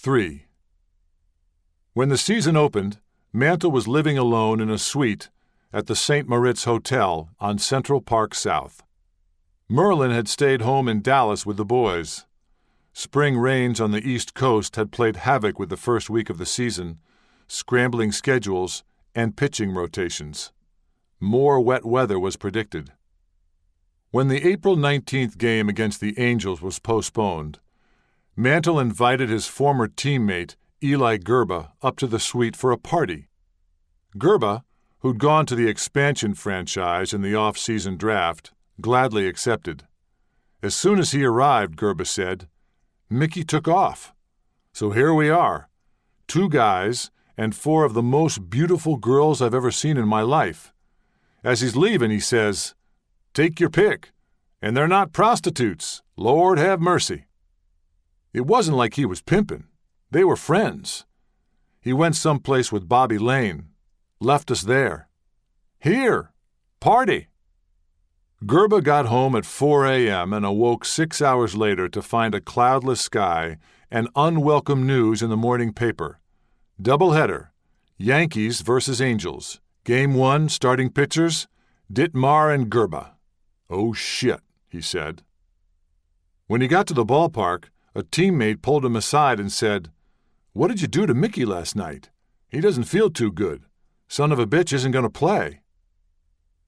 3. When the season opened, Mantle was living alone in a suite at the St. Moritz Hotel on Central Park South. Merlin had stayed home in Dallas with the boys. Spring rains on the East Coast had played havoc with the first week of the season, scrambling schedules and pitching rotations. More wet weather was predicted. When the April 19th game against the Angels was postponed, Mantle invited his former teammate Eli Gerba up to the suite for a party. Gerba, who'd gone to the expansion franchise in the off-season draft, gladly accepted. As soon as he arrived, Gerba said, Mickey took off. So here we are, 2 guys and 4 of the most beautiful girls I've ever seen in my life. As he's leaving, he says, "Take your pick. And they're not prostitutes. Lord have mercy." It wasn't like he was pimping. They were friends. He went someplace with Bobby Lane. Left us there. Here! Party! Gerba got home at 4 a.m. and awoke 6 hours later to find a cloudless sky and unwelcome news in the morning paper. Doubleheader. Yankees versus Angels. Game 1, starting pitchers, Ditmar and Gerba. "Oh, shit," he said. When he got to the ballpark, a teammate pulled him aside and said, "What did you do to Mickey last night? He doesn't feel too good. Son of a bitch isn't going to play."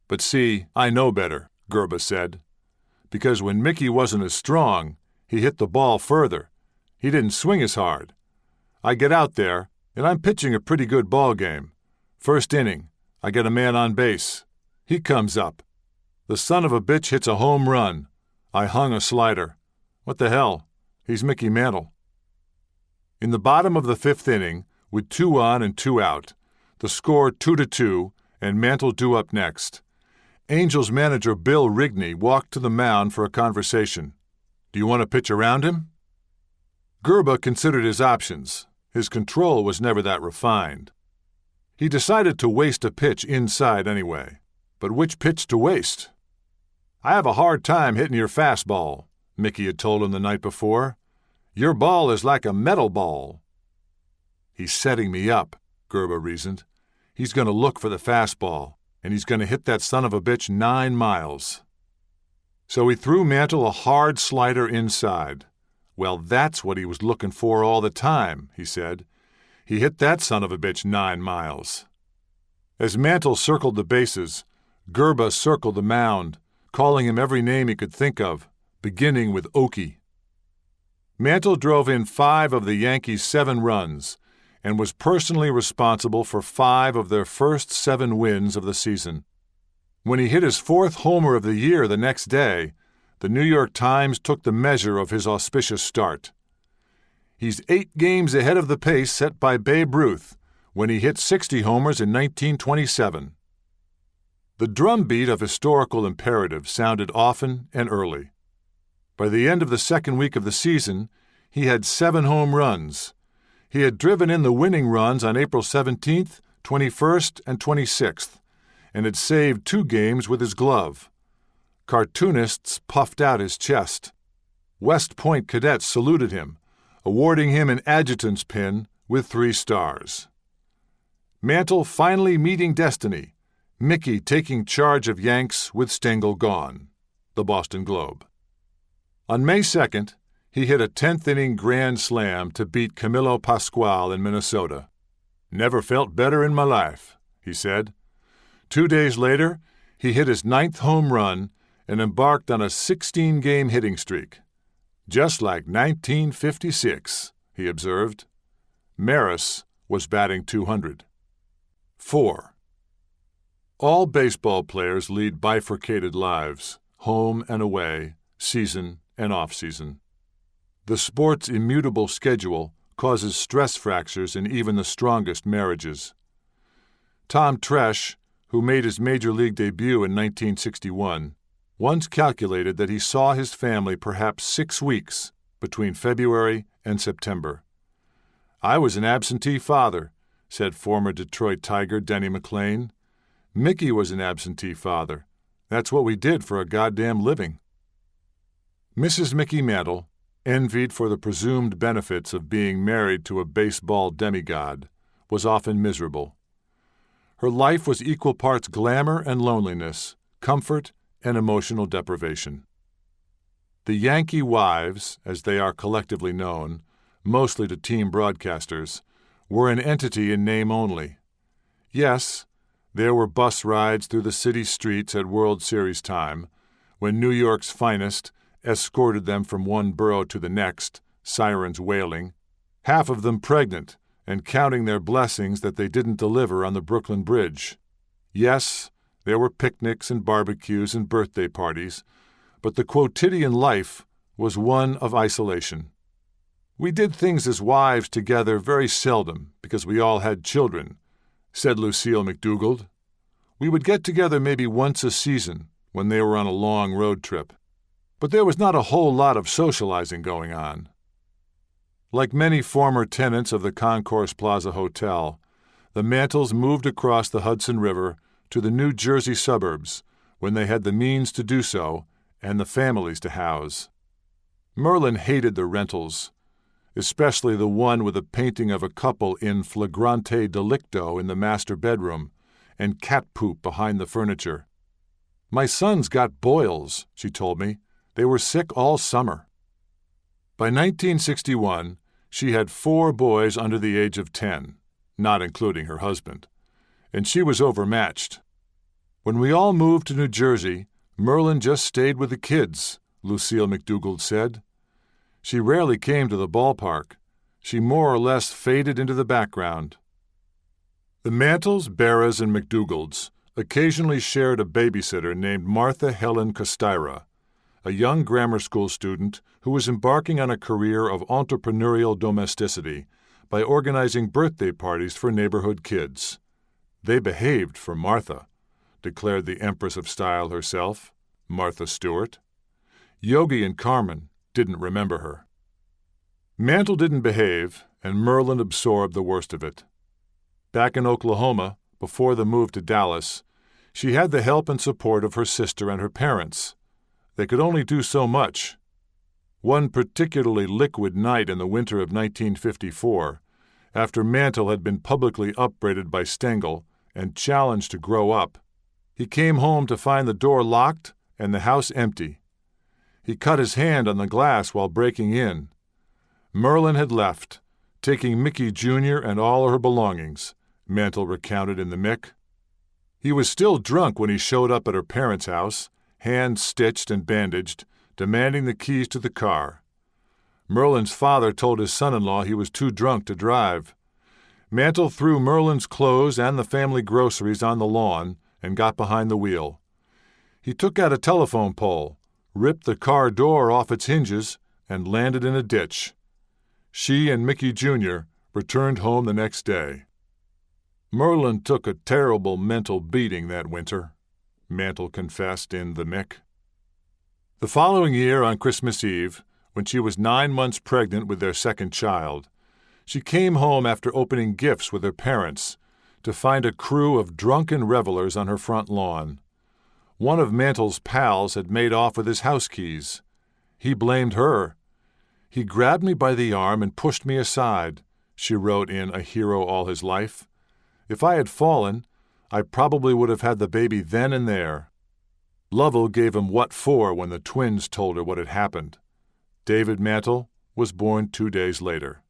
"But see, I know better," Gerba said. "Because when Mickey wasn't as strong, he hit the ball further. He didn't swing as hard. I get out there, and I'm pitching a pretty good ball game. First inning, I get a man on base. He comes up. The son of a bitch hits a home run. I hung a slider. What the hell? He's Mickey Mantle." In the bottom of the 5th inning, with 2 on and 2 out, the score 2-2, and Mantle due up next, Angels manager Bill Rigney walked to the mound for a conversation. "Do you want to pitch around him?" Gerba considered his options. His control was never that refined. He decided to waste a pitch inside anyway. But which pitch to waste? "I have a hard time hitting your fastball," Mickey had told him the night before. "Your ball is like a metal ball." "He's setting me up," Gerba reasoned. "He's going to look for the fastball, and he's going to hit that son of a bitch 9 miles. So he threw Mantle a hard slider inside. "Well, that's what he was looking for all the time," he said. "He hit that son of a bitch 9 miles. As Mantle circled the bases, Gerba circled the mound, calling him every name he could think of, beginning with Okie. Mantle drove in 5 of the Yankees' 7 runs and was personally responsible for 5 of their first 7 wins of the season. When he hit his 4th homer of the year the next day, the New York Times took the measure of his auspicious start. He's 8 games ahead of the pace set by Babe Ruth when he hit 60 homers in 1927. The drumbeat of historical imperatives sounded often and early. By the end of the 2nd week of the season, he had 7 home runs. He had driven in the winning runs on April 17th, 21st, and 26th, and had saved 2 games with his glove. Cartoonists puffed out his chest. West Point cadets saluted him, awarding him an adjutant's pin with 3 stars. Mantle finally meeting destiny, Mickey taking charge of Yanks with Stengel gone. The Boston Globe. On May 2nd, he hit a 10th-inning grand slam to beat Camilo Pascual in Minnesota. "Never felt better in my life," he said. 2 days later, he hit his 9th home run and embarked on a 16-game hitting streak. "Just like 1956, he observed. Maris was batting .200. 4. All baseball players lead bifurcated lives, home and away, season and off-season. The sport's immutable schedule causes stress fractures in even the strongest marriages. Tom Tresh, who made his major league debut in 1961, once calculated that he saw his family perhaps 6 weeks between February and September. "I was an absentee father," said former Detroit Tiger Denny McLain. "Mickey was an absentee father. That's what we did for a goddamn living." Mrs. Mickey Mantle, envied for the presumed benefits of being married to a baseball demigod, was often miserable. Her life was equal parts glamour and loneliness, comfort and emotional deprivation. The Yankee wives, as they are collectively known, mostly to team broadcasters, were an entity in name only. Yes, there were bus rides through the city streets at World Series time, when New York's finest escorted them from one borough to the next, sirens wailing, half of them pregnant and counting their blessings that they didn't deliver on the Brooklyn Bridge. Yes, there were picnics and barbecues and birthday parties, but the quotidian life was one of isolation. We did things as wives together very seldom because we all had children, said Lucille McDougald. We would get together maybe once a season when they were on a long road trip. But there was not a whole lot of socializing going on. Like many former tenants of the Concourse Plaza Hotel, the Mantles moved across the Hudson River to the New Jersey suburbs when they had the means to do so and the families to house. Merlin hated the rentals, especially the one with a painting of a couple in flagrante delicto in the master bedroom and cat poop behind the furniture. My son's got boils, she told me. They were sick all summer. By 1961, she had 4 boys under the age of 10, not including her husband, and she was overmatched. When we all moved to New Jersey, Merlin just stayed with the kids, Lucille McDougald said. She rarely came to the ballpark. She more or less faded into the background. The Mantles, Barras, and McDougalds occasionally shared a babysitter named Martha Helen Costira, a young grammar school student who was embarking on a career of entrepreneurial domesticity by organizing birthday parties for neighborhood kids. They behaved for Martha, declared the Empress of Style herself, Martha Stewart. Yogi and Carmen didn't remember her. Mantle didn't behave, and Merlin absorbed the worst of it. Back in Oklahoma, before the move to Dallas, she had the help and support of her sister and her parents. They could only do so much. One particularly liquid night in the winter of 1954, after Mantle had been publicly upbraided by Stengel and challenged to grow up, he came home to find the door locked and the house empty. He cut his hand on the glass while breaking in. Merlin had left, taking Mickey Jr. and all her belongings, Mantle recounted in the Mick. He was still drunk when he showed up at her parents' house, hands stitched and bandaged, demanding the keys to the car. Merlin's father told his son-in-law he was too drunk to drive. Mantle threw Merlin's clothes and the family groceries on the lawn and got behind the wheel. He took out a telephone pole, ripped the car door off its hinges, and landed in a ditch. She and Mickey Jr. returned home the next day. Merlin took a terrible mental beating that winter, Mantle confessed in The Mick. The following year on Christmas Eve, when she was 9 months pregnant with their second child, she came home after opening gifts with her parents to find a crew of drunken revelers on her front lawn. One of Mantle's pals had made off with his house keys. He blamed her. He grabbed me by the arm and pushed me aside, she wrote in A Hero All His Life. If I had fallen, I probably would have had the baby then and there. Lovell gave him what for when the twins told her what had happened. David Mantle was born 2 days later.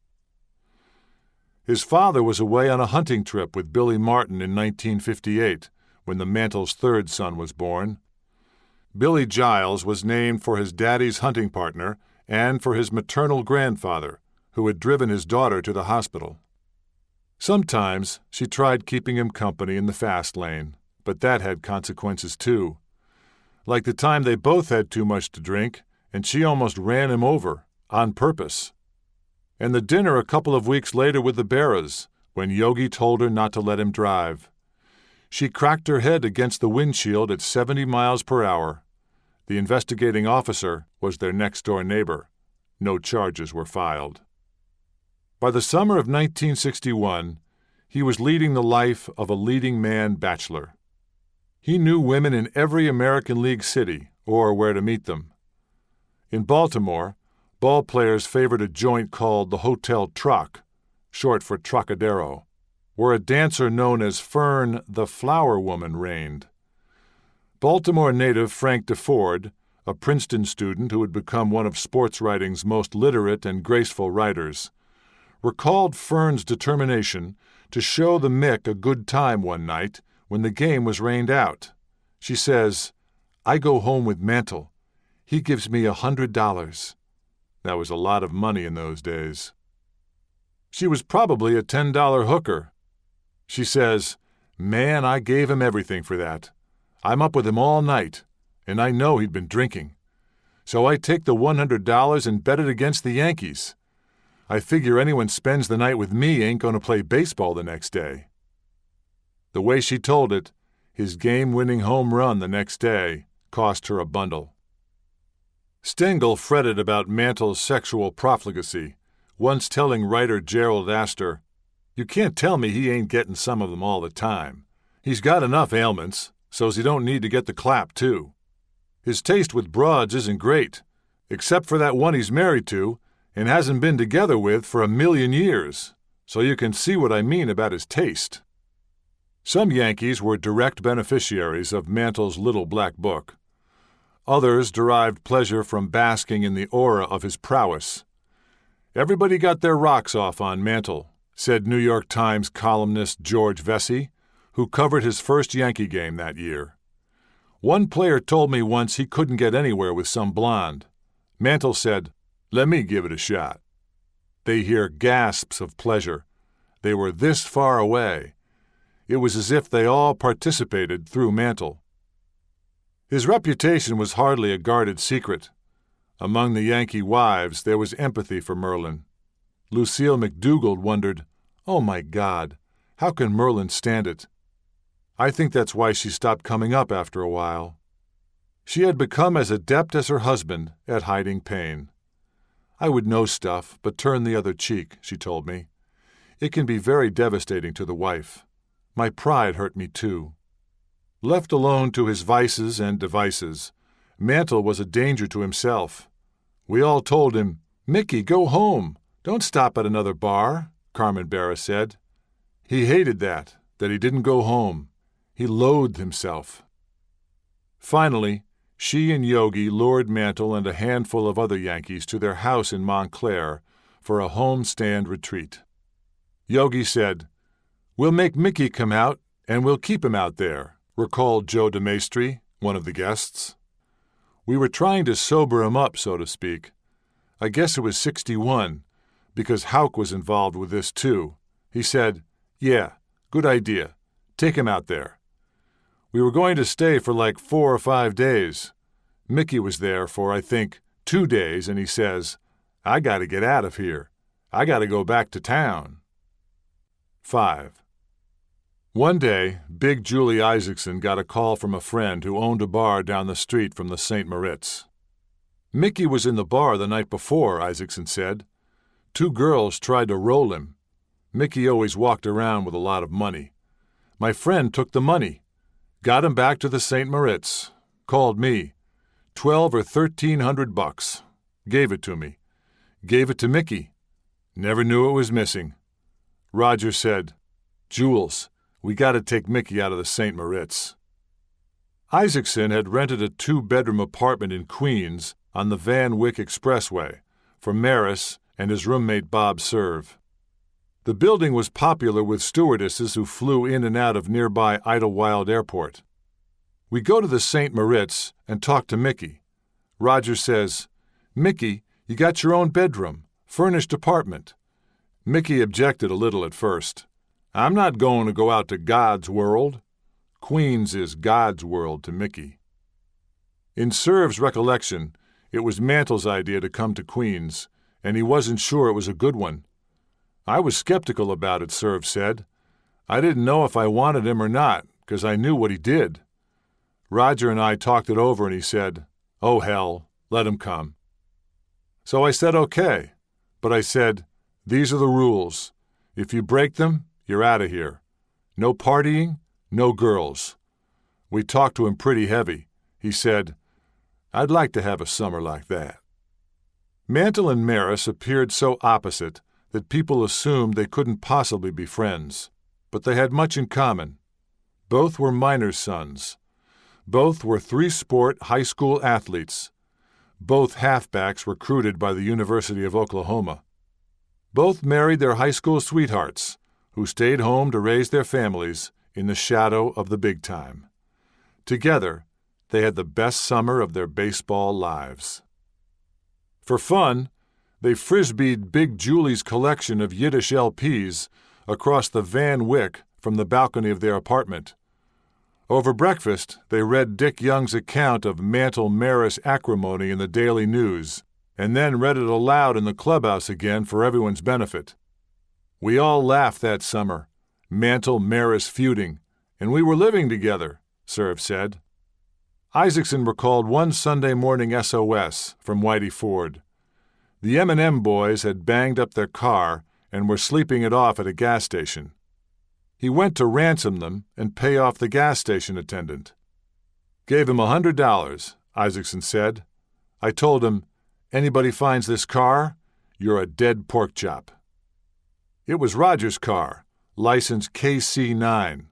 His father was away on a hunting trip with Billy Martin in 1958, when the Mantles' third son was born. Billy Giles was named for his daddy's hunting partner and for his maternal grandfather, who had driven his daughter to the hospital. Sometimes she tried keeping him company in the fast lane, but that had consequences too. Like the time they both had too much to drink, and she almost ran him over, on purpose. And the dinner a couple of weeks later with the Barras, when Yogi told her not to let him drive. She cracked her head against the windshield at 70 miles per hour. The investigating officer was their next-door neighbor. No charges were filed. By the summer of 1961, he was leading the life of a leading man bachelor. He knew women in every American League city or where to meet them. In Baltimore, Ball players favored a joint called the Hotel Truck, short for Trocadero, where a dancer known as Fern the Flower Woman reigned. Baltimore native Frank DeFord, a Princeton student who had become one of sports writing's most literate and graceful writers, recalled Fern's determination to show the Mick a good time one night when the game was rained out. She says, "I go home with Mantle. He gives me $100. That was a lot of money in those days. She was probably a $10 hooker. She says, "Man, I gave him everything for that. I'm up with him all night, and I know he'd been drinking. So I take the $100 and bet it against the Yankees. I figure anyone spends the night with me ain't going to play baseball the next day." The way she told it, his game-winning home run the next day cost her a bundle. Stengel fretted about Mantle's sexual profligacy, once telling writer Gerald Astor, "You can't tell me he ain't getting some of them all the time. He's got enough ailments, so's he don't need to get the clap, too. His taste with broads isn't great, except for that one he's married to and hasn't been together with for 1,000,000 years, so you can see what I mean about his taste." Some Yankees were direct beneficiaries of Mantle's little black book. Others derived pleasure from basking in the aura of his prowess. "Everybody got their rocks off on Mantle," said New York Times columnist George Vesey, who covered his first Yankee game that year. "One player told me once he couldn't get anywhere with some blonde. Mantle said, 'Let me give it a shot.'" They hear gasps of pleasure. They were this far away. It was as if they all participated through Mantle. His reputation was hardly a guarded secret. Among the Yankee wives there was empathy for Merlin. Lucille McDougald wondered, "Oh my God, how can Merlin stand it?" I think that's why she stopped coming up after a while. She had become as adept as her husband at hiding pain. "I would know stuff, but turn the other cheek," she told me. "It can be very devastating to the wife. My pride hurt me too." Left alone to his vices and devices, Mantle was a danger to himself. "We all told him, 'Mickey, go home. Don't stop at another bar,'" Carmen Barra said. He hated that he didn't go home. He loathed himself. Finally, she and Yogi lured Mantle and a handful of other Yankees to their house in Montclair for a homestand retreat. Yogi said, "We'll make Mickey come out, and we'll keep him out there," recalled Joe DeMaestri, one of the guests. "We were trying to sober him up, so to speak. I guess it was 61, because Houck was involved with this too. He said, 'Yeah, good idea. Take him out there.' We were going to stay for like 4 or 5 days. Mickey was there for, I think, 2 days, and he says, 'I got to get out of here. I got to go back to town.'" 5. One day, Big Julie Isaacson got a call from a friend who owned a bar down the street from the St. Moritz. "Mickey was in the bar the night before," Isaacson said. "2 girls tried to roll him. Mickey always walked around with a lot of money. My friend took the money, got him back to the St. Moritz, called me, 12 or 1,300 bucks, gave it to me, gave it to Mickey. Never knew it was missing. Roger said, 'Jules, we got to take Mickey out of the St. Moritz.'" Isaacson had rented a 2-bedroom apartment in Queens on the Van Wyck Expressway for Maris and his roommate Bob Serve. The building was popular with stewardesses who flew in and out of nearby Idlewild Airport. We go to the St. Moritz and talk to Mickey. Roger says, "Mickey, you got your own bedroom, furnished apartment." Mickey objected a little at first. "I'm not going to go out to God's world." Queens is God's world to Mickey. In Serve's recollection, it was Mantle's idea to come to Queens, and he wasn't sure it was a good one. "I was skeptical about it," Serve said. "I didn't know if I wanted him or not, because I knew what he did." Roger and I talked it over, and he said, "Oh, hell, let him come." So I said okay, but I said, "These are the rules. If you break them, you're out of here. No partying, no girls." We talked to him pretty heavy. He said, "I'd like to have a summer like that." Mantle and Maris appeared so opposite that people assumed they couldn't possibly be friends, but they had much in common. Both were miners' sons. Both were three-sport high school athletes. Both halfbacks recruited by the University of Oklahoma. Both married their high school sweethearts, who stayed home to raise their families in the shadow of the big time. Together, they had the best summer of their baseball lives. For fun, they frisbeed Big Julie's collection of Yiddish LPs across the Van Wyck from the balcony of their apartment. Over breakfast, they read Dick Young's account of Mantle-Maris acrimony in the Daily News, and then read it aloud in the clubhouse again for everyone's benefit. We all laughed that summer, Mantle-Maris feuding, and we were living together, Serve said. Isaacson recalled one Sunday morning SOS from Whitey Ford. The M&M boys had banged up their car and were sleeping it off at a gas station. He went to ransom them and pay off the gas station attendant. Gave him $100, Isaacson said. I told him, anybody finds this car, you're a dead pork chop. It was Roger's car, license KC9.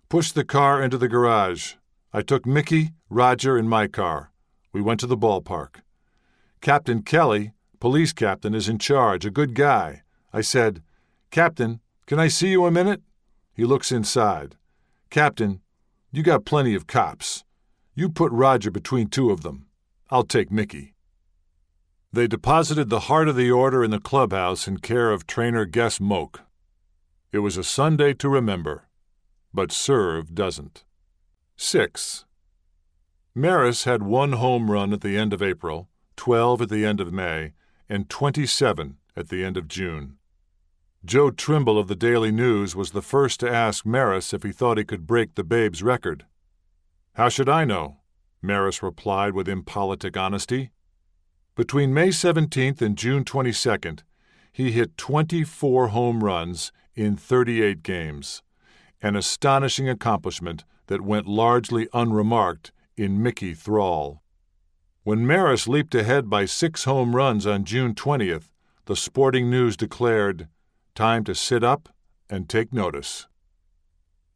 Pushed the car into the garage. I took Mickey, Roger, and my car. We went to the ballpark. Captain Kelly, police captain, is in charge, a good guy. I said, Captain, can I see you a minute? He looks inside. Captain, you got plenty of cops. You put Roger between two of them. I'll take Mickey. They deposited the heart of the order in the clubhouse in care of trainer Guess Moak. It was a Sunday to remember, but Serve doesn't. 6. Maris had 1 home run at the end of April, 12 at the end of May, and 27 at the end of June. Joe Trimble of the Daily News was the first to ask Maris if he thought he could break the Babe's record. How should I know? Maris replied with impolitic honesty. Between May 17th and June 22nd, he hit 24 home runs in 38 games, an astonishing accomplishment that went largely unremarked in Mickey thrall. When Maris leaped ahead by 6 home runs on June 20th, the Sporting News declared, time to sit up and take notice.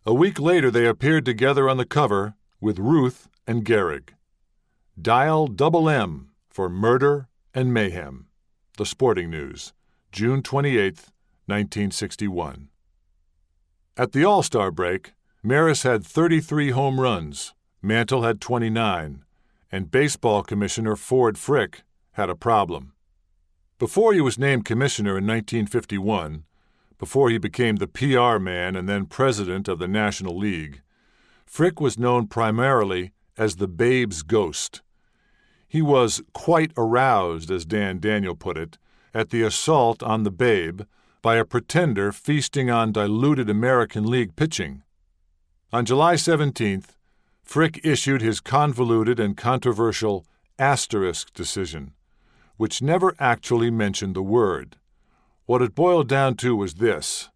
A week later they appeared together on the cover with Ruth and Gehrig. Dial double M for murder and mayhem. The Sporting News, June 28, 1961. At the All-Star break, Maris had 33 home runs, Mantle had 29, and Baseball Commissioner Ford Frick had a problem. Before he was named commissioner in 1951, before he became the PR man and then president of the National League, Frick was known primarily as the Babe's ghost. He was quite aroused, as Dan Daniel put it, at the assault on the Babe by a pretender feasting on diluted American League pitching. On July 17th, Frick issued his convoluted and controversial asterisk decision, which never actually mentioned the word. What it boiled down to was this.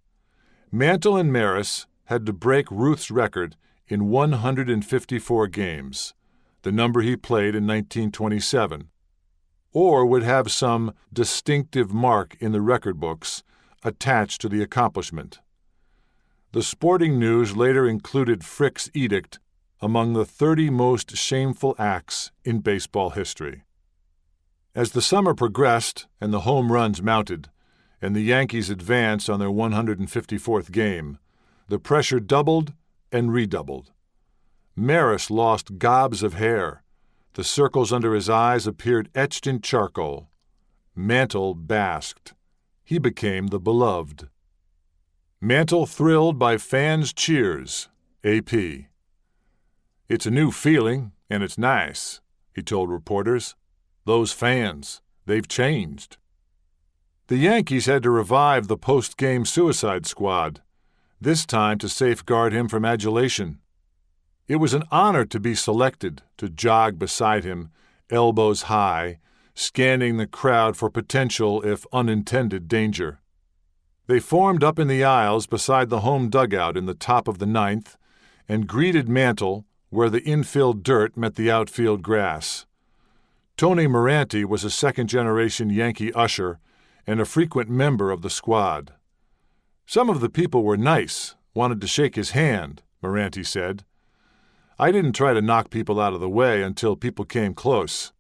Mantle and Maris had to break Ruth's record in 154 games, the number he played in 1927, or would have some distinctive mark in the record books attached to the accomplishment. The Sporting News later included Frick's edict among the 30 most shameful acts in baseball history. As the summer progressed and the home runs mounted, and the Yankees advanced on their 154th game, the pressure doubled and redoubled. Maris lost gobs of hair. The circles under his eyes appeared etched in charcoal. Mantle basked. He became the beloved. Mantle thrilled by fans' cheers. AP. It's a new feeling, and it's nice, he told reporters. Those fans, they've changed. The Yankees had to revive the post-game suicide squad, this time to safeguard him from adulation. It was an honor to be selected to jog beside him, elbows high, scanning the crowd for potential, if unintended, danger. They formed up in the aisles beside the home dugout in the top of the 9th and greeted Mantle where the infield dirt met the outfield grass. Tony Moranti was a second-generation Yankee usher and a frequent member of the squad. "Some of the people were nice, wanted to shake his hand," Moranti said. "I didn't try to knock people out of the way until people came close.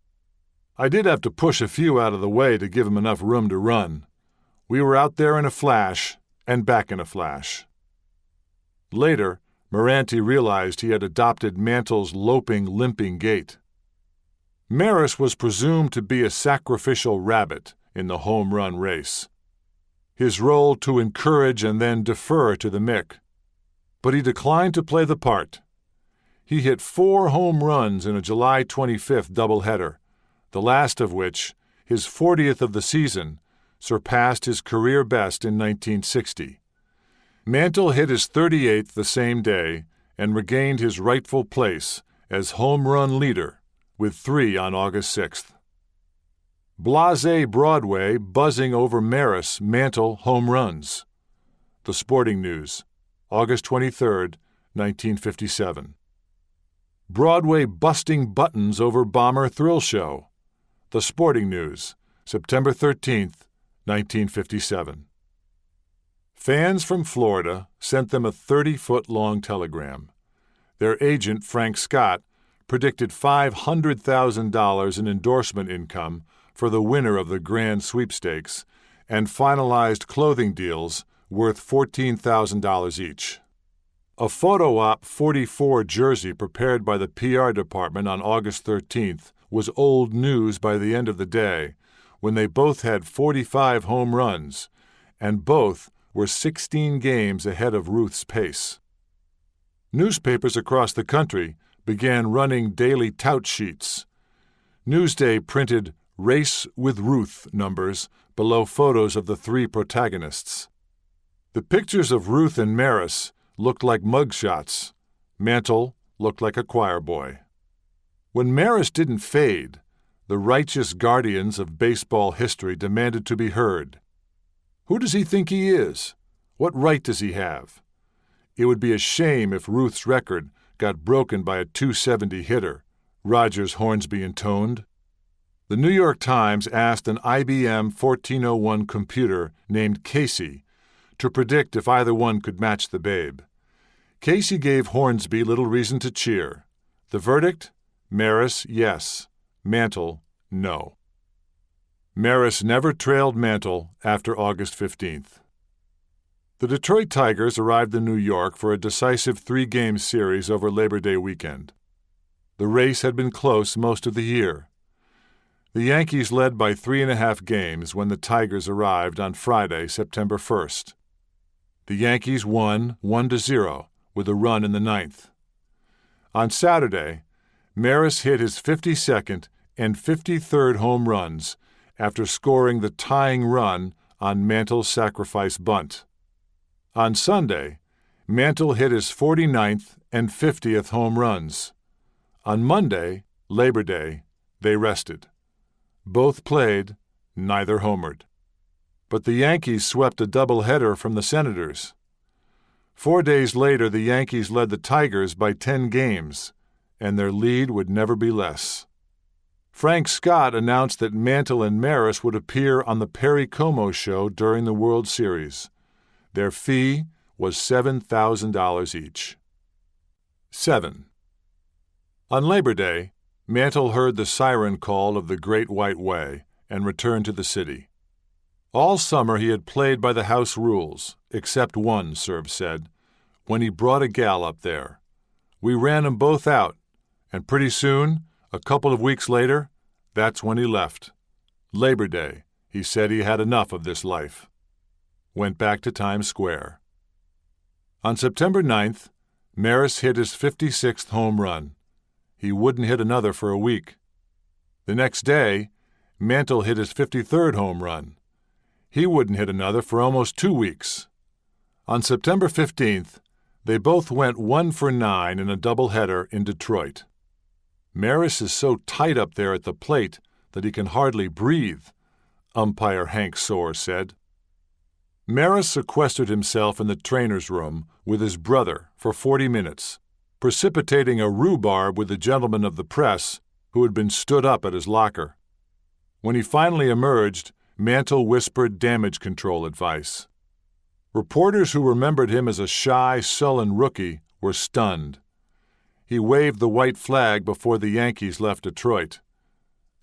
I did have to push a few out of the way to give them enough room to run. We were out there in a flash and back in a flash." Later, Moranti realized he had adopted Mantle's loping, limping gait. Maris was presumed to be a sacrificial rabbit in the home run race. His role to encourage and then defer to the Mick. But he declined to play the part. He hit 4 home runs in a July 25th doubleheader, the last of which, his 40th of the season, surpassed his career best in 1960. Mantle hit his 38th the same day and regained his rightful place as home run leader with 3 on August 6th. Blasé Broadway buzzing over Maris Mantle home runs. The Sporting News, August 23, 1957. Broadway busting buttons over Bomber Thrill Show. The Sporting News, September 13, 1957. Fans from Florida sent them a 30-foot-long telegram. Their agent, Frank Scott, predicted $500,000 in endorsement income for the winner of the Grand Sweepstakes and finalized clothing deals worth $14,000 each. A photo op 44 jersey prepared by the PR department on August 13th was old news by the end of the day, when they both had 45 home runs, and both were 16 games ahead of Ruth's pace. Newspapers across the country began running daily tout sheets. Newsday printed "Race with Ruth" numbers below photos of the 3 protagonists. The pictures of Ruth and Maris looked like mugshots. Mantle looked like a choir boy. When Maris didn't fade, the righteous guardians of baseball history demanded to be heard. Who does he think he is? What right does he have? It would be a shame if Ruth's record got broken by a .270 hitter, Rogers Hornsby intoned. The New York Times asked an IBM 1401 computer named Casey to predict if either one could match the babe. Casey gave Hornsby little reason to cheer. The verdict? Maris, yes. Mantle, no. Maris never trailed Mantle after August 15th. The Detroit Tigers arrived in New York for a decisive 3-game series over Labor Day weekend. The race had been close most of the year. The Yankees led by 3.5 games when the Tigers arrived on Friday, September 1st. The Yankees won 1-0 with a run in the 9th. On Saturday, Maris hit his 52nd and 53rd home runs after scoring the tying run on Mantle's sacrifice bunt. On Sunday, Mantle hit his 49th and 50th home runs. On Monday, Labor Day, they rested. Both played, neither homered. But the Yankees swept a doubleheader from the Senators. 4 days later, the Yankees led the Tigers by 10 games, and their lead would never be less. Frank Scott announced that Mantle and Maris would appear on the Perry Como Show during the World Series. Their fee was $7,000 each. 7. On Labor Day, Mantle heard the siren call of the Great White Way and returned to the city. All summer he had played by the house rules, except one, Serb said, when he brought a gal up there. We ran 'em both out, and pretty soon, a couple of weeks later, that's when he left. Labor Day, he said he had enough of this life. Went back to Times Square. On September 9th, Maris hit his 56th home run. He wouldn't hit another for a week. The next day, Mantle hit his 53rd home run. He wouldn't hit another for almost 2 weeks. On September 15th, they both went 1 for 9 in a doubleheader in Detroit. Maris is so tight up there at the plate that he can hardly breathe, umpire Hank Soar said. Maris sequestered himself in the trainer's room with his brother for 40 minutes, precipitating a rhubarb with the gentlemen of the press who had been stood up at his locker. When he finally emerged, Mantle whispered damage control advice. Reporters who remembered him as a shy, sullen rookie were stunned. He waved the white flag before the Yankees left Detroit.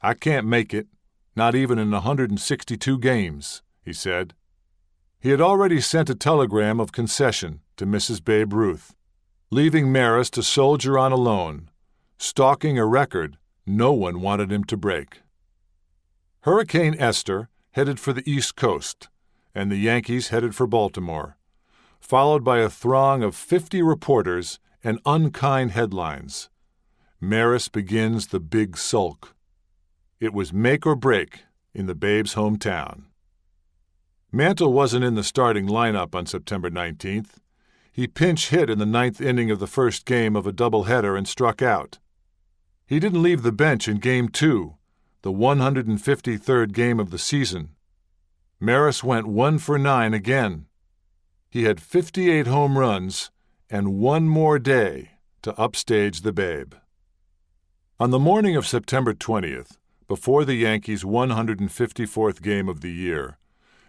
"I can't make it, not even in 162 games," he said. He had already sent a telegram of concession to Mrs. Babe Ruth, leaving Maris to soldier on alone, stalking a record no one wanted him to break. Hurricane Esther headed for the East Coast, and the Yankees headed for Baltimore, followed by a throng of 50 reporters and unkind headlines. Maris begins the big sulk. It was make or break in the Babe's hometown. Mantle wasn't in the starting lineup on September 19th. He pinch hit in the 9th inning of the first game of a doubleheader and struck out. He didn't leave the bench in Game 2, the 153rd game of the season. Maris went 1 for 9 again. He had 58 home runs and one more day to upstage the Babe. On the morning of September 20th, before the Yankees' 154th game of the year,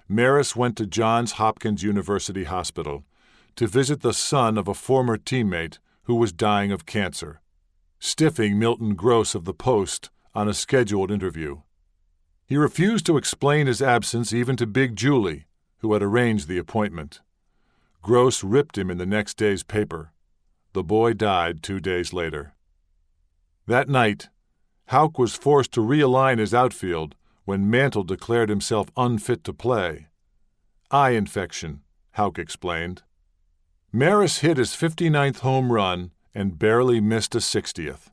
Maris went to Johns Hopkins University Hospital to visit the son of a former teammate who was dying of cancer, stiffing Milton Gross of the Post on a scheduled interview. He refused to explain his absence even to Big Julie, who had arranged the appointment. Gross ripped him in the next day's paper. The boy died 2 days later. That night, Houck was forced to realign his outfield when Mantle declared himself unfit to play. "Eye infection," Houck explained. Maris hit his 59th home run and barely missed a 60th.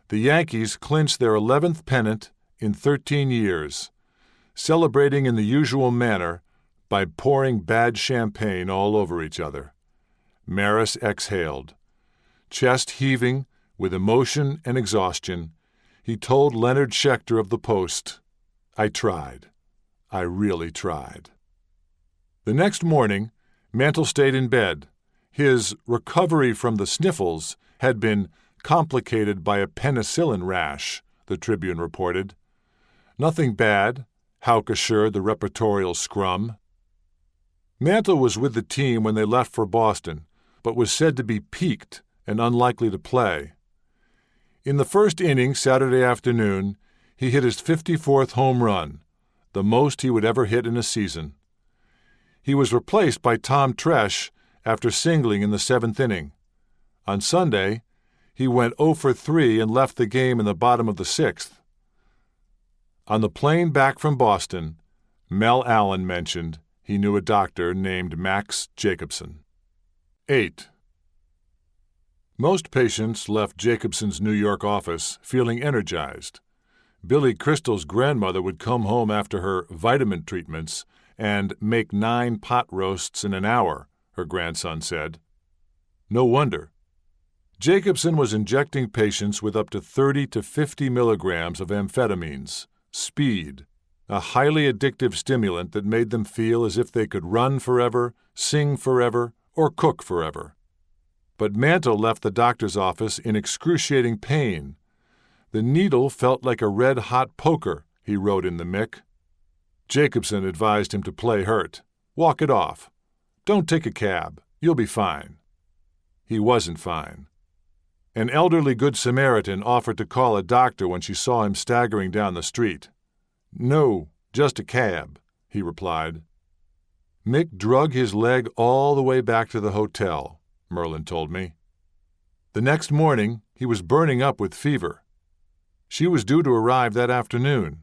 The Yankees clinched their 11th pennant in 13 years, celebrating in the usual manner by pouring bad champagne all over each other. Maris exhaled. Chest heaving with emotion and exhaustion, he told Leonard Schechter of the Post, "I tried. I really tried." The next morning, Mantle stayed in bed. His recovery from the sniffles had been complicated by a penicillin rash, the Tribune reported. Nothing bad, Houck assured the reportorial scrum. Mantle was with the team when they left for Boston, but was said to be peaked and unlikely to play. In the first inning Saturday afternoon, he hit his 54th home run, the most he would ever hit in a season. He was replaced by Tom Tresh after singling in the 7th inning. On Sunday, he went 0 for 3 and left the game in the bottom of the 6th. On the plane back from Boston, Mel Allen mentioned he knew a doctor named Max Jacobson. 8. Most patients left Jacobson's New York office feeling energized. Billy Crystal's grandmother would come home after her vitamin treatments and make 9 pot roasts in an hour, her grandson said. No wonder. Jacobson was injecting patients with up to 30 to 50 milligrams of amphetamines, speed, a highly addictive stimulant that made them feel as if they could run forever, sing forever, or cook forever. But Mantle left the doctor's office in excruciating pain. The needle felt like a red-hot poker, he wrote in the Mick. Jacobson advised him to play hurt. Walk it off. Don't take a cab. You'll be fine. He wasn't fine. An elderly Good Samaritan offered to call a doctor when she saw him staggering down the street. No, just a cab, he replied. Mick drug his leg all the way back to the hotel, Merlin told me. The next morning, he was burning up with fever. She was due to arrive that afternoon.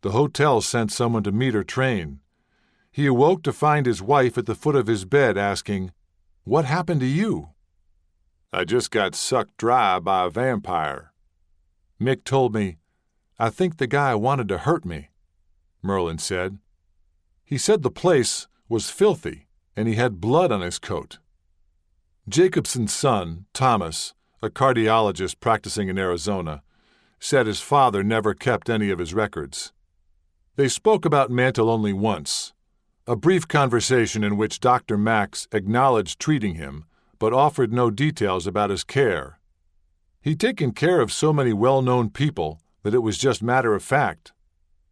The hotel sent someone to meet her train. He awoke to find his wife at the foot of his bed asking, "What happened to you?" "I just got sucked dry by a vampire." Mick told me, "I think the guy wanted to hurt me," Merlin said. He said the place was filthy and he had blood on his coat. Jacobson's son, Thomas, a cardiologist practicing in Arizona, said his father never kept any of his records. They spoke about Mantle only once, a brief conversation in which Dr. Max acknowledged treating him, but offered no details about his care. He'd taken care of so many well-known people that it was just matter of fact,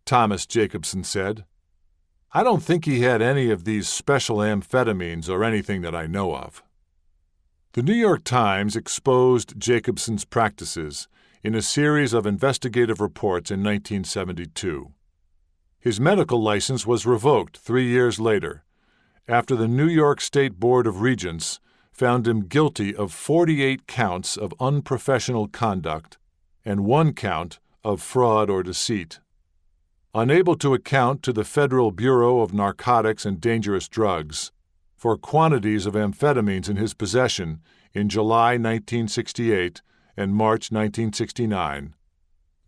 Thomas Jacobson said. I don't think he had any of these special amphetamines or anything that I know of. The New York Times exposed Jacobson's practices in a series of investigative reports in 1972. His medical license was revoked 3 years later, after the New York State Board of Regents found him guilty of 48 counts of unprofessional conduct and 1 count of fraud or deceit. Unable to account to the Federal Bureau of Narcotics and Dangerous Drugs for quantities of amphetamines in his possession in July 1968 and March 1969,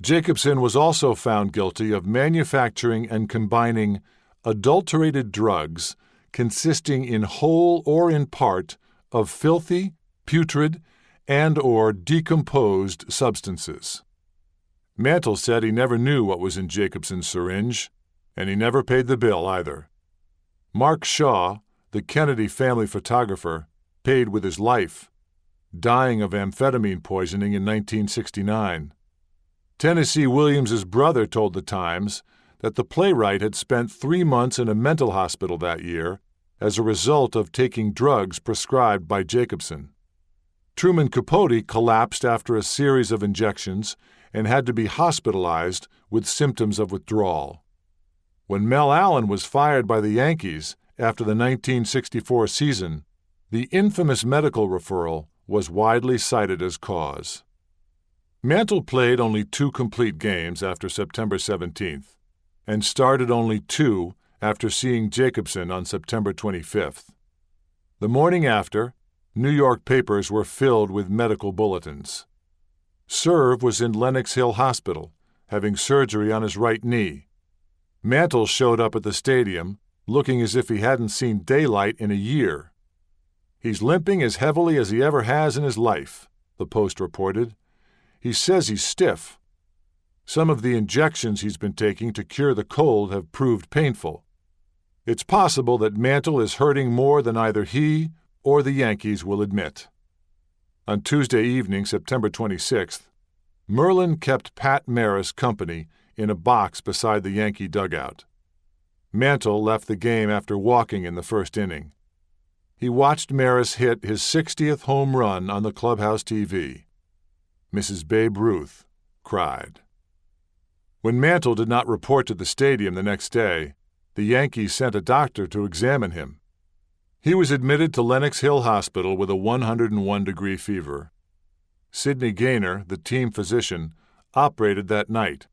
Jacobson was also found guilty of manufacturing and combining adulterated drugs consisting in whole or in part of filthy, putrid, and/or decomposed substances. Mantle said he never knew what was in Jacobson's syringe, and he never paid the bill either. Mark Shaw, the Kennedy family photographer, paid with his life, dying of amphetamine poisoning in 1969. Tennessee Williams's brother told the Times that the playwright had spent 3 months in a mental hospital that year as a result of taking drugs prescribed by Jacobson. Truman Capote collapsed after a series of injections and had to be hospitalized with symptoms of withdrawal. When Mel Allen was fired by the Yankees after the 1964 season, the infamous medical referral was widely cited as cause. Mantle played only 2 complete games after September 17th, and started only 2 after seeing Jacobson on September 25th. The morning after, New York papers were filled with medical bulletins. Serve was in Lenox Hill Hospital, having surgery on his right knee. Mantle showed up at the stadium, looking as if he hadn't seen daylight in a year. He's limping as heavily as he ever has in his life, the Post reported. He says he's stiff. Some of the injections he's been taking to cure the cold have proved painful. It's possible that Mantle is hurting more than either he or the Yankees will admit. On Tuesday evening, September 26th, Merlin kept Pat Maris company in a box beside the Yankee dugout. Mantle left the game after walking in the first inning. He watched Maris hit his 60th home run on the clubhouse TV. Mrs. Babe Ruth cried. When Mantle did not report to the stadium the next day, the Yankees sent a doctor to examine him. He was admitted to Lenox Hill Hospital with a 101-degree fever. Sidney Gaynor, the team physician, operated that night,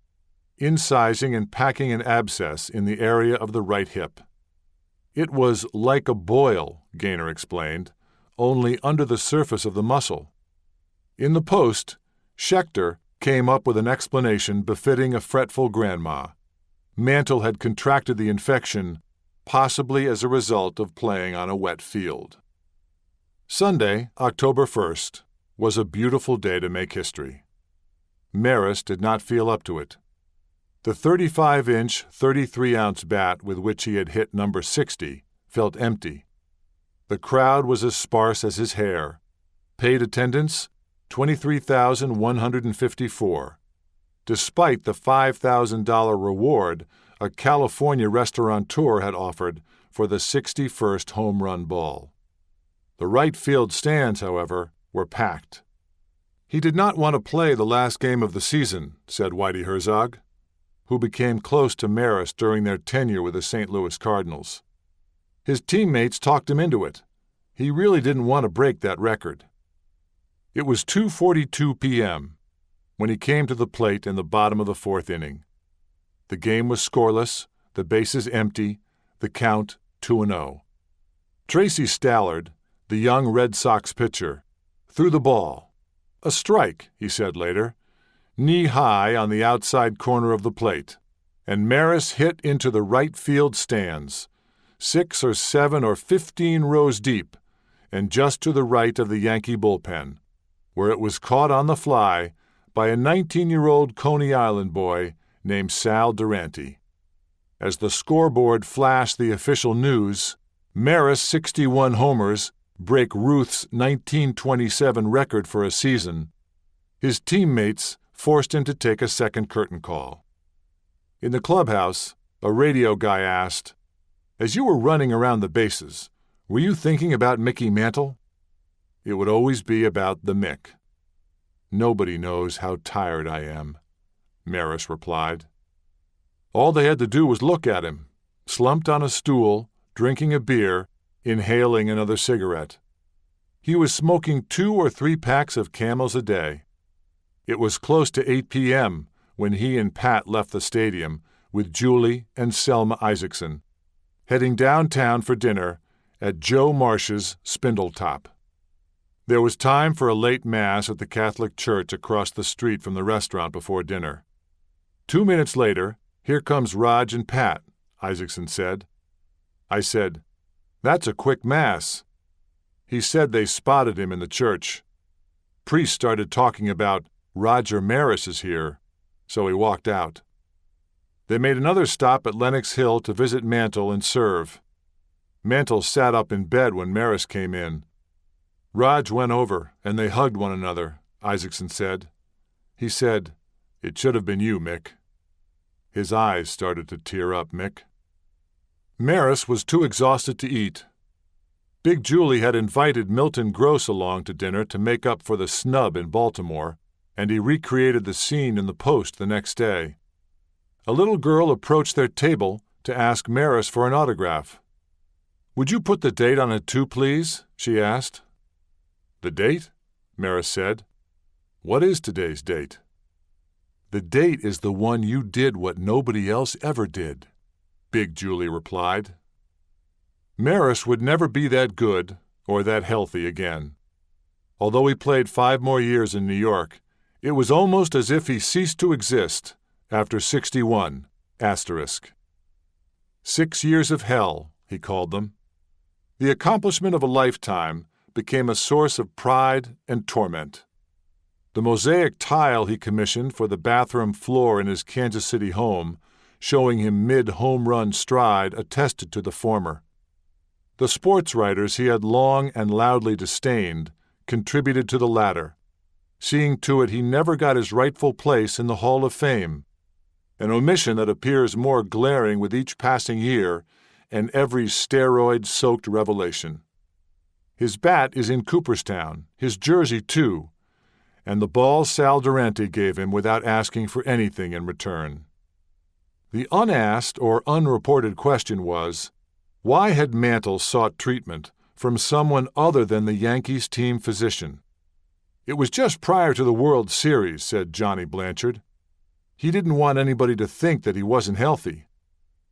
incising and packing an abscess in the area of the right hip. It was like a boil, Gaynor explained, only under the surface of the muscle. In the Post, Schechter came up with an explanation befitting a fretful grandma. Mantle had contracted the infection, possibly as a result of playing on a wet field. Sunday, October 1st, was a beautiful day to make history. Maris did not feel up to it. The 35-inch, 33-ounce bat with which he had hit number 60 felt empty. The crowd was as sparse as his hair. Paid attendance, 23,154. Despite the $5,000 reward a California restaurateur had offered for the 61st home run ball. The right field stands, however, were packed. He did not want to play the last game of the season, said Whitey Herzog, who became close to Maris during their tenure with the St. Louis Cardinals. His teammates talked him into it. He really didn't want to break that record. It was 2:42 p.m. when he came to the plate in the bottom of the 4th inning. The game was scoreless, the bases empty, the count 2-0. Tracy Stallard, the young Red Sox pitcher, threw the ball. A strike, he said later, knee-high on the outside corner of the plate, and Maris hit into the right field stands, 6 or 7 or 15 rows deep, and just to the right of the Yankee bullpen, where it was caught on the fly by a 19-year-old Coney Island boy named Sal Durante. As the scoreboard flashed the official news, Maris' 61 homers break Ruth's 1927 record for a season, His teammates forced him to take a second curtain call. In the clubhouse, a radio guy asked, "As you were running around the bases, were you thinking about Mickey Mantle?" It would always be about the Mick. "Nobody knows how tired I am," Maris replied. All they had to do was look at him, slumped on a stool, drinking a beer, inhaling another cigarette. He was smoking 2 or 3 packs of Camels a day. It was close to 8 p.m. when he and Pat left the stadium with Julie and Selma Isaacson, heading downtown for dinner at Joe Marsh's Spindletop. There was time for a late mass at the Catholic church across the street from the restaurant before dinner. 2 minutes later, "Here comes Raj and Pat," Isaacson said. I said, "That's a quick mass." He said they spotted him in the church. Priest started talking about Roger Maris is here, so he walked out. They made another stop at Lenox Hill to visit Mantle and serve. Mantle sat up in bed when Maris came in. Raj went over, and they hugged one another, Isaacson said. He said, "It should have been you, Mick." His eyes started to tear up, Mick. Maris was too exhausted to eat. Big Julie had invited Milton Gross along to dinner to make up for the snub in Baltimore, and he recreated the scene in the Post the next day. A little girl approached their table to ask Maris for an autograph. "Would you put the date on it too, please?" she asked. "The date?" Maris said. "What is today's date?" "The date is the one you did what nobody else ever did," Big Julie replied. Maris would never be that good or that healthy again. Although he played 5 more years in New York, it was almost as if he ceased to exist after 61, *. 6 years of hell, he called them. The accomplishment of a lifetime became a source of pride and torment. The mosaic tile he commissioned for the bathroom floor in his Kansas City home, showing him mid-home run stride, attested to the former. The sports writers he had long and loudly disdained contributed to the latter, seeing to it he never got his rightful place in the Hall of Fame, an omission that appears more glaring with each passing year and every steroid-soaked revelation. His bat is in Cooperstown, his jersey too, and the ball Sal Durante gave him without asking for anything in return. The unasked or unreported question was, why had Mantle sought treatment from someone other than the Yankees team physician? "It was just prior to the World Series," said Johnny Blanchard. "He didn't want anybody to think that he wasn't healthy,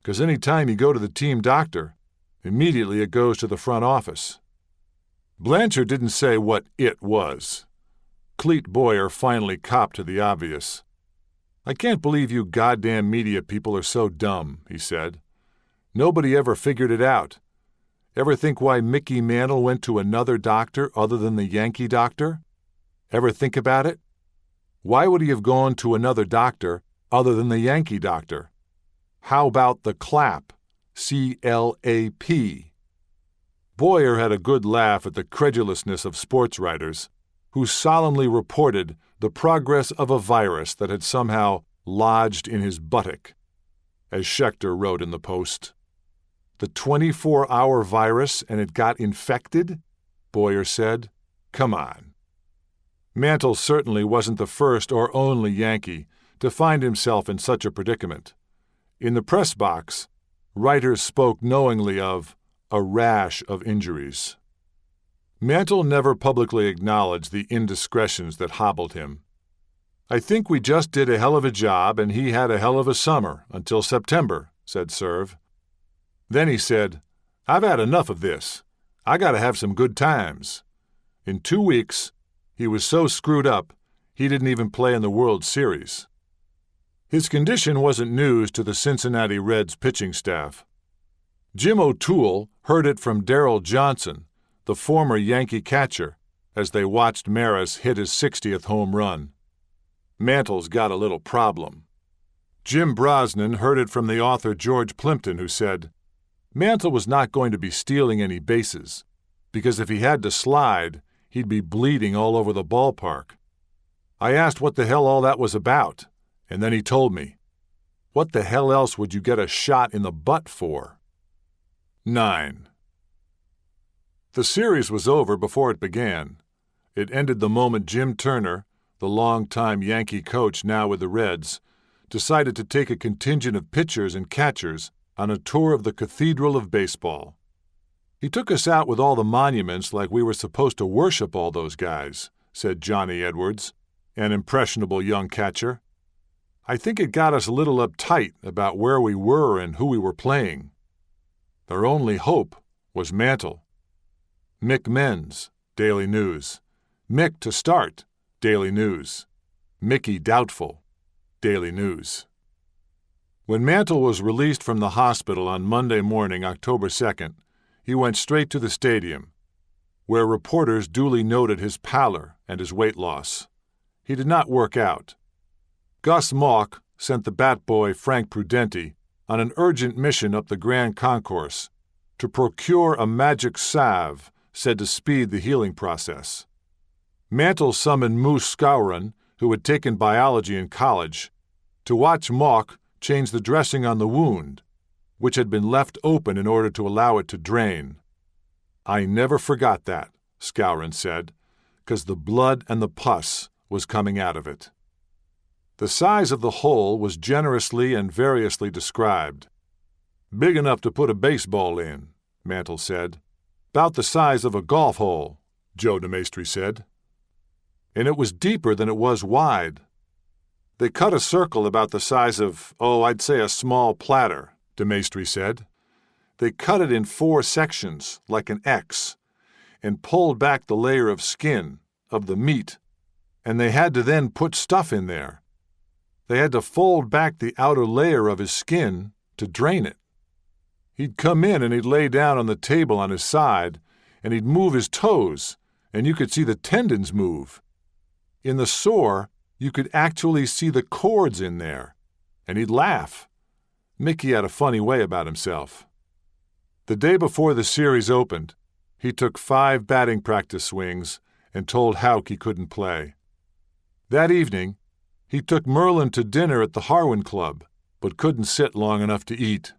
because any time you go to the team doctor, immediately it goes to the front office." Blanchard didn't say what it was. Cleet Boyer finally copped to the obvious. "I can't believe you goddamn media people are so dumb," he said. "Nobody ever figured it out. Ever think why Mickey Mantle went to another doctor other than the Yankee doctor? Ever think about it? Why would he have gone to another doctor other than the Yankee doctor? How about the clap? CLAP. Boyer had a good laugh at the credulousness of sports writers, who solemnly reported the progress of a virus that had somehow lodged in his buttock. As Schechter wrote in the Post, "The 24-hour virus and it got infected?" Boyer said. "Come on." Mantle certainly wasn't the first or only Yankee to find himself in such a predicament. In the press box, writers spoke knowingly of a rash of injuries. Mantle never publicly acknowledged the indiscretions that hobbled him. "I think we just did a hell of a job and he had a hell of a summer until September," said Serve. Then he said, "I've had enough of this. I got to have some good times." In 2 weeks, he was so screwed up, he didn't even play in the World Series. His condition wasn't news to the Cincinnati Reds pitching staff. Jim O'Toole heard it from Darrell Johnson, the former Yankee catcher, as they watched Maris hit his 60th home run. "Mantle's got a little problem." Jim Brosnan heard it from the author George Plimpton, who said, "Mantle was not going to be stealing any bases, because if he had to slide, he'd be bleeding all over the ballpark." I asked what the hell all that was about, and then he told me. What the hell else would you get a shot in the butt for? 9. The series was over before it began. It ended the moment Jim Turner, the longtime Yankee coach now with the Reds, decided to take a contingent of pitchers and catchers on a tour of the Cathedral of Baseball. He took us out with all the monuments like we were supposed to worship all those guys, said Johnny Edwards, an impressionable young catcher. I think it got us a little uptight about where we were and who we were playing. Their only hope was Mantle. Mick Menz, Daily News. Mick to start, Daily News. Mickey doubtful, Daily News. When Mantle was released from the hospital on Monday morning, October 2nd, he went straight to the stadium, where reporters duly noted his pallor and his weight loss. He did not work out. Gus Mauch sent the bat boy Frank Prudenti on an urgent mission up the Grand Concourse to procure a magic salve said to speed the healing process. Mantle summoned Moose Skowron, who had taken biology in college, to watch Mauch change the dressing on the wound, which had been left open in order to allow it to drain. I never forgot that, Skowron said, because the blood and the pus was coming out of it. The size of the hole was generously and variously described. Big enough to put a baseball in, Mantle said. About the size of a golf hole, Joe DeMaestri said. And it was deeper than it was wide. They cut a circle about the size of, I'd say a small platter, DeMaestri said. They cut it in 4 sections, like an X, and pulled back the layer of skin, of the meat, and they had to then put stuff in there. They had to fold back the outer layer of his skin to drain it. He'd come in and he'd lay down on the table on his side, and he'd move his toes, and you could see the tendons move. In the sore, you could actually see the cords in there, and he'd laugh. Mickey had a funny way about himself. The day before the series opened, he took 5 batting practice swings and told Houck he couldn't play. That evening, he took Merlin to dinner at the Harwin Club, but couldn't sit long enough to eat.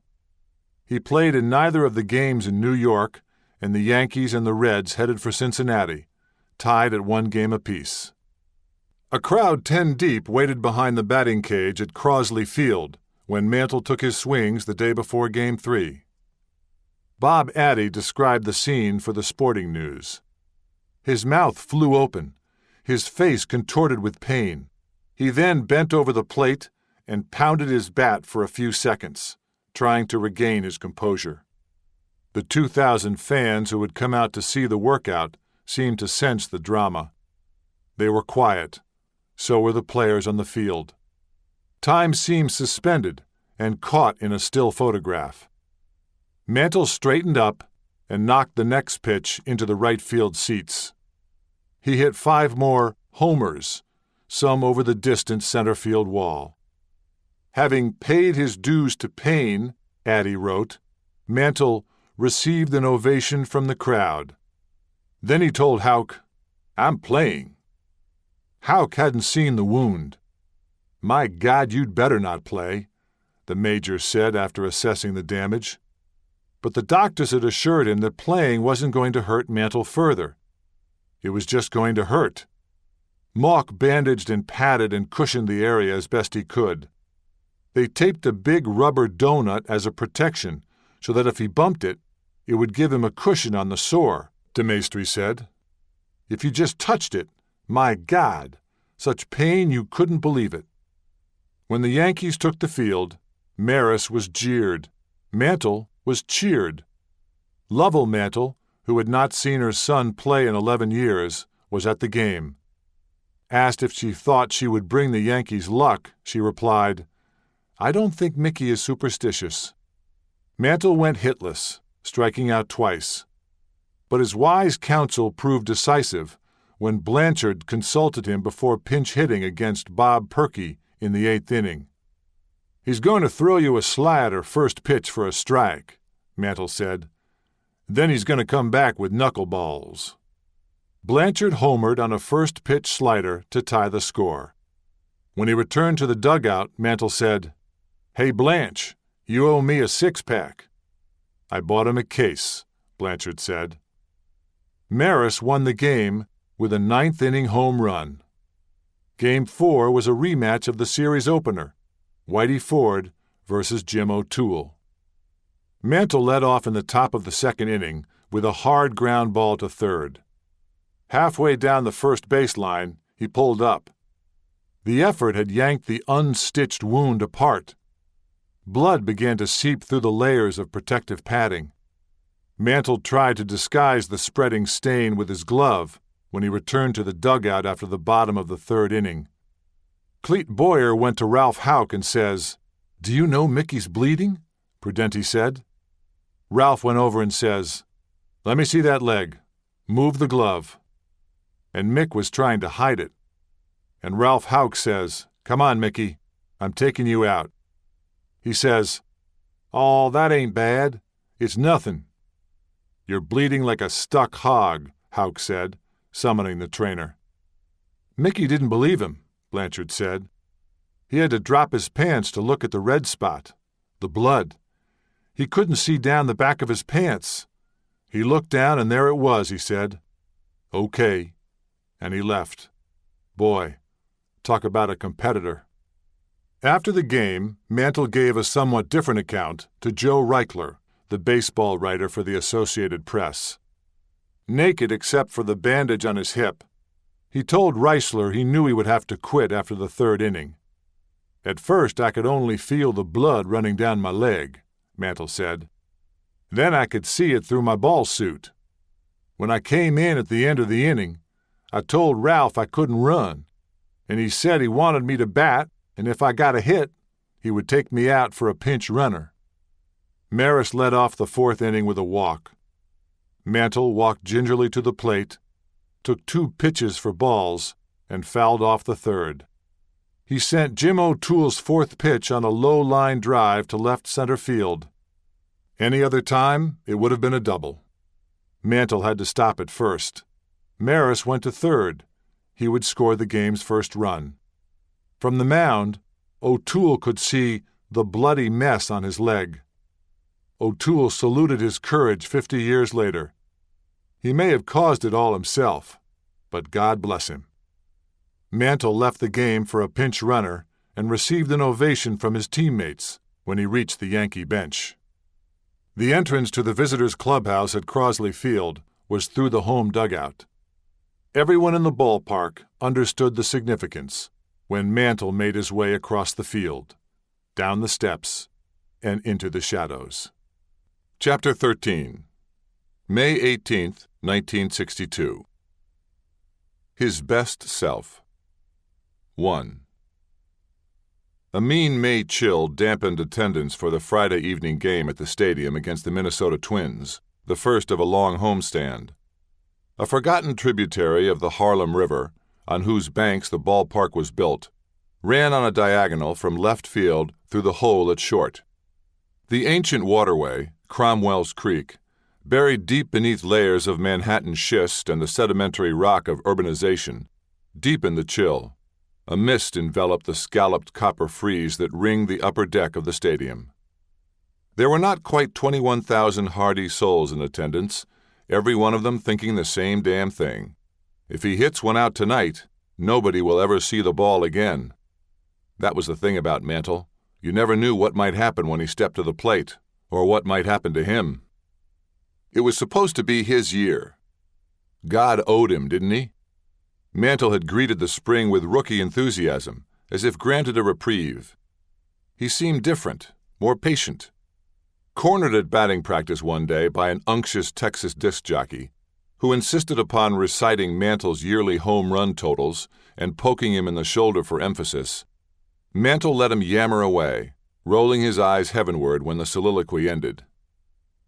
He played in neither of the games in New York, and the Yankees and the Reds headed for Cincinnati, tied at 1 game apiece. A crowd 10 deep waited behind the batting cage at Crosley Field when Mantle took his swings the day before Game 3. Bob Addy described the scene for the Sporting News. His mouth flew open, his face contorted with pain. He then bent over the plate and pounded his bat for a few seconds, trying to regain his composure. The 2,000 fans who had come out to see the workout seemed to sense the drama. They were quiet. So were the players on the field. Time seemed suspended and caught in a still photograph. Mantle straightened up and knocked the next pitch into the right field seats. He hit 5 more homers, some over the distant center field wall. Having paid his dues to pain, Addy wrote, Mantle received an ovation from the crowd. Then he told Houck, "I'm playing." Houck hadn't seen the wound. "My God, you'd better not play," the major said after assessing the damage. But the doctors had assured him that playing wasn't going to hurt Mantle further. It was just going to hurt. Mauch bandaged and padded and cushioned the area as best he could. They taped a big rubber donut as a protection so that if he bumped it, it would give him a cushion on the sore, DeMaestri said. If you just touched it, my God, such pain you couldn't believe it. When the Yankees took the field, Maris was jeered. Mantle was cheered. Lovell Mantle, who had not seen her son play in 11 years, was at the game. Asked if she thought she would bring the Yankees luck, she replied, "I don't think Mickey is superstitious." Mantle went hitless, striking out twice. But his wise counsel proved decisive when Blanchard consulted him before pinch hitting against Bob Perky in the 8th inning. "He's going to throw you a slider first pitch for a strike," Mantle said. "Then he's going to come back with knuckleballs." Blanchard homered on a first-pitch slider to tie the score. When he returned to the dugout, Mantle said, "Hey, Blanche, you owe me a six-pack." "I bought him a case," Blanchard said. Maris won the game with a ninth-inning home run. Game 4 was a rematch of the series opener, Whitey Ford versus Jim O'Toole. Mantle led off in the top of the second inning with a hard ground ball to third. Halfway down the first baseline, he pulled up. The effort had yanked the unstitched wound apart. Blood began to seep through the layers of protective padding. Mantle tried to disguise the spreading stain with his glove when he returned to the dugout after the bottom of the third inning. Clete Boyer went to Ralph Houck and says, "Do you know Mickey's bleeding?" Prudenti said. Ralph went over and says, "Let me see that leg. Move the glove." And Mick was trying to hide it. And Ralph Houck says, "Come on, Mickey. I'm taking you out." He says, "Oh, that ain't bad. It's nothing." "You're bleeding like a stuck hog," Houck said, summoning the trainer. Mickey didn't believe him, Blanchard said. He had to drop his pants to look at the red spot, the blood. He couldn't see down the back of his pants. He looked down and there it was, he said. "Okay." And he left. Boy, talk about a competitor. After the game, Mantle gave a somewhat different account to Joe Reichler, the baseball writer for the Associated Press. Naked except for the bandage on his hip, he told Reichler he knew he would have to quit after the third inning. "At first I could only feel the blood running down my leg," Mantle said. "Then I could see it through my ball suit. When I came in at the end of the inning, I told Ralph I couldn't run, and he said he wanted me to bat, and if I got a hit, he would take me out for a pinch runner." Maris led off the fourth inning with a walk. Mantle walked gingerly to the plate, took 2 pitches for balls, and fouled off the third. He sent Jim O'Toole's fourth pitch on a low-line drive to left center field. Any other time, it would have been a double. Mantle had to stop at first. Maris went to third. He would score the game's first run. From the mound, O'Toole could see the bloody mess on his leg. O'Toole saluted his courage 50 years later. He may have caused it all himself, but God bless him. Mantle left the game for a pinch runner and received an ovation from his teammates when he reached the Yankee bench. The entrance to the visitors' clubhouse at Crosley Field was through the home dugout. Everyone in the ballpark understood the significance when Mantle made his way across the field, down the steps, and into the shadows. Chapter 13. May 18th, 1962. His Best Self. 1. A mean May chill dampened attendance for the Friday evening game at the stadium against the Minnesota Twins, the first of a long homestand. A forgotten tributary of the Harlem River, on whose banks the ballpark was built, ran on a diagonal from left field through the hole at short. The ancient waterway, Cromwell's Creek, buried deep beneath layers of Manhattan schist and the sedimentary rock of urbanization, deepened the chill. A mist enveloped the scalloped copper frieze that ringed the upper deck of the stadium. There were not quite 21,000 hardy souls in attendance, every one of them thinking the same damn thing. If he hits one out tonight, nobody will ever see the ball again. That was the thing about Mantle. You never knew what might happen when he stepped to the plate, or what might happen to him. It was supposed to be his year. God owed him, didn't he? Mantle had greeted the spring with rookie enthusiasm, as if granted a reprieve. He seemed different, more patient. Cornered at batting practice one day by an unctuous Texas disc jockey, who insisted upon reciting Mantle's yearly home run totals and poking him in the shoulder for emphasis, Mantle let him yammer away, rolling his eyes heavenward when the soliloquy ended.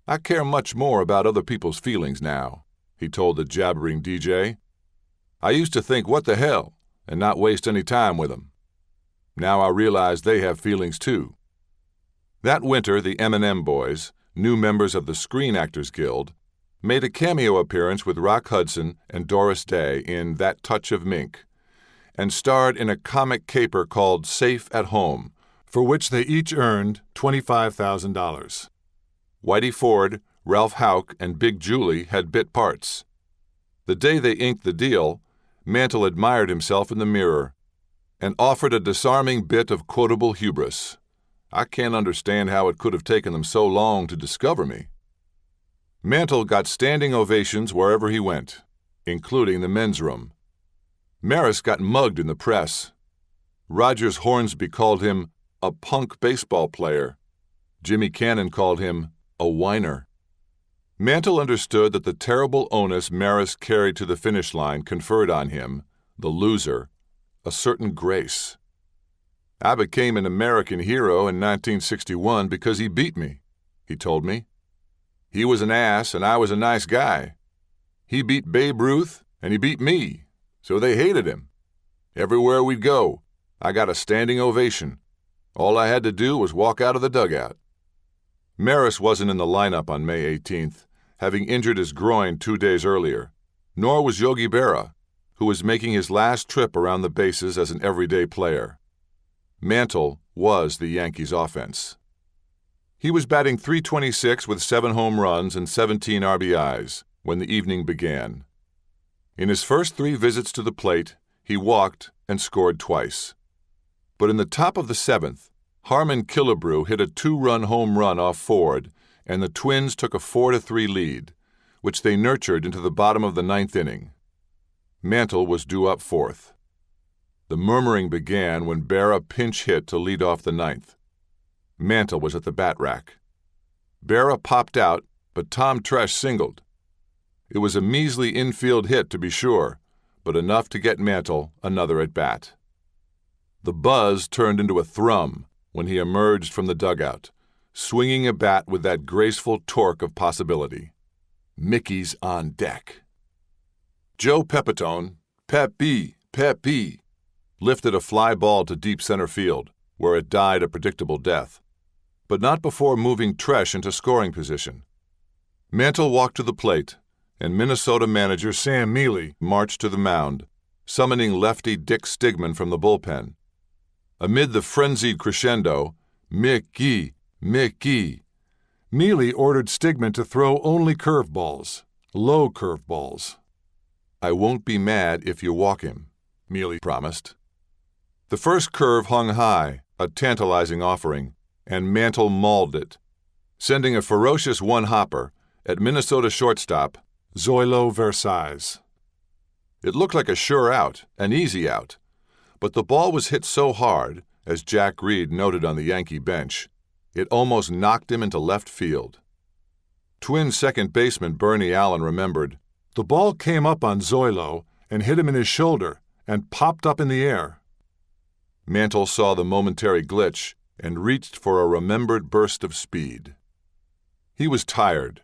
"I care much more about other people's feelings now," he told the jabbering DJ. "I used to think, what the hell, and not waste any time with them. Now I realize they have feelings too." That winter the M&M Boys, new members of the Screen Actors Guild, made a cameo appearance with Rock Hudson and Doris Day in That Touch of Mink, and starred in a comic caper called Safe at Home, for which they each earned $25,000. Whitey Ford, Ralph Houck, and Big Julie had bit parts. The day they inked the deal, Mantle admired himself in the mirror and offered a disarming bit of quotable hubris. I can't understand how it could have taken them so long to discover me. Mantle got standing ovations wherever he went, including the men's room. Maris got mugged in the press. Rogers Hornsby called him a punk baseball player. Jimmy Cannon called him a whiner. Mantle understood that the terrible onus Maris carried to the finish line conferred on him, the loser, a certain grace. I became an American hero in 1961 because he beat me, he told me. He was an ass and I was a nice guy. He beat Babe Ruth and he beat me, so they hated him. Everywhere we'd go, I got a standing ovation. All I had to do was walk out of the dugout. Maris wasn't in the lineup on May 18th, having injured his groin 2 days earlier, nor was Yogi Berra, who was making his last trip around the bases as an everyday player. Mantle was the Yankees' offense. He was batting .326 with 7 home runs and 17 RBIs when the evening began. In his first 3 visits to the plate, he walked and scored twice. But in the top of the 7th, Harmon Killebrew hit a 2-run home run off Ford, and the Twins took a 4-3 lead, which they nurtured into the bottom of the 9th inning. Mantle was due up 4th. The murmuring began when Berra pinch hit to lead off the 9th. Mantle was at the bat rack. Berra popped out, but Tom Tresh singled. It was a measly infield hit, to be sure, but enough to get Mantle another at-bat. The buzz turned into a thrum when he emerged from the dugout, swinging a bat with that graceful torque of possibility. Mickey's on deck. Joe Pepitone, Pepe, lifted a fly ball to deep center field, where it died a predictable death, but not before moving Tresh into scoring position. Mantle walked to the plate, and Minnesota manager Sam Mealy marched to the mound, summoning lefty Dick Stigman from the bullpen. Amid the frenzied crescendo, Mickey, Mealy ordered Stigman to throw only curveballs, low curveballs. I won't be mad if you walk him, Mealy promised. The first curve hung high, a tantalizing offering, and Mantle mauled it, sending a ferocious one-hopper at Minnesota shortstop Zoilo Versailles. It looked like a sure out, an easy out, but the ball was hit so hard, as Jack Reed noted on the Yankee bench, it almost knocked him into left field. Twins second baseman Bernie Allen remembered, "The ball came up on Zoilo and hit him in his shoulder and popped up in the air." Mantle saw the momentary glitch and reached for a remembered burst of speed. He was tired.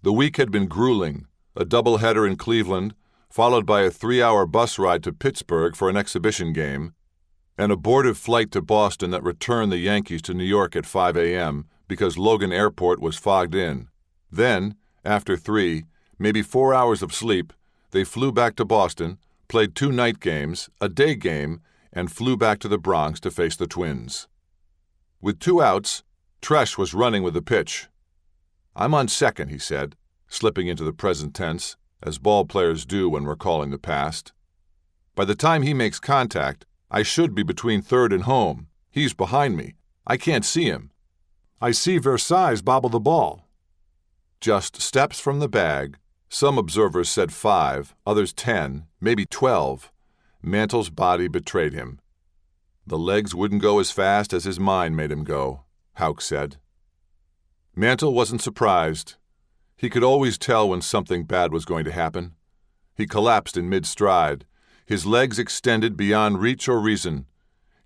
The week had been grueling, a doubleheader in Cleveland, followed by a 3-hour bus ride to Pittsburgh for an exhibition game, an abortive flight to Boston that returned the Yankees to New York at 5 a.m. because Logan Airport was fogged in. Then, after 3, maybe 4 hours of sleep, they flew back to Boston, played 2 night games, a day game, and flew back to the Bronx to face the Twins. With 2 outs, Tresh was running with the pitch. "I'm on second," he said, slipping into the present tense, as ball players do when recalling the past. "By the time he makes contact, I should be between third and home. He's behind me. I can't see him. I see Versailles bobble the ball." Just steps from the bag, some observers said 5, others 10, maybe 12, Mantle's body betrayed him. The legs wouldn't go as fast as his mind made him go, Houck said. Mantle wasn't surprised. He could always tell when something bad was going to happen. He collapsed in mid-stride, his legs extended beyond reach or reason.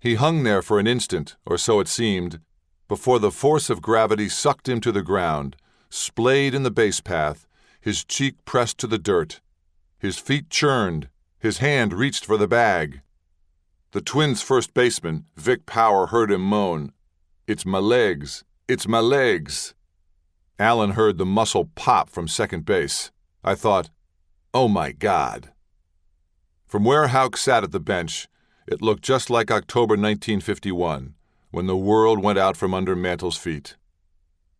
He hung there for an instant, or so it seemed, before the force of gravity sucked him to the ground, splayed in the base path, his cheek pressed to the dirt. His feet churned, his hand reached for the bag. The Twins' first baseman, Vic Power, heard him moan, "It's my legs, it's my legs." Allen heard the muscle pop from second base. I thought, oh my God. From where Houck sat at the bench, it looked just like October 1951, when the world went out from under Mantle's feet.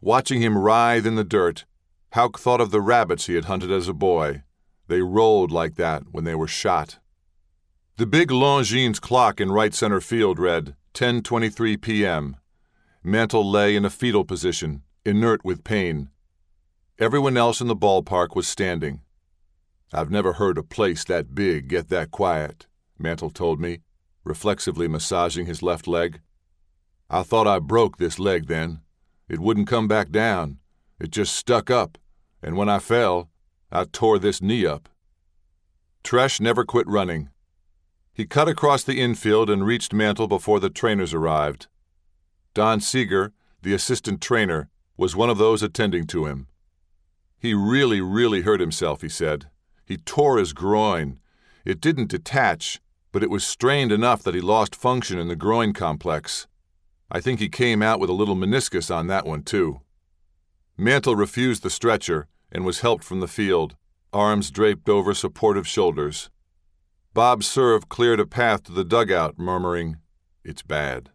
Watching him writhe in the dirt, Houck thought of the rabbits he had hunted as a boy. They rolled like that when they were shot. The big Longines clock in right center field read 10:23 p.m. Mantle lay in a fetal position, inert with pain. Everyone else in the ballpark was standing. "I've never heard a place that big get that quiet," Mantle told me, reflexively massaging his left leg. "I thought I broke this leg then. It wouldn't come back down. It just stuck up, and when I fell, I tore this knee up." Tresh never quit running. He cut across the infield and reached Mantle before the trainers arrived. Don Seeger, the assistant trainer, was one of those attending to him. "He really hurt himself," he said. "He tore his groin. It didn't detach, but it was strained enough that he lost function in the groin complex. I think he came out with a little meniscus on that one, too." Mantle refused the stretcher and was helped from the field, arms draped over supportive shoulders. Bob Serve cleared a path to the dugout, murmuring, "It's bad."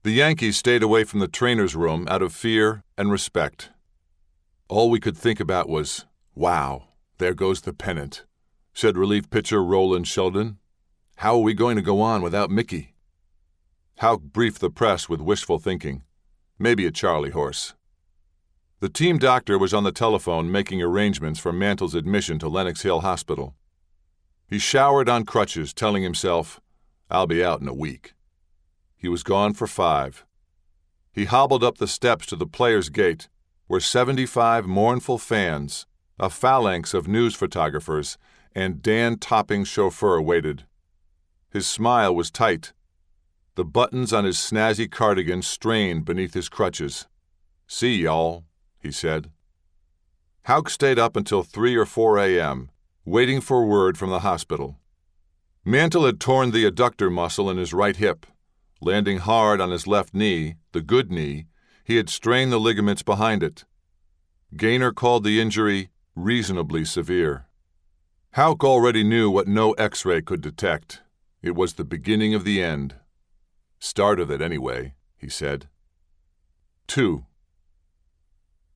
The Yankees stayed away from the trainer's room out of fear and respect. All we could think about was, "Wow, there goes the pennant," said relief pitcher Roland Sheldon. "How are we going to go on without Mickey?" Houck briefed the press with wishful thinking. Maybe a Charlie horse. The team doctor was on the telephone making arrangements for Mantle's admission to Lenox Hill Hospital. He showered on crutches, telling himself, "I'll be out in a week." He was gone for 5. He hobbled up the steps to the players' gate, where 75 mournful fans, a phalanx of news photographers, and Dan Topping's chauffeur waited. His smile was tight. The buttons on his snazzy cardigan strained beneath his crutches. "See y'all," he said. Houck stayed up until 3 or 4 a.m., waiting for word from the hospital. Mantle had torn the adductor muscle in his right hip. Landing hard on his left knee, the good knee, he had strained the ligaments behind it. Gaynor called the injury reasonably severe. Houck already knew what no X-ray could detect. It was the beginning of the end. "Start of it, anyway," he said. 2.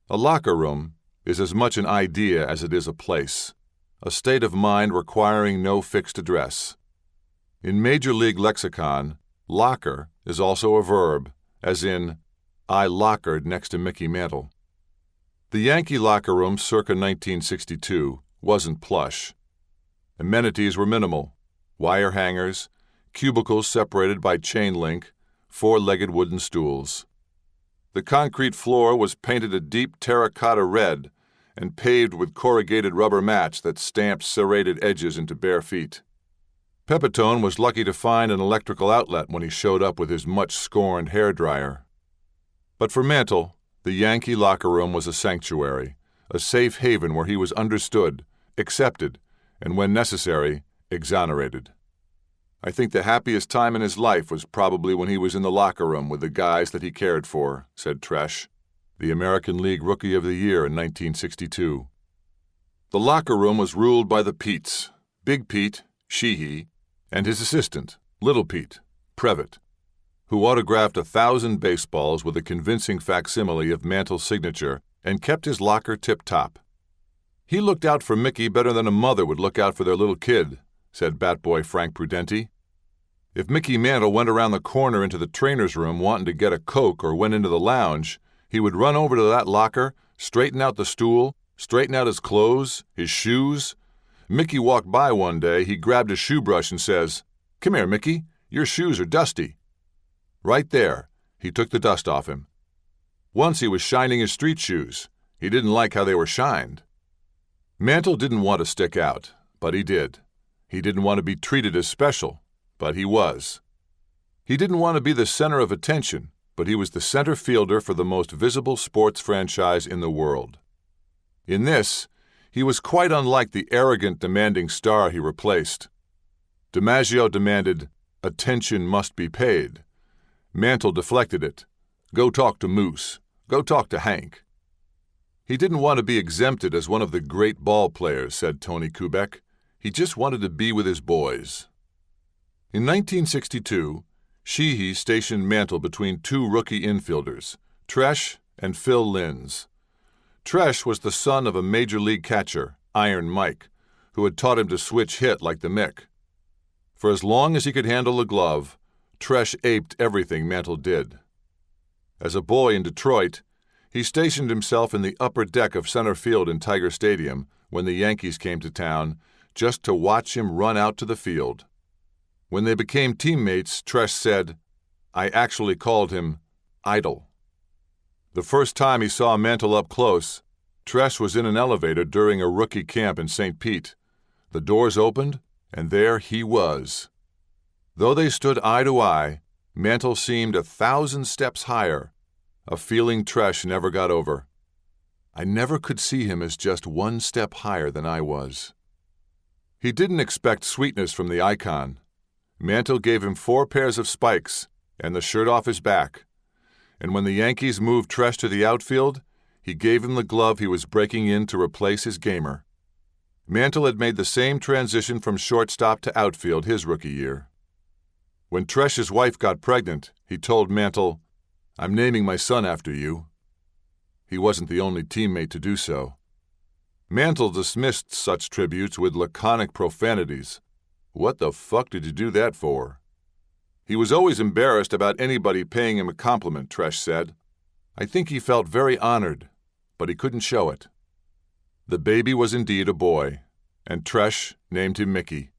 A locker room is as much an idea as it is a place, a state of mind requiring no fixed address. In Major League lexicon, locker is also a verb, as in, "I lockered next to Mickey Mantle." The Yankee locker room circa 1962 wasn't plush. Amenities were minimal: wire hangers, cubicles separated by chain link, 4-legged wooden stools. The concrete floor was painted a deep terracotta red and paved with corrugated rubber mats that stamped serrated edges into bare feet. Pepitone was lucky to find an electrical outlet when he showed up with his much-scorned hairdryer. But for Mantle, the Yankee locker room was a sanctuary, a safe haven where he was understood, accepted, and when necessary, exonerated. "I think the happiest time in his life was probably when he was in the locker room with the guys that he cared for," said Tresh, the American League Rookie of the Year in 1962. The locker room was ruled by the Petes, Big Pete, Sheehy, and his assistant, Little Pete, Previtt, who autographed 1,000 baseballs with a convincing facsimile of Mantle's signature and kept his locker tip-top. "He looked out for Mickey better than a mother would look out for their little kid," said bat boy Frank Prudenti. "If Mickey Mantle went around the corner into the trainer's room wanting to get a Coke or went into the lounge, he would run over to that locker, straighten out the stool, straighten out his clothes, his shoes. Mickey walked by one day, he grabbed his shoe brush and says, 'Come here, Mickey, your shoes are dusty.' Right there, he took the dust off him. Once he was shining his street shoes. He didn't like how they were shined." Mantle didn't want to stick out, but he did. He didn't want to be treated as special, but he was. He didn't want to be the center of attention, but he was the center fielder for the most visible sports franchise in the world. In this, he was quite unlike the arrogant, demanding star he replaced. DiMaggio demanded, "Attention must be paid." Mantle deflected it. "Go talk to Moose. Go talk to Hank." He didn't want to be exempted as one of the great ball players, said Tony Kubek. He just wanted to be with his boys. In 1962, Sheehy stationed Mantle between two rookie infielders, Tresh and Phil Linz. Tresh was the son of a major league catcher, Iron Mike, who had taught him to switch hit like the Mick. For as long as he could handle a glove, Tresh aped everything Mantle did. As a boy in Detroit, he stationed himself in the upper deck of center field in Tiger Stadium when the Yankees came to town, just to watch him run out to the field. When they became teammates, Tresh said, "I actually called him Idol." The first time he saw Mantle up close, Tresh was in an elevator during a rookie camp in St. Pete. The doors opened, and there he was. Though they stood eye to eye, Mantle seemed 1,000 steps higher, a feeling Tresh never got over. I never could see him as just one step higher than I was. He didn't expect sweetness from the icon. Mantle gave him 4 pairs of spikes and the shirt off his back. And when the Yankees moved Tresh to the outfield, he gave him the glove he was breaking in to replace his gamer. Mantle had made the same transition from shortstop to outfield his rookie year. When Tresh's wife got pregnant, he told Mantle, "I'm naming my son after you." He wasn't the only teammate to do so. Mantle dismissed such tributes with laconic profanities. "What the fuck did you do that for?" He was always embarrassed about anybody paying him a compliment, Tresh said. I think he felt very honored, but he couldn't show it. The baby was indeed a boy, and Tresh named him Mickey.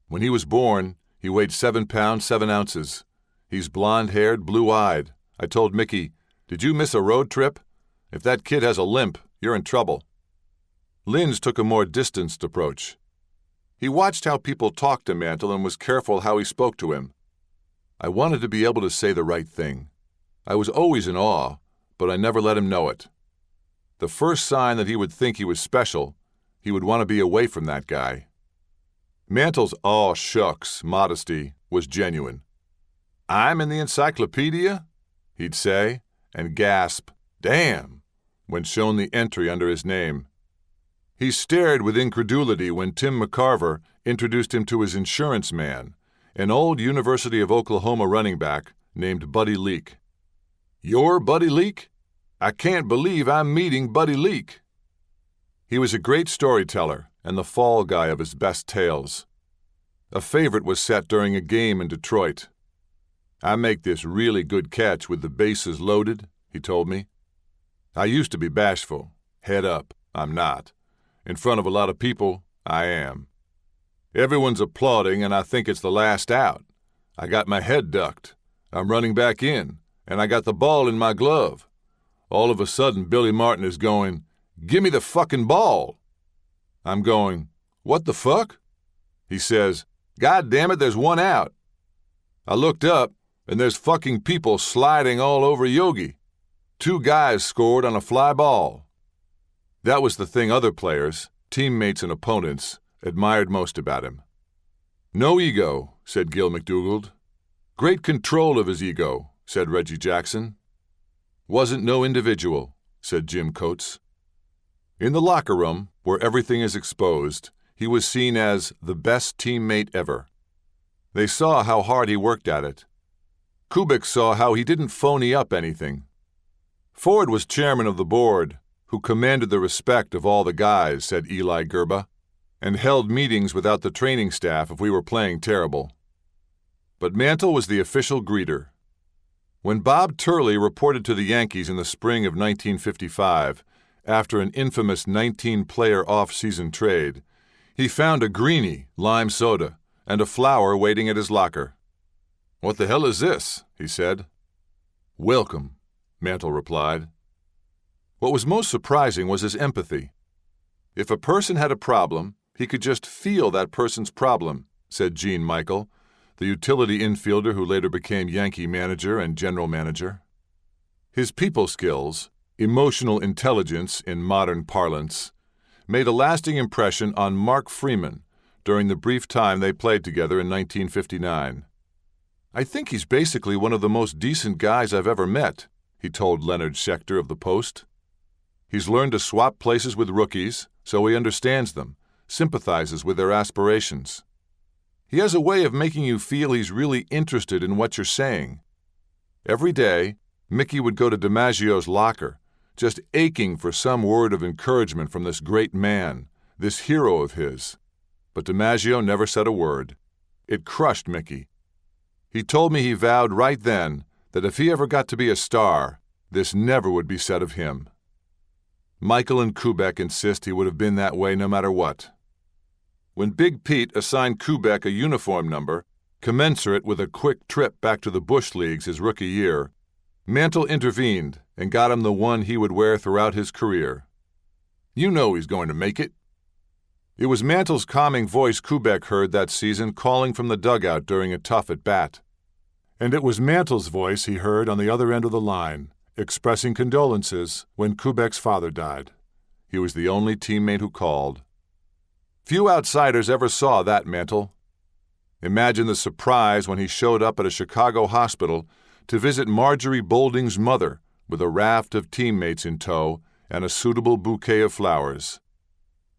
When he was born, he weighed 7 pounds 7 ounces. He's blonde-haired, blue-eyed. I told Mickey, "Did you miss a road trip? If that kid has a limp, you're in trouble." Linz took a more distanced approach. He watched how people talked to Mantle and was careful how he spoke to him. I wanted to be able to say the right thing. I was always in awe, but I never let him know it. The first sign that he would think he was special, he would want to be away from that guy. Mantle's "aw shucks" modesty was genuine. "I'm in the encyclopedia?" he'd say, and gasp, "Damn," when shown the entry under his name. He stared with incredulity when Tim McCarver introduced him to his insurance man, an old University of Oklahoma running back named Buddy Leak. "You're Buddy Leak? I can't believe I'm meeting Buddy Leak." He was a great storyteller and the fall guy of his best tales. A favorite was set during a game in Detroit. "I make this really good catch with the bases loaded," he told me. "I used to be bashful. Head up, I'm not. In front of a lot of people, I am. Everyone's applauding and I think it's the last out. I got my head ducked. I'm running back in, and I got the ball in my glove. All of a sudden, Billy Martin is going, 'Give me the fucking ball.' I'm going, 'What the fuck?' He says, 'God damn it, there's one out.' I looked up, and there's fucking people sliding all over Yogi. 2 guys scored on a fly ball." That was the thing other players, teammates and opponents, admired most about him. "No ego," said Gil McDougald. "Great control of his ego," said Reggie Jackson. "Wasn't no individual," said Jim Coates. In the locker room, where everything is exposed, he was seen as the best teammate ever. They saw how hard he worked at it. Kubik saw how he didn't phony up anything. Ford was chairman of the board, who commanded the respect of all the guys, said Eli Gerba, and held meetings without the training staff if we were playing terrible. But Mantle was the official greeter. When Bob Turley reported to the Yankees in the spring of 1955, after an infamous 19-player off-season trade, he found a greenie, lime soda, and a flower waiting at his locker. "What the hell is this?" he said. "Welcome," Mantle replied. What was most surprising was his empathy. If a person had a problem, he could just feel that person's problem, said Gene Michael, the utility infielder who later became Yankee manager and general manager. His people skills, emotional intelligence in modern parlance, made a lasting impression on Mark Freeman during the brief time they played together in 1959. "I think he's basically one of the most decent guys I've ever met," he told Leonard Schechter of the Post. He's learned to swap places with rookies, so he understands them, sympathizes with their aspirations. He has a way of making you feel he's really interested in what you're saying. Every day, Mickey would go to DiMaggio's locker, just aching for some word of encouragement from this great man, this hero of his. But DiMaggio never said a word. It crushed Mickey. He told me he vowed right then that if he ever got to be a star, this never would be said of him. Michael and Kubek insist he would have been that way no matter what. When Big Pete assigned Kubek a uniform number, commensurate with a quick trip back to the Bush Leagues his rookie year, Mantle intervened and got him the one he would wear throughout his career. "You know he's going to make it." It was Mantle's calming voice Kubek heard that season calling from the dugout during a tough at-bat. And it was Mantle's voice he heard on the other end of the line, expressing condolences when Kubek's father died. He was the only teammate who called. Few outsiders ever saw that Mantle. Imagine the surprise when he showed up at a Chicago hospital to visit Marjorie Bolding's mother with a raft of teammates in tow and a suitable bouquet of flowers.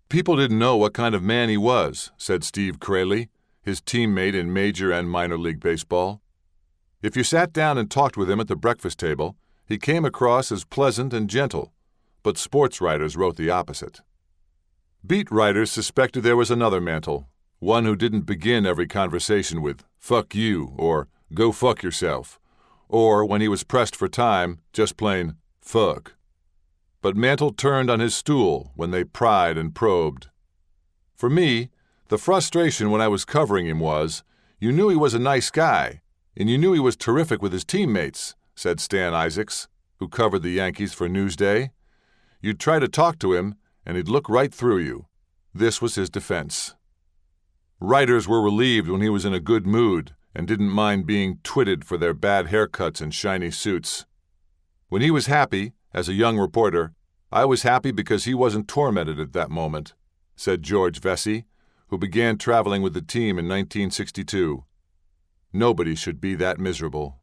"People didn't know what kind of man he was," said Steve Crayley, his teammate in Major and Minor League Baseball. "If you sat down and talked with him at the breakfast table, he came across as pleasant and gentle, but sports writers wrote the opposite." Beat writers suspected there was another Mantle, one who didn't begin every conversation with "fuck you" or "go fuck yourself," or, when he was pressed for time, just plain "fuck." But Mantle turned on his stool when they pried and probed. For me, the frustration when I was covering him was, you knew he was a nice guy, and you knew he was terrific with his teammates, said Stan Isaacs, who covered the Yankees for Newsday. You'd try to talk to him, and he'd look right through you. This was his defense. Writers were relieved when he was in a good mood and didn't mind being twitted for their bad haircuts and shiny suits. When he was happy, as a young reporter, I was happy because he wasn't tormented at that moment, said George Vesey, who began traveling with the team in 1962. Nobody should be that miserable.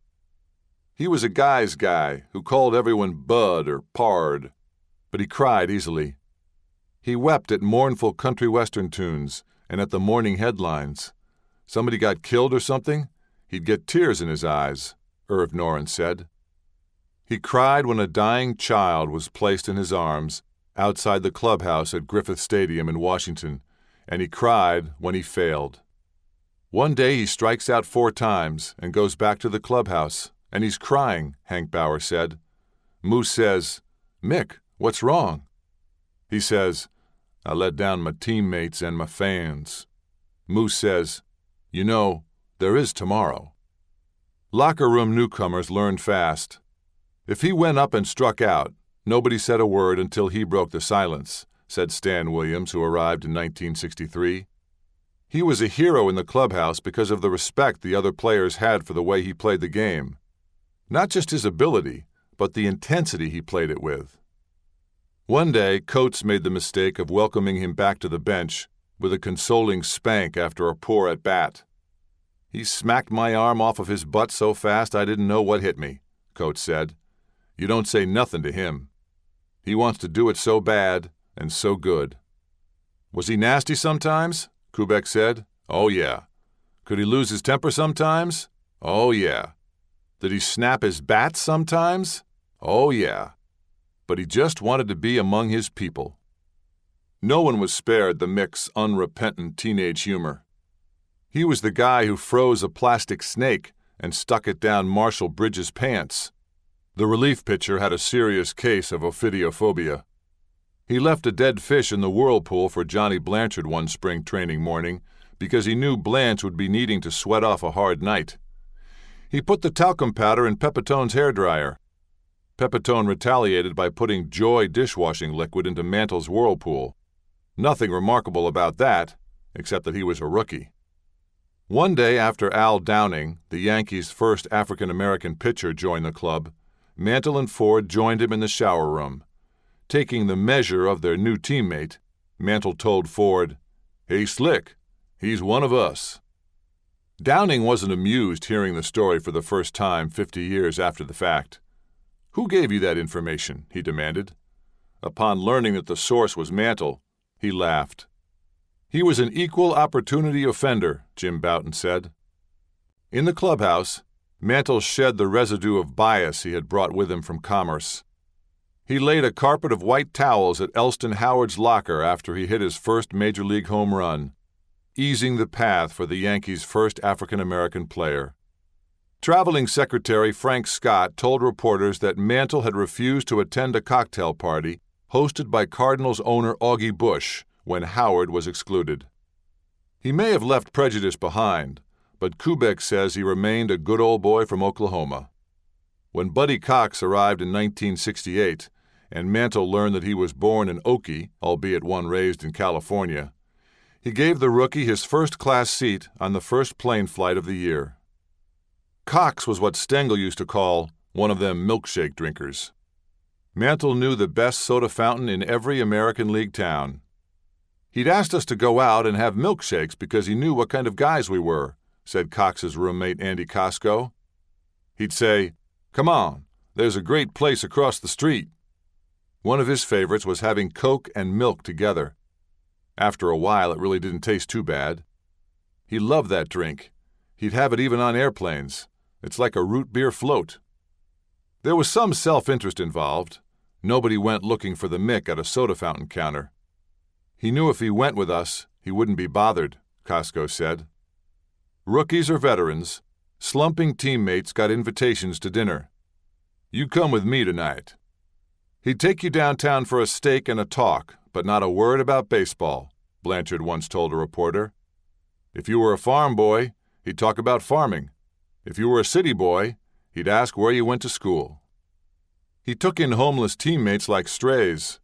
He was a guy's guy who called everyone Bud or Pard, but he cried easily. He wept at mournful country western tunes and at the morning headlines. Somebody got killed or something? He'd get tears in his eyes, Irv Noren said. He cried when a dying child was placed in his arms outside the clubhouse at Griffith Stadium in Washington, and he cried when he failed. One day he strikes out 4 times and goes back to the clubhouse, and he's crying, Hank Bauer said. Moose says, "Mick, what's wrong?" He says, "I let down my teammates and my fans." Moose says, "You know, there is tomorrow." Locker room newcomers learned fast. If he went up and struck out, nobody said a word until he broke the silence, said Stan Williams, who arrived in 1963. He was a hero in the clubhouse because of the respect the other players had for the way he played the game. Not just his ability, but the intensity he played it with. One day, Coates made the mistake of welcoming him back to the bench with a consoling spank after a poor at-bat. "He smacked my arm off of his butt so fast I didn't know what hit me," Coates said. "You don't say nothing to him. He wants to do it so bad and so good." "Was he nasty sometimes?" Kubek said. "Oh, yeah." "Could he lose his temper sometimes?" "Oh, yeah." "Did he snap his bat sometimes?" "Oh, yeah." But he just wanted to be among his people. No one was spared the Mick's unrepentant teenage humor. He was the guy who froze a plastic snake and stuck it down Marshall Bridges' pants. The relief pitcher had a serious case of ophidiophobia. He left a dead fish in the whirlpool for Johnny Blanchard one spring training morning because he knew Blanche would be needing to sweat off a hard night. He put the talcum powder in Pepitone's hairdryer. Pepitone retaliated by putting Joy dishwashing liquid into Mantle's whirlpool. Nothing remarkable about that, except that he was a rookie. One day after Al Downing, the Yankees' first African-American pitcher, joined the club, Mantle and Ford joined him in the shower room. Taking the measure of their new teammate, Mantle told Ford, "Hey, Slick, he's one of us." Downing wasn't amused hearing the story for the first time 50 years after the fact. "Who gave you that information?" he demanded. Upon learning that the source was Mantle, he laughed. He was an equal opportunity offender, Jim Bouton said. In the clubhouse, Mantle shed the residue of bias he had brought with him from commerce. He laid a carpet of white towels at Elston Howard's locker after he hit his first Major League home run, easing the path for the Yankees' first African-American player. Traveling Secretary Frank Scott told reporters that Mantle had refused to attend a cocktail party hosted by Cardinals owner Augie Bush when Howard was excluded. He may have left prejudice behind, but Kubek says he remained a good old boy from Oklahoma. When Buddy Cox arrived in 1968, and Mantle learned that he was born in Okie, albeit one raised in California, he gave the rookie his first-class seat on the first plane flight of the year. Cox was what Stengel used to call one of them milkshake drinkers. Mantle knew the best soda fountain in every American League town. He'd asked us to go out and have milkshakes because he knew what kind of guys we were, said Cox's roommate Andy Costco. He'd say, "Come on, there's a great place across the street." One of his favorites was having Coke and milk together. After a while, it really didn't taste too bad. He loved that drink. He'd have it even on airplanes. It's like a root beer float. There was some self-interest involved. Nobody went looking for the Mick at a soda fountain counter. He knew if he went with us, he wouldn't be bothered, Costco said. Rookies or veterans, slumping teammates got invitations to dinner. "You come with me tonight." He'd take you downtown for a steak and a talk, but not a word about baseball, Blanchard once told a reporter. If you were a farm boy, he'd talk about farming. If you were a city boy, he'd ask where you went to school. He took in homeless teammates like strays.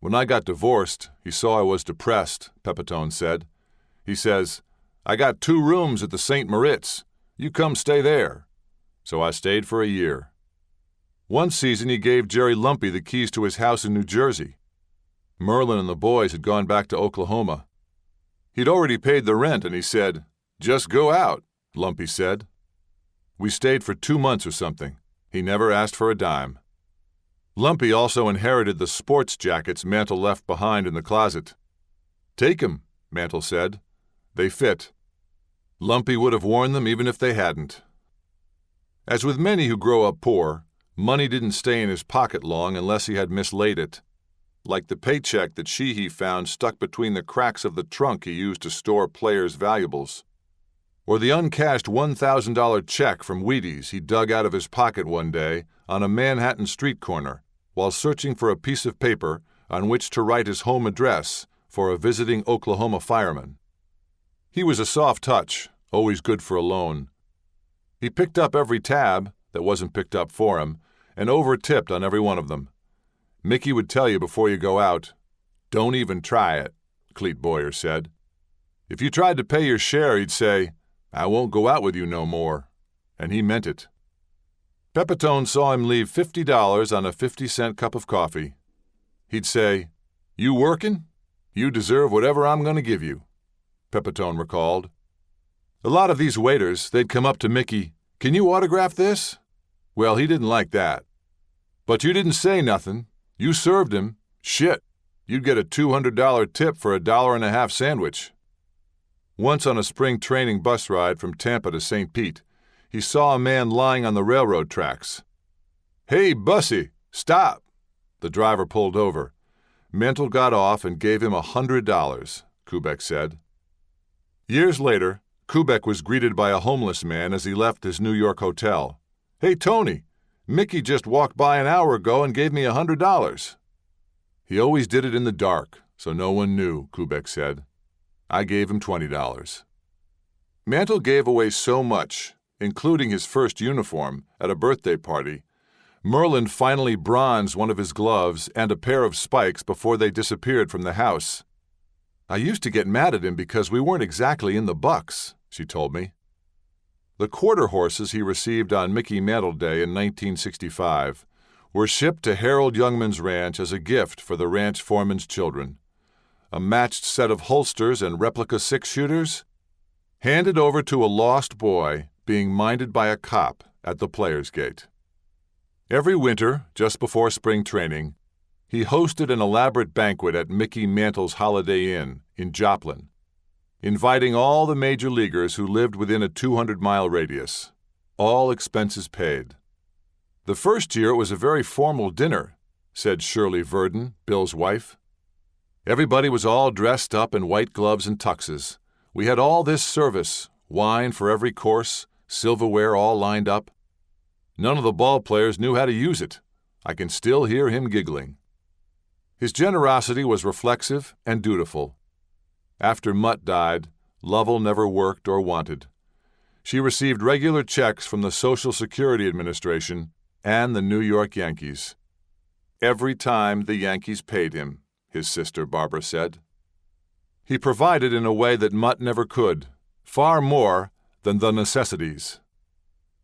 When I got divorced, he saw I was depressed, Pepitone said. He says, "I got 2 rooms at the St. Moritz. You come stay there." So I stayed for a year. One season he gave Jerry Lumpy the keys to his house in New Jersey. Merlin and the boys had gone back to Oklahoma. He'd already paid the rent, and he said, "Just go out," Lumpy said. We stayed for 2 months or something. He never asked for a dime. Lumpy also inherited the sports jackets Mantle left behind in the closet. "Take 'em," Mantle said. "They fit." Lumpy would have worn them even if they hadn't. As with many who grow up poor, money didn't stay in his pocket long unless he had mislaid it, like the paycheck that Sheehy found stuck between the cracks of the trunk he used to store players' valuables, or the uncashed $1,000 check from Wheaties he dug out of his pocket one day on a Manhattan street corner while searching for a piece of paper on which to write his home address for a visiting Oklahoma fireman. He was a soft touch, always good for a loan. He picked up every tab that wasn't picked up for him and over-tipped on every one of them. Mickey would tell you before you go out, "Don't even try it," Clete Boyer said. If you tried to pay your share, he'd say, "I won't go out with you no more." And he meant it. Pepitone saw him leave $50 on a 50-cent cup of coffee. He'd say, "You working? You deserve whatever I'm going to give you," Pepitone recalled. A lot of these waiters, they'd come up to Mickey, "Can you autograph this?" Well, he didn't like that. "But you didn't say nothing. You served him. Shit, you'd get a $200 tip for a $1.50 sandwich." Once on a spring training bus ride from Tampa to St. Pete, he saw a man lying on the railroad tracks. "Hey, Bussy, stop!" The driver pulled over. Mantle got off and gave him $100, Kubek said. Years later, Kubek was greeted by a homeless man as he left his New York hotel. "Hey, Tony, Mickey just walked by an hour ago and gave me $100. He always did it in the dark, so no one knew, Kubek said. I gave him $20. Mantle gave away so much, including his first uniform, at a birthday party. Merlin finally bronzed one of his gloves and a pair of spikes before they disappeared from the house. "I used to get mad at him because we weren't exactly in the bucks," she told me. The quarter horses he received on Mickey Mantle Day in 1965 were shipped to Harold Youngman's ranch as a gift for the ranch foreman's children. A matched set of holsters and replica six-shooters handed over to a lost boy being minded by a cop at the Players' Gate. Every winter, just before spring training, He hosted an elaborate banquet at Mickey Mantle's Holiday Inn in Joplin, inviting all the major leaguers who lived within a 200-mile radius, all expenses paid. "The first year it was a very formal dinner," said Shirley Verdon, Bill's wife. "Everybody was all dressed up in white gloves and tuxes. We had all this service, wine for every course, silverware all lined up. None of the ball players knew how to use it. I can still hear him giggling." His generosity was reflexive and dutiful. After Mutt died, Lovell never worked or wanted. She received regular checks from the Social Security Administration and the New York Yankees. Every time the Yankees paid him, his sister Barbara said. He provided in a way that Mutt never could, far more than the necessities.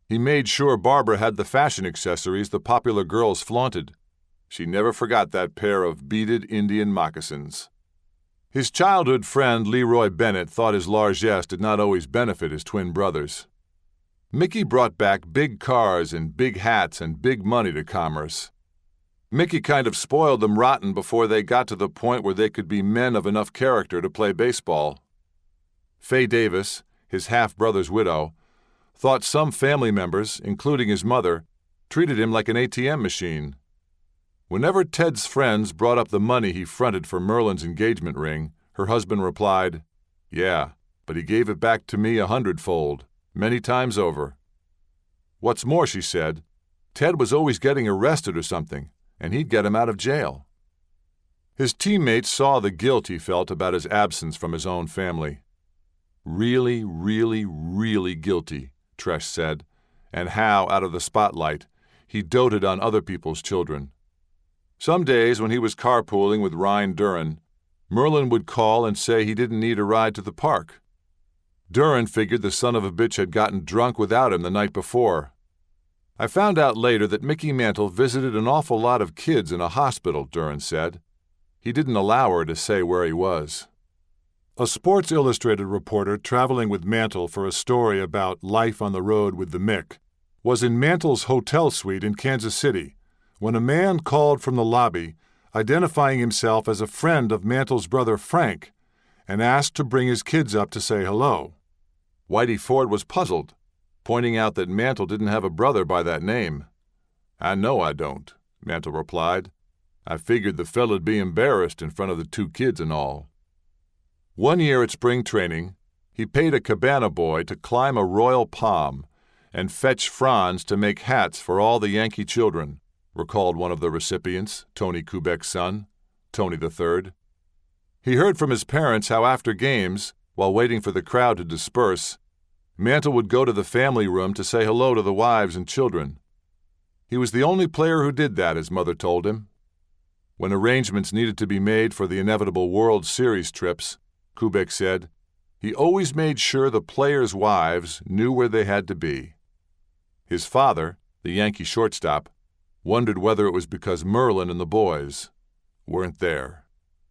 He made sure Barbara had the fashion accessories the popular girls flaunted. She never forgot that pair of beaded Indian moccasins. His childhood friend Leroy Bennett thought his largesse did not always benefit his twin brothers. Mickey brought back big cars and big hats and big money to Commerce. Mickey kind of spoiled them rotten before they got to the point where they could be men of enough character to play baseball. Fay Davis, his half-brother's widow, thought some family members, including his mother, treated him like an ATM machine. Whenever Ted's friends brought up the money he fronted for Merlin's engagement ring, her husband replied, "Yeah, but he gave it back to me 100-fold, many times over." What's more, she said, Ted was always getting arrested or something, and he'd get him out of jail. His teammates saw the guilt he felt about his absence from his own family. "Really, really, really guilty," Tresh said, and how, out of the spotlight, he doted on other people's children. Some days when he was carpooling with Ryan Duran, Merlin would call and say he didn't need a ride to the park. Duran figured the son of a bitch had gotten drunk without him the night before. "I found out later that Mickey Mantle visited an awful lot of kids in a hospital," Duran said. He didn't allow her to say where he was. A Sports Illustrated reporter traveling with Mantle for a story about life on the road with the Mick was in Mantle's hotel suite in Kansas City when a man called from the lobby identifying himself as a friend of Mantle's brother Frank and asked to bring his kids up to say hello. Whitey Ford was puzzled, pointing out that Mantle didn't have a brother by that name. "I know I don't," Mantle replied. "I figured the fella'd be embarrassed in front of the two kids and all." One year at spring training, he paid a cabana boy to climb a royal palm and fetch fronds to make hats for all the Yankee children, recalled one of the recipients, Tony Kubek's son, Tony III. He heard from his parents how after games, while waiting for the crowd to disperse, Mantle would go to the family room to say hello to the wives and children. He was the only player who did that, his mother told him. When arrangements needed to be made for the inevitable World Series trips, Kubek said, he always made sure the players' wives knew where they had to be. His father, the Yankee shortstop, wondered whether it was because Merlin and the boys weren't there.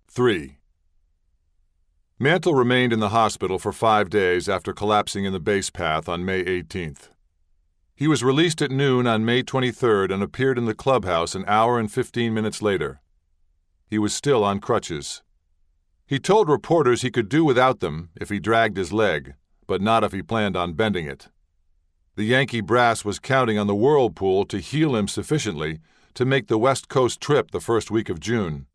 3. Mantle remained in the hospital for 5 days after collapsing in the base path on May 18th. He was released at noon on May 23rd and appeared in the clubhouse an hour and 15 minutes later. He was still on crutches. He told reporters he could do without them if he dragged his leg, but not if he planned on bending it. The Yankee brass was counting on the whirlpool to heal him sufficiently to make the West Coast trip the first week of June.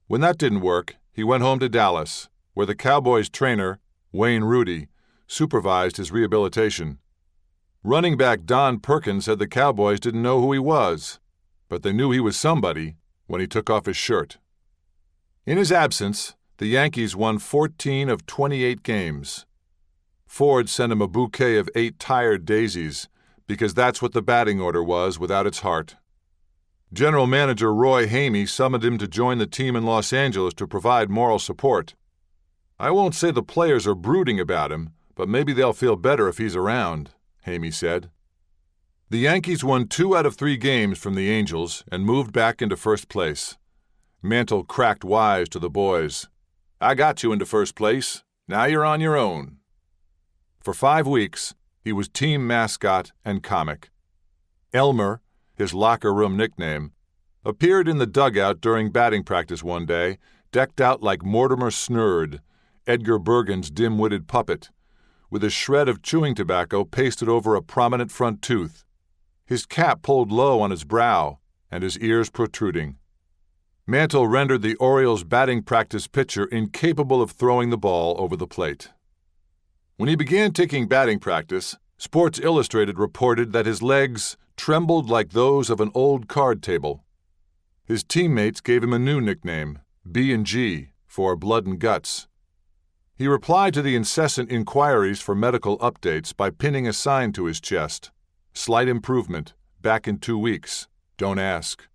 When that didn't work, he went home to Dallas, where the Cowboys' trainer, Wayne Rudy, supervised his rehabilitation. Running back Don Perkins said the Cowboys didn't know who he was, but they knew he was somebody when he took off his shirt. In his absence, the Yankees won 14 of 28 games. Ford sent him a bouquet of 8 tired daisies, because that's what the batting order was without its heart. General Manager Roy Hamey summoned him to join the team in Los Angeles to provide moral support. "I won't say the players are brooding about him, but maybe they'll feel better if he's around," Hamey said. The Yankees won 2 out of 3 games from the Angels and moved back into first place. Mantle cracked wise to the boys. "I got you into first place. Now you're on your own." For 5 weeks, he was team mascot and comic. Elmer, his locker room nickname, appeared in the dugout during batting practice one day, decked out like Mortimer Snurd, Edgar Bergen's dim-witted puppet, with a shred of chewing tobacco pasted over a prominent front tooth, his cap pulled low on his brow, and his ears protruding. Mantle rendered the Orioles' batting practice pitcher incapable of throwing the ball over the plate. When he began taking batting practice, Sports Illustrated reported that his legs trembled like those of an old card table. His teammates gave him a new nickname, B&G, for blood and guts. He replied to the incessant inquiries for medical updates by pinning a sign to his chest, "Slight improvement, back in 2 weeks, don't ask."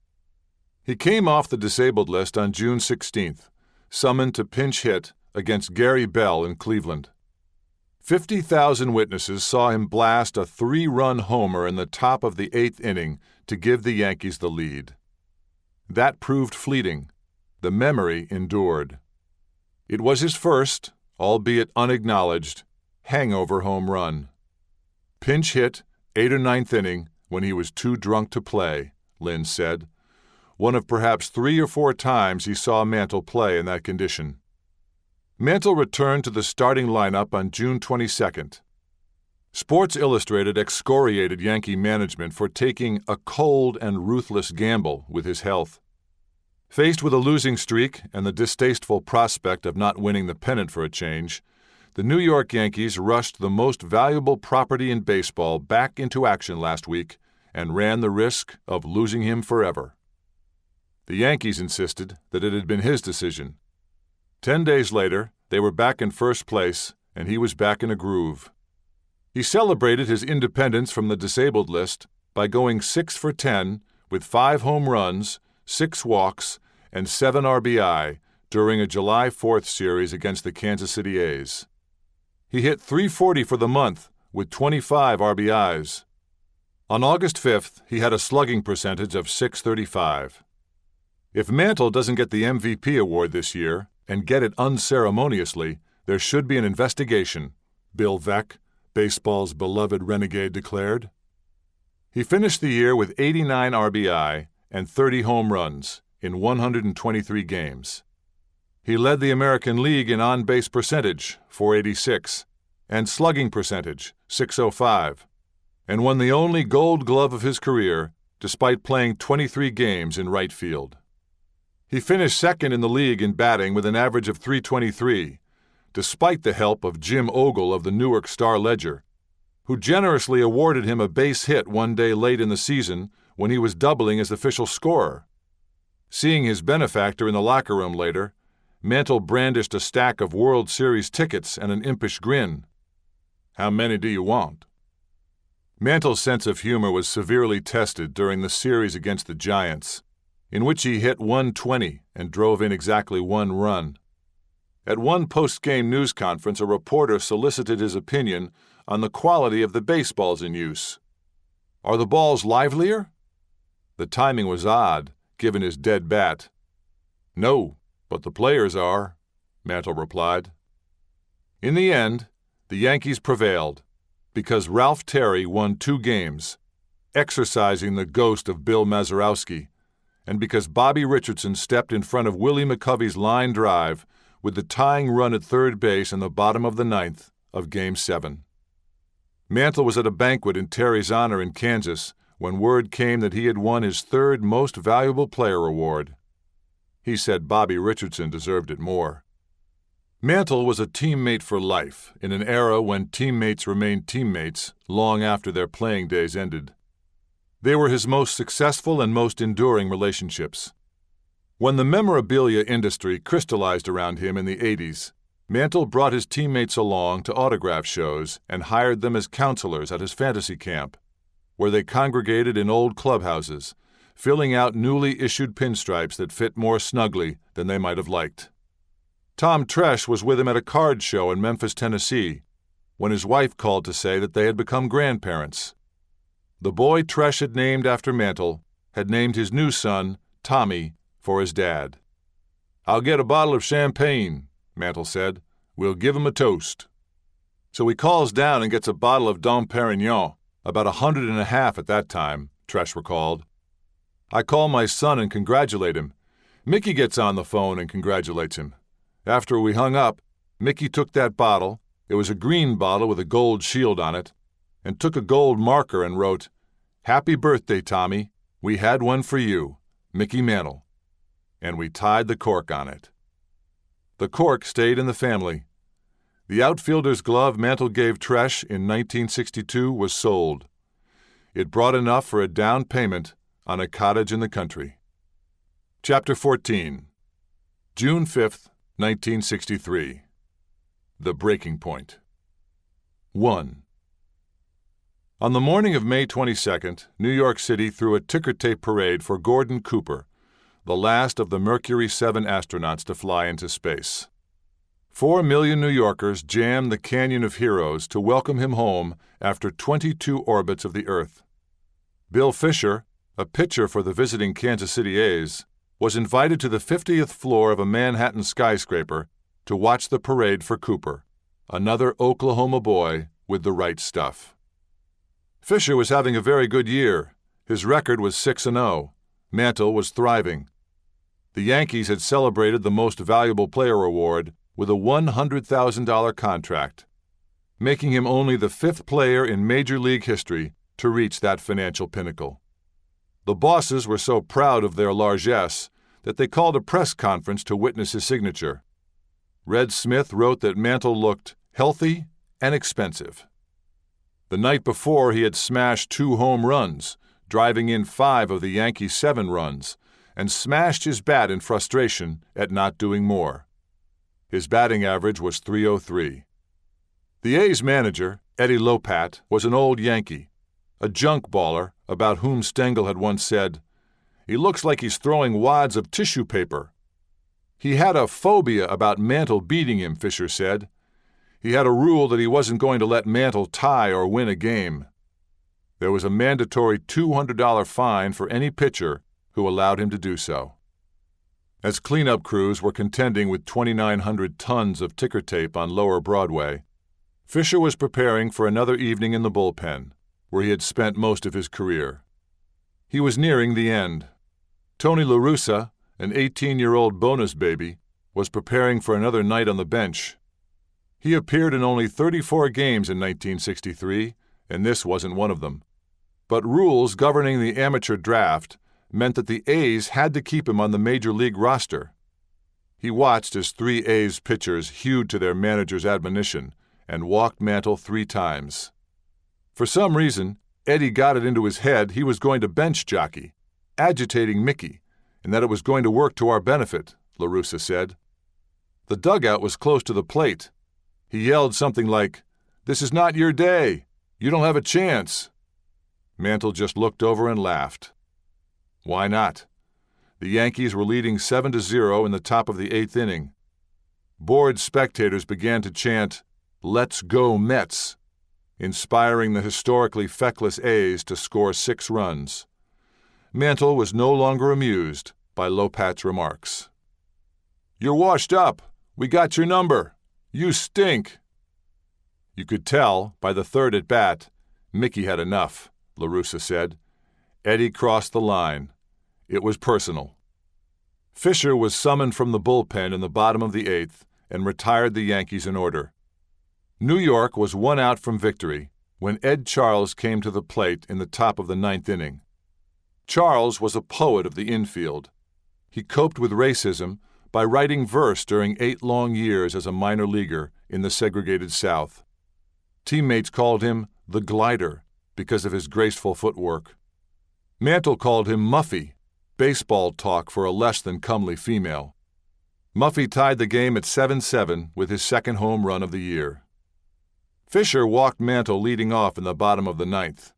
He came off the disabled list on June 16th, summoned to pinch hit against Gary Bell in Cleveland. 50,000 witnesses saw him blast a 3-run homer in the top of the 8th inning to give the Yankees the lead. That proved fleeting. The memory endured. It was his first, albeit unacknowledged, hangover home run. Pinch hit, 8th or 9th inning, when he was too drunk to play, Lynn said, one of perhaps 3 or 4 times he saw Mantle play in that condition. Mantle returned to the starting lineup on June 22nd. Sports Illustrated excoriated Yankee management for taking a cold and ruthless gamble with his health. Faced with a losing streak and the distasteful prospect of not winning the pennant for a change, the New York Yankees rushed the most valuable property in baseball back into action last week and ran the risk of losing him forever. The Yankees insisted that it had been his decision. 10 days later, they were back in first place, and he was back in a groove. He celebrated his independence from the disabled list by going 6 for 10 with 5 home runs, 6 walks, and 7 RBI during a July 4th series against the Kansas City A's. He hit .340 for the month with 25 RBIs. On August 5th, he had a slugging percentage of .635. If Mantle doesn't get the MVP award this year, and get it unceremoniously, there should be an investigation, Bill Veeck, baseball's beloved renegade, declared. He finished the year with 89 RBI and 30 home runs in 123 games. He led the American League in on-base percentage, .486, and slugging percentage, .605, and won the only Gold Glove of his career, despite playing 23 games in right field. He finished second in the league in batting with an average of .323, despite the help of Jim Ogle of the Newark Star-Ledger, who generously awarded him a base hit one day late in the season when he was doubling as official scorer. Seeing his benefactor in the locker room later, Mantle brandished a stack of World Series tickets and an impish grin. "How many do you want?" Mantle's sense of humor was severely tested during the series against the Giants, in which he hit .120 and drove in exactly 1 run. At one post-game news conference, a reporter solicited his opinion on the quality of the baseballs in use. "Are the balls livelier?" The timing was odd, given his dead bat. "No, but the players are," Mantle replied. In the end, the Yankees prevailed, because Ralph Terry won 2 games, exorcising the ghost of Bill Mazeroski, and because Bobby Richardson stepped in front of Willie McCovey's line drive with the tying run at third base in the bottom of the 9th of Game 7. Mantle was at a banquet in Terry's honor in Kansas when word came that he had won his 3rd Most Valuable Player award. He said Bobby Richardson deserved it more. Mantle was a teammate for life in an era when teammates remained teammates long after their playing days ended. They were his most successful and most enduring relationships. When the memorabilia industry crystallized around him in the 80s, Mantle brought his teammates along to autograph shows and hired them as counselors at his fantasy camp, where they congregated in old clubhouses, filling out newly issued pinstripes that fit more snugly than they might have liked. Tom Tresh was with him at a card show in Memphis, Tennessee, when his wife called to say that they had become grandparents. The boy Tresh had named after Mantle had named his new son, Tommy, for his dad. "I'll get a bottle of champagne," Mantle said. "We'll give him a toast." So he calls down and gets a bottle of Dom Perignon, about 100 and a half at that time, Tresh recalled. I call my son and congratulate him. Mickey gets on the phone and congratulates him. After we hung up, Mickey took that bottle, it was a green bottle with a gold shield on it, and took a gold marker and wrote, "Happy birthday, Tommy. We had one for you, Mickey Mantle." And we tied the cork on it. The cork stayed in the family. The outfielder's glove Mantle gave Tresh in 1962 was sold. It brought enough for a down payment on a cottage in the country. Chapter 14. June 5th, 1963. The Breaking Point. 1. On the morning of May 22nd, New York City threw a ticker tape parade for Gordon Cooper, the last of the Mercury 7 astronauts to fly into space. 4 million New Yorkers jammed the Canyon of Heroes to welcome him home after 22 orbits of the Earth. Bill Fisher, a pitcher for the visiting Kansas City A's, was invited to the 50th floor of a Manhattan skyscraper to watch the parade for Cooper, another Oklahoma boy with the right stuff. Fisher was having a very good year. His record was 6-0. Mantle was thriving. The Yankees had celebrated the Most Valuable Player award with a $100,000 contract, making him only the 5th player in Major League history to reach that financial pinnacle. The bosses were so proud of their largesse that they called a press conference to witness his signature. Red Smith wrote that Mantle looked healthy and expensive. The night before, he had smashed 2 home runs, driving in 5 of the Yankees' 7 runs, and smashed his bat in frustration at not doing more. His batting average was .303. The A's manager, Eddie Lopat, was an old Yankee, a junk baller about whom Stengel had once said, "He looks like he's throwing wads of tissue paper." He had a phobia about Mantle beating him, Fisher said. He had a rule that he wasn't going to let Mantle tie or win a game. There was a mandatory $200 fine for any pitcher who allowed him to do so. As cleanup crews were contending with 2,900 tons of ticker tape on Lower Broadway, Fisher was preparing for another evening in the bullpen, where he had spent most of his career. He was nearing the end. Tony La Russa, an 18-year-old bonus baby, was preparing for another night on the bench. He appeared in only 34 games in 1963, and this wasn't one of them. But rules governing the amateur draft meant that the A's had to keep him on the Major League roster. He watched as 3 A's pitchers hewed to their manager's admonition and walked Mantle 3 times. For some reason, Eddie got it into his head he was going to bench jockey, agitating Mickey, and that it was going to work to our benefit, La Russa said. The dugout was close to the plate. He yelled something like, "This is not your day. You don't have a chance." Mantle just looked over and laughed. Why not? The Yankees were leading 7-0 in the top of the 8th inning. Bored spectators began to chant, "Let's go Mets," inspiring the historically feckless A's to score 6 runs. Mantle was no longer amused by Lopat's remarks. "You're washed up. We got your number. You stink." You could tell, by the 3rd at bat, Mickey had enough, La Russa said. Eddie crossed the line. It was personal. Fisher was summoned from the bullpen in the bottom of the 8th and retired the Yankees in order. New York was 1 out from victory when Ed Charles came to the plate in the top of the 9th inning. Charles was a poet of the infield. He coped with racism by writing verse during 8 long years as a minor leaguer in the segregated South. Teammates called him the Glider because of his graceful footwork. Mantle called him Muffy, baseball talk for a less than comely female. Muffy tied the game at 7-7 with his 2nd home run of the year. Fisher walked Mantle leading off in the bottom of the 9th.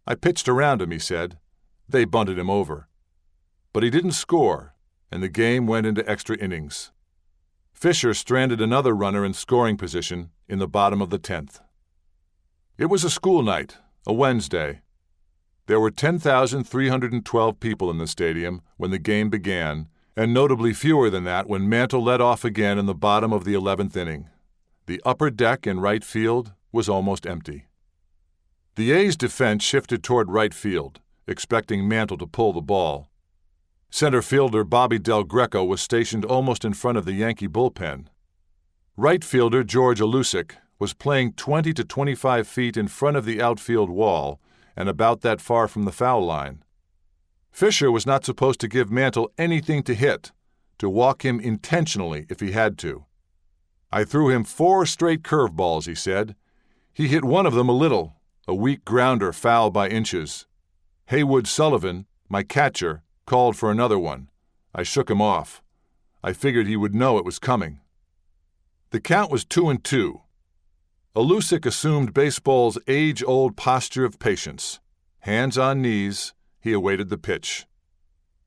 "I pitched around him," he said. They bunted him over. But he didn't score, and the game went into extra innings. Fisher stranded another runner in scoring position in the bottom of the 10th. It was a school night, a Wednesday. There were 10,312 people in the stadium when the game began, and notably fewer than that when Mantle led off again in the bottom of the 11th inning. The upper deck in right field was almost empty. The A's defense shifted toward right field, expecting Mantle to pull the ball. Center fielder Bobby Del Greco was stationed almost in front of the Yankee bullpen. Right fielder George Alusic was playing 20 to 25 feet in front of the outfield wall and about that far from the foul line. Fisher was not supposed to give Mantle anything to hit, to walk him intentionally if he had to. "I threw him 4 straight curveballs," he said. "He hit one of them a little, a weak grounder foul by inches. Haywood Sullivan, my catcher, called for another one. I shook him off. I figured he would know it was coming." The count was 2-2. Alusic assumed baseball's age-old posture of patience. Hands on knees, he awaited the pitch.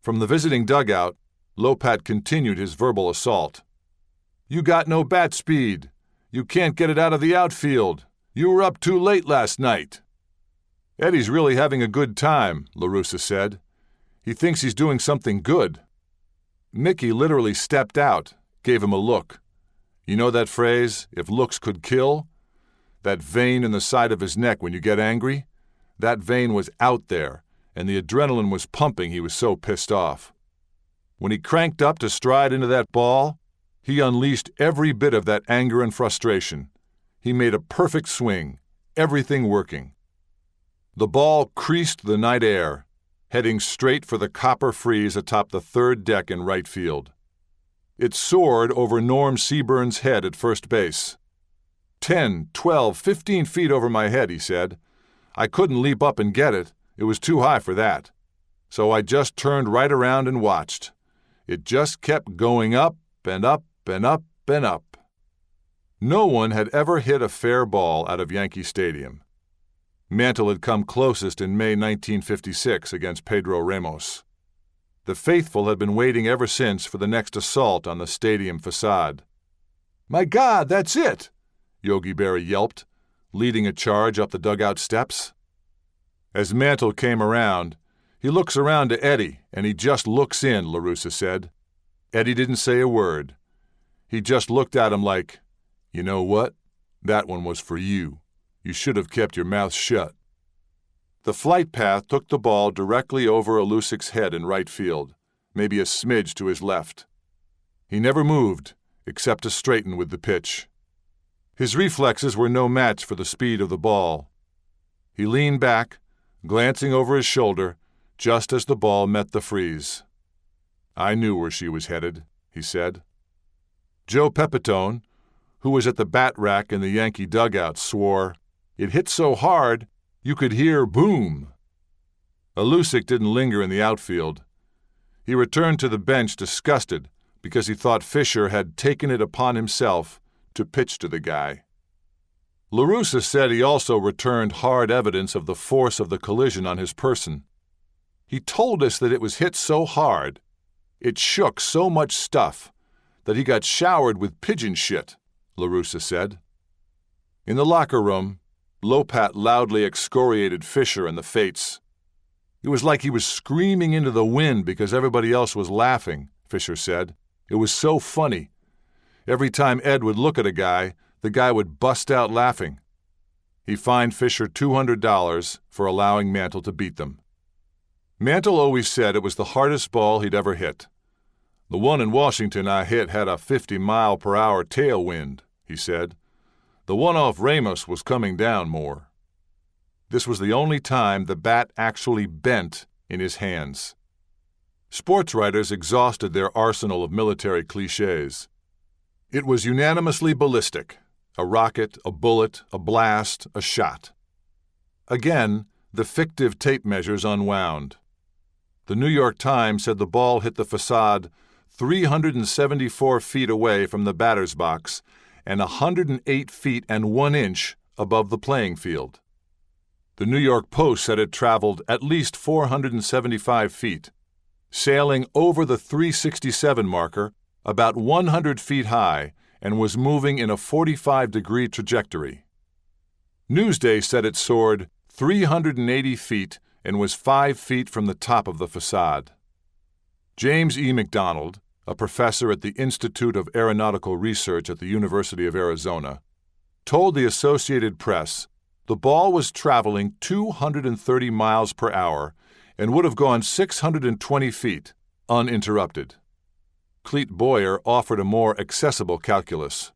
From the visiting dugout, Lopat continued his verbal assault. "You got no bat speed. You can't get it out of the outfield. You were up too late last night." "Eddie's really having a good time," LaRussa said. "He thinks he's doing something good." Mickey literally stepped out, gave him a look. You know that phrase, "if looks could kill"? That vein in the side of his neck when you get angry? That vein was out there, and the adrenaline was pumping, he was so pissed off. When he cranked up to stride into that ball, he unleashed every bit of that anger and frustration. He made a perfect swing, everything working. The ball creased the night air, heading straight for the copper frieze atop the third deck in right field. It soared over Norm Seaburn's head at first base. 10, 12, 15 feet over my head, he said. I couldn't leap up and get it. It was too high for that. So I just turned right around and watched. It just kept going up and up and up and up. No one had ever hit a fair ball out of Yankee Stadium. Mantle had come closest in May 1956 against Pedro Ramos. The faithful had been waiting ever since for the next assault on the stadium facade. "My God, that's it!" Yogi Berra yelped, leading a charge up the dugout steps. As Mantle came around, he looks around to Eddie, and he just looks in, LaRussa said. Eddie didn't say a word. He just looked at him like, "You know what? That one was for you. You should have kept your mouth shut." The flight path took the ball directly over Alusic's head in right field, maybe a smidge to his left. He never moved, except to straighten with the pitch. His reflexes were no match for the speed of the ball. He leaned back, glancing over his shoulder, just as the ball met the frieze. "I knew where she was headed," he said. Joe Pepitone, who was at the bat rack in the Yankee dugout, swore, "It hit so hard, you could hear boom." Alusic didn't linger in the outfield. He returned to the bench disgusted because he thought Fisher had taken it upon himself to pitch to the guy. LaRussa said he also returned hard evidence of the force of the collision on his person. "He told us that it was hit so hard, it shook so much stuff, that he got showered with pigeon shit," LaRussa said. In the locker room, Lopat loudly excoriated Fisher and the Fates. It was like he was screaming into the wind because everybody else was laughing, Fisher said. It was so funny. Every time Ed would look at a guy, the guy would bust out laughing. He fined Fisher $200 for allowing Mantle to beat them. Mantle always said it was the hardest ball he'd ever hit. "The one in Washington I hit had a 50-mile-per-hour tailwind," he said. "The one off Ramos was coming down more." This was the only time the bat actually bent in his hands. Sports writers exhausted their arsenal of military cliches. It was unanimously ballistic. A rocket, a bullet, a blast, a shot. Again, the fictive tape measures unwound. The New York Times said the ball hit the facade 374 feet away from the batter's box and 108 feet and 1 inch above the playing field. The New York Post said it traveled at least 475 feet, sailing over the 367 marker about 100 feet high and was moving in a 45-degree trajectory. Newsday said it soared 380 feet and was 5 feet from the top of the facade. James E. McDonald, a professor at the Institute of Aeronautical Research at the University of Arizona, told the Associated Press the ball was traveling 230 miles per hour and would have gone 620 feet, uninterrupted. Cleet Boyer offered a more accessible calculus.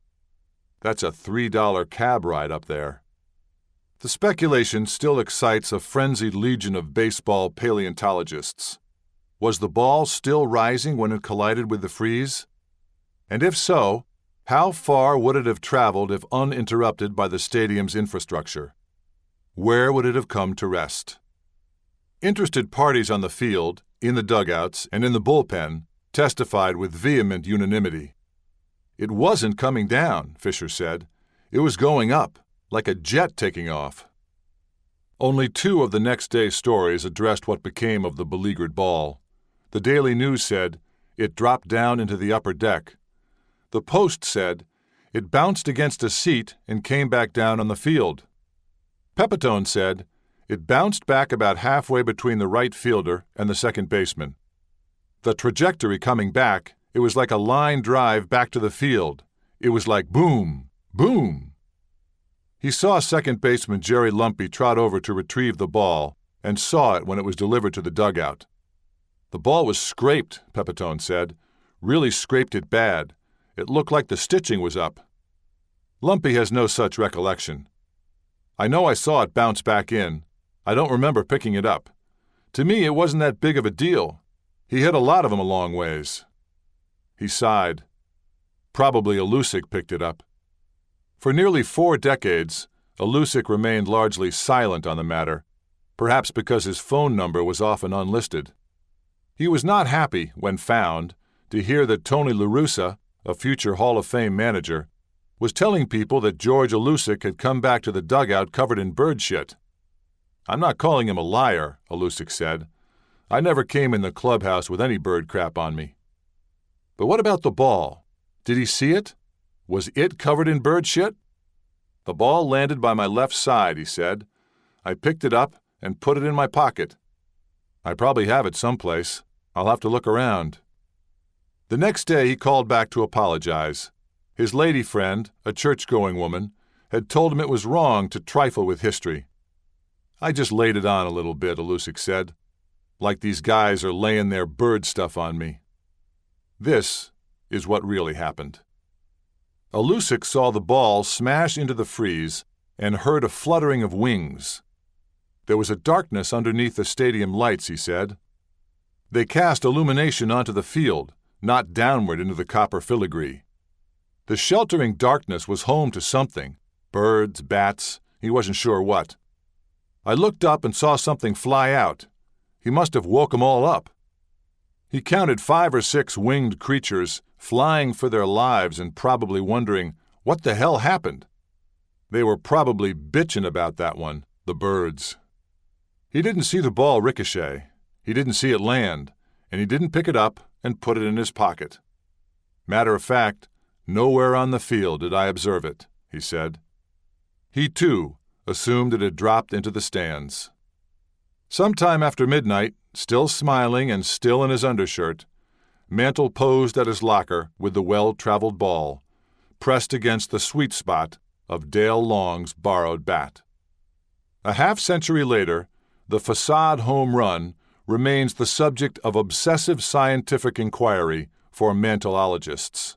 That's a $3 cab ride up there. The speculation still excites a frenzied legion of baseball paleontologists. Was the ball still rising when it collided with the frieze? And if so, how far would it have traveled if uninterrupted by the stadium's infrastructure? Where would it have come to rest? Interested parties on the field, in the dugouts, and in the bullpen testified with vehement unanimity. It wasn't coming down, Fisher said. It was going up, like a jet taking off. Only 2 of the next day's stories addressed what became of the beleaguered ball. The Daily News said, it dropped down into the upper deck. The Post said, it bounced against a seat and came back down on the field. Pepitone said, it bounced back about halfway between the right fielder and the second baseman. The trajectory coming back, it was like a line drive back to the field. It was like boom, boom. He saw second baseman Jerry Lumpy trot over to retrieve the ball and saw it when it was delivered to the dugout. The ball was scraped, Pepitone said. Really scraped it bad. It looked like the stitching was up. Lumpy has no such recollection. I know I saw it bounce back in. I don't remember picking it up. To me, it wasn't that big of a deal. He hit a lot of them a long ways. He sighed. Probably Alusic picked it up. For nearly 4 decades, Alusic remained largely silent on the matter, perhaps because his phone number was often unlisted. He was not happy, when found, to hear that Tony La Russa, a future Hall of Fame manager, was telling people that George Alusic had come back to the dugout covered in bird shit. I'm not calling him a liar, Alusic said. I never came in the clubhouse with any bird crap on me. But what about the ball? Did he see it? Was it covered in bird shit? The ball landed by my left side, he said. I picked it up and put it in my pocket. I probably have it someplace. I'll have to look around. The next day he called back to apologize. His lady friend, a church-going woman, had told him it was wrong to trifle with history. I just laid it on a little bit, Alusic said. Like these guys are laying their bird stuff on me. This is what really happened. Alusic saw the ball smash into the frieze and heard a fluttering of wings. There was a darkness underneath the stadium lights, he said. They cast illumination onto the field, not downward into the copper filigree. The sheltering darkness was home to something, birds, bats, he wasn't sure what. I looked up and saw something fly out. He must have woke 'em all up. He counted 5 or 6 winged creatures flying for their lives and probably wondering, what the hell happened? They were probably bitching about that one, the birds. He didn't see the ball ricochet. He didn't see it land, and he didn't pick it up and put it in his pocket. Matter of fact, nowhere on the field did I observe it, he said. He, too, assumed it had dropped into the stands. Sometime after midnight, still smiling and still in his undershirt, Mantle posed at his locker with the well-traveled ball, pressed against the sweet spot of Dale Long's borrowed bat. A half-century later, the facade home run remains the subject of obsessive scientific inquiry for Mantleologists.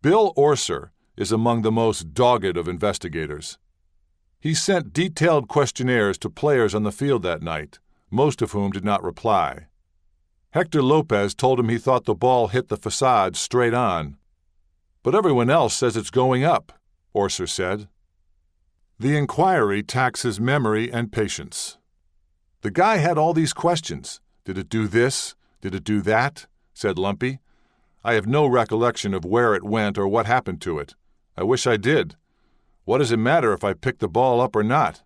Bill Orser is among the most dogged of investigators. He sent detailed questionnaires to players on the field that night, most of whom did not reply. Hector Lopez told him he thought the ball hit the facade straight on. But everyone else says it's going up, Orser said. The inquiry taxes memory and patience. The guy had all these questions. Did it do this? Did it do that? Said Lumpy. I have no recollection of where it went or what happened to it. I wish I did. What does it matter if I pick the ball up or not?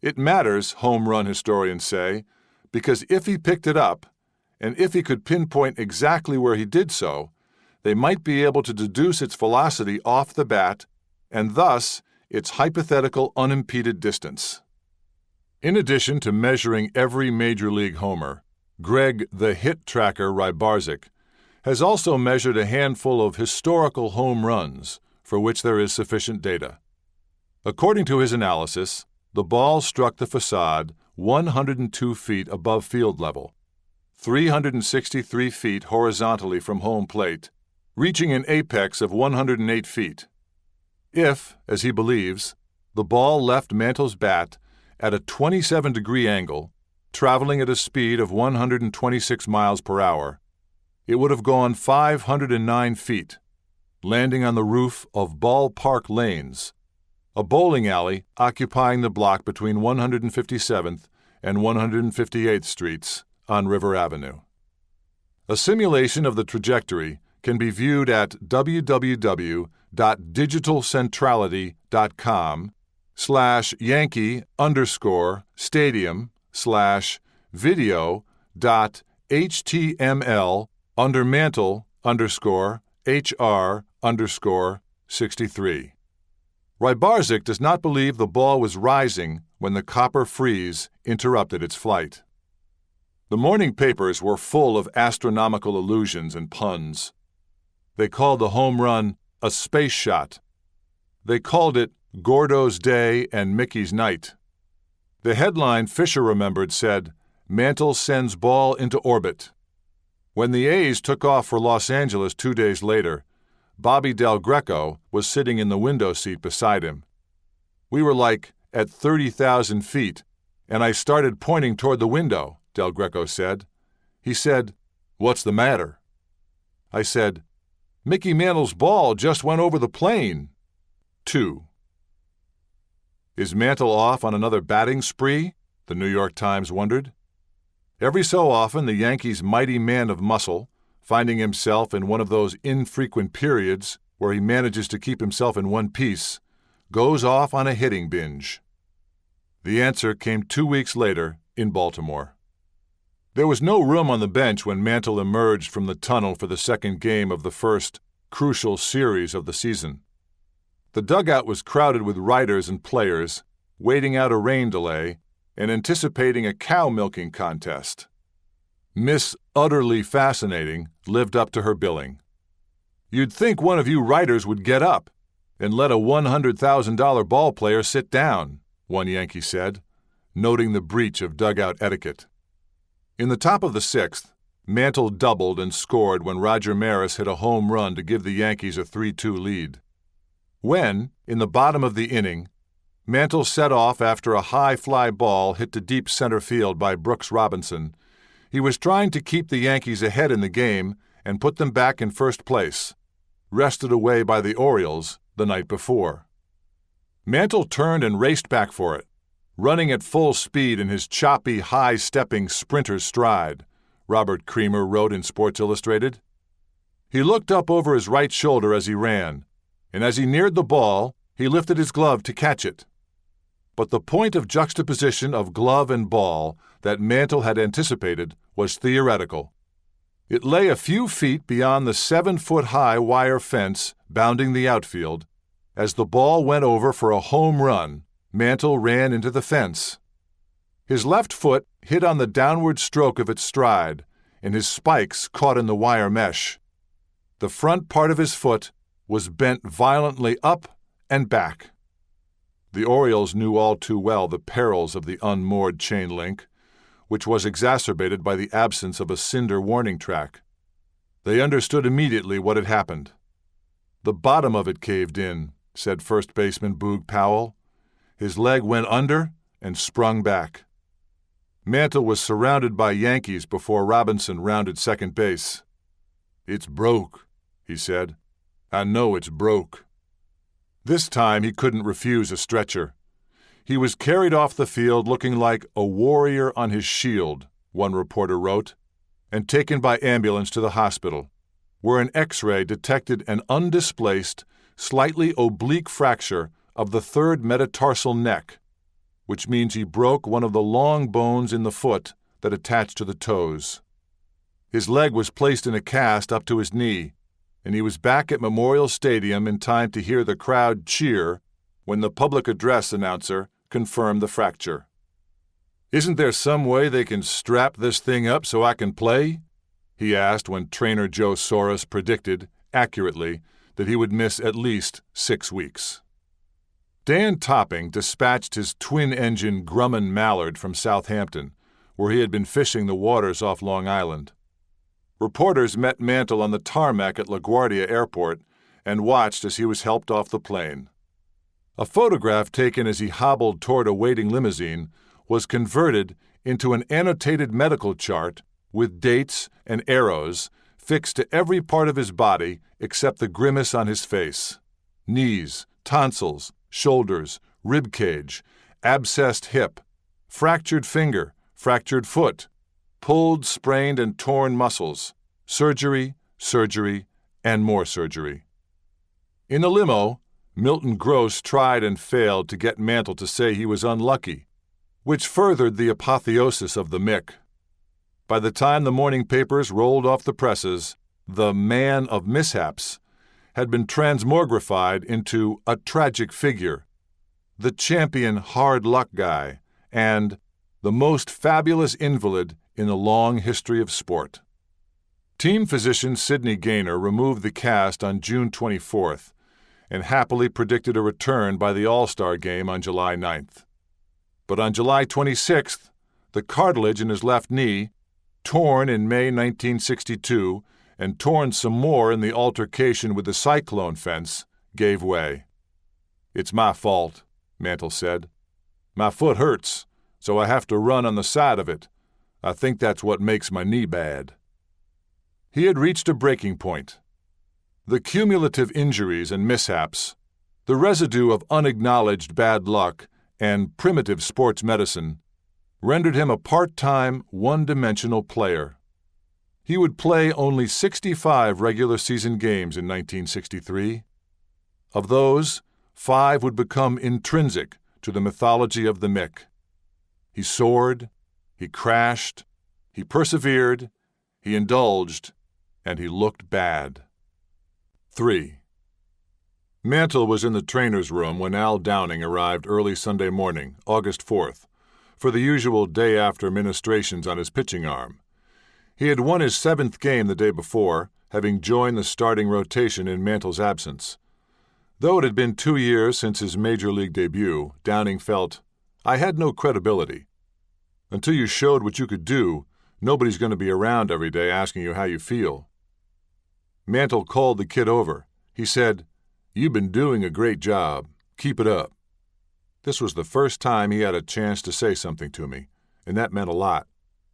It matters, home run historians say, because if he picked it up, and if he could pinpoint exactly where he did so, they might be able to deduce its velocity off the bat, and thus its hypothetical unimpeded distance. In addition to measuring every Major League homer, Greg the Hit Tracker Rybarczyk has also measured a handful of historical home runs for which there is sufficient data. According to his analysis, the ball struck the facade 102 feet above field level, 363 feet horizontally from home plate, reaching an apex of 108 feet. If, as he believes, the ball left Mantle's bat at a 27-degree angle, traveling at a speed of 126 miles per hour, it would have gone 509 feet, landing on the roof of Ballpark Lanes, a bowling alley occupying the block between 157th and 158th Streets on River Avenue. A simulation of the trajectory can be viewed at www.digitalcentrality.com/yankee_stadium/video.html under Mantle_HR_63. Rybarczyk does not believe the ball was rising when the copper freeze interrupted its flight. The morning papers were full of astronomical allusions and puns. They called the home run a space shot. They called it Gordo's Day and Mickey's Night. The headline Fisher remembered said, "Mantle sends ball into orbit." When the A's took off for Los Angeles 2 days later, Bobby Del Greco was sitting in the window seat beside him. "We were like at 30,000 feet, and I started pointing toward the window," Del Greco said. He said, "What's the matter?" I said, "Mickey Mantle's ball just went over the plane." 2. Is Mantle off on another batting spree? The New York Times wondered. Every so often, the Yankees' mighty man of muscle, finding himself in one of those infrequent periods where he manages to keep himself in one piece, goes off on a hitting binge. The answer came 2 weeks later in Baltimore. There was no room on the bench when Mantle emerged from the tunnel for the second game of the first crucial series of the season. The dugout was crowded with writers and players, waiting out a rain delay and anticipating a cow milking contest. Miss Utterly Fascinating lived up to her billing. "You'd think one of you writers would get up and let a $100,000 ball player sit down," one Yankee said, noting the breach of dugout etiquette. In the top of the sixth, Mantle doubled and scored when Roger Maris hit a home run to give the Yankees a 3-2 lead. When, in the bottom of the inning, Mantle set off after a high fly ball hit to deep center field by Brooks Robinson, he was trying to keep the Yankees ahead in the game and put them back in first place, wrested away by the Orioles the night before. Mantle turned and raced back for it, running at full speed in his choppy, high-stepping sprinter's stride, Robert Creamer wrote in Sports Illustrated. He looked up over his right shoulder as he ran, and as he neared the ball, he lifted his glove to catch it. But the point of juxtaposition of glove and ball that Mantle had anticipated was theoretical. It lay a few feet beyond the 7-foot-high wire fence bounding the outfield. As the ball went over for a home run, Mantle ran into the fence. His left foot hit on the downward stroke of its stride, and his spikes caught in the wire mesh. The front part of his foot was bent violently up and back. The Orioles knew all too well the perils of the unmoored chain link, which was exacerbated by the absence of a cinder warning track. They understood immediately what had happened. "The bottom of it caved in," said first baseman Boog Powell. His leg went under and sprung back. Mantle was surrounded by Yankees before Robinson rounded second base. "It's broke," he said. "I know it's broke." This time he couldn't refuse a stretcher. He was carried off the field looking like a warrior on his shield, one reporter wrote, and taken by ambulance to the hospital, where an X-ray detected an undisplaced, slightly oblique fracture of the third metatarsal neck, which means he broke one of the long bones in the foot that attached to the toes. His leg was placed in a cast up to his knee, and he was back at Memorial Stadium in time to hear the crowd cheer when the public address announcer confirmed the fracture. "Isn't there some way they can strap this thing up so I can play?" he asked when trainer Joe Soros predicted, accurately, that he would miss at least 6 weeks. Dan Topping dispatched his twin-engine Grumman Mallard from Southampton, where he had been fishing the waters off Long Island. Reporters met Mantle on the tarmac at LaGuardia Airport and watched as he was helped off the plane. A photograph taken as he hobbled toward a waiting limousine was converted into an annotated medical chart with dates and arrows fixed to every part of his body except the grimace on his face. Knees, tonsils, shoulders, rib cage, abscessed hip, fractured finger, fractured foot, pulled, sprained, and torn muscles, surgery, surgery, and more surgery. In the limo, Milton Gross tried and failed to get Mantle to say he was unlucky, which furthered the apotheosis of the Mick. By the time the morning papers rolled off the presses, the man of mishaps had been transmogrified into a tragic figure, the champion hard luck guy, and the most fabulous invalid in the long history of sport. Team physician Sidney Gaynor removed the cast on June 24th and happily predicted a return by the All-Star game on July 9th. But on July 26th, the cartilage in his left knee, torn in May 1962 and torn some more in the altercation with the cyclone fence, gave way. "It's my fault," Mantle said. "My foot hurts, so I have to run on the side of it. I think that's what makes my knee bad." He had reached a breaking point. The cumulative injuries and mishaps, the residue of unacknowledged bad luck and primitive sports medicine, rendered him a part-time, one-dimensional player. He would play only 65 regular season games in 1963. Of those, 5 would become intrinsic to the mythology of the Mick. He soared, he crashed, he persevered, he indulged, and he looked bad. 3. Mantle was in the trainer's room when Al Downing arrived early Sunday morning, August 4th, for the usual day-after ministrations on his pitching arm. He had won his 7th game the day before, having joined the starting rotation in Mantle's absence. Though it had been 2 years since his major league debut, Downing felt, "I had no credibility. Until you showed what you could do, nobody's going to be around every day asking you how you feel." Mantle called the kid over. He said, "You've been doing a great job. Keep it up." This was the first time he had a chance to say something to me, and that meant a lot,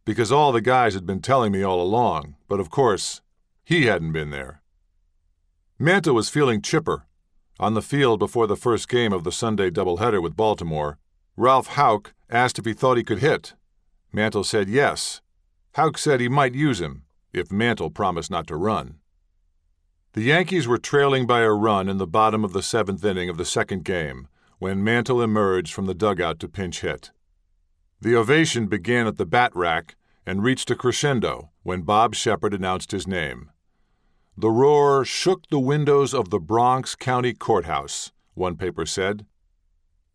because all the guys had been telling me all along, but of course, he hadn't been there. Mantle was feeling chipper. On the field before the first game of the Sunday doubleheader with Baltimore, Ralph Houck asked if he thought he could hit. Mantle said yes. Houck said he might use him, if Mantle promised not to run. The Yankees were trailing by a run in the bottom of the 7th inning of the second game when Mantle emerged from the dugout to pinch hit. The ovation began at the bat rack and reached a crescendo when Bob Shepard announced his name. The roar shook the windows of the Bronx County Courthouse, one paper said.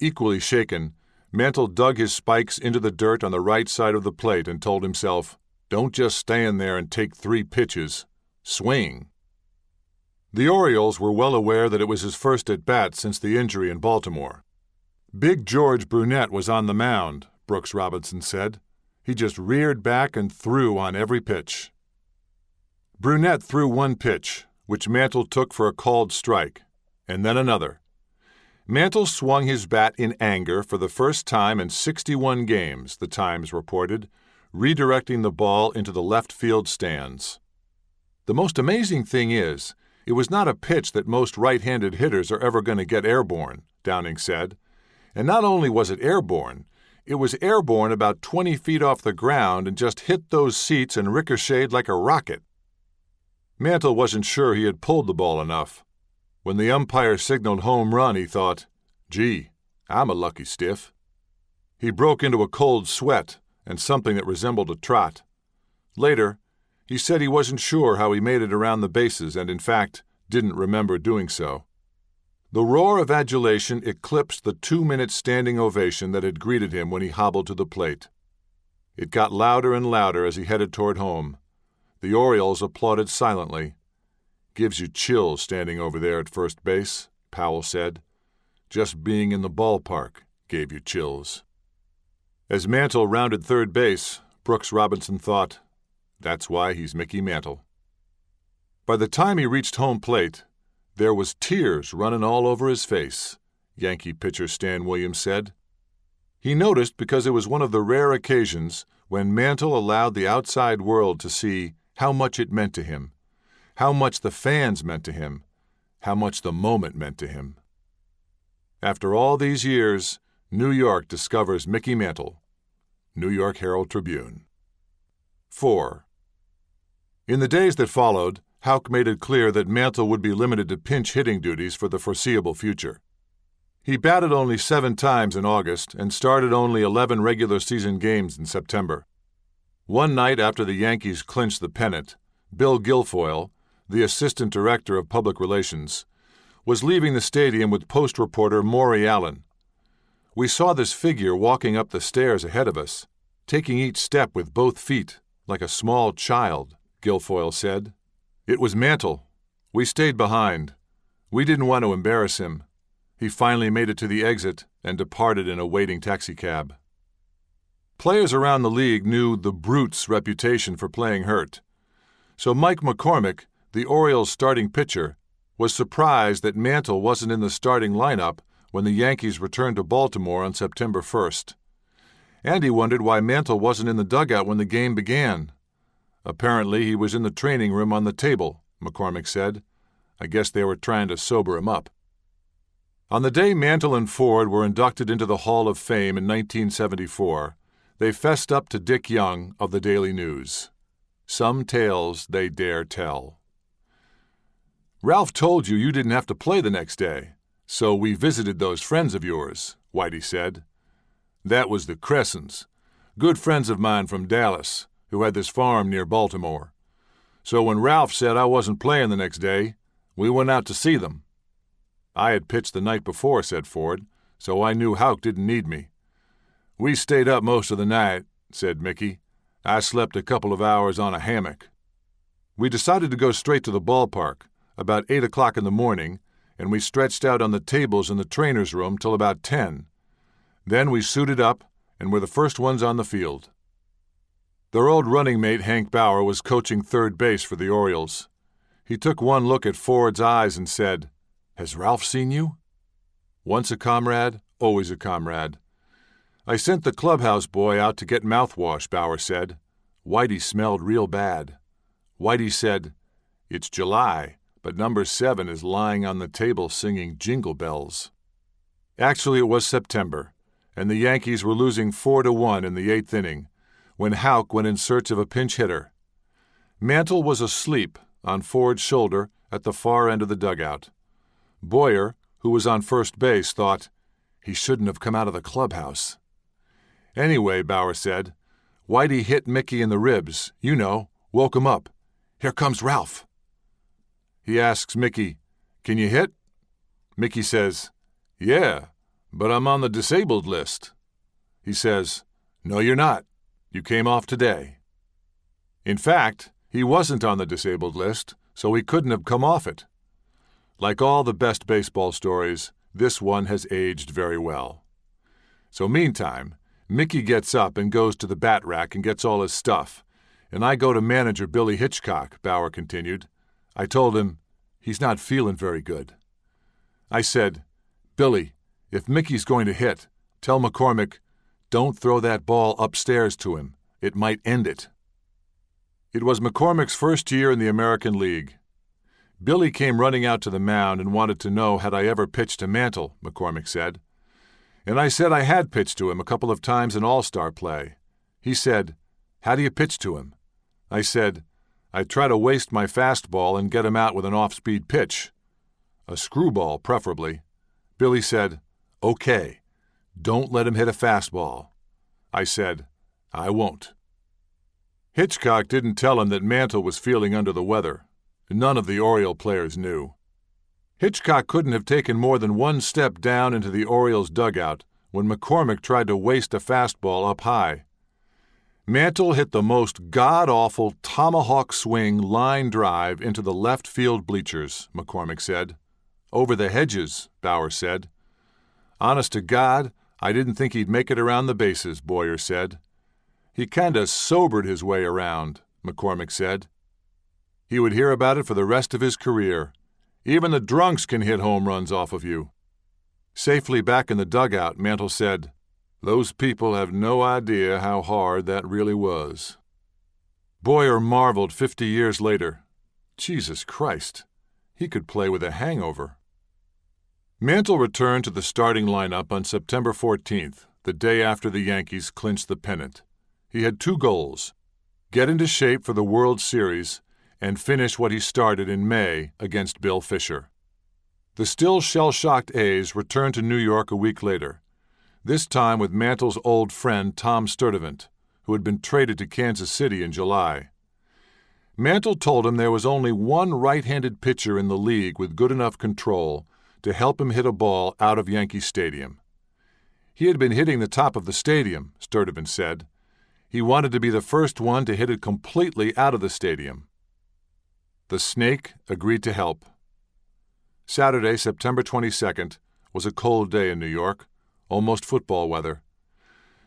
Equally shaken, Mantle dug his spikes into the dirt on the right side of the plate and told himself, "Don't just stand there and take 3 pitches. Swing." The Orioles were well aware that it was his first at-bat since the injury in Baltimore. "Big George Brunette was on the mound," Brooks Robinson said. "He just reared back and threw on every pitch." Brunette threw one pitch, which Mantle took for a called strike, and then another. Mantle swung his bat in anger for the first time in 61 games, the Times reported, redirecting the ball into the left field stands. "The most amazing thing is, it was not a pitch that most right-handed hitters are ever going to get airborne," Downing said. "And not only was it airborne about 20 feet off the ground and just hit those seats and ricocheted like a rocket." Mantle wasn't sure he had pulled the ball enough. When the umpire signaled home run, he thought, "Gee, I'm a lucky stiff." He broke into a cold sweat and something that resembled a trot. Later, he said he wasn't sure how he made it around the bases and, in fact, didn't remember doing so. The roar of adulation eclipsed the 2-minute standing ovation that had greeted him when he hobbled to the plate. It got louder and louder as he headed toward home. The Orioles applauded silently. "Gives you chills standing over there at first base," Powell said. Just being in the ballpark gave you chills. As Mantle rounded third base, Brooks Robinson thought, that's why he's Mickey Mantle. By the time he reached home plate, there was tears running all over his face, Yankee pitcher Stan Williams said. He noticed because it was one of the rare occasions when Mantle allowed the outside world to see how much it meant to him, how much the fans meant to him, how much the moment meant to him. After all these years, New York discovers Mickey Mantle. New York Herald Tribune. 4. In the days that followed, Houck made it clear that Mantle would be limited to pinch hitting duties for the foreseeable future. He batted only 7 times in August and started only 11 regular season games in September. One night after the Yankees clinched the pennant, Bill Guilfoyle, the assistant director of public relations, was leaving the stadium with Post reporter Maury Allen. We saw this figure walking up the stairs ahead of us, taking each step with both feet, like a small child, Guilfoyle said. It was Mantle. We stayed behind. We didn't want to embarrass him. He finally made it to the exit and departed in a waiting taxicab. Players around the league knew the Brute's reputation for playing hurt. So Mike McCormick, the Orioles' starting pitcher, was surprised that Mantle wasn't in the starting lineup when the Yankees returned to Baltimore on September 1st. And he wondered why Mantle wasn't in the dugout when the game began. Apparently he was in the training room on the table, McCormick said. I guess they were trying to sober him up. On the day Mantle and Ford were inducted into the Hall of Fame in 1974, they fessed up to Dick Young of the Daily News. Some tales they dare tell. Ralph told you didn't have to play the next day, so we visited those friends of yours, Whitey said. That was the Cressons, good friends of mine from Dallas, who had this farm near Baltimore. So when Ralph said I wasn't playing the next day, we went out to see them. I had pitched the night before, said Ford, so I knew Houck didn't need me. We stayed up most of the night, said Mickey. I slept a couple of hours on a hammock. We decided to go straight to the ballpark, about 8 o'clock in the morning, and we stretched out on the tables in the trainer's room till about 10. Then we suited up and were the first ones on the field. Their old running mate Hank Bauer was coaching third base for the Orioles. He took one look at Ford's eyes and said, Has Ralph seen you? Once a comrade, always a comrade. I sent the clubhouse boy out to get mouthwash, Bauer said. Whitey smelled real bad. Whitey said, It's July, but number 7 is lying on the table singing Jingle Bells. Actually, it was September, and the Yankees were losing 4-1 in the 8th inning, when Houck went in search of a pinch hitter. Mantle was asleep on Ford's shoulder at the far end of the dugout. Boyer, who was on first base, thought, he shouldn't have come out of the clubhouse. Anyway, Bauer said, Whitey hit Mickey in the ribs, woke him up. Here comes Ralph. He asks Mickey, Can you hit? Mickey says, Yeah, but I'm on the disabled list. He says, No, you're not. You came off today. In fact, he wasn't on the disabled list, so he couldn't have come off it. Like all the best baseball stories, this one has aged very well. So meantime, Mickey gets up and goes to the bat rack and gets all his stuff, and I go to manager Billy Hitchcock, Bauer continued. I told him, he's not feeling very good. I said, Billy, if Mickey's going to hit, tell McCormick, don't throw that ball upstairs to him. It might end it. It was McCormick's first year in the American League. Billy came running out to the mound and wanted to know had I ever pitched to Mantle, McCormick said. And I said I had pitched to him a couple of times in all-star play. He said, How do you pitch to him? I said, I try to waste my fastball and get him out with an off-speed pitch. A screwball, preferably. Billy said, Okay, don't let him hit a fastball. I said, I won't. Hitchcock didn't tell him that Mantle was feeling under the weather. None of the Oriole players knew. Hitchcock couldn't have taken more than one step down into the Orioles' dugout when McCormick tried to waste a fastball up high. Mantle hit the most god-awful tomahawk swing line drive into the left field bleachers, McCormick said. Over the hedges, Bauer said. "Honest to God, I didn't think he'd make it around the bases," Boyer said. "He kinda sobered his way around," McCormick said. "He would hear about it for the rest of his career. Even the drunks can hit home runs off of you." Safely back in the dugout, Mantle said, "Those people have no idea how hard that really was." Boyer marveled 50 years later. Jesus Christ, he could play with a hangover. Mantle returned to the starting lineup on September 14th, the day after the Yankees clinched the pennant. He had 2 goals: get into shape for the World Series and finish what he started in May against Bill Fisher. The still shell-shocked A's returned to New York a week later, this time with Mantle's old friend Tom Sturdivant, who had been traded to Kansas City in July. Mantle told him there was only one right-handed pitcher in the league with good enough control to help him hit a ball out of Yankee Stadium. He had been hitting the top of the stadium, Sturdivant said. He wanted to be the first one to hit it completely out of the stadium. The Snake agreed to help. Saturday, September 22nd, was a cold day in New York, almost football weather.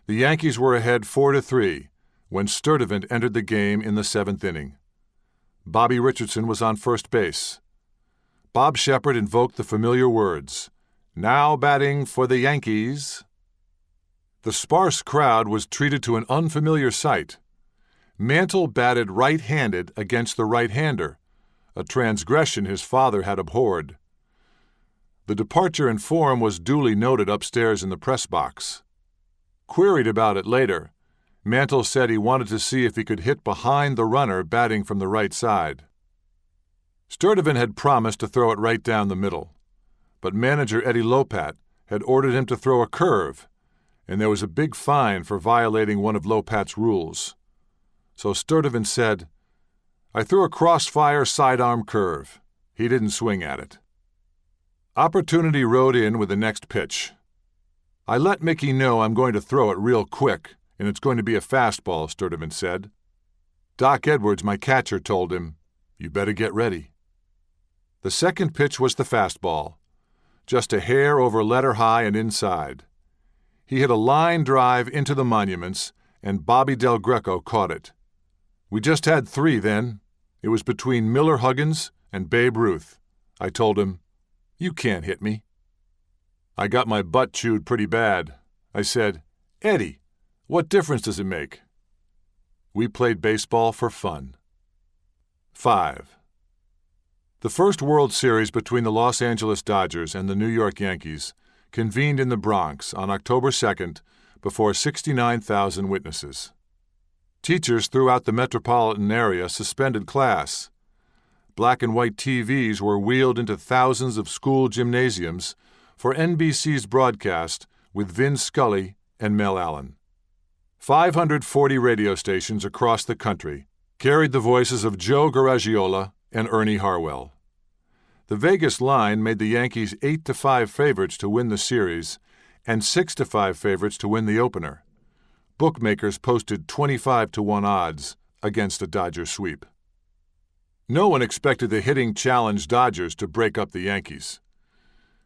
The Yankees were ahead 4-3 when Sturdivant entered the game in the 7th inning. Bobby Richardson was on first base. Bob Shepard invoked the familiar words, "Now batting for the Yankees." The sparse crowd was treated to an unfamiliar sight. Mantle batted right-handed against the right-hander, a transgression his father had abhorred. The departure in form was duly noted upstairs in the press box. Queried about it later, Mantle said he wanted to see if he could hit behind the runner batting from the right side. Sturdivant had promised to throw it right down the middle, but manager Eddie Lopat had ordered him to throw a curve, and there was a big fine for violating one of Lopat's rules. So Sturdivant said, "I threw a crossfire sidearm curve." He didn't swing at it. Opportunity rode in with the next pitch. "I let Mickey know I'm going to throw it real quick, and it's going to be a fastball," Sturdivant said. Doc Edwards, my catcher, told him, "You better get ready." The second pitch was the fastball, just a hair over letter high and inside. He hit a line drive into the monuments, and Bobby Del Greco caught it. We just had 3 then. It was between Miller Huggins and Babe Ruth. I told him, "You can't hit me." I got my butt chewed pretty bad. I said, "Eddie, what difference does it make?" We played baseball for fun. 5. The first World Series between the Los Angeles Dodgers and the New York Yankees convened in the Bronx on October 2nd before 69,000 witnesses. Teachers throughout the metropolitan area suspended class. Black and white TVs were wheeled into thousands of school gymnasiums for NBC's broadcast with Vin Scully and Mel Allen. 540 radio stations across the country carried the voices of Joe Garagiola and Ernie Harwell. The Vegas line made the Yankees 8-5 favorites to win the series and 6-5 favorites to win the opener. Bookmakers posted 25-1 odds against a Dodger sweep. No one expected the hitting challenge Dodgers to break up the Yankees.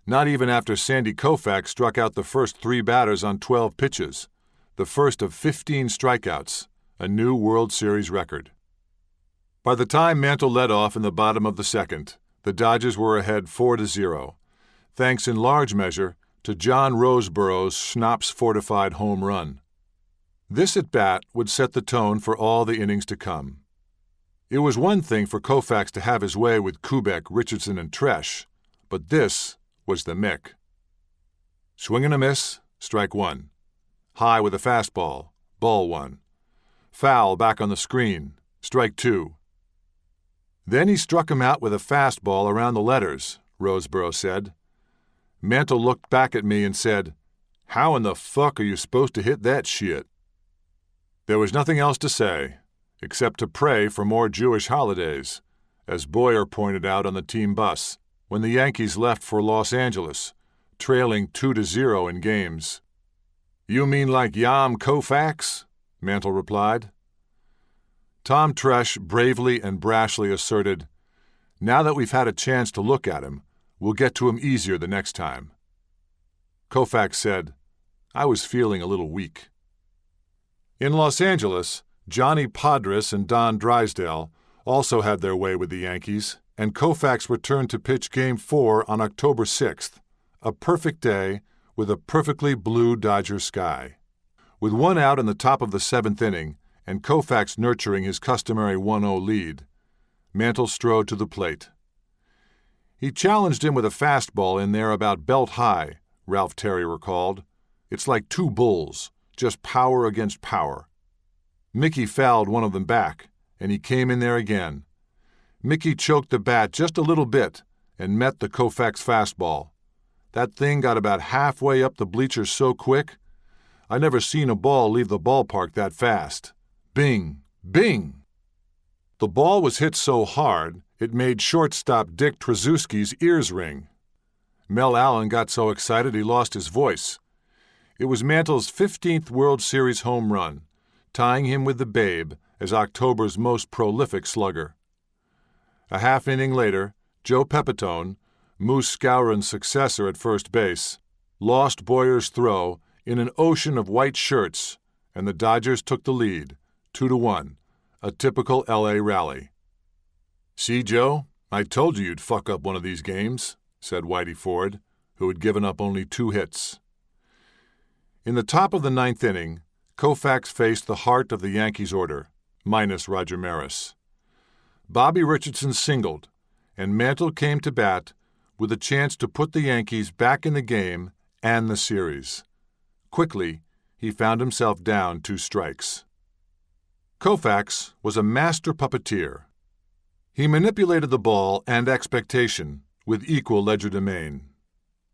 Not even after Sandy Koufax struck out the first 3 batters on 12 pitches, the first of 15 strikeouts, a new World Series record. By the time Mantle led off in the bottom of the second, the Dodgers were ahead 4-0, thanks in large measure to John Roseborough's schnapps-fortified home run. This at-bat would set the tone for all the innings to come. It was one thing for Koufax to have his way with Kubek, Richardson, and Tresh, but this was the Mick. Swing and a miss, strike 1. High with a fastball, ball 1. Foul back on the screen, strike 2. Then he struck him out with a fastball around the letters, Roseborough said. Mantle looked back at me and said, "How in the fuck are you supposed to hit that shit?" There was nothing else to say, except to pray for more Jewish holidays, as Boyer pointed out on the team bus when the Yankees left for Los Angeles, trailing 2-0 in games. "You mean like Yom Koufax?" Mantle replied. Tom Tresh bravely and brashly asserted, "Now that we've had a chance to look at him, we'll get to him easier the next time." Koufax said, "I was feeling a little weak." In Los Angeles, Johnny Podres and Don Drysdale also had their way with the Yankees, and Koufax returned to pitch Game 4 on October 6th, a perfect day with a perfectly blue Dodger sky. With one out in the top of the seventh inning and Koufax nurturing his customary 1-0 lead, Mantle strode to the plate. He challenged him with a fastball in there about belt high, Ralph Terry recalled. "It's like two bulls, just power against power." Mickey fouled one of them back, and he came in there again. Mickey choked the bat just a little bit and met the Koufax fastball. That thing got about halfway up the bleachers so quick, I never seen a ball leave the ballpark that fast. Bing! Bing! The ball was hit so hard, it made shortstop Dick Trzaskowski's ears ring. Mel Allen got so excited he lost his voice. It was Mantle's 15th World Series home run, tying him with the Babe as October's most prolific slugger. A half inning later, Joe Pepitone, Moose Skowron's successor at first base, lost Boyer's throw in an ocean of white shirts, and the Dodgers took the lead, 2-1, a typical L.A. rally. "See, Joe, I told you you'd fuck up one of these games," said Whitey Ford, who had given up only 2 hits. In the top of the 9th inning, Koufax faced the heart of the Yankees' order, minus Roger Maris. Bobby Richardson singled, and Mantle came to bat with a chance to put the Yankees back in the game and the series. Quickly, he found himself down 2 strikes. Koufax was a master puppeteer. He manipulated the ball and expectation with equal legerdemain.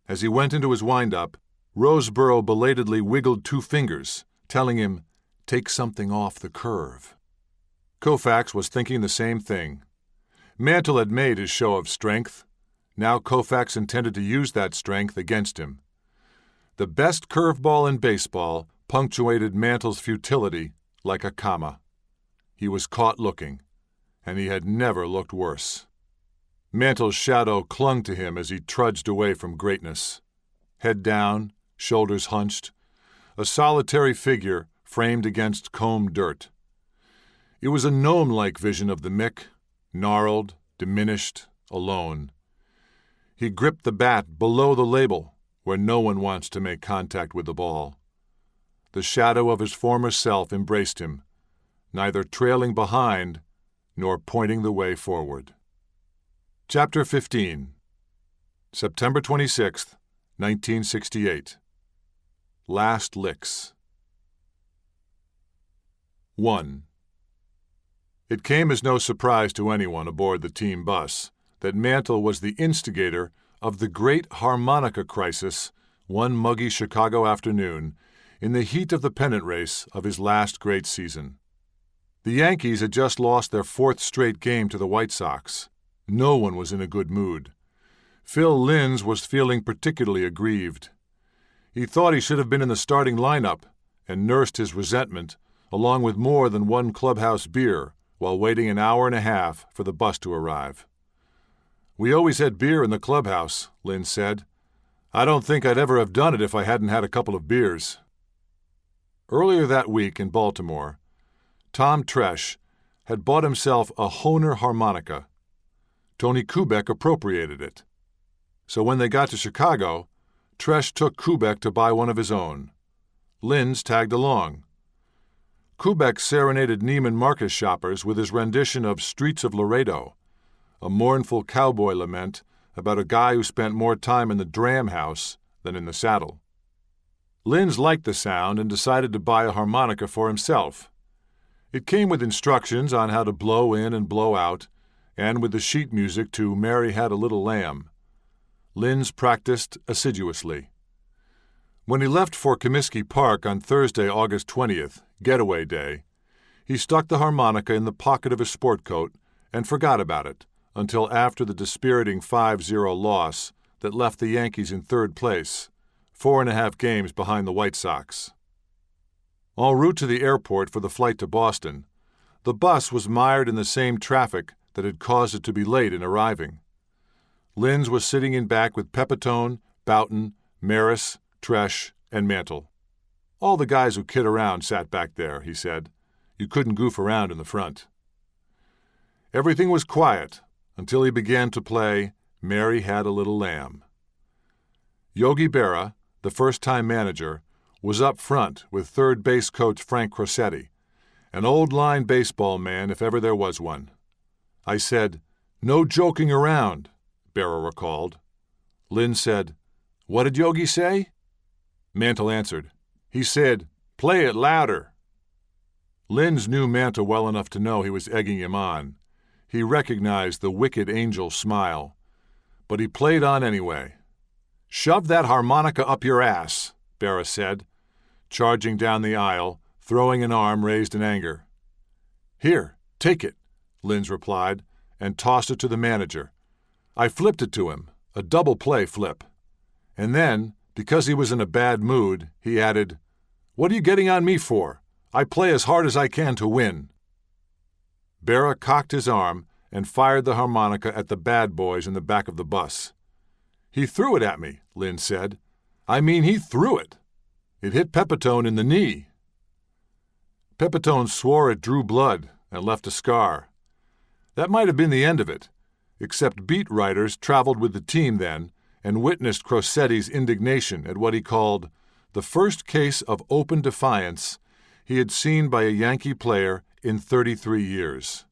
As he went into his windup, Roseboro belatedly wiggled 2 fingers, telling him, "Take something off the curve." Koufax was thinking the same thing. Mantle had made his show of strength. Now Koufax intended to use that strength against him. The best curveball in baseball punctuated Mantle's futility like a comma. He was caught looking, and he had never looked worse. Mantle's shadow clung to him as he trudged away from greatness. Head down, shoulders hunched, a solitary figure framed against combed dirt. It was a gnome-like vision of the Mick, gnarled, diminished, alone. He gripped the bat below the label, where no one wants to make contact with the ball. The shadow of his former self embraced him, neither trailing behind nor pointing the way forward. Chapter 15. September 26, 1968. Last Licks. 1. It came as no surprise to anyone aboard the team bus that Mantle was the instigator of the great harmonica crisis one muggy Chicago afternoon in the heat of the pennant race of his last great season. The Yankees had just lost their 4th straight game to the White Sox. No one was in a good mood. Phil Linz was feeling particularly aggrieved. He thought he should have been in the starting lineup and nursed his resentment, along with more than 1 clubhouse beer, while waiting an hour and a half for the bus to arrive. "We always had beer in the clubhouse," Lynn said. "I don't think I'd ever have done it if I hadn't had a couple of beers." Earlier that week in Baltimore, Tom Tresh had bought himself a Hohner harmonica. Tony Kubek appropriated it. So when they got to Chicago, Tresh took Kubek to buy one of his own. Linz tagged along. Kubek serenaded Neiman Marcus shoppers with his rendition of Streets of Laredo, a mournful cowboy lament about a guy who spent more time in the dram house than in the saddle. Linz liked the sound and decided to buy a harmonica for himself. It came with instructions on how to blow in and blow out, and with the sheet music to Mary Had a Little Lamb. Linz practiced assiduously. When he left for Comiskey Park on Thursday, August 20th, getaway day, he stuck the harmonica in the pocket of his sport coat and forgot about it until after the dispiriting 5-0 loss that left the Yankees in 3rd place, 4.5 games behind the White Sox. En route to the airport for the flight to Boston, the bus was mired in the same traffic that had caused it to be late in arriving. Linz was sitting in back with Pepitone, Boughton, Maris, Tresh, and Mantle. "All the guys who kid around sat back there," he said. "You couldn't goof around in the front." Everything was quiet until he began to play "Mary Had a Little Lamb." Yogi Berra, the first-time manager, was up front with third base coach Frank Crosetti, an old-line baseball man if ever there was one. I said, "No joking around," Berra recalled. Lynn said, "What did Yogi say?" Mantle answered, "He said, 'Play it louder.'" Linz knew Mantle well enough to know he was egging him on. He recognized the wicked angel smile. But he played on anyway. "Shove that harmonica up your ass," Berra said, charging down the aisle, throwing an arm raised in anger. "Here, take it," Linz replied, and tossed it to the manager. I flipped it to him, a double play flip. And then, because he was in a bad mood, he added, "What are you getting on me for? I play as hard as I can to win." Berra cocked his arm and fired the harmonica at the bad boys in the back of the bus. "He threw it at me," Lynn said. "I mean, he threw it. It hit Pepitone in the knee." Pepitone swore it drew blood and left a scar. That might have been the end of it, except beat writers traveled with the team then and witnessed Crosetti's indignation at what he called the first case of open defiance he had seen by a Yankee player in 33 years.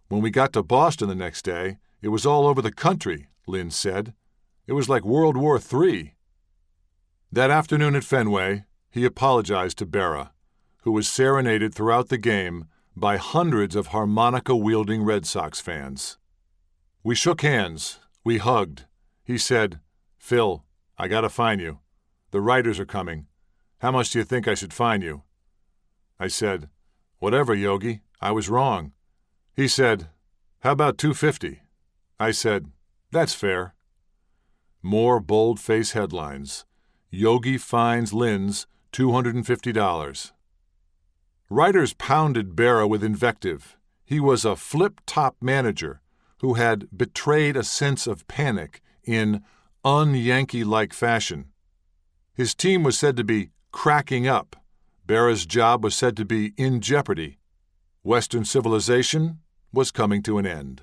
When we got to Boston the next day, it was all over the country, Lynn said. It was like World War III. That afternoon at Fenway, he apologized to Berra, who was serenaded throughout the game by hundreds of harmonica-wielding Red Sox fans. We shook hands. We hugged. He said, "Phil, I gotta fine you. The writers are coming. How much do you think I should fine you?" I said, "Whatever, Yogi. I was wrong." He said, "How about $250?" I said, "That's fair." More bold-face headlines. Yogi fines Linz $250. Writers pounded Berra with invective. He was a flip-top manager who had betrayed a sense of panic in un-Yankee-like fashion. His team was said to be cracking up. Berra's job was said to be in jeopardy. Western civilization was coming to an end.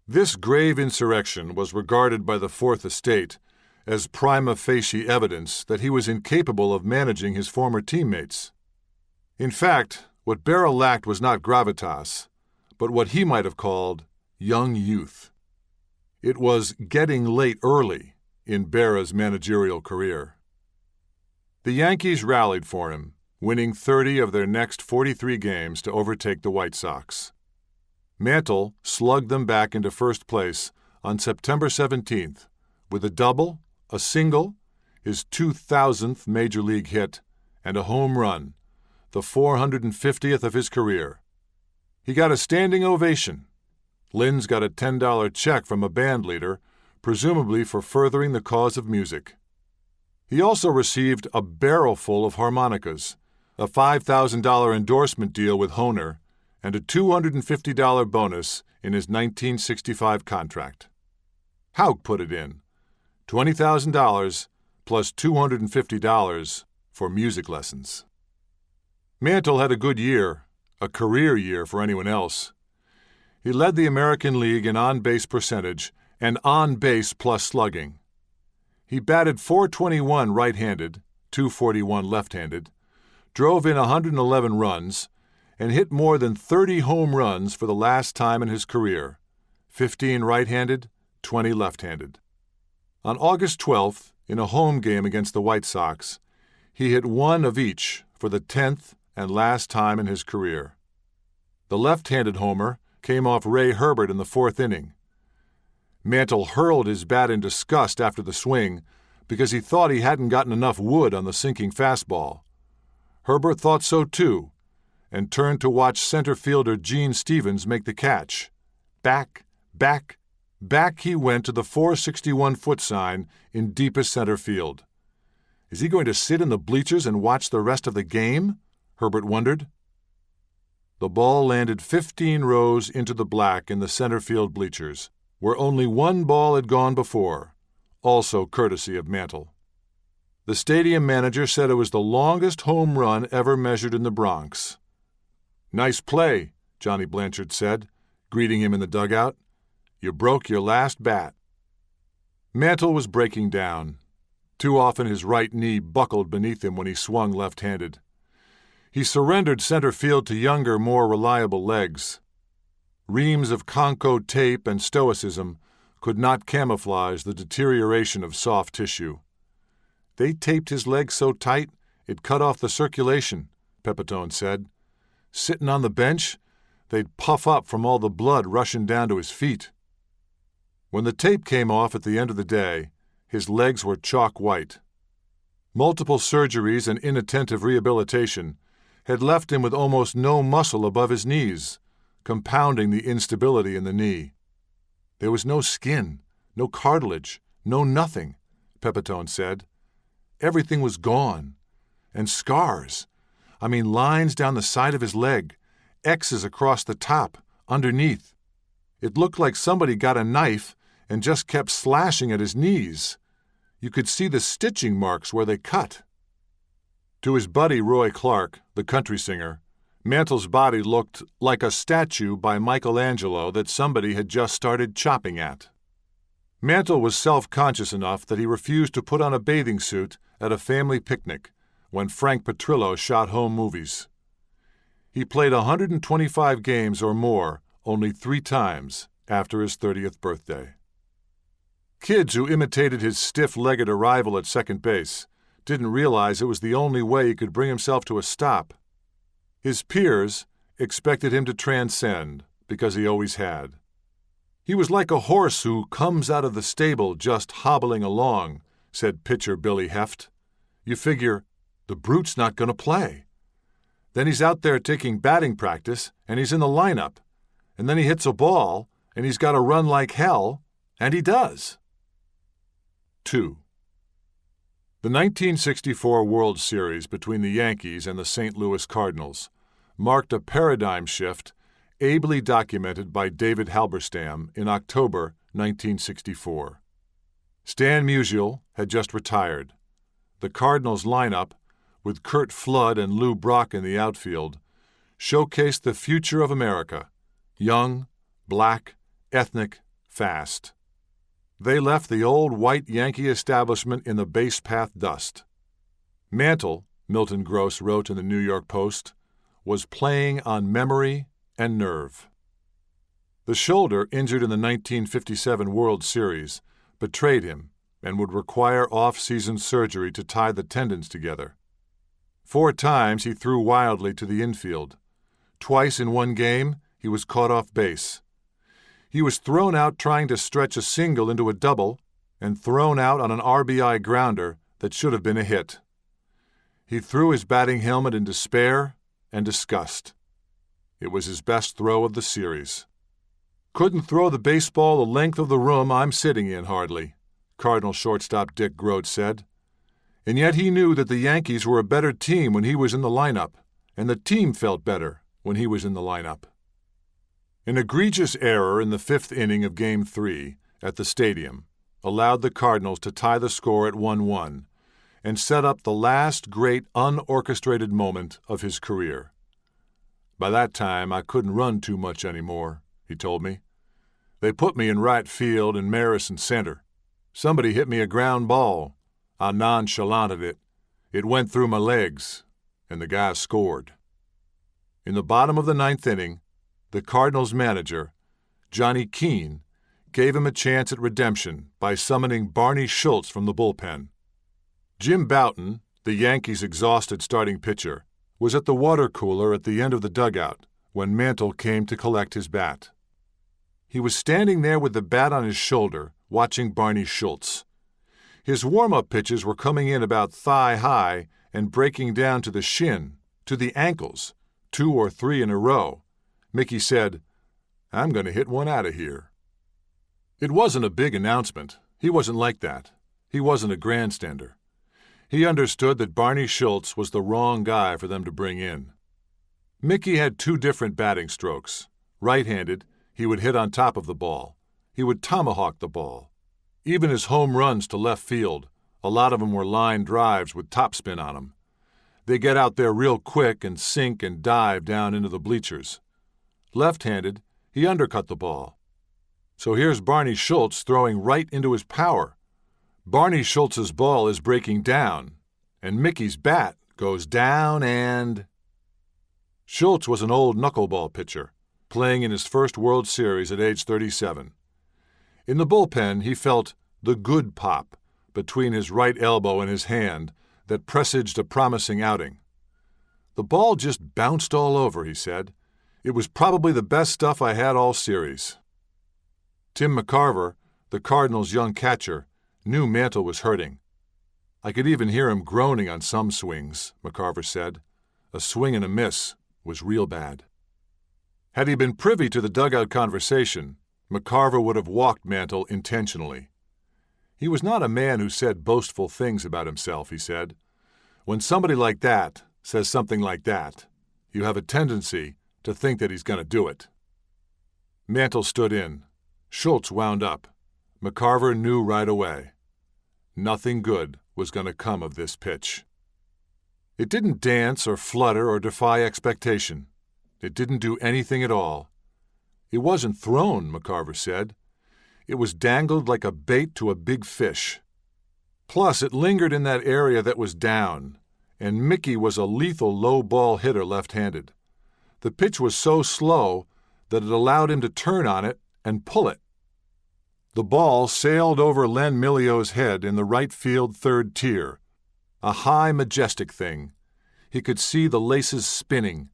This grave insurrection was regarded by the Fourth Estate as prima facie evidence that he was incapable of managing his former teammates. In fact, what Berra lacked was not gravitas, but what he might have called young youth. It was getting late early in Berra's managerial career. The Yankees rallied for him, winning 30 of their next 43 games to overtake the White Sox. Mantle slugged them back into first place on September 17th with a double, a single, his 2,000th major league hit, and a home run, the 450th of his career. He got a standing ovation. Linz got a $10 check from a band leader, presumably for furthering the cause of music. He also received a barrel full of harmonicas, a $5,000 endorsement deal with Hohner, and a $250 bonus in his 1965 contract. Haug put it in, $20,000 plus $250 for music lessons. Mantle had a good year, a career year for anyone else. He led the American League in on-base percentage and on-base plus slugging. He batted .421 right-handed, .241 left-handed, drove in 111 runs, and hit more than 30 home runs for the last time in his career, 15 right-handed, 20 left-handed. On August 12th, in a home game against the White Sox, he hit one of each for the 10th and last time in his career. The left-handed homer came off Ray Herbert in the fourth inning. Mantle hurled his bat in disgust after the swing because he thought he hadn't gotten enough wood on the sinking fastball. Herbert thought so too, and turned to watch center fielder Gene Stevens make the catch. Back, back, back he went to the 461-foot sign in deepest center field. Is he going to sit in the bleachers and watch the rest of the game? Herbert wondered. The ball landed 15 rows into the black in the center field bleachers, where only one ball had gone before, also courtesy of Mantle. The stadium manager said it was the longest home run ever measured in the Bronx. "Nice play," Johnny Blanchard said, greeting him in the dugout. "You broke your last bat." Mantle was breaking down. Too often his right knee buckled beneath him when he swung left-handed. He surrendered center field to younger, more reliable legs. Reams of Conco tape and stoicism could not camouflage the deterioration of soft tissue. "They taped his legs so tight it cut off the circulation," Pepitone said. "Sitting on the bench, they'd puff up from all the blood rushing down to his feet." When the tape came off at the end of the day, his legs were chalk white. Multiple surgeries and inattentive rehabilitation had left him with almost no muscle above his knees, compounding the instability in the knee. "There was no skin, no cartilage, no nothing," Pepitone said. "Everything was gone. And scars. I mean lines down the side of his leg, X's across the top, underneath. It looked like somebody got a knife and just kept slashing at his knees. You could see the stitching marks where they cut." To his buddy Roy Clark, the country singer, Mantle's body looked like a statue by Michelangelo that somebody had just started chopping at. Mantle was self-conscious enough that he refused to put on a bathing suit at a family picnic when Frank Petrillo shot home movies. He played 125 games or more only 3 times after his 30th birthday. Kids who imitated his stiff-legged arrival at second base didn't realize it was the only way he could bring himself to a stop. His peers expected him to transcend because he always had. "He was like a horse who comes out of the stable just hobbling along," said pitcher Billy Heft. "You figure, the brute's not going to play. Then he's out there taking batting practice, and he's in the lineup. And then he hits a ball, and he's got to run like hell, and he does." 2. The 1964 World Series between the Yankees and the St. Louis Cardinals marked a paradigm shift ably documented by David Halberstam in October 1964. Stan Musial had just retired. The Cardinals lineup, with Curt Flood and Lou Brock in the outfield, showcased the future of America: young, black, ethnic, fast. They left the old white Yankee establishment in the base path dust. Mantle, Milton Gross wrote in the New York Post, was playing on memory and nerve. The shoulder injured in the 1957 World Series betrayed him and would require off-season surgery to tie the tendons together. 4 times he threw wildly to the infield. Twice in one game, he was caught off base. He was thrown out trying to stretch a single into a double and thrown out on an RBI grounder that should have been a hit. He threw his batting helmet in despair and disgust. It was his best throw of the series. "Couldn't throw the baseball the length of the room I'm sitting in, hardly," Cardinal shortstop Dick Groat said. And yet he knew that the Yankees were a better team when he was in the lineup, and the team felt better when he was in the lineup. An egregious error in the 5th inning of Game 3 at the stadium allowed the Cardinals to tie the score at 1-1 and set up the last great unorchestrated moment of his career. "By that time, I couldn't run too much anymore," he told me. "They put me in right field and Maris in center. Somebody hit me a ground ball. I nonchalanted it. It went through my legs, and the guy scored." In the bottom of the 9th inning, the Cardinals' manager, Johnny Keane, gave him a chance at redemption by summoning Barney Schultz from the bullpen. Jim Bouton, the Yankees' exhausted starting pitcher, was at the water cooler at the end of the dugout when Mantle came to collect his bat. He was standing there with the bat on his shoulder, watching Barney Schultz. His warm-up pitches were coming in about thigh-high and breaking down to the shin, to the ankles, 2 or 3 in a row. Mickey said, "I'm going to hit one out of here." It wasn't a big announcement. He wasn't like that. He wasn't a grandstander. He understood that Barney Schultz was the wrong guy for them to bring in. Mickey had 2 different batting strokes. Right-handed, he would hit on top of the ball. He would tomahawk the ball. Even his home runs to left field, A lot of them were line drives with topspin on them. They get out there real quick and sink and dive down into the bleachers. Left-handed, he undercut the ball. So here's Barney Schultz throwing right into his power. Barney Schultz's ball is breaking down, and Mickey's bat goes down and... Schultz was an old knuckleball pitcher, playing in his first World Series at age 37. In the bullpen, he felt the good pop between his right elbow and his hand that presaged a promising outing. The ball just bounced all over, he said. It was probably the best stuff I had all series. Tim McCarver, the Cardinals' young catcher, knew Mantle was hurting. I could even hear him groaning on some swings, McCarver said. A swing and a miss was real bad. Had he been privy to the dugout conversation, McCarver would have walked Mantle intentionally. He was not a man who said boastful things about himself, he said. When somebody like that says something like that, you have a tendency to think that he's going to do it. Mantle stood in. Schultz wound up. McCarver knew right away. Nothing good was going to come of this pitch. It didn't dance or flutter or defy expectation. It didn't do anything at all. It wasn't thrown, McCarver said. It was dangled like a bait to a big fish. Plus, it lingered in that area that was down, and Mickey was a lethal low ball hitter left-handed. The pitch was so slow that it allowed him to turn on it and pull it. The ball sailed over Len Milio's head in the right field third tier, a high, majestic thing. He could see the laces spinning,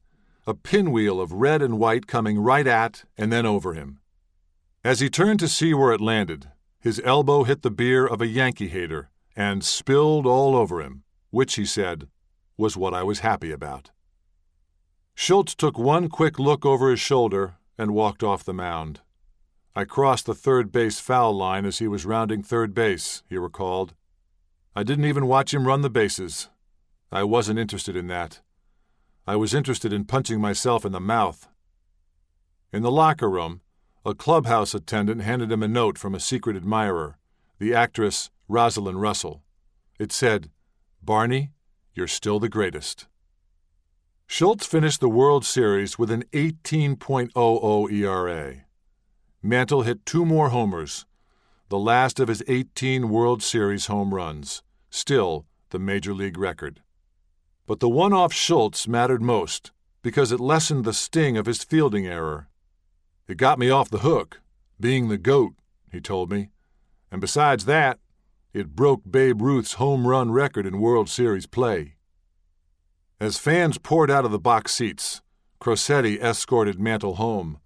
a pinwheel of red and white coming right at and then over him. As he turned to see where it landed, his elbow hit the beer of a Yankee hater and spilled all over him, which, he said, was what I was happy about. Schultz took one quick look over his shoulder and walked off the mound. I crossed the third base foul line as he was rounding third base, he recalled. I didn't even watch him run the bases. I wasn't interested in that. I was interested in punching myself in the mouth. In the locker room, a clubhouse attendant handed him a note from a secret admirer, the actress Rosalind Russell. It said, "Barney, you're still the greatest." Schultz finished the World Series with an 18.00 ERA. Mantle hit 2 more homers, the last of his 18 World Series home runs, still the Major League record. But the one-off Schultz mattered most because it lessened the sting of his fielding error. It got me off the hook, being the GOAT, he told me, and besides that, it broke Babe Ruth's home run record in World Series play. As fans poured out of the box seats, Crosetti escorted Mantle home,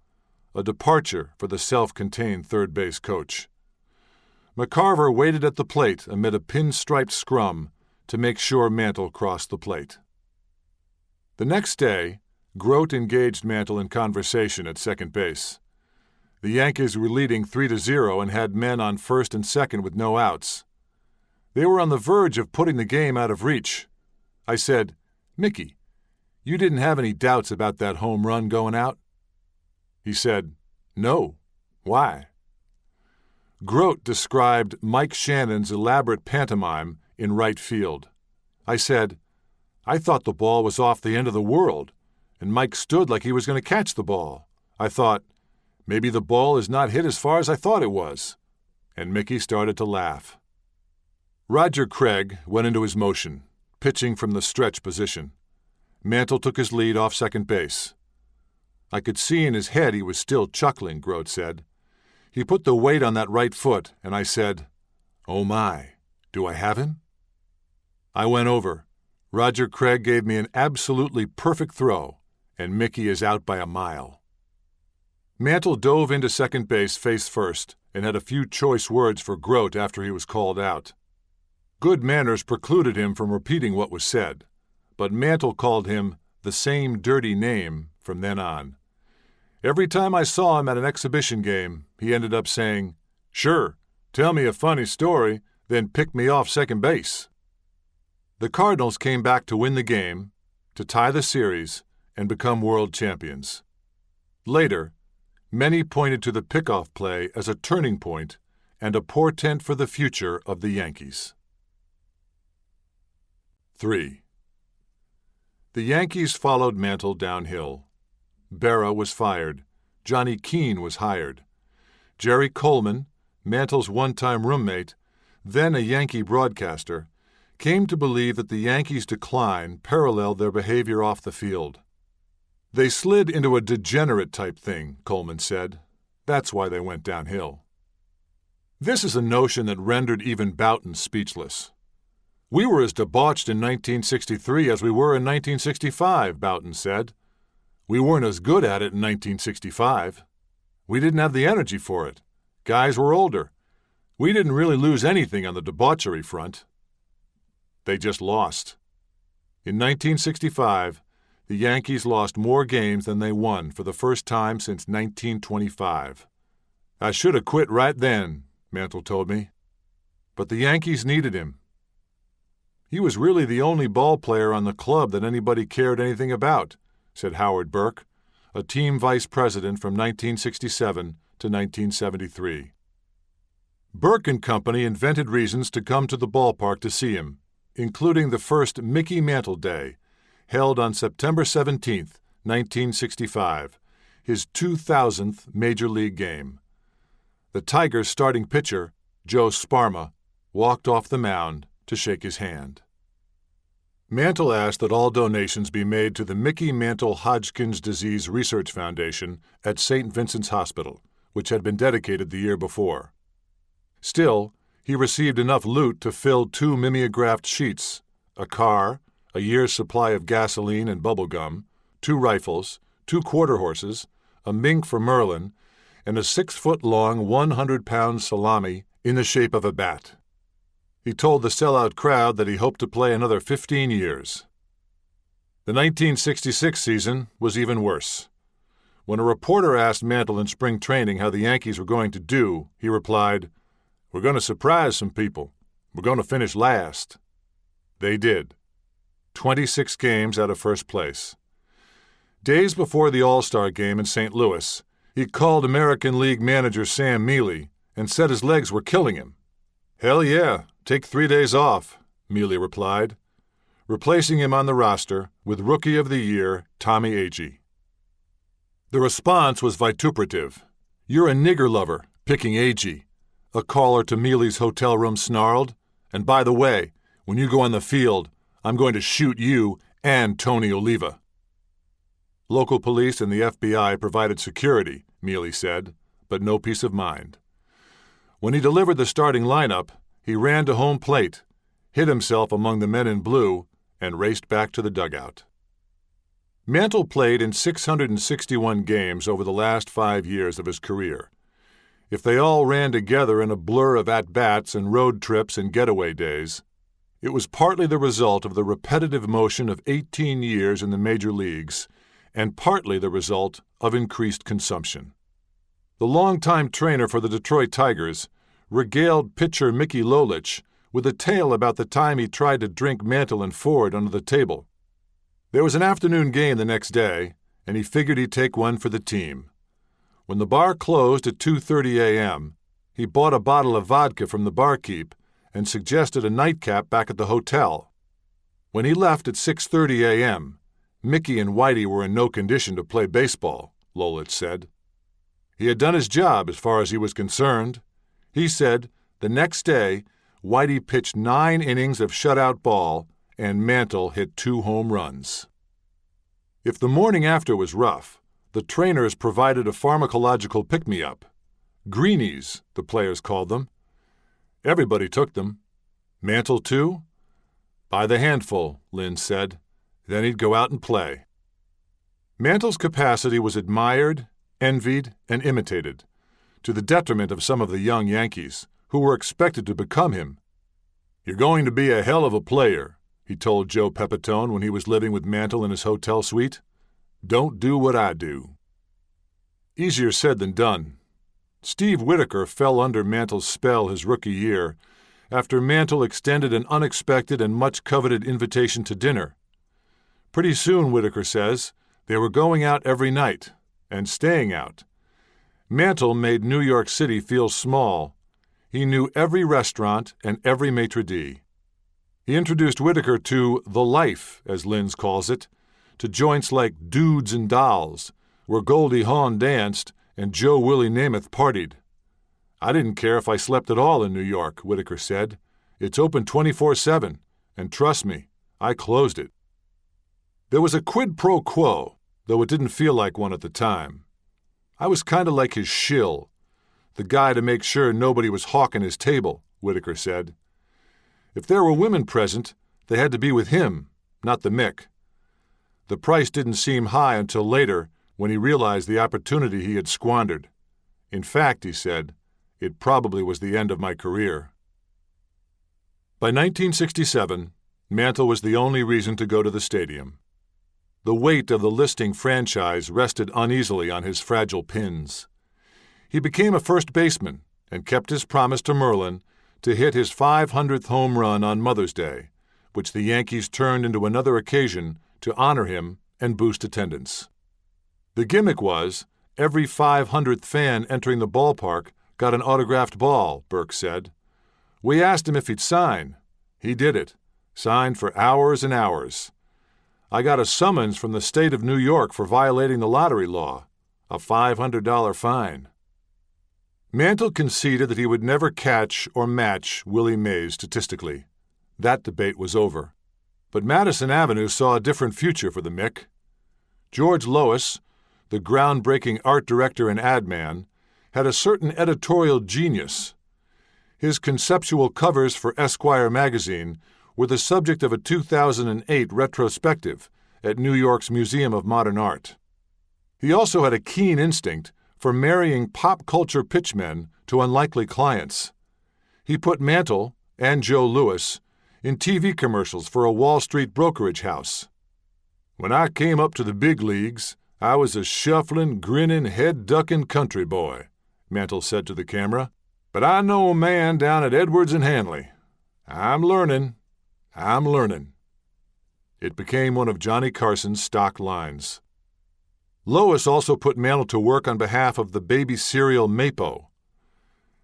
a departure for the self-contained third base coach. McCarver waited at the plate amid a pinstriped scrum to make sure Mantle crossed the plate. The next day, Grote engaged Mantle in conversation at second base. The Yankees were leading 3-0 and had men on first and second with no outs. They were on the verge of putting the game out of reach. I said, "Mickey, you didn't have any doubts about that home run going out?" He said, "No. Why?" Grote described Mike Shannon's elaborate pantomime in right field. I said, "I thought the ball was off the end of the world, and Mike stood like he was going to catch the ball. I thought, maybe the ball is not hit as far as I thought it was." And Mickey started to laugh. Roger Craig went into his motion, pitching from the stretch position. Mantle took his lead off second base. I could see in his head he was still chuckling, Grote said. He put the weight on that right foot, and I said, "Oh my, do I have him?" I went over. Roger Craig gave me an absolutely perfect throw, and Mickey is out by a mile. Mantle dove into second base face first and had a few choice words for Grote after he was called out. Good manners precluded him from repeating what was said, but Mantle called him the same dirty name from then on. Every time I saw him at an exhibition game, he ended up saying, "Sure, tell me a funny story, then pick me off second base." The Cardinals came back to win the game, to tie the series, and become world champions. Later, many pointed to the pickoff play as a turning point and a portent for the future of the Yankees. 3. The Yankees followed Mantle downhill. Berra was fired. Johnny Keane was hired. Jerry Coleman, Mantle's one-time roommate, then a Yankee broadcaster, came to believe that the Yankees' decline paralleled their behavior off the field. They slid into a degenerate-type thing, Coleman said. That's why they went downhill. This is a notion that rendered even Boughton speechless. We were as debauched in 1963 as we were in 1965, Boughton said. We weren't as good at it in 1965. We didn't have the energy for it. Guys were older. We didn't really lose anything on the debauchery front. They just lost. In 1965, the Yankees lost more games than they won for the first time since 1925. I should have quit right then, Mantle told me. But the Yankees needed him. He was really the only ball player on the club that anybody cared anything about, said Howard Burke, a team vice president from 1967 to 1973. Burke and Company invented reasons to come to the ballpark to see him, including the first Mickey Mantle Day, held on September 17, 1965, his 2000th Major League game. The Tigers' starting pitcher, Joe Sparma, walked off the mound to shake his hand. Mantle asked that all donations be made to the Mickey Mantle Hodgkin's Disease Research Foundation at St. Vincent's Hospital, which had been dedicated the year before. Still, he received enough loot to fill 2 mimeographed sheets, a car, a year's supply of gasoline and bubble gum, 2 rifles, 2 quarter horses, a mink for Merlin, and a 6-foot-long, 100-pound salami in the shape of a bat. He told the sellout crowd that he hoped to play another 15 years. The 1966 season was even worse. When a reporter asked Mantle in spring training how the Yankees were going to do, he replied, "We're going to surprise some people. We're going to finish last." They did. 26 games out of first place. Days before the All-Star game in St. Louis, he called American League manager Sam Mealy and said his legs were killing him. "Hell yeah, take 3 days off," Mealy replied, replacing him on the roster with Rookie of the Year Tommy Agee. The response was vituperative. "You're a nigger lover, picking Agee," a caller to Mealy's hotel room snarled. "And by the way, when you go on the field, I'm going to shoot you and Tony Oliva." Local police and the FBI provided security, Mealy said, but no peace of mind. When he delivered the starting lineup, he ran to home plate, hid himself among the men in blue, and raced back to the dugout. Mantle played in 661 games over the last 5 years of his career. If they all ran together in a blur of at-bats and road trips and getaway days, it was partly the result of the repetitive motion of 18 years in the major leagues and partly the result of increased consumption. The longtime trainer for the Detroit Tigers regaled pitcher Mickey Lolich with a tale about the time he tried to drink Mantle and Ford under the table. There was an afternoon game the next day, and he figured he'd take one for the team. When the bar closed at 2:30 a.m., he bought a bottle of vodka from the barkeep and suggested a nightcap back at the hotel. When he left at 6:30 a.m., Mickey and Whitey were in no condition to play baseball, Lolich said. He had done his job as far as he was concerned. He said the next day, Whitey pitched 9 innings of shutout ball and Mantle hit 2 home runs. If the morning after was rough, the trainers provided a pharmacological pick-me-up. Greenies, the players called them. Everybody took them. Mantle, too? By the handful, Lynn said. Then he'd go out and play. Mantle's capacity was admired, envied, and imitated, to the detriment of some of the young Yankees, who were expected to become him. "You're going to be a hell of a player," he told Joe Pepitone when he was living with Mantle in his hotel suite. "Don't do what I do." Easier said than done. Steve Whitaker fell under Mantle's spell his rookie year after Mantle extended an unexpected and much-coveted invitation to dinner. Pretty soon, Whitaker says, they were going out every night and staying out. Mantle made New York City feel small. He knew every restaurant and every maitre d'. He introduced Whitaker to the life, as Linz calls it, to joints like Dudes and Dolls, where Goldie Hawn danced and Joe Willie Namath partied. I didn't care if I slept at all in New York, Whitaker said. It's open 24/7, and trust me, I closed it. There was a quid pro quo, though it didn't feel like one at the time. I was kind of like his shill, the guy to make sure nobody was hawking his table, Whitaker said. If there were women present, they had to be with him, not the Mick. The price didn't seem high until later, when he realized the opportunity he had squandered. In fact, he said, it probably was the end of my career. By 1967, Mantle was the only reason to go to the stadium. The weight of the listing franchise rested uneasily on his fragile pins. He became a first baseman and kept his promise to Merlin to hit his 500th home run on Mother's Day, which the Yankees turned into another occasion to honor him and boost attendance. The gimmick was every 500th fan entering the ballpark got an autographed ball, Burke said. We asked him if he'd sign. He did it. Signed for hours and hours. I got a summons from the state of New York for violating the lottery law, a $500 fine. Mantle conceded that he would never catch or match Willie Mays statistically. That debate was over. But Madison Avenue saw a different future for the Mick. George Lois, the groundbreaking art director and ad man, had a certain editorial genius. His conceptual covers for Esquire magazine were the subject of a 2008 retrospective at New York's Museum of Modern Art. He also had a keen instinct for marrying pop culture pitchmen to unlikely clients. He put Mantle and Joe Louis in TV commercials for a Wall Street brokerage house. When I came up to the big leagues, I was a shuffling, grinning, head-ducking country boy, Mantle said to the camera. But I know a man down at Edwards and Hanley. I'm learning. It became one of Johnny Carson's stock lines. Lois also put Mantle to work on behalf of the baby cereal Mapo.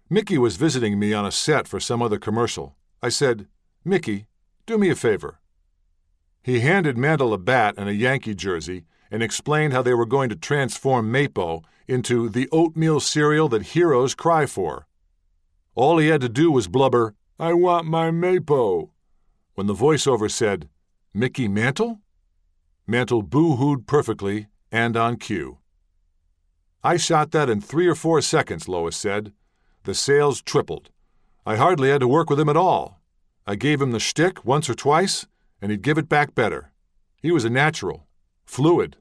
Mickey was visiting me on a set for some other commercial. I said, Mickey, do me a favor. He handed Mantle a bat and a Yankee jersey and explained how they were going to transform Mapo into the oatmeal cereal that heroes cry for. All he had to do was blubber, I want my Mapo. When the voiceover said, Mickey Mantle? Mantle boo-hooed perfectly and on cue. I shot that in 3 or 4 seconds, Lois said. The sales tripled. I hardly had to work with him at all. I gave him the shtick once or twice, and he'd give it back better. He was a natural, fluid.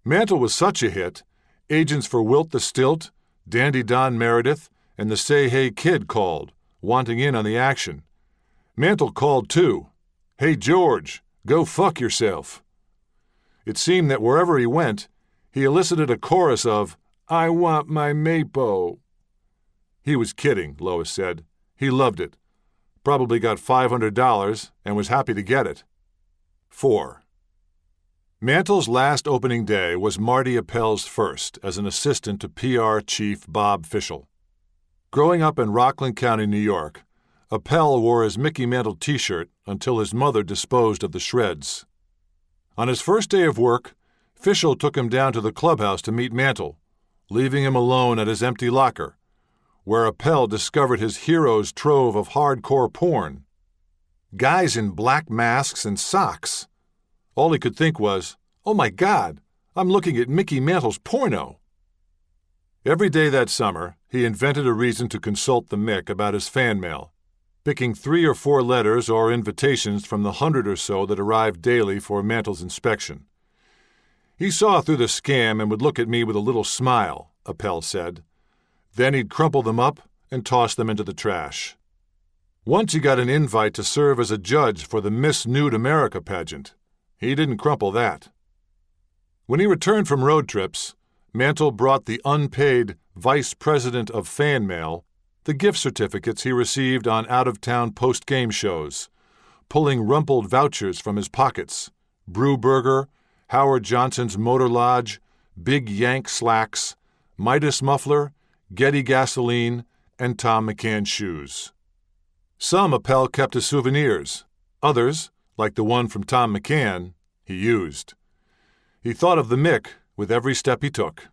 Mantle was such a hit, agents for Wilt the Stilt, Dandy Don Meredith, and the Say Hey Kid called, wanting in on the action. Mantle called too. Hey, George, go fuck yourself. It seemed that wherever he went, he elicited a chorus of, I want my Mapo. He was kidding, Lois said. He loved it. Probably got $500 and was happy to get it. 4. Mantle's last opening day was Marty Appel's first as an assistant to PR chief Bob Fischel. Growing up in Rockland County, New York, Appel wore his Mickey Mantle t-shirt until his mother disposed of the shreds. On his first day of work, Fischel took him down to the clubhouse to meet Mantle, leaving him alone at his empty locker, where Appel discovered his hero's trove of hardcore porn. Guys in black masks and socks. All he could think was, oh my God, I'm looking at Mickey Mantle's porno. Every day that summer, he invented a reason to consult the Mick about his fan mail, picking 3 or 4 letters or invitations from the 100 or so that arrived daily for Mantle's inspection. He saw through the scam and would look at me with a little smile, Appel said. Then he'd crumple them up and toss them into the trash. Once he got an invite to serve as a judge for the Miss Nude America pageant. He didn't crumple that. When he returned from road trips, Mantle brought the unpaid vice president of fan mail the gift certificates he received on out-of-town post-game shows, pulling rumpled vouchers from his pockets, Brew Burger, Howard Johnson's Motor Lodge, Big Yank Slacks, Midas Muffler, Getty Gasoline, and Tom McCann shoes. Some Appel kept as souvenirs. Others, like the one from Tom McCann, he used. He thought of the Mick with every step he took.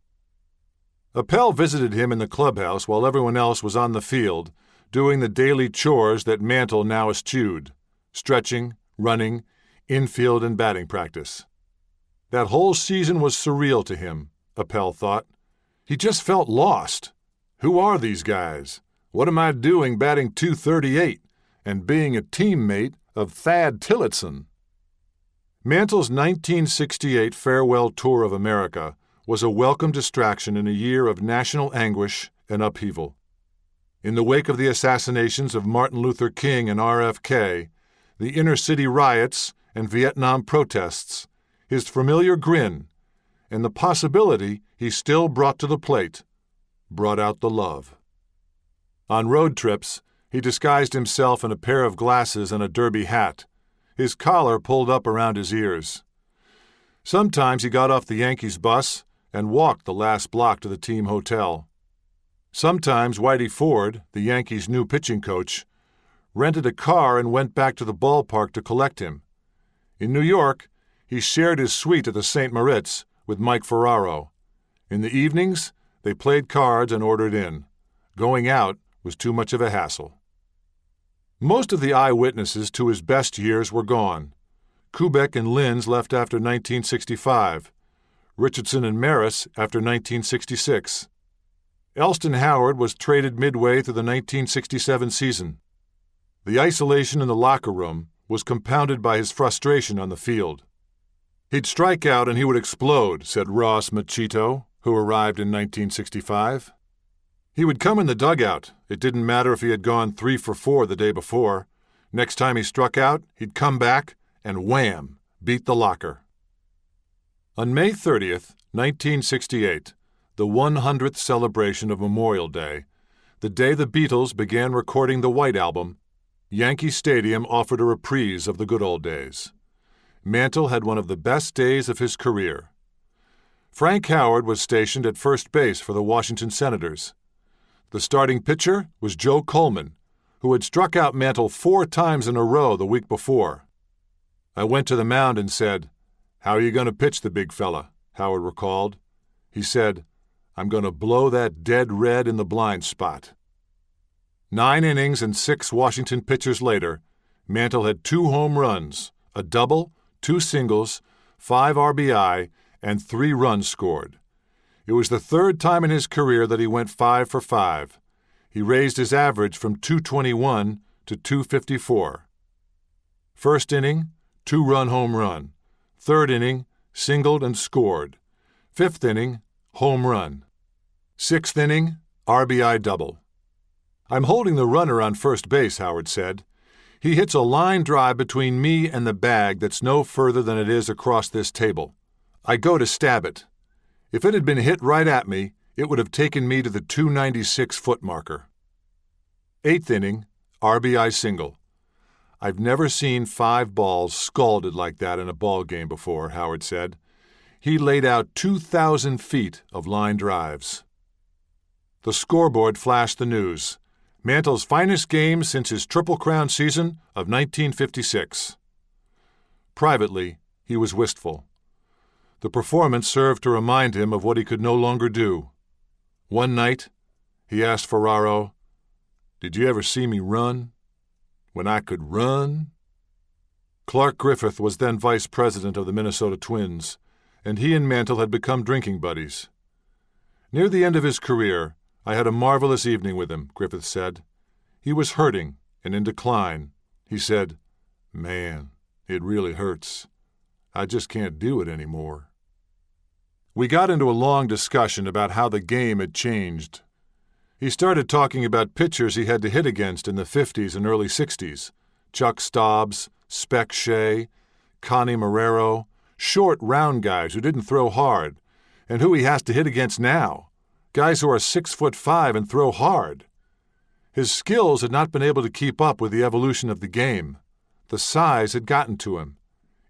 Appel visited him in the clubhouse while everyone else was on the field, doing the daily chores that Mantle now eschewed: stretching, running, infield and batting practice. That whole season was surreal to him, Appel thought. He just felt lost. Who are these guys? What am I doing batting .238 and being a teammate of Thad Tillotson? Mantle's 1968 farewell tour of America was a welcome distraction in a year of national anguish and upheaval. In the wake of the assassinations of Martin Luther King and RFK, the inner-city riots and Vietnam protests, his familiar grin, and the possibility he still brought to the plate, brought out the love. On road trips, he disguised himself in a pair of glasses and a derby hat, his collar pulled up around his ears. Sometimes he got off the Yankees bus and walked the last block to the team hotel. Sometimes Whitey Ford, the Yankees' new pitching coach, rented a car and went back to the ballpark to collect him. In New York, he shared his suite at the St. Moritz with Mike Ferraro. In the evenings, they played cards and ordered in. Going out was too much of a hassle. Most of the eyewitnesses to his best years were gone. Kubek and Linz left after 1965. Richardson and Maris after 1966. Elston Howard was traded midway through the 1967 season. The isolation in the locker room was compounded by his frustration on the field. He'd strike out and he would explode, said Ross Machito, who arrived in 1965. He would come in the dugout. It didn't matter if he had gone 3 for 4 the day before. Next time he struck out, he'd come back and wham, beat the locker. On May 30th, 1968, the 100th celebration of Memorial Day, the day the Beatles began recording the White Album, Yankee Stadium offered a reprise of the good old days. Mantle had one of the best days of his career. Frank Howard was stationed at first base for the Washington Senators. The starting pitcher was Joe Coleman, who had struck out Mantle 4 times in a row the week before. I went to the mound and said, "How are you going to pitch the big fella?" Howard recalled. He said, "I'm going to blow that dead red in the blind spot." 9 innings and 6 Washington pitchers later, Mantle had 2 home runs, a double, 2 singles, 5 RBI, and 3 runs scored. It was the 3rd time in his career that he went 5 for 5. He raised his average from .221 to .254. First inning, 2-run home run. Third inning, singled and scored. Fifth inning, home run. Sixth inning, RBI double. "I'm holding the runner on first base," Howard said. "He hits a line drive between me and the bag that's no further than it is across this table. I go to stab it. If it had been hit right at me, it would have taken me to the 296-foot marker." Eighth inning, RBI single. "I've never seen 5 balls scalded like that in a ball game before," Howard said. He laid out 2,000 feet of line drives. The scoreboard flashed the news. Mantle's finest game since his Triple Crown season of 1956. Privately, he was wistful. The performance served to remind him of what he could no longer do. One night, he asked Ferraro, "Did you ever see me run? When I could run?" Clark Griffith was then vice president of the Minnesota Twins, and he and Mantle had become drinking buddies. "Near the end of his career, I had a marvelous evening with him," Griffith said. "He was hurting and in decline. He said, 'Man, it really hurts. I just can't do it anymore.'" We got into a long discussion about how the game had changed. He started talking about pitchers he had to hit against in the 50s and early 60s. Chuck Stobbs, Spec Shea, Connie Marrero, short, round guys who didn't throw hard, and who he has to hit against now, guys who are 6'5" and throw hard. His skills had not been able to keep up with the evolution of the game. The size had gotten to him.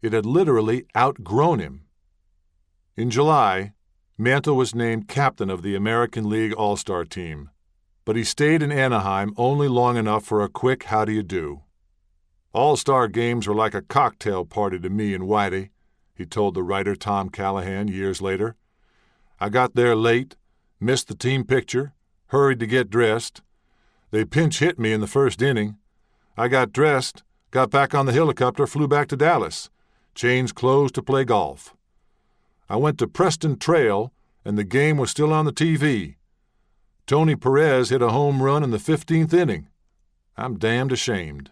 It had literally outgrown him. In July, Mantle was named captain of the American League All-Star team. but he stayed in Anaheim only long enough for a quick how do you do. All-Star games were like a cocktail party to me and Whitey, he told the writer Tom Callahan years later. I got there late, missed the team picture, hurried to get dressed. They pinch hit me in the first inning. I got dressed, got back on the helicopter, flew back to Dallas, changed clothes to play golf. I went to Preston Trail, and the game was still on the TV. Tony Perez hit a home run in the 15th inning. I'm damned ashamed.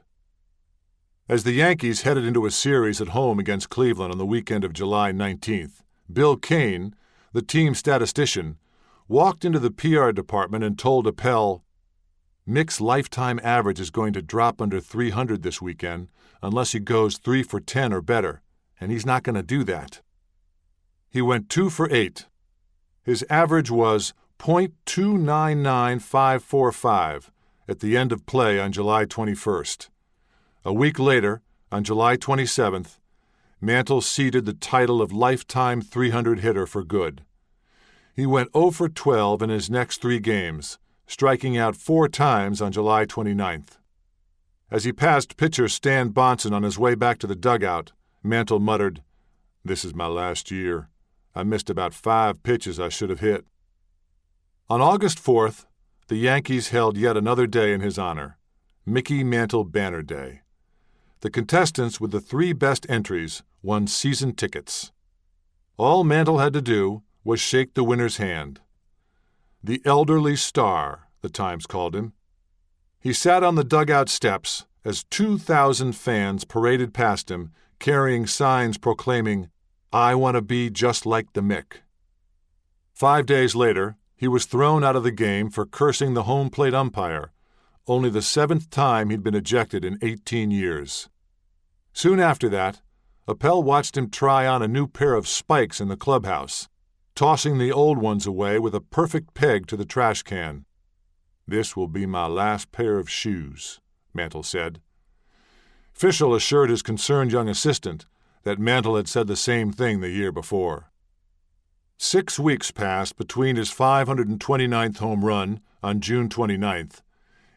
As the Yankees headed into a series at home against Cleveland on the weekend of July 19th, Bill Kane, the team statistician, walked into the PR department and told Appel, "Mick's lifetime average is going to drop under 300 this weekend unless he goes 3 for 10 or better, and he's not going to do that." He went 2 for 8. His average was .299545 at the end of play on July 21st. A week later, on July 27th, Mantle ceded the title of lifetime 300 hitter for good. He went 0 for 12 in his next 3 games, striking out 4 times on July 29th. As he passed pitcher Stan Bonson on his way back to the dugout, Mantle muttered, "This is my last year. I missed about 5 pitches I should have hit." On August 4th, the Yankees held yet another day in his honor, Mickey Mantle Banner Day. The contestants with the 3 best entries won season tickets. All Mantle had to do was shake the winner's hand. The elderly star, the Times called him. He sat on the dugout steps as 2,000 fans paraded past him, carrying signs proclaiming, "I want to be just like the Mick." 5 days later, he was thrown out of the game for cursing the home plate umpire, only the 7th time he'd been ejected in 18 years. Soon after that, Appel watched him try on a new pair of spikes in the clubhouse, tossing the old ones away with a perfect peg to the trash can. "This will be my last pair of shoes," Mantle said. Fischel assured his concerned young assistant that Mantle had said the same thing the year before. 6 weeks passed between his 529th home run on June 29th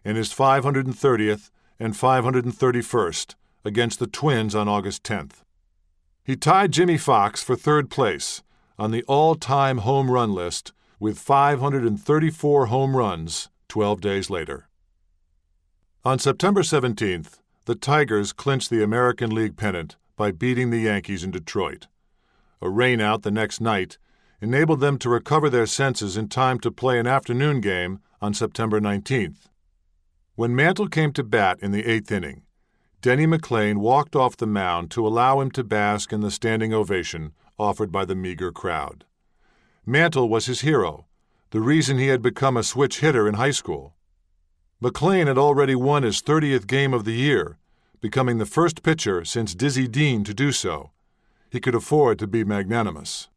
and his 530th and 531st against the Twins on August 10th. He tied Jimmy Fox for 3rd place on the all-time home run list with 534 home runs 12 days later. On September 17th, the Tigers clinched the American League pennant by beating the Yankees in Detroit. A rainout the next night enabled them to recover their senses in time to play an afternoon game on September 19th. When Mantle came to bat in the 8th inning, Denny McLain walked off the mound to allow him to bask in the standing ovation offered by the meager crowd. Mantle was his hero, the reason he had become a switch hitter in high school. McLain had already won his 30th game of the year, becoming the first pitcher since Dizzy Dean to do so. He could afford to be magnanimous.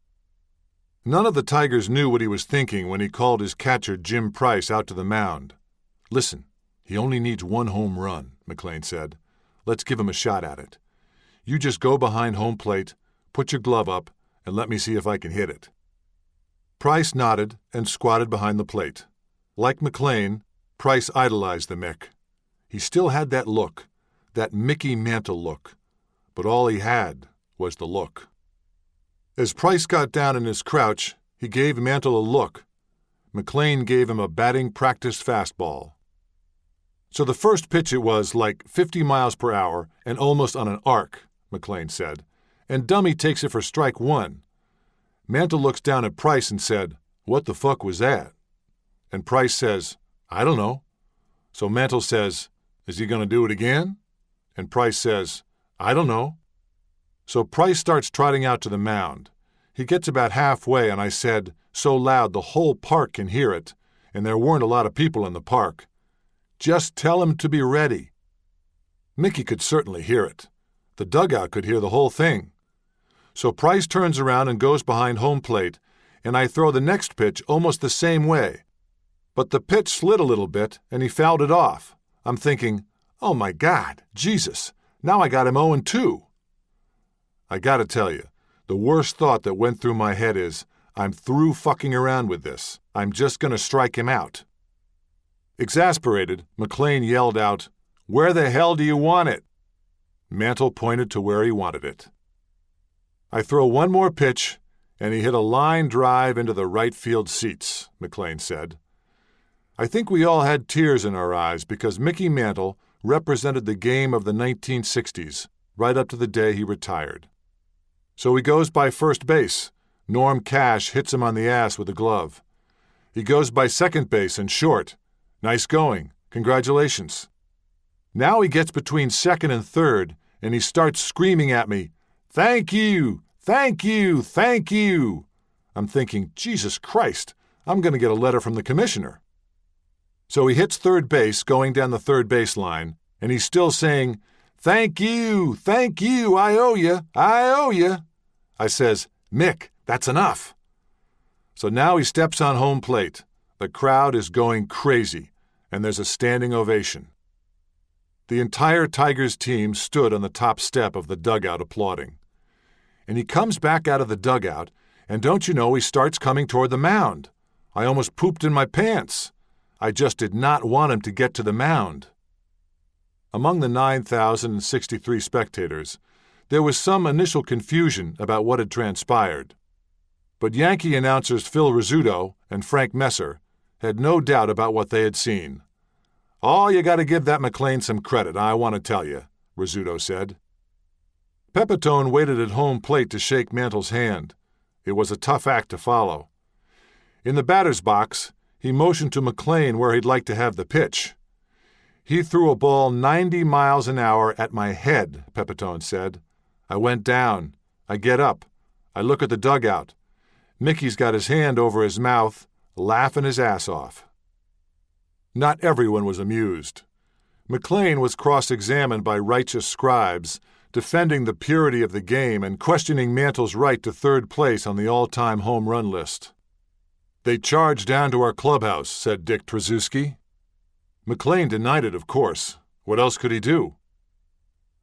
None of the Tigers knew what he was thinking when he called his catcher Jim Price out to the mound. "Listen, he only needs 1 home run," McLain said. "Let's give him a shot at it. You just go behind home plate, put your glove up, and let me see if I can hit it." Price nodded and squatted behind the plate. Like McLain, Price idolized the Mick. He still had that look, that Mickey Mantle look, but all he had was the look. As Price got down in his crouch, he gave Mantle a look. McLain gave him a batting practice fastball. "So the first pitch it was like 50 miles per hour and almost on an arc," McLain said, "and Dummy takes it for strike 1. Mantle looks down at Price and said, 'What the fuck was that?' And Price says, 'I don't know.' So Mantle says, 'Is he going to do it again?' And Price says, 'I don't know.' So Price starts trotting out to the mound. He gets about halfway, and I said, so loud the whole park can hear it, and there weren't a lot of people in the park, 'Just tell him to be ready.' Mickey could certainly hear it. The dugout could hear the whole thing. So Price turns around and goes behind home plate, and I throw the next pitch almost the same way. But the pitch slid a little bit, and he fouled it off. I'm thinking, oh my God, Jesus, now I got him 0-2. I gotta tell you, the worst thought that went through my head is, I'm through fucking around with this. I'm just gonna strike him out. Exasperated, McLean yelled out, "Where the hell do you want it?" Mantle pointed to where he wanted it. "I throw one more pitch, and he hit a line drive into the right field seats," McLean said. "I think we all had tears in our eyes because Mickey Mantle represented the game of the 1960s, right up to the day he retired. So he goes by first base. Norm Cash hits him on the ass with a glove. He goes by second base and short. Nice going. Congratulations. Now he gets between second and third, and he starts screaming at me, 'Thank you! Thank you! Thank you!' I'm thinking, Jesus Christ, I'm going to get a letter from the commissioner." So he hits third base going down the third base line, and he's still saying, "Thank you! Thank you! I owe you! I owe you!" I says, "Mick, that's enough." So now he steps on home plate. The crowd is going crazy, and there's a standing ovation. The entire Tigers team stood on the top step of the dugout applauding. And he comes back out of the dugout, and don't you know he starts coming toward the mound. I almost pooped in my pants. I just did not want him to get to the mound. Among the 9,063 spectators, there was some initial confusion about what had transpired. But Yankee announcers Phil Rizzuto and Frank Messer had no doubt about what they had seen. "Oh, you got to give that McLean some credit, I want to tell you," Rizzuto said. Pepitone waited at home plate to shake Mantle's hand. It was a tough act to follow. In the batter's box, he motioned to McLean where he'd like to have the pitch. "He threw a ball 90 miles an hour at my head," Pepitone said. "I went down. I get up. I look at the dugout. Mickey's got his hand over his mouth, laughing his ass off." Not everyone was amused. McLean was cross-examined by righteous scribes, defending the purity of the game and questioning Mantle's right to third place on the all-time home run list. "They charged down to our clubhouse," said Dick Trzaskowski. McLean denied it, of course. What else could he do?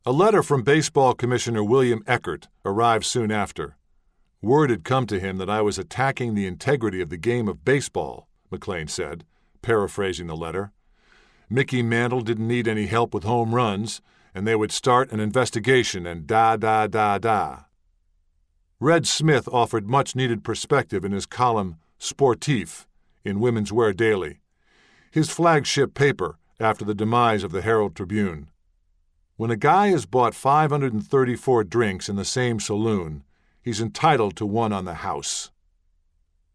A letter from Baseball Commissioner William Eckert arrived soon after. Word had come to him that I was attacking the integrity of the game of baseball, McLean said, paraphrasing the letter. Mickey Mantle didn't need any help with home runs, and they would start an investigation and da. Red Smith offered much-needed perspective in his column Sportif in Women's Wear Daily, his flagship paper after the demise of the Herald Tribune. When a guy has bought 534 drinks in the same saloon, he's entitled to one on the house.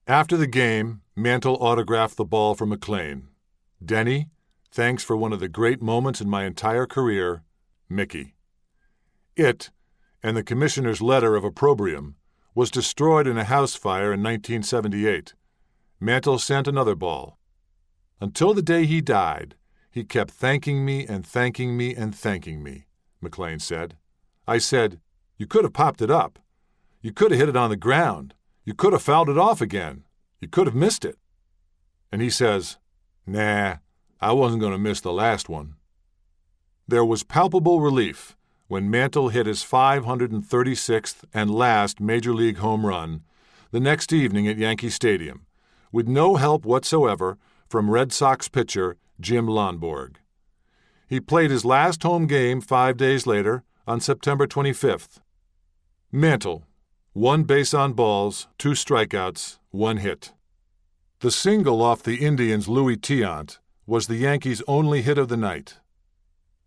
After the game, Mantle autographed the ball for McLean. "Denny, thanks for one of the great moments in my entire career, Mickey." It, and the commissioner's letter of opprobrium, was destroyed in a house fire in 1978. Mantle sent another ball. "Until the day he died, he kept thanking me and thanking me and thanking me," McLean said. I said, "You could have popped it up. You could have hit it on the ground. You could have fouled it off again. You could have missed it." And he says, "Nah, I wasn't going to miss the last one." There was palpable relief when Mantle hit his 536th and last Major League home run the next evening at Yankee Stadium, with no help whatsoever from Red Sox pitcher Jim Lonborg. He played his last home game 5 days later on September 25th. Mantle, 1 base on balls, 2 strikeouts, 1 hit. The single off the Indians' Louis Tiant was the Yankees' only hit of the night.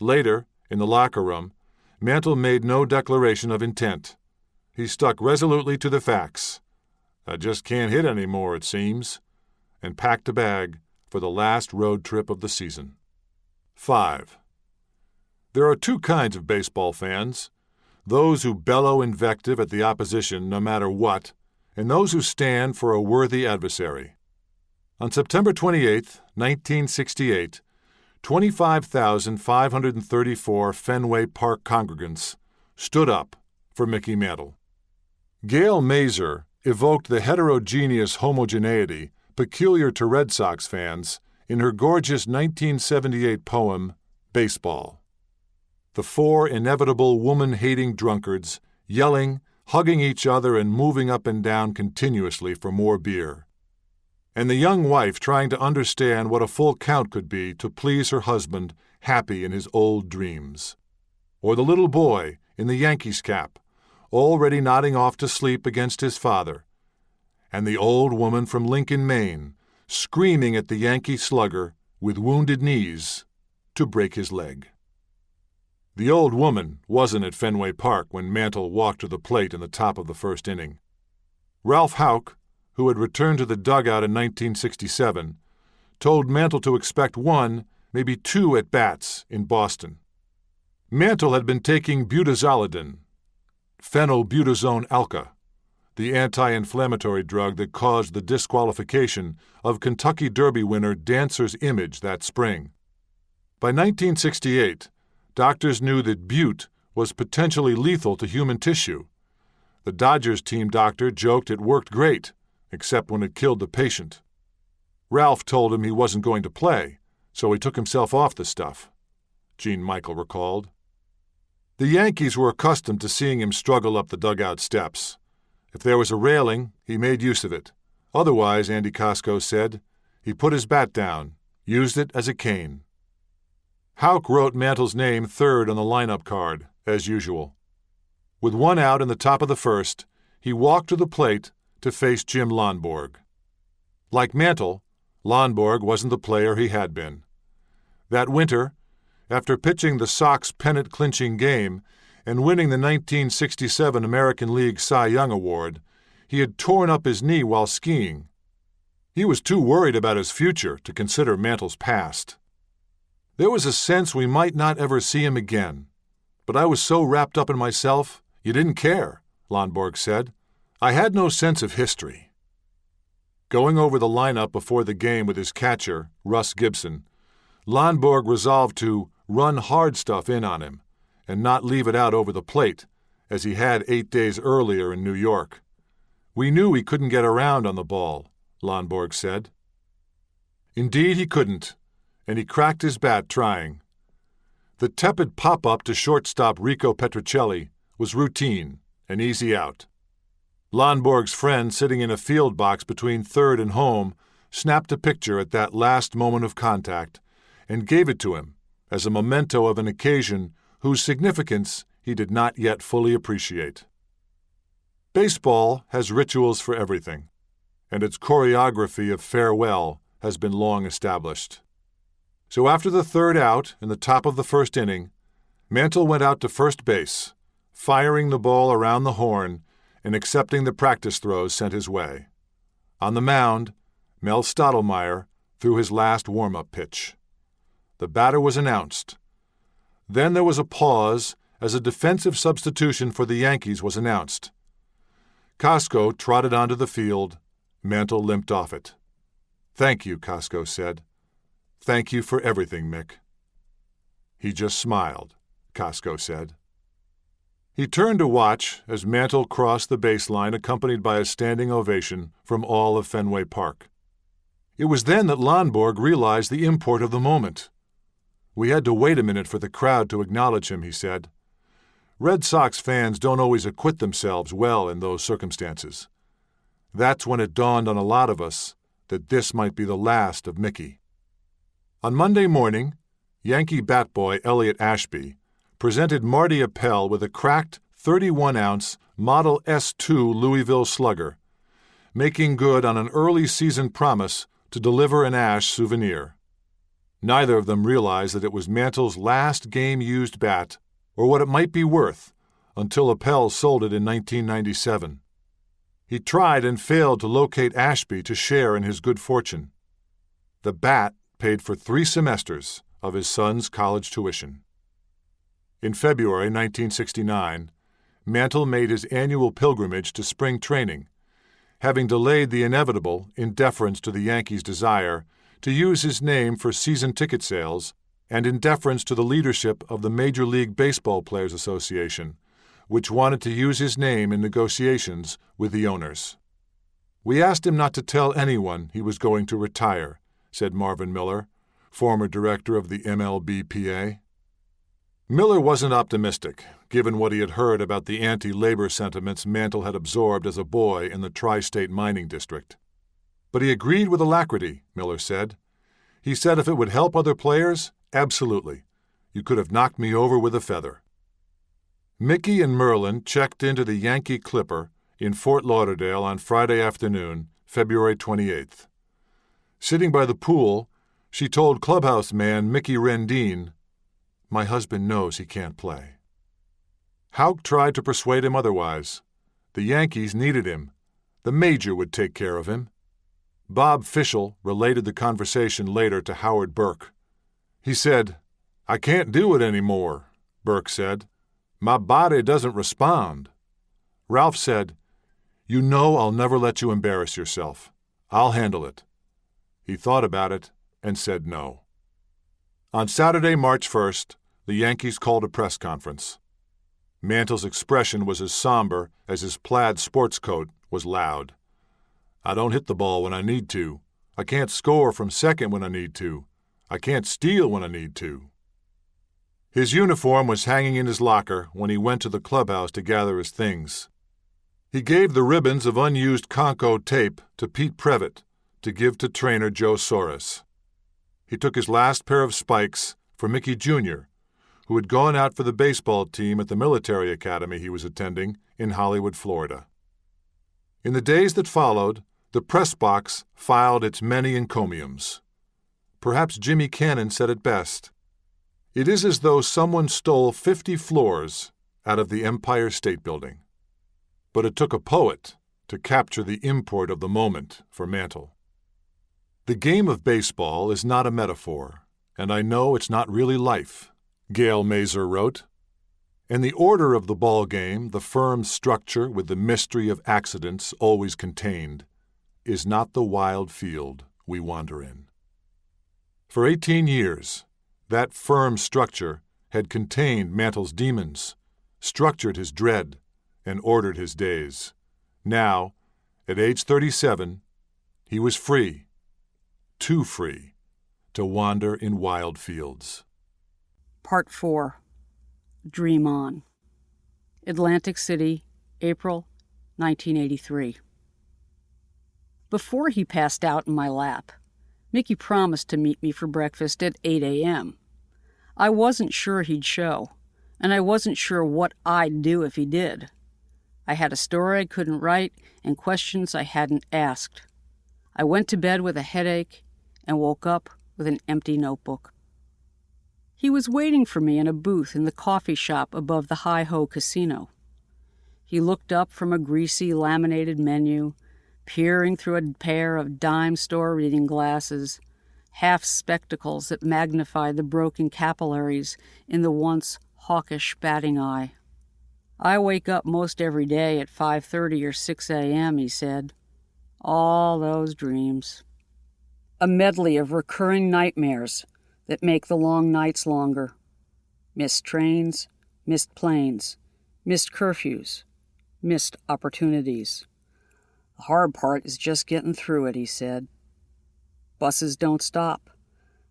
Later, in the locker room, Mantle made no declaration of intent. He stuck resolutely to the facts. "I just can't hit anymore, it seems," and packed a bag for the last road trip of the season. 5. There are 2 kinds of baseball fans: those who bellow invective at the opposition no matter what, and those who stand for a worthy adversary. On September 28, 1968, 25,534 Fenway Park congregants stood up for Mickey Mantle. Gail Mazer evoked the heterogeneous homogeneity peculiar to Red Sox fans in her gorgeous 1978 poem, Baseball. The 4 inevitable woman-hating drunkards, yelling, hugging each other and moving up and down continuously for more beer. and the young wife trying to understand what a full count could be to please her husband, happy in his old dreams. Or the little boy in the Yankees cap, already nodding off to sleep against his father, and the old woman from Lincoln, Maine, screaming at the Yankee slugger with wounded knees to break his leg. The old woman wasn't at Fenway Park when Mantle walked to the plate in the top of the first inning. Ralph Houck, who had returned to the dugout in 1967, told Mantle to expect 1, maybe 2 at-bats in Boston. Mantle had been taking butazolidine, phenylbutazone alka, the anti-inflammatory drug that caused the disqualification of Kentucky Derby winner Dancer's Image that spring. By 1968, doctors knew that bute was potentially lethal to human tissue. The Dodgers team doctor joked it worked great, except when it killed the patient. Ralph told him he wasn't going to play, so he took himself off the stuff, Gene Michael recalled. The Yankees were accustomed to seeing him struggle up the dugout steps. If there was a railing, he made use of it. Otherwise, Andy Cosco said, he put his bat down, used it as a cane. Houck wrote Mantle's name third on the lineup card, as usual. With 1 out in the top of the first, he walked to the plate to face Jim Lonborg. Like Mantle, Lonborg wasn't the player he had been. That winter, after pitching the Sox pennant-clinching game and winning the 1967 American League Cy Young Award, he had torn up his knee while skiing. He was too worried about his future to consider Mantle's past. There was a sense we might not ever see him again, but I was so wrapped up in myself, you didn't care, Lonborg said. I had no sense of history. Going over the lineup before the game with his catcher, Russ Gibson, Lonborg resolved to run hard stuff in on him and not leave it out over the plate, as he had 8 days earlier in New York. We knew he couldn't get around on the ball, Lonborg said. Indeed he couldn't, and he cracked his bat trying. The tepid pop-up to shortstop Rico Petrocelli was routine, an easy out. Lonborg's friend sitting in a field box between third and home snapped a picture at that last moment of contact and gave it to him as a memento of an occasion whose significance he did not yet fully appreciate. Baseball has rituals for everything, and its choreography of farewell has been long established. So after the 3rd out in the top of the first inning, Mantle went out to first base, firing the ball around the horn and accepting the practice throws sent his way. On the mound, Mel Stottlemyre threw his last warm-up pitch. The batter was announced. Then there was a pause as a defensive substitution for the Yankees was announced. Cosco trotted onto the field. Mantle limped off it. "Thank you," Cosco said. "Thank you for everything, Mick." "He just smiled," Cosco said. He turned to watch as Mantle crossed the baseline accompanied by a standing ovation from all of Fenway Park. It was then that Lonborg realized the import of the moment. "We had to wait a minute for the crowd to acknowledge him," he said. "Red Sox fans don't always acquit themselves well in those circumstances. That's when it dawned on a lot of us that this might be the last of Mickey." On Monday morning, Yankee bat boy Elliot Ashby presented Marty Appel with a cracked 31-ounce Model S2 Louisville Slugger, making good on an early season promise to deliver an Ash souvenir. Neither of them realized that it was Mantle's last game-used bat or what it might be worth until Appel sold it in 1997. He tried and failed to locate Ashby to share in his good fortune. The bat paid for 3 semesters of his son's college tuition. In February 1969, Mantle made his annual pilgrimage to spring training, having delayed the inevitable in deference to the Yankees' desire to use his name for season ticket sales and in deference to the leadership of the Major League Baseball Players Association, which wanted to use his name in negotiations with the owners. "We asked him not to tell anyone he was going to retire," said Marvin Miller, former director of the MLBPA. Miller wasn't optimistic, given what he had heard about the anti-labor sentiments Mantle had absorbed as a boy in the tri-state mining district. But he agreed with alacrity, Miller said. He said if it would help other players, absolutely. You could have knocked me over with a feather. Mickey and Merlin checked into the Yankee Clipper in Fort Lauderdale on Friday afternoon, February 28th. Sitting by the pool, she told clubhouse man Mickey Rendine, "My husband knows he can't play." Houck tried to persuade him otherwise. The Yankees needed him. The major would take care of him. Bob Fischel related the conversation later to Howard Burke. He said, "I can't do it anymore," Burke said. "My body doesn't respond." Ralph said, "You know I'll never let you embarrass yourself. I'll handle it." He thought about it and said no. On Saturday, March 1st, the Yankees called a press conference. Mantle's expression was as somber as his plaid sports coat was loud. "I don't hit the ball when I need to. I can't score from second when I need to. I can't steal when I need to." His uniform was hanging in his locker when he went to the clubhouse to gather his things. He gave the ribbons of unused Conco tape to Pete Previtt to give to trainer Joe Soros. He took his last pair of spikes for Mickey Jr., who had gone out for the baseball team at the military academy he was attending in Hollywood, Florida. In the days that followed, the press box filed its many encomiums. Perhaps Jimmy Cannon said it best. It is as though someone stole 50 floors out of the Empire State Building. But it took a poet to capture the import of the moment for Mantle. The game of baseball is not a metaphor, and I know it's not really life, Gail Mazer wrote. And the order of the ball game, the firm structure with the mystery of accidents always contained, is not the wild field we wander in. For 18 years, that firm structure had contained Mantle's demons, structured his dread, and ordered his days. Now, at age 37, he was free, too free, to wander in wild fields. Part 4. Dream On. Atlantic City, April 1983. Before he passed out in my lap, Mickey promised to meet me for breakfast at 8 a.m. I wasn't sure he'd show, and I wasn't sure what I'd do if he did. I had a story I couldn't write and questions I hadn't asked. I went to bed with a headache and woke up with an empty notebook. He was waiting for me in a booth in the coffee shop above the Hi-Ho Casino. He looked up from a greasy laminated menu, peering through a pair of dime store reading glasses, half spectacles that magnified the broken capillaries in the once hawkish batting eye. "I wake up most every day at 5:30 or 6 a.m., he said. All those dreams. A medley of recurring nightmares that make the long nights longer. Missed trains, missed planes, missed curfews, missed opportunities. The hard part is just getting through it, he said. Buses don't stop.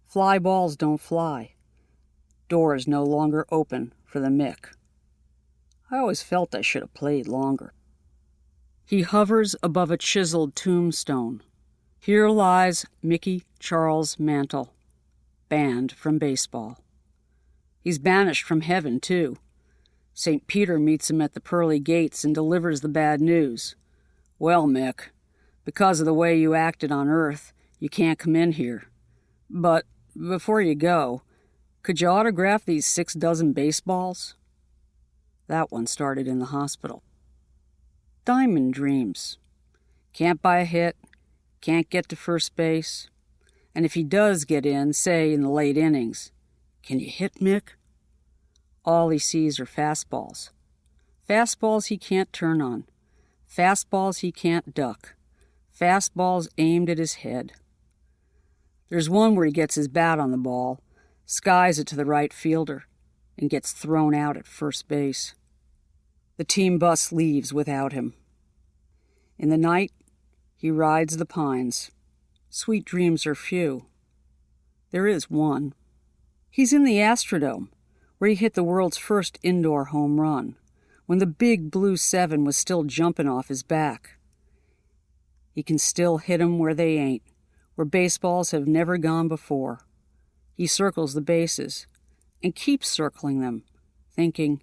Fly balls don't fly. Doors no longer open for the Mick. I always felt I should have played longer. He hovers above a chiseled tombstone. Here lies Mickey Charles Mantle, banned from baseball. He's banished from heaven, too. St. Peter meets him at the pearly gates and delivers the bad news. Well, Mick, because of the way you acted on Earth, you can't come in here. But before you go, could you autograph these 6 dozen baseballs? That one started in the hospital. Diamond dreams. Can't buy a hit, can't get to first base. And if he does get in, say in the late innings, can you hit, Mick? All he sees are fastballs. Fastballs he can't turn on. Fastballs he can't duck. Fastballs aimed at his head. There's one where he gets his bat on the ball, skies it to the right fielder, and gets thrown out at first base. The team bus leaves without him. In the night, he rides the pines. Sweet dreams are few. There is one. He's in the Astrodome, where he hit the world's first indoor home run, when the big blue 7 was still jumping off his back. He can still hit 'em where they ain't, where baseballs have never gone before. He circles the bases and keeps circling them, thinking,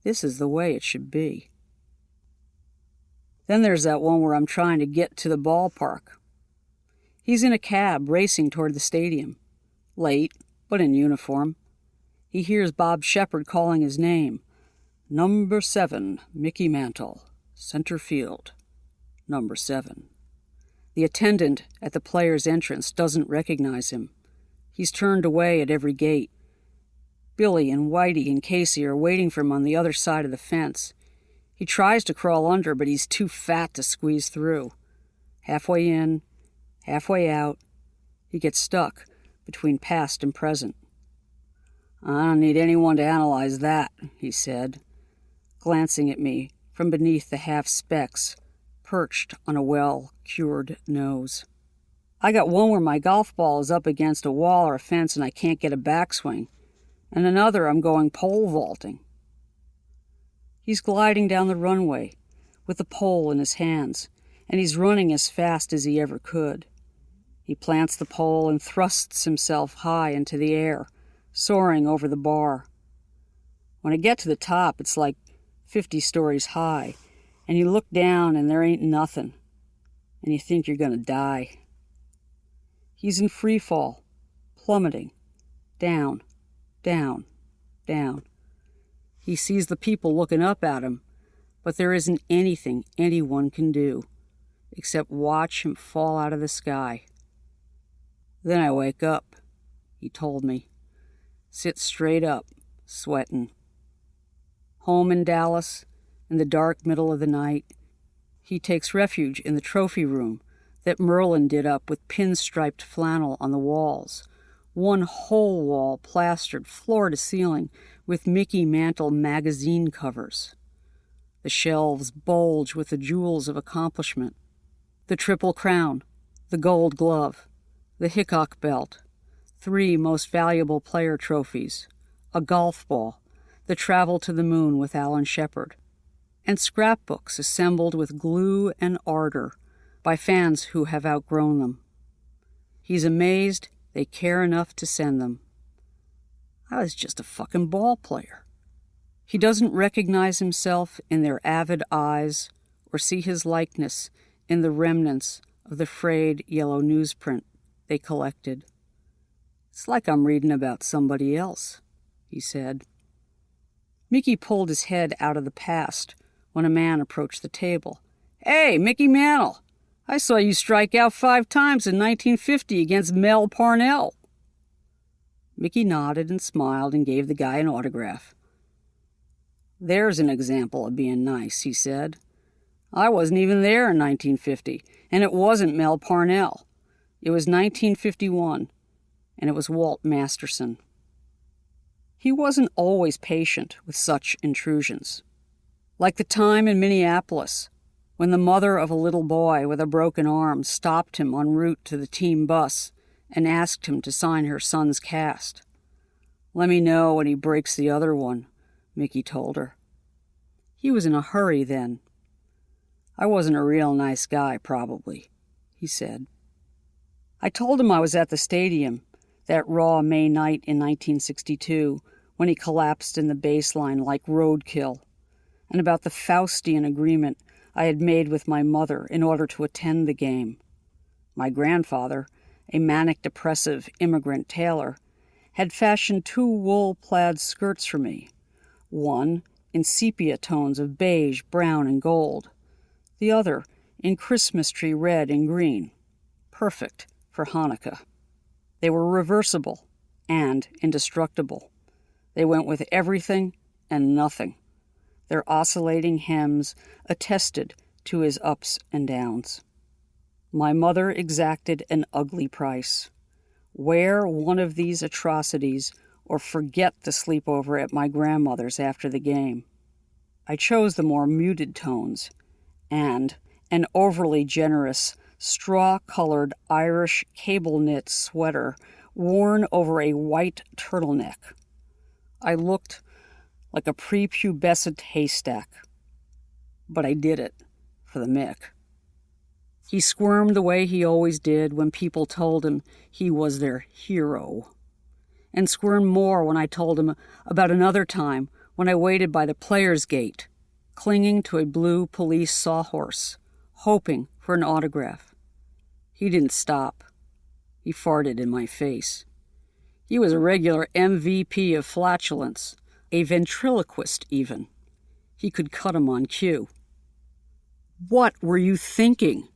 this is the way it should be. Then there's that one where I'm trying to get to the ballpark. He's in a cab racing toward the stadium, late, but in uniform. He hears Bob Shepard calling his name. Number 7, Mickey Mantle, center field. Number 7. The attendant at the player's entrance doesn't recognize him. He's turned away at every gate. Billy and Whitey and Casey are waiting for him on the other side of the fence. He tries to crawl under, but he's too fat to squeeze through. Halfway in, halfway out, he gets stuck between past and present. I don't need anyone to analyze that, he said, glancing at me from beneath the half specks perched on a well-cured nose. I got one where my golf ball is up against a wall or a fence and I can't get a backswing, and another I'm going pole vaulting. He's gliding down the runway with the pole in his hands, and he's running as fast as he ever could. He plants the pole and thrusts himself high into the air, soaring over the bar. When I get to the top, it's like 50 stories high, and you look down and there ain't nothing, and you think you're going to die. He's in free fall, plummeting, down, down, down. He sees the people looking up at him, but there isn't anything anyone can do except watch him fall out of the sky. Then I wake up, he told me. Sit straight up, sweating. Home in Dallas, in the dark middle of the night, he takes refuge in the trophy room that Merlin did up with pinstriped flannel on the walls, one whole wall plastered floor to ceiling with Mickey Mantle magazine covers. The shelves bulge with the jewels of accomplishment. The Triple Crown, the Gold Glove, the Hickok Belt, 3 most valuable player trophies, a golf ball, the travel to the moon with Alan Shepard, and scrapbooks assembled with glue and ardor by fans who have outgrown them. He's amazed they care enough to send them. I was just a fucking ball player. He doesn't recognize himself in their avid eyes or see his likeness in the remnants of the frayed yellow newsprint they collected. It's like I'm reading about somebody else, he said. Mickey pulled his head out of the past when a man approached the table. Hey, Mickey Mantle, I saw you strike out 5 times in 1950 against Mel Parnell. Mickey nodded and smiled and gave the guy an autograph. There's an example of being nice, he said. I wasn't even there in 1950, and it wasn't Mel Parnell. It was 1951, and it was Walt Masterson. He wasn't always patient with such intrusions. Like the time in Minneapolis, when the mother of a little boy with a broken arm stopped him en route to the team bus and asked him to sign her son's cast. Let me know when he breaks the other one, Mickey told her. He was in a hurry then. I wasn't a real nice guy, probably, he said. I told him I was at the stadium that raw May night in 1962 when he collapsed in the baseline like roadkill, and about the Faustian agreement I had made with my mother in order to attend the game. My grandfather, a manic-depressive immigrant tailor, had fashioned 2 wool-plaid skirts for me, one in sepia tones of beige, brown, and gold, the other in Christmas tree red and green, perfect for Hanukkah. They were reversible and indestructible. They went with everything and nothing. Their oscillating hems attested to his ups and downs. My mother exacted an ugly price. Wear one of these atrocities or forget the sleepover at my grandmother's after the game. I chose the more muted tones and an overly generous straw-colored Irish cable-knit sweater worn over a white turtleneck. I looked like a prepubescent haystack, but I did it for the Mick. He squirmed the way he always did when people told him he was their hero, and squirmed more when I told him about another time when I waited by the players' gate, clinging to a blue police sawhorse, hoping for an autograph. He didn't stop. He farted in my face. He was a regular MVP of flatulence, a ventriloquist even. He could cut him on cue. "What were you thinking?"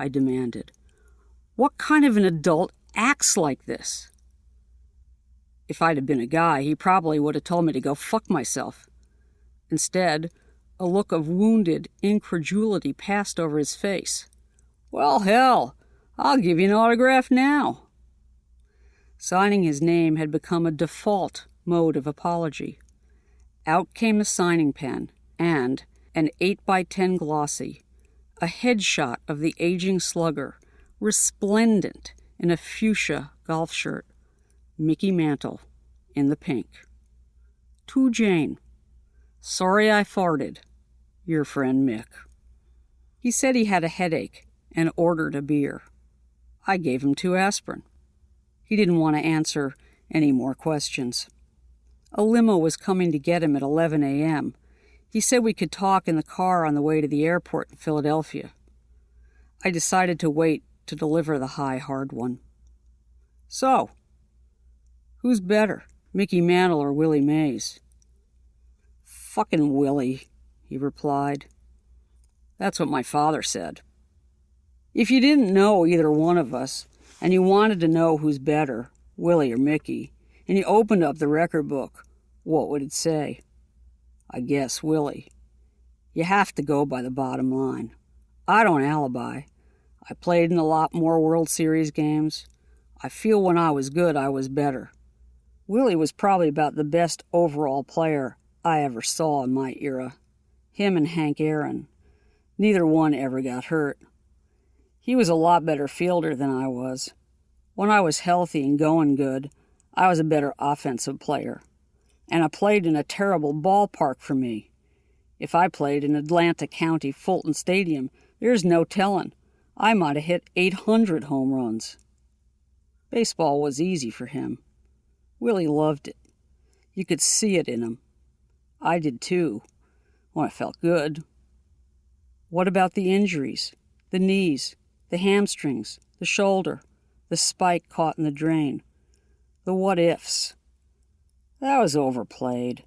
I demanded. "What kind of an adult acts like this?" If I'd have been a guy, he probably would have told me to go fuck myself. Instead, a look of wounded incredulity passed over his face. "Well, hell, I'll give you an autograph now." Signing his name had become a default mode of apology. Out came the signing pen and an 8x10 glossy, a headshot of the aging slugger, resplendent in a fuchsia golf shirt, Mickey Mantle, in the pink. "To Jane. Sorry I farted. Your friend Mick." He said he had a headache and ordered a beer. I gave him 2 aspirin. He didn't want to answer any more questions. A limo was coming to get him at 11 a.m. He said we could talk in the car on the way to the airport in Philadelphia. I decided to wait to deliver the high, hard one. "So, who's better, Mickey Mantle or Willie Mays?" "Fucking Willie," he replied. "That's what my father said." If you didn't know either one of us, and you wanted to know who's better, Willie or Mickey, and you opened up the record book, what would it say? I guess Willie. You have to go by the bottom line. I don't alibi. I played in a lot more World Series games. I feel when I was good, I was better. Willie was probably about the best overall player I ever saw in my era. Him and Hank Aaron. Neither one ever got hurt. He was a lot better fielder than I was. When I was healthy and going good, I was a better offensive player. And I played in a terrible ballpark for me. If I played in Atlanta County Fulton Stadium, there's no telling. I might have hit 800 home runs. Baseball was easy for him. Willie loved it. You could see it in him. I did too, when I felt good. What about the injuries? The knees, the hamstrings, the shoulder, the spike caught in the drain. The what-ifs. That was overplayed.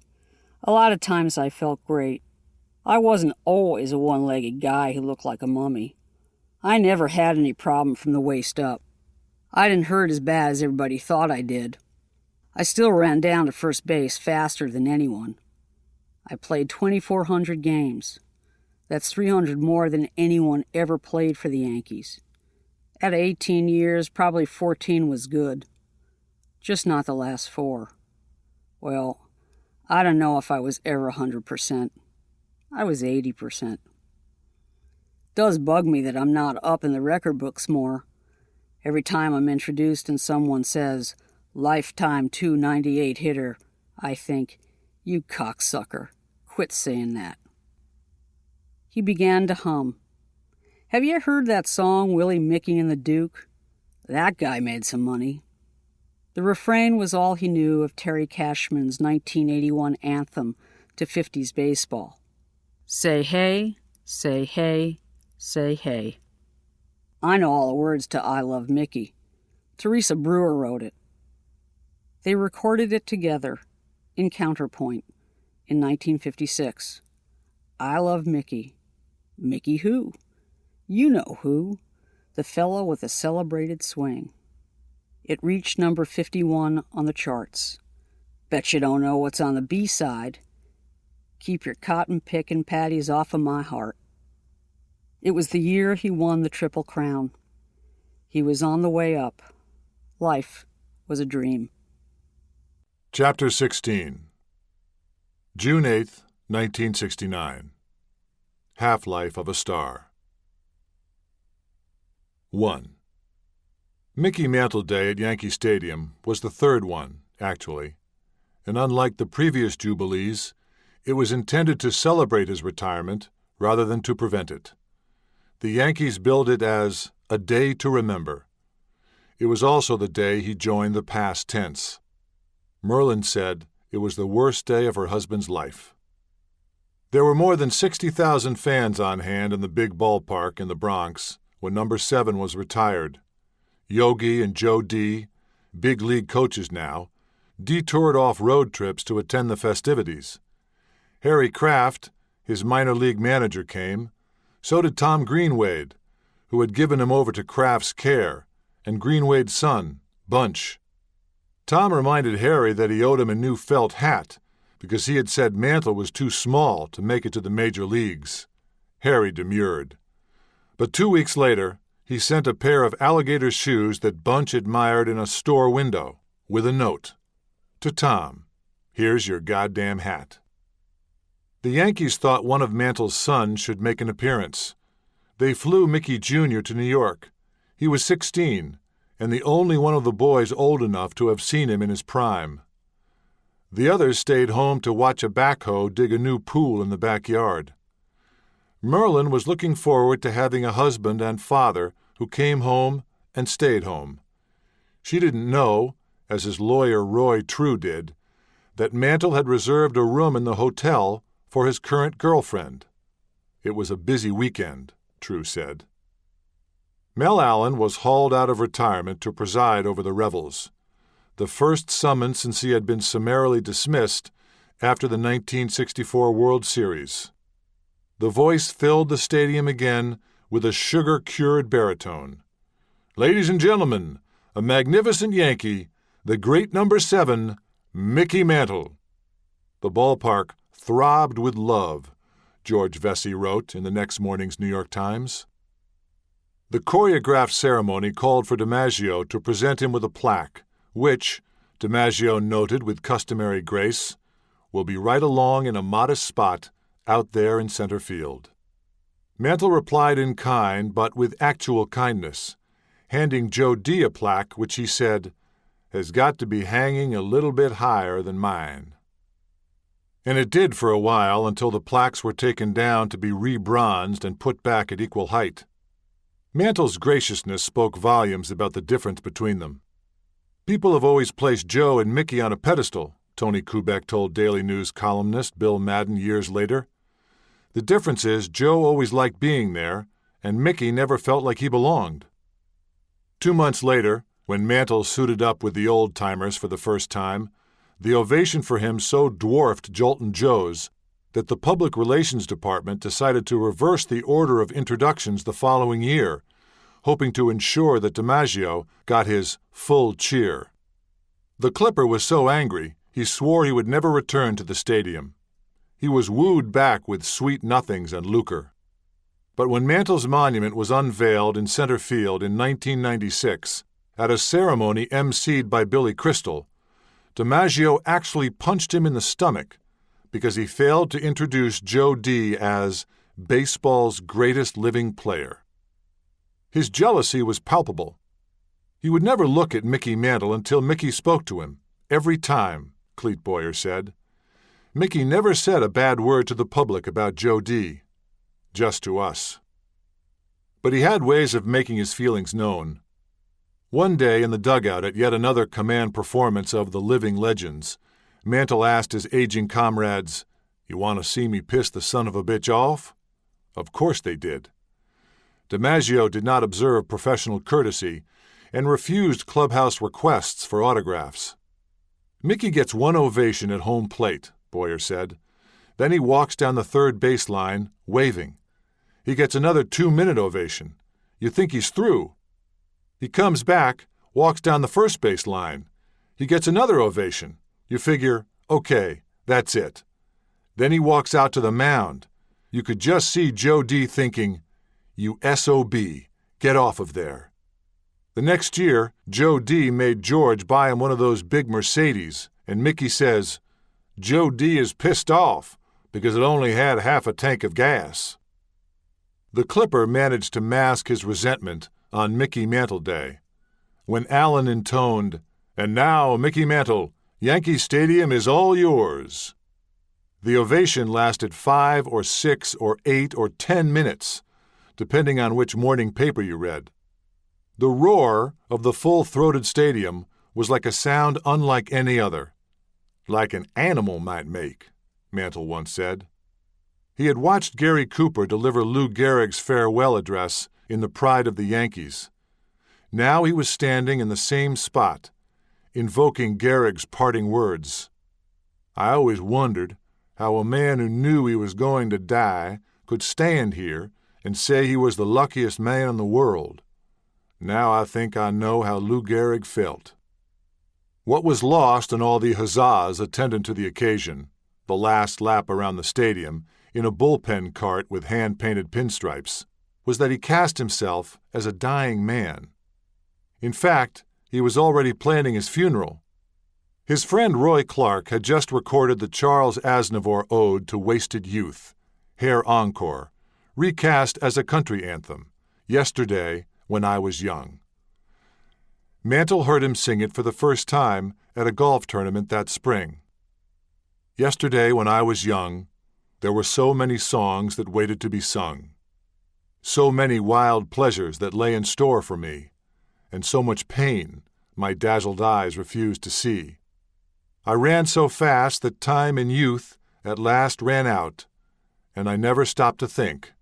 A lot of times I felt great. I wasn't always a one-legged guy who looked like a mummy. I never had any problem from the waist up. I didn't hurt as bad as everybody thought I did. I still ran down to first base faster than anyone. I played 2,400 games. That's 300 more than anyone ever played for the Yankees. At 18 years, probably 14 was good. Just not the last 4. Well, I don't know if I was ever 100%. I was 80%. Does bug me that I'm not up in the record books more. Every time I'm introduced and someone says, "Lifetime .298 hitter," I think, "You cocksucker, quit saying that." He began to hum. Have you heard that song, Willie, Mickey, and the Duke? That guy made some money. The refrain was all he knew of Terry Cashman's 1981 anthem to 50s baseball. Say hey, say hey, say hey. I know all the words to I Love Mickey. Teresa Brewer wrote it. They recorded it together in Counterpoint in 1956. I Love Mickey. Mickey who? You know who. The fellow with a celebrated swing. It reached number 51 on the charts. Bet you don't know what's on the B-side. Keep your cotton pickin' patties off of my heart. It was the year he won the Triple Crown. He was on the way up. Life was a dream. Chapter 16. June 8th, 1969. Half-Life of a Star. 1. Mickey Mantle Day at Yankee Stadium was the third one, actually, and unlike the previous Jubilees, it was intended to celebrate his retirement rather than to prevent it. The Yankees billed it as a day to remember. It was also the day he joined the past tense. Merlin said it was the worst day of her husband's life. There were more than 60,000 fans on hand in the big ballpark in the Bronx when number 7 was retired. Yogi and Joe D., big league coaches now, detoured off road trips to attend the festivities. Harry Kraft, his minor league manager, came. So did Tom Greenwade, who had given him over to Kraft's care, and Greenwade's son, Bunch. Tom reminded Harry that he owed him a new felt hat because he had said Mantle was too small to make it to the major leagues. Harry demurred. But 2 weeks later, he sent a pair of alligator shoes that Bunch admired in a store window, with a note. To Tom, here's your goddamn hat. The Yankees thought one of Mantle's sons should make an appearance. They flew Mickey Jr. to New York. He was 16, and the only one of the boys old enough to have seen him in his prime. The others stayed home to watch a backhoe dig a new pool in the backyard. Merlin was looking forward to having a husband and father who came home and stayed home. She didn't know, as his lawyer Roy True did, that Mantle had reserved a room in the hotel for his current girlfriend. It was a busy weekend, True said. Mel Allen was hauled out of retirement to preside over the revels, the first summons since he had been summarily dismissed after the 1964 World Series. The voice filled the stadium again with a sugar-cured baritone. Ladies and gentlemen, a magnificent Yankee, the great number 7, Mickey Mantle. The ballpark throbbed with love, George Vesey wrote in the next morning's New York Times. The choreographed ceremony called for DiMaggio to present him with a plaque, which, DiMaggio noted with customary grace, will be right along in a modest spot out there in center field. Mantle replied in kind, but with actual kindness, handing Joe D. a plaque which he said, has got to be hanging a little bit higher than mine. And it did for a while until the plaques were taken down to be rebronzed and put back at equal height. Mantle's graciousness spoke volumes about the difference between them. People have always placed Joe and Mickey on a pedestal, Tony Kubek told Daily News columnist Bill Madden years later. The difference is Joe always liked being there, and Mickey never felt like he belonged. 2 months later, when Mantle suited up with the old-timers for the first time, the ovation for him so dwarfed Joltin' Joe's that the Public Relations Department decided to reverse the order of introductions the following year, hoping to ensure that DiMaggio got his full cheer. The Clipper was so angry, he swore he would never return to the stadium. He was wooed back with sweet nothings and lucre. But when Mantle's monument was unveiled in center field in 1996, at a ceremony emceed by Billy Crystal, DiMaggio actually punched him in the stomach because he failed to introduce Joe D. as baseball's greatest living player. His jealousy was palpable. He would never look at Mickey Mantle until Mickey spoke to him, every time, Clete Boyer said. Mickey never said a bad word to the public about Joe D., just to us. But he had ways of making his feelings known. One day in the dugout at yet another command performance of The Living Legends, Mantle asked his aging comrades, "You want to see me piss the son of a bitch off?" Of course they did. DiMaggio did not observe professional courtesy and refused clubhouse requests for autographs. Mickey gets one ovation at home plate, Boyer said. Then he walks down the third baseline, waving. He gets another 2-minute ovation. You think he's through. He comes back, walks down the first base line. He gets another ovation. You figure, okay, that's it. Then he walks out to the mound. You could just see Joe D. thinking, you SOB, get off of there. The next year, Joe D. made George buy him one of those big Mercedes, and Mickey says, Joe D. is pissed off because it only had half a tank of gas. The Clipper managed to mask his resentment on Mickey Mantle Day, when Allen intoned, "And now, Mickey Mantle, Yankee Stadium is all yours." The ovation lasted 5 or 6 or 8 or 10 minutes, depending on which morning paper you read. The roar of the full-throated stadium was like a sound unlike any other. Like an animal might make, Mantle once said. He had watched Gary Cooper deliver Lou Gehrig's farewell address in the pride of the Yankees. Now he was standing in the same spot, invoking Gehrig's parting words. I always wondered how a man who knew he was going to die could stand here and say he was the luckiest man in the world. Now I think I know how Lou Gehrig felt. What was lost in all the huzzas attendant to the occasion, the last lap around the stadium, in a bullpen cart with hand-painted pinstripes, was that he cast himself as a dying man. In fact, he was already planning his funeral. His friend Roy Clark had just recorded the Charles Aznavour Ode to Wasted Youth, Hair Encore, recast as a country anthem, Yesterday When I Was Young. Mantle heard him sing it for the first time at a golf tournament that spring. Yesterday when I was young, there were so many songs that waited to be sung, so many wild pleasures that lay in store for me, and so much pain my dazzled eyes refused to see. I ran so fast that time in youth at last ran out, and I never stopped to think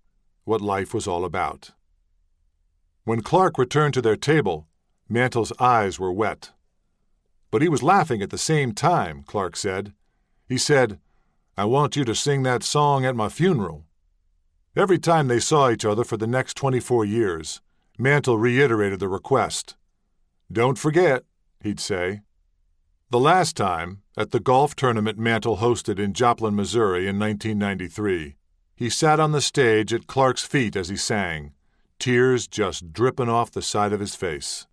what life was all about. When Clark returned to their table, Mantle's eyes were wet. But he was laughing at the same time, Clark said. He said, I want you to sing that song at my funeral. Every time they saw each other for the next 24 years, Mantle reiterated the request. Don't forget, he'd say. The last time, at the golf tournament Mantle hosted in Joplin, Missouri in 1993, he sat on the stage at Clark's feet as he sang, tears just dripping off the side of his face.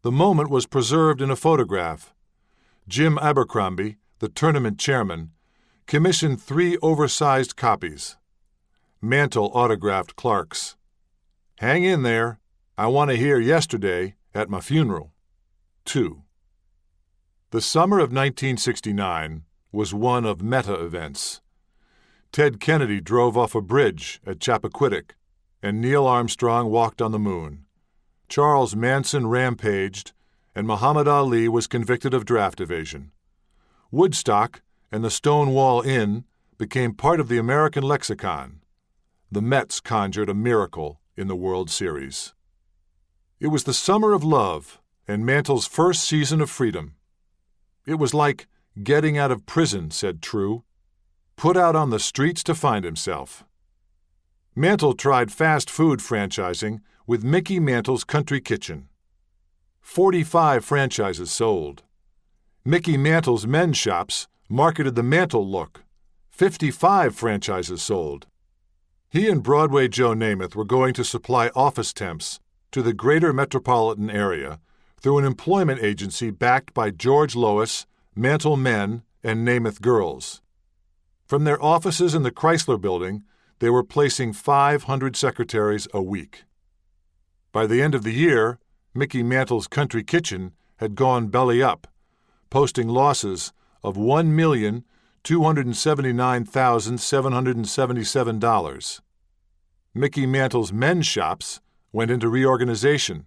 The moment was preserved in a photograph. Jim Abercrombie, the tournament chairman, commissioned 3 oversized copies. Mantle autographed Clark's. Hang in there. I want to hear Yesterday at my funeral. 2. The summer of 1969 was one of meta-events. Ted Kennedy drove off a bridge at Chappaquiddick, and Neil Armstrong walked on the moon. Charles Manson rampaged, and Muhammad Ali was convicted of draft evasion. Woodstock and the Stonewall Inn became part of the American lexicon. The Mets conjured a miracle in the World Series. It was the summer of love and Mantle's first season of freedom. It was like getting out of prison, said True, put out on the streets to find himself. Mantle tried fast food franchising with Mickey Mantle's Country Kitchen. 45 franchises sold. Mickey Mantle's men's shops marketed the Mantle look. 55 franchises sold. He and Broadway Joe Namath were going to supply office temps to the greater metropolitan area through an employment agency backed by George Lois, Mantle Men, and Namath Girls. From their offices in the Chrysler Building, they were placing 500 secretaries a week. By the end of the year, Mickey Mantle's Country Kitchen had gone belly up, posting losses of $1,279,777. Mickey Mantle's men's shops went into reorganization.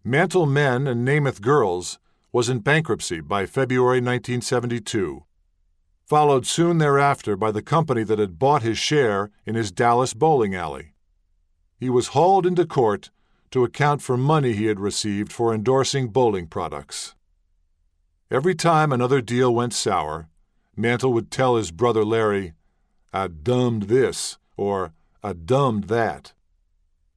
Mantle Men and Namath Girls was in bankruptcy by February 1972, followed soon thereafter by the company that had bought his share in his Dallas bowling alley. He was hauled into court to account for money he had received for endorsing bowling products. Every time another deal went sour, Mantle would tell his brother Larry, I dumbed this, or I dumbed that.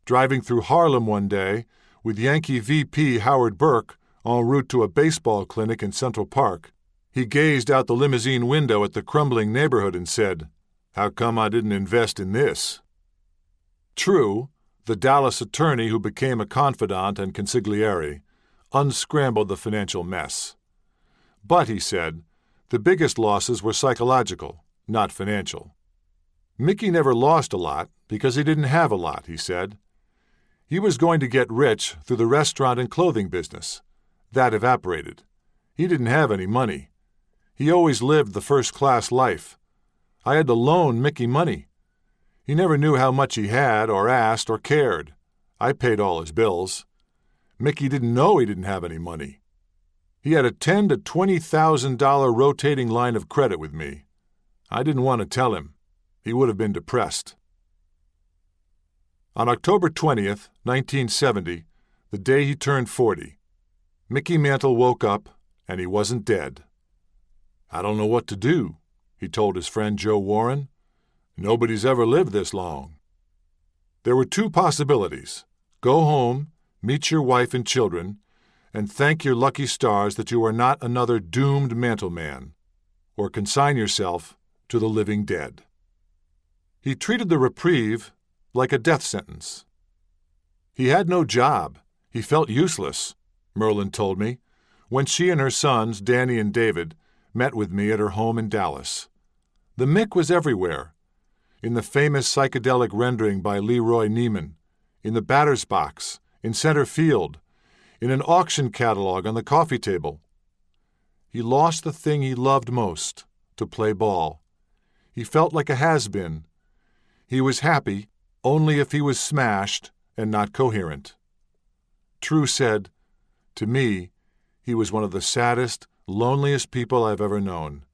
Driving through Harlem one day with Yankee VP Howard Burke en route to a baseball clinic in Central Park, he gazed out the limousine window at the crumbling neighborhood and said, How come I didn't invest in this? True, the Dallas attorney who became a confidant and consigliere, unscrambled the financial mess. But, he said, the biggest losses were psychological, not financial. Mickey never lost a lot because he didn't have a lot, he said. He was going to get rich through the restaurant and clothing business. That evaporated. He didn't have any money. He always lived the first-class life. I had to loan Mickey money. He never knew how much he had or asked or cared. I paid all his bills. Mickey didn't know he didn't have any money. He had a $10,000 to $20,000 rotating line of credit with me. I didn't want to tell him. He would have been depressed. On October 20th, 1970, the day he turned 40, Mickey Mantle woke up and he wasn't dead. "I don't know what to do," he told his friend Joe Warren. "Nobody's ever lived this long." There were two possibilities. Go home, meet your wife and children, and thank your lucky stars that you are not another doomed Mantle man, or consign yourself to the living dead. He treated the reprieve like a death sentence. He had no job. He felt useless, Merlin told me, when she and her sons, Danny and David, met with me at her home in Dallas. The Mick was everywhere. In the famous psychedelic rendering by Leroy Neiman, in the batter's box, in center field, in an auction catalog on the coffee table. He lost the thing he loved most, to play ball. He felt like a has-been. He was happy only if he was smashed and not coherent. True said, "To me, he was one of the saddest, loneliest people I've ever known.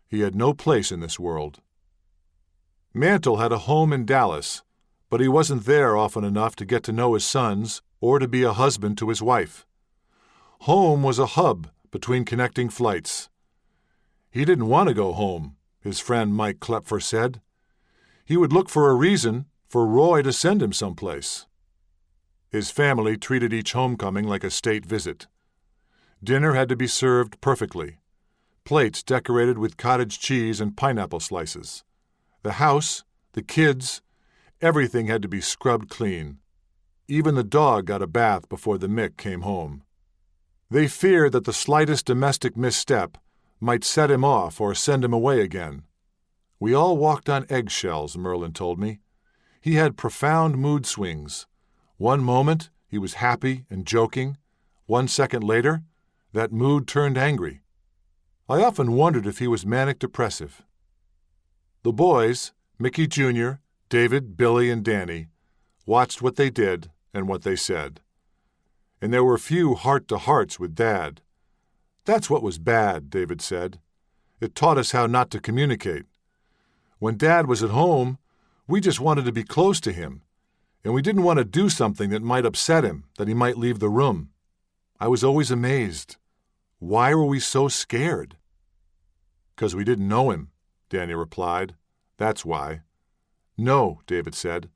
He had no place in this world." Mantle had a home in Dallas, but he wasn't there often enough to get to know his sons or to be a husband to his wife. Home was a hub between connecting flights. He didn't want to go home, his friend Mike Klepfer said. He would look for a reason for Roy to send him someplace. His family treated each homecoming like a state visit. Dinner had to be served perfectly. Plates decorated with cottage cheese and pineapple slices. The house, the kids, everything had to be scrubbed clean. Even the dog got a bath before the Mick came home. They feared that the slightest domestic misstep might set him off or send him away again. We all walked on eggshells, Merlin told me. He had profound mood swings. One moment he was happy and joking. 1 second later, that mood turned angry. I often wondered if he was manic-depressive. The boys, Mickey Jr., David, Billy, and Danny, watched what they did and what they said. And there were few heart-to-hearts with Dad. "That's what was bad," David said. "It taught us how not to communicate. When Dad was at home, we just wanted to be close to him, and we didn't want to do something that might upset him, that he might leave the room. I was always amazed. Why were we so scared?" "'Cause we didn't know him," Danny replied. "That's why." "No," David said.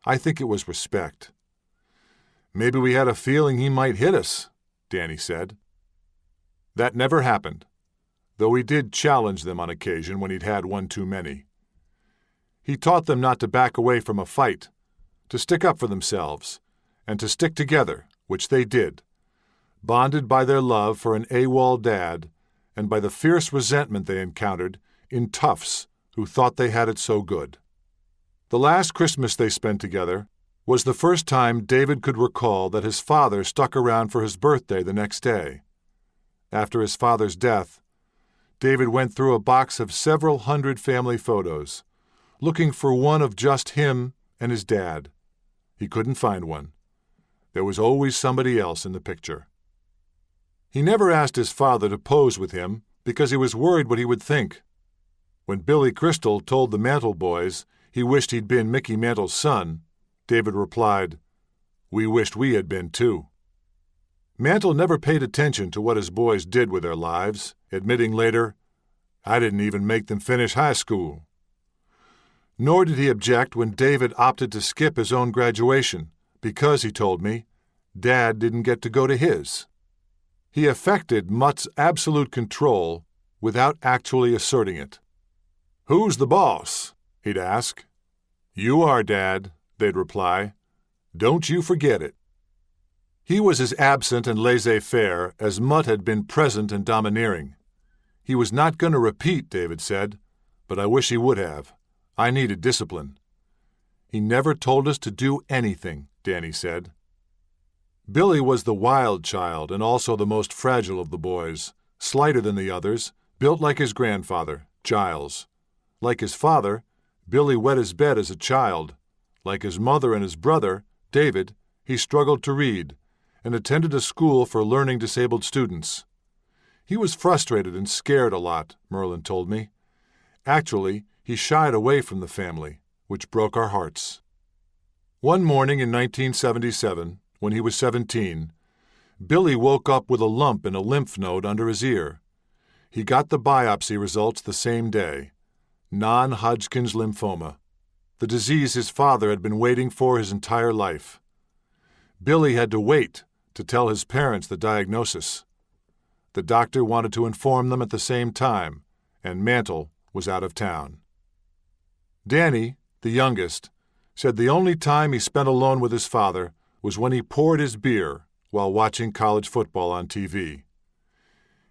"I think it was respect." "Maybe we had a feeling he might hit us," Danny said. That never happened, though he did challenge them on occasion when he'd had one too many. He taught them not to back away from a fight, to stick up for themselves, and to stick together, which they did, bonded by their love for an AWOL dad and by the fierce resentment they encountered in toughs who thought they had it so good. The last Christmas they spent together was the first time David could recall that his father stuck around for his birthday the next day. After his father's death, David went through a box of several hundred family photos, looking for one of just him and his dad. He couldn't find one. There was always somebody else in the picture. He never asked his father to pose with him because he was worried what he would think. When Billy Crystal told the Mantle boys he wished he'd been Mickey Mantle's son, David replied, "We wished we had been too." Mantle never paid attention to what his boys did with their lives, admitting later, "I didn't even make them finish high school." Nor did he object when David opted to skip his own graduation because, he told me, Dad didn't get to go to his. He affected Mutt's absolute control without actually asserting it. "Who's the boss?" he'd ask. "You are, Dad," they'd reply. "Don't you forget it." He was as absent and laissez-faire as Mutt had been present and domineering. He was not going to repeat, David said, but I wish he would have. I needed discipline. He never told us to do anything, Danny said. Billy was the wild child and also the most fragile of the boys, slighter than the others, built like his grandfather, Giles. Like his father, Billy wet his bed as a child. Like his mother and his brother, David, he struggled to read and attended a school for learning disabled students. He was frustrated and scared a lot, Merlin told me. Actually, he shied away from the family, which broke our hearts. One morning in 1977, when he was 17, Billy woke up with a lump in a lymph node under his ear. He got the biopsy results the same day. Non-Hodgkin's lymphoma, the disease his father had been waiting for his entire life. Billy had to wait to tell his parents the diagnosis. The doctor wanted to inform them at the same time, and Mantle was out of town. Danny, the youngest, said the only time he spent alone with his father was when he poured his beer while watching college football on TV.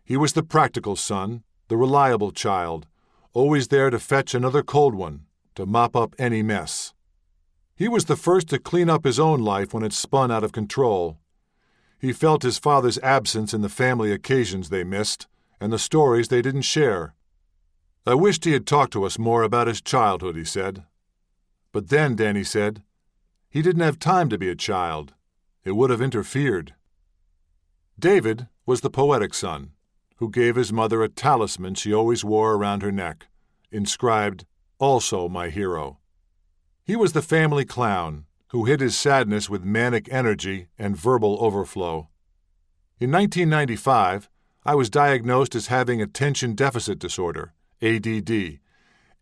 He was the practical son, the reliable child, always there to fetch another cold one, to mop up any mess. He was the first to clean up his own life when it spun out of control. He felt his father's absence in the family occasions they missed and the stories they didn't share. I wished he had talked to us more about his childhood, he said. But then, Danny said, he didn't have time to be a child. It would have interfered. David was the poetic son, who gave his mother a talisman she always wore around her neck, inscribed, "Also my hero." He was the family clown, who hid his sadness with manic energy and verbal overflow. In 1995, I was diagnosed as having attention deficit disorder, ADD,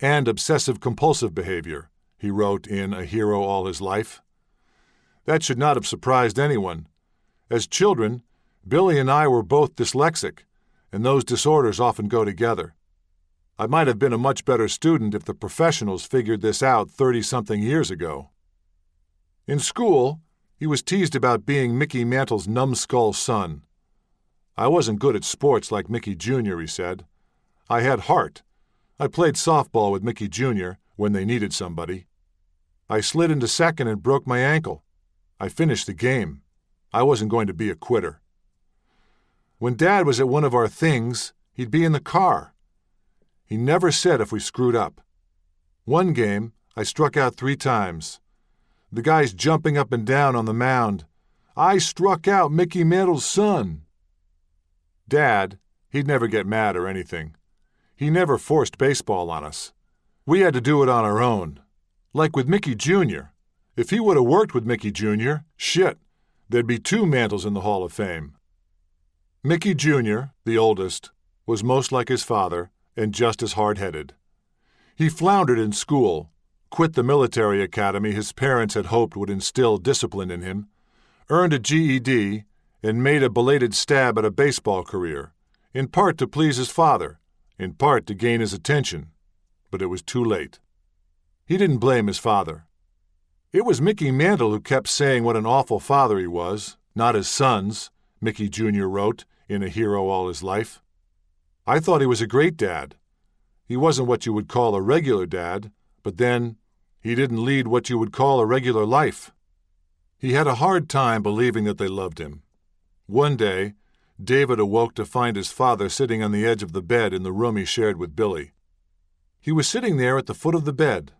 and obsessive-compulsive behavior, he wrote in A Hero All His Life. That should not have surprised anyone. As children, Billy and I were both dyslexic, and those disorders often go together. I might have been a much better student if the professionals figured this out 30-something years ago. In school, he was teased about being Mickey Mantle's numbskull son. I wasn't good at sports like Mickey Jr., he said. I had heart. I played softball with Mickey Jr. when they needed somebody. I slid into second and broke my ankle. I finished the game. I wasn't going to be a quitter. When Dad was at one of our things, he'd be in the car. He never said if we screwed up. One game, I struck out 3 times. The guys jumping up and down on the mound. I struck out Mickey Mantle's son. Dad, he'd never get mad or anything. He never forced baseball on us. We had to do it on our own. Like with Mickey Jr. If he would have worked with Mickey Jr., shit, there'd be 2 Mantles in the Hall of Fame. Mickey Jr., the oldest, was most like his father and just as hard-headed. He floundered in school, quit the military academy his parents had hoped would instill discipline in him, earned a GED, and made a belated stab at a baseball career, in part to please his father, in part to gain his attention. But it was too late. He didn't blame his father. It was Mickey Mantle who kept saying what an awful father he was, not his sons, Mickey Jr. wrote in A Hero All His Life. I thought he was a great dad. He wasn't what you would call a regular dad, but then he didn't lead what you would call a regular life. He had a hard time believing that they loved him. One day, David awoke to find his father sitting on the edge of the bed in the room he shared with Billy. He was sitting there at the foot of the bed,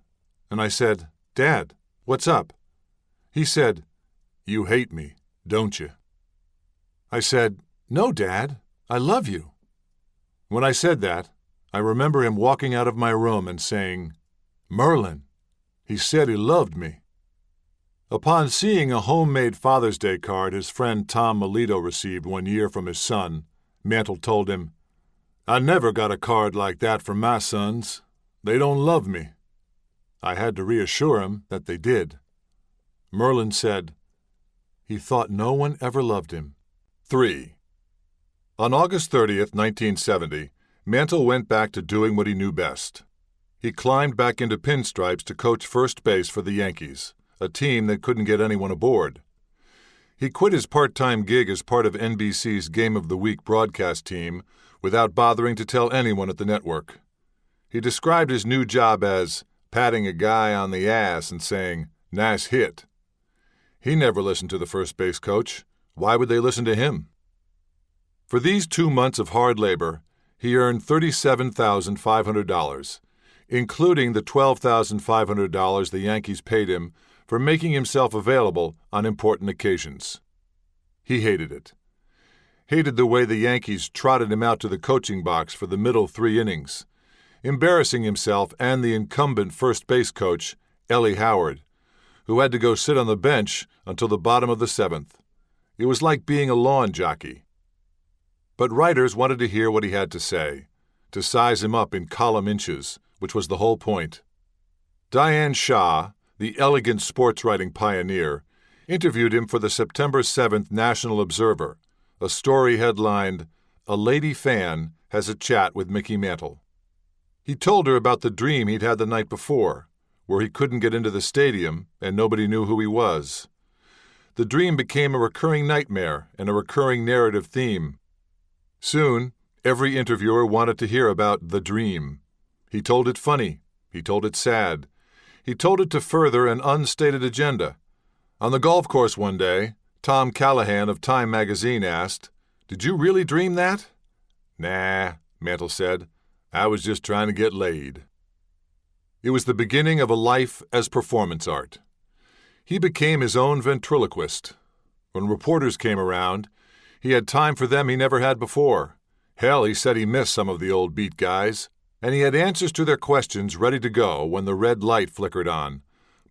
and I said, "Dad, what's up?" He said, "You hate me, don't you?" I said, "No, Dad, I love you." When I said that, I remember him walking out of my room and saying, "Merlin, he said he loved me." Upon seeing a homemade Father's Day card his friend Tom Melito received one year from his son, Mantle told him, "I never got a card like that from my sons. They don't love me." I had to reassure him that they did. Merlin said, he thought no one ever loved him. 3. On August 30th, 1970, Mantle went back to doing what he knew best. He climbed back into pinstripes to coach first base for the Yankees, a team that couldn't get anyone aboard. He quit his part-time gig as part of NBC's Game of the Week broadcast team without bothering to tell anyone at the network. He described his new job as patting a guy on the ass and saying, "Nice hit." He never listened to the first base coach. Why would they listen to him? For these 2 months of hard labor, he earned $37,500, including the $12,500 the Yankees paid him for making himself available on important occasions. He hated it. Hated the way the Yankees trotted him out to the coaching box for the middle 3 innings, embarrassing himself and the incumbent first base coach, Ellie Howard, who had to go sit on the bench until the bottom of the 7th. It was like being a lawn jockey. But writers wanted to hear what he had to say, to size him up in column inches, which was the whole point. Diane Shaw, the elegant sports writing pioneer, interviewed him for the September 7th National Observer, a story headlined, "A Lady Fan Has a Chat with Mickey Mantle." He told her about the dream he'd had the night before, where he couldn't get into the stadium and nobody knew who he was. The dream became a recurring nightmare and a recurring narrative theme. Soon, every interviewer wanted to hear about the dream. He told it funny. He told it sad. He told it to further an unstated agenda. On the golf course one day, Tom Callahan of Time magazine asked, "Did you really dream that?" "Nah," Mantle said. "I was just trying to get laid." It was the beginning of a life as performance art. He became his own ventriloquist. When reporters came around, he had time for them he never had before. Hell, he said he missed some of the old beat guys, and he had answers to their questions ready to go when the red light flickered on,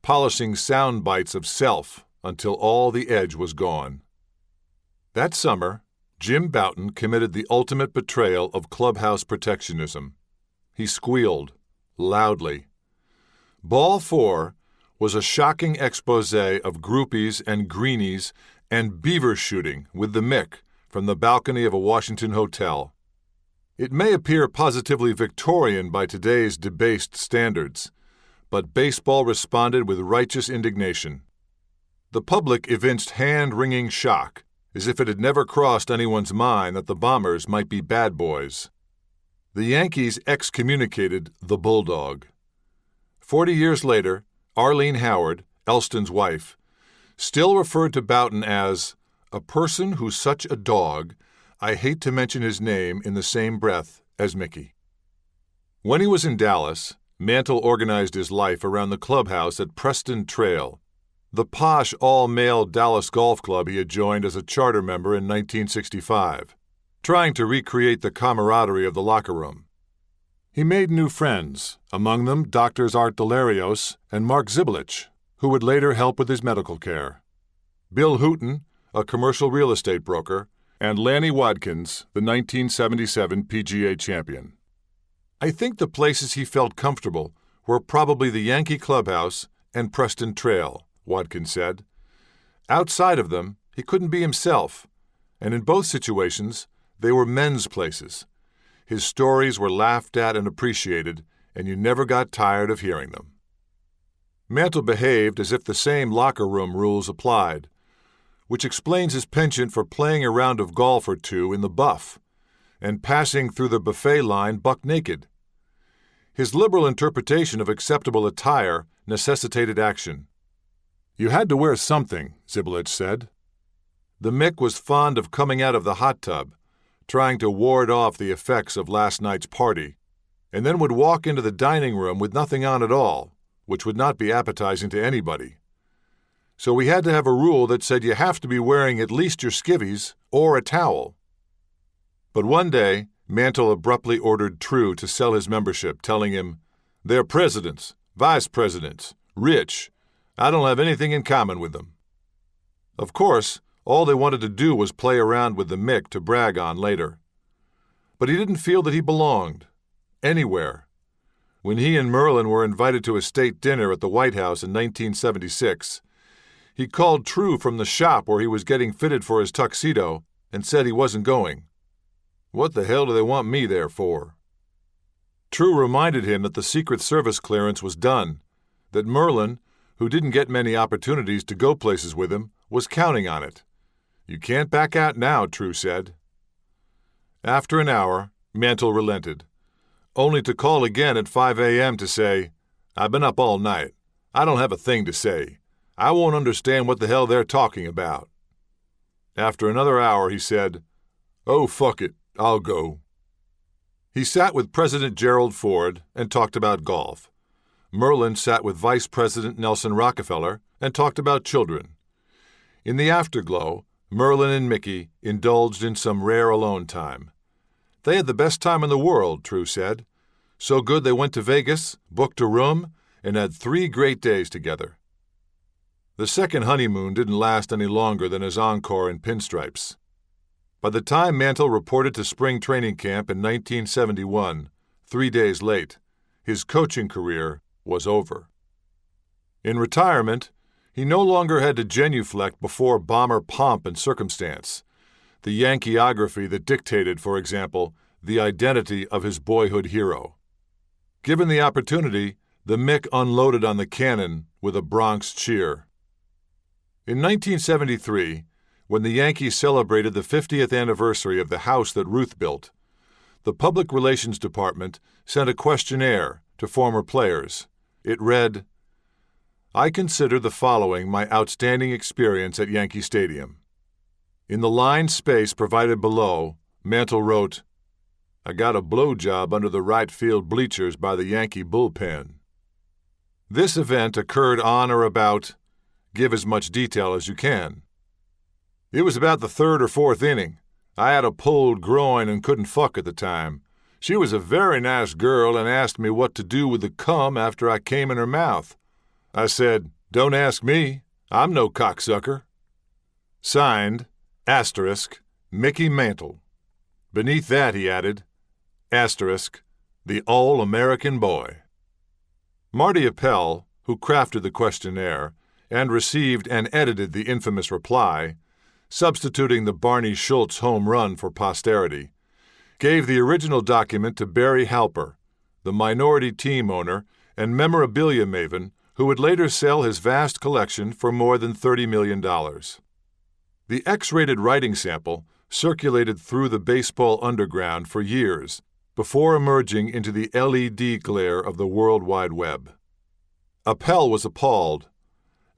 polishing sound bites of self until all the edge was gone. That summer, Jim Bouton committed the ultimate betrayal of clubhouse protectionism. He squealed, loudly. Ball 4 was a shocking exposé of groupies and greenies and beaver shooting with the Mick from the balcony of a Washington hotel. It may appear positively Victorian by today's debased standards, but baseball responded with righteous indignation. The public evinced hand-wringing shock, as if it had never crossed anyone's mind that the Bombers might be bad boys. The Yankees excommunicated the Bulldog. 40 years later, Arlene Howard, Elston's wife, still referred to Bouton as a person who's such a dog, I hate to mention his name in the same breath as Mickey. When he was in Dallas, Mantle organized his life around the clubhouse at Preston Trail, the posh all-male Dallas golf club he had joined as a charter member in 1965, trying to recreate the camaraderie of the locker room. He made new friends, among them Doctors Art Delarios and Mark Zibelich, who would later help with his medical care. Bill Hooton, a commercial real estate broker, and Lanny Wadkins, the 1977 PGA champion. I think the places he felt comfortable were probably the Yankee clubhouse and Preston Trail, Wadkins said. Outside of them, he couldn't be himself, and in both situations, they were men's places. His stories were laughed at and appreciated, and you never got tired of hearing them. Mantle behaved as if the same locker room rules applied, which explains his penchant for playing a round of golf or two in the buff and passing through the buffet line buck naked. His liberal interpretation of acceptable attire necessitated action. You had to wear something, Zibelich said. The Mick was fond of coming out of the hot tub, trying to ward off the effects of last night's party, and then would walk into the dining room with nothing on at all, which would not be appetizing to anybody. So we had to have a rule that said you have to be wearing at least your skivvies or a towel. But one day, Mantle abruptly ordered True to sell his membership, telling him, "They're presidents, vice presidents, rich. I don't have anything in common with them." Of course, all they wanted to do was play around with the Mick to brag on later. But he didn't feel that he belonged, anywhere. When he and Merlin were invited to a state dinner at the White House in 1976, he called True from the shop where he was getting fitted for his tuxedo and said he wasn't going. What the hell do they want me there for? True reminded him that the Secret Service clearance was done, that Merlin, who didn't get many opportunities to go places with him, was counting on it. You can't back out now, True said. After an hour, Mantle relented, only to call again at 5 a.m. to say, "I've been up all night. I don't have a thing to say. I won't understand what the hell they're talking about." After another hour, he said, "Oh, fuck it, I'll go." He sat with President Gerald Ford and talked about golf. Merlin sat with Vice President Nelson Rockefeller and talked about children. In the afterglow, Merlin and Mickey indulged in some rare alone time. They had the best time in the world, True said. So good they went to Vegas, booked a room, and had 3 great days together. The second honeymoon didn't last any longer than his encore in pinstripes. By the time Mantle reported to spring training camp in 1971, 3 days late, his coaching career was over. In retirement, he no longer had to genuflect before Bomber pomp and circumstance, the Yankeeography that dictated, for example, the identity of his boyhood hero. Given the opportunity, the Mick unloaded on the cannon with a Bronx cheer. In 1973, when the Yankees celebrated the 50th anniversary of the house that Ruth built, the Public Relations Department sent a questionnaire to former players. It read, "I consider the following my outstanding experience at Yankee Stadium." In the line space provided below, Mantle wrote, "I got a blowjob under the right field bleachers by the Yankee bullpen." This event occurred on or about, give as much detail as you can. "It was about the 3rd or 4th inning. I had a pulled groin and couldn't fuck at the time. She was a very nice girl and asked me what to do with the cum after I came in her mouth. I said, 'Don't ask me. I'm no cocksucker.' Signed, *, Mickey Mantle." Beneath that he added, *, the All-American Boy. Marty Appel, who crafted the questionnaire and received and edited the infamous reply, substituting the Barney Schultz home run for posterity, gave the original document to Barry Halper, the minority team owner and memorabilia maven who would later sell his vast collection for more than $30 million. The X-rated writing sample circulated through the baseball underground for years before emerging into the LED glare of the World Wide Web. Appel was appalled.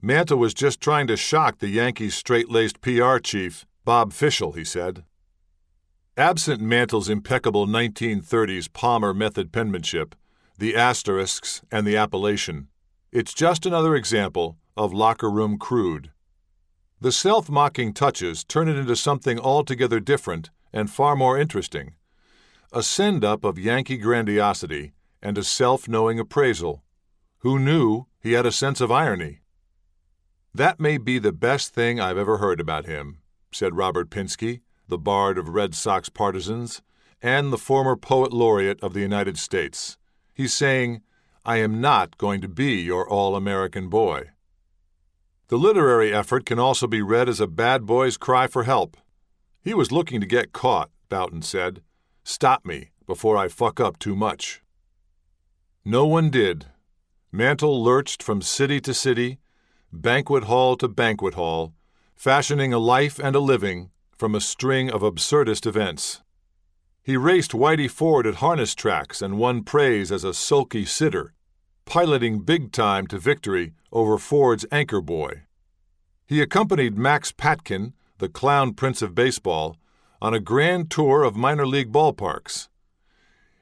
Mantle was just trying to shock the Yankees' straight-laced PR chief, Bob Fischel, he said. Absent Mantle's impeccable 1930s Palmer method penmanship, the asterisks and the appellation, it's just another example of locker room crude. The self-mocking touches turn it into something altogether different and far more interesting. A send-up of Yankee grandiosity and a self-knowing appraisal. Who knew he had a sense of irony? "That may be the best thing I've ever heard about him," said Robert Pinsky, the bard of Red Sox partisans, and the former poet laureate of the United States. He's saying, "I am not going to be your all-American boy." The literary effort can also be read as a bad boy's cry for help. "He was looking to get caught," Boughton said. "Stop me before I fuck up too much." No one did. Mantle lurched from city to city, banquet hall to banquet hall, fashioning a life and a living from a string of absurdist events. He raced Whitey Ford at harness tracks and won praise as a sulky sitter, piloting big time to victory over Ford's anchor boy. He accompanied Max Patkin, the clown prince of baseball, on a grand tour of minor league ballparks.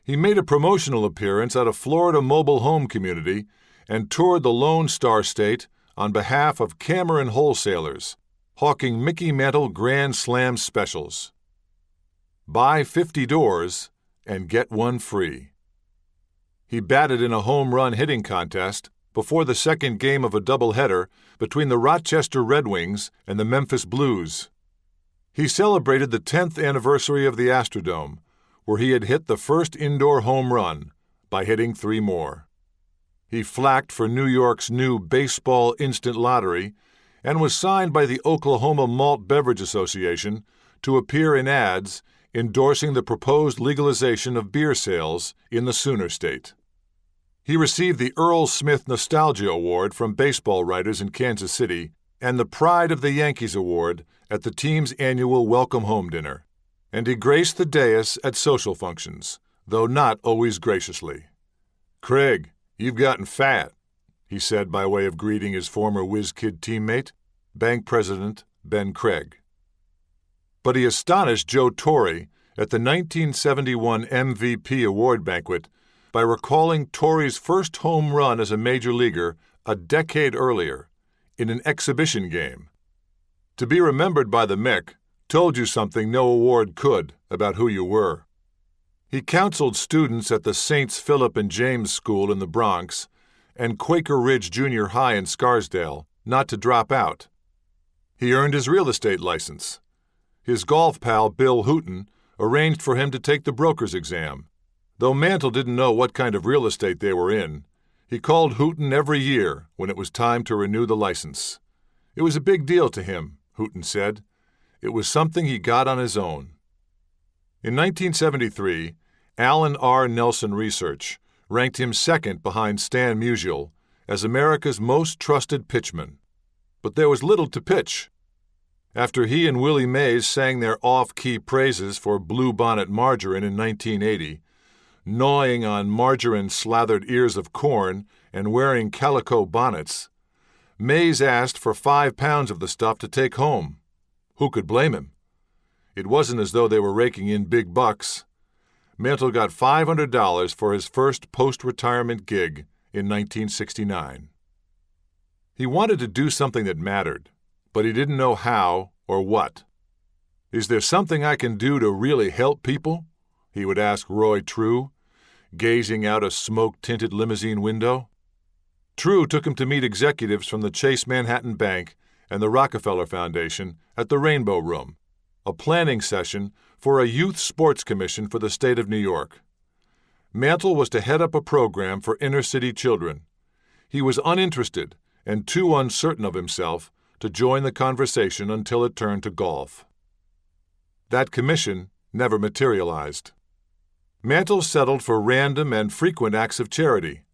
He made a promotional appearance at a Florida mobile home community and toured the Lone Star State on behalf of Cameron wholesalers, hawking Mickey Mantle Grand Slam specials. Buy 50 doors and get one free. He batted in a home run hitting contest before the second game of a doubleheader between the Rochester Red Wings and the Memphis Blues. He celebrated the 10th anniversary of the Astrodome, where he had hit the first indoor home run by hitting 3 more. He flacked for New York's new baseball instant lottery and was signed by the Oklahoma Malt Beverage Association to appear in ads endorsing the proposed legalization of beer sales in the Sooner State. He received the Earl Smith Nostalgia Award from baseball writers in Kansas City and the Pride of the Yankees Award at the team's annual Welcome Home Dinner, and he graced the dais at social functions, though not always graciously. "Craig, you've gotten fat," he said by way of greeting his former whiz-kid teammate, bank president Ben Craig. But he astonished Joe Torre at the 1971 MVP award banquet by recalling Torrey's first home run as a major leaguer a decade earlier in an exhibition game. To be remembered by the Mick told you something no award could about who you were. He counseled students at the Saints Philip and James School in the Bronx and Quaker Ridge Junior High in Scarsdale not to drop out. He earned his real estate license. His golf pal Bill Hooton arranged for him to take the broker's exam. Though Mantle didn't know what kind of real estate they were in, he called Hooton every year when it was time to renew the license. It was a big deal to him, Hooton said. It was something he got on his own. In 1973, Alan R. Nelson Research ranked him second behind Stan Musial as America's most trusted pitchman. But there was little to pitch. After he and Willie Mays sang their off-key praises for Blue Bonnet Margarine in 1980, gnawing on margarine-slathered ears of corn and wearing calico bonnets, Mays asked for 5 pounds of the stuff to take home. Who could blame him? It wasn't as though they were raking in big bucks. Mantle got $500 for his first post-retirement gig in 1969. He wanted to do something that mattered, but he didn't know how or what. "Is there something I can do to really help people?" he would ask Roy True, gazing out a smoke-tinted limousine window. True took him to meet executives from the Chase Manhattan Bank and the Rockefeller Foundation at the Rainbow Room, a planning session for a youth sports commission for the state of New York. Mantle was to head up a program for inner-city children. He was uninterested and too uncertain of himself to join the conversation until it turned to golf. That commission never materialized. Mantle settled for random and frequent acts of charity,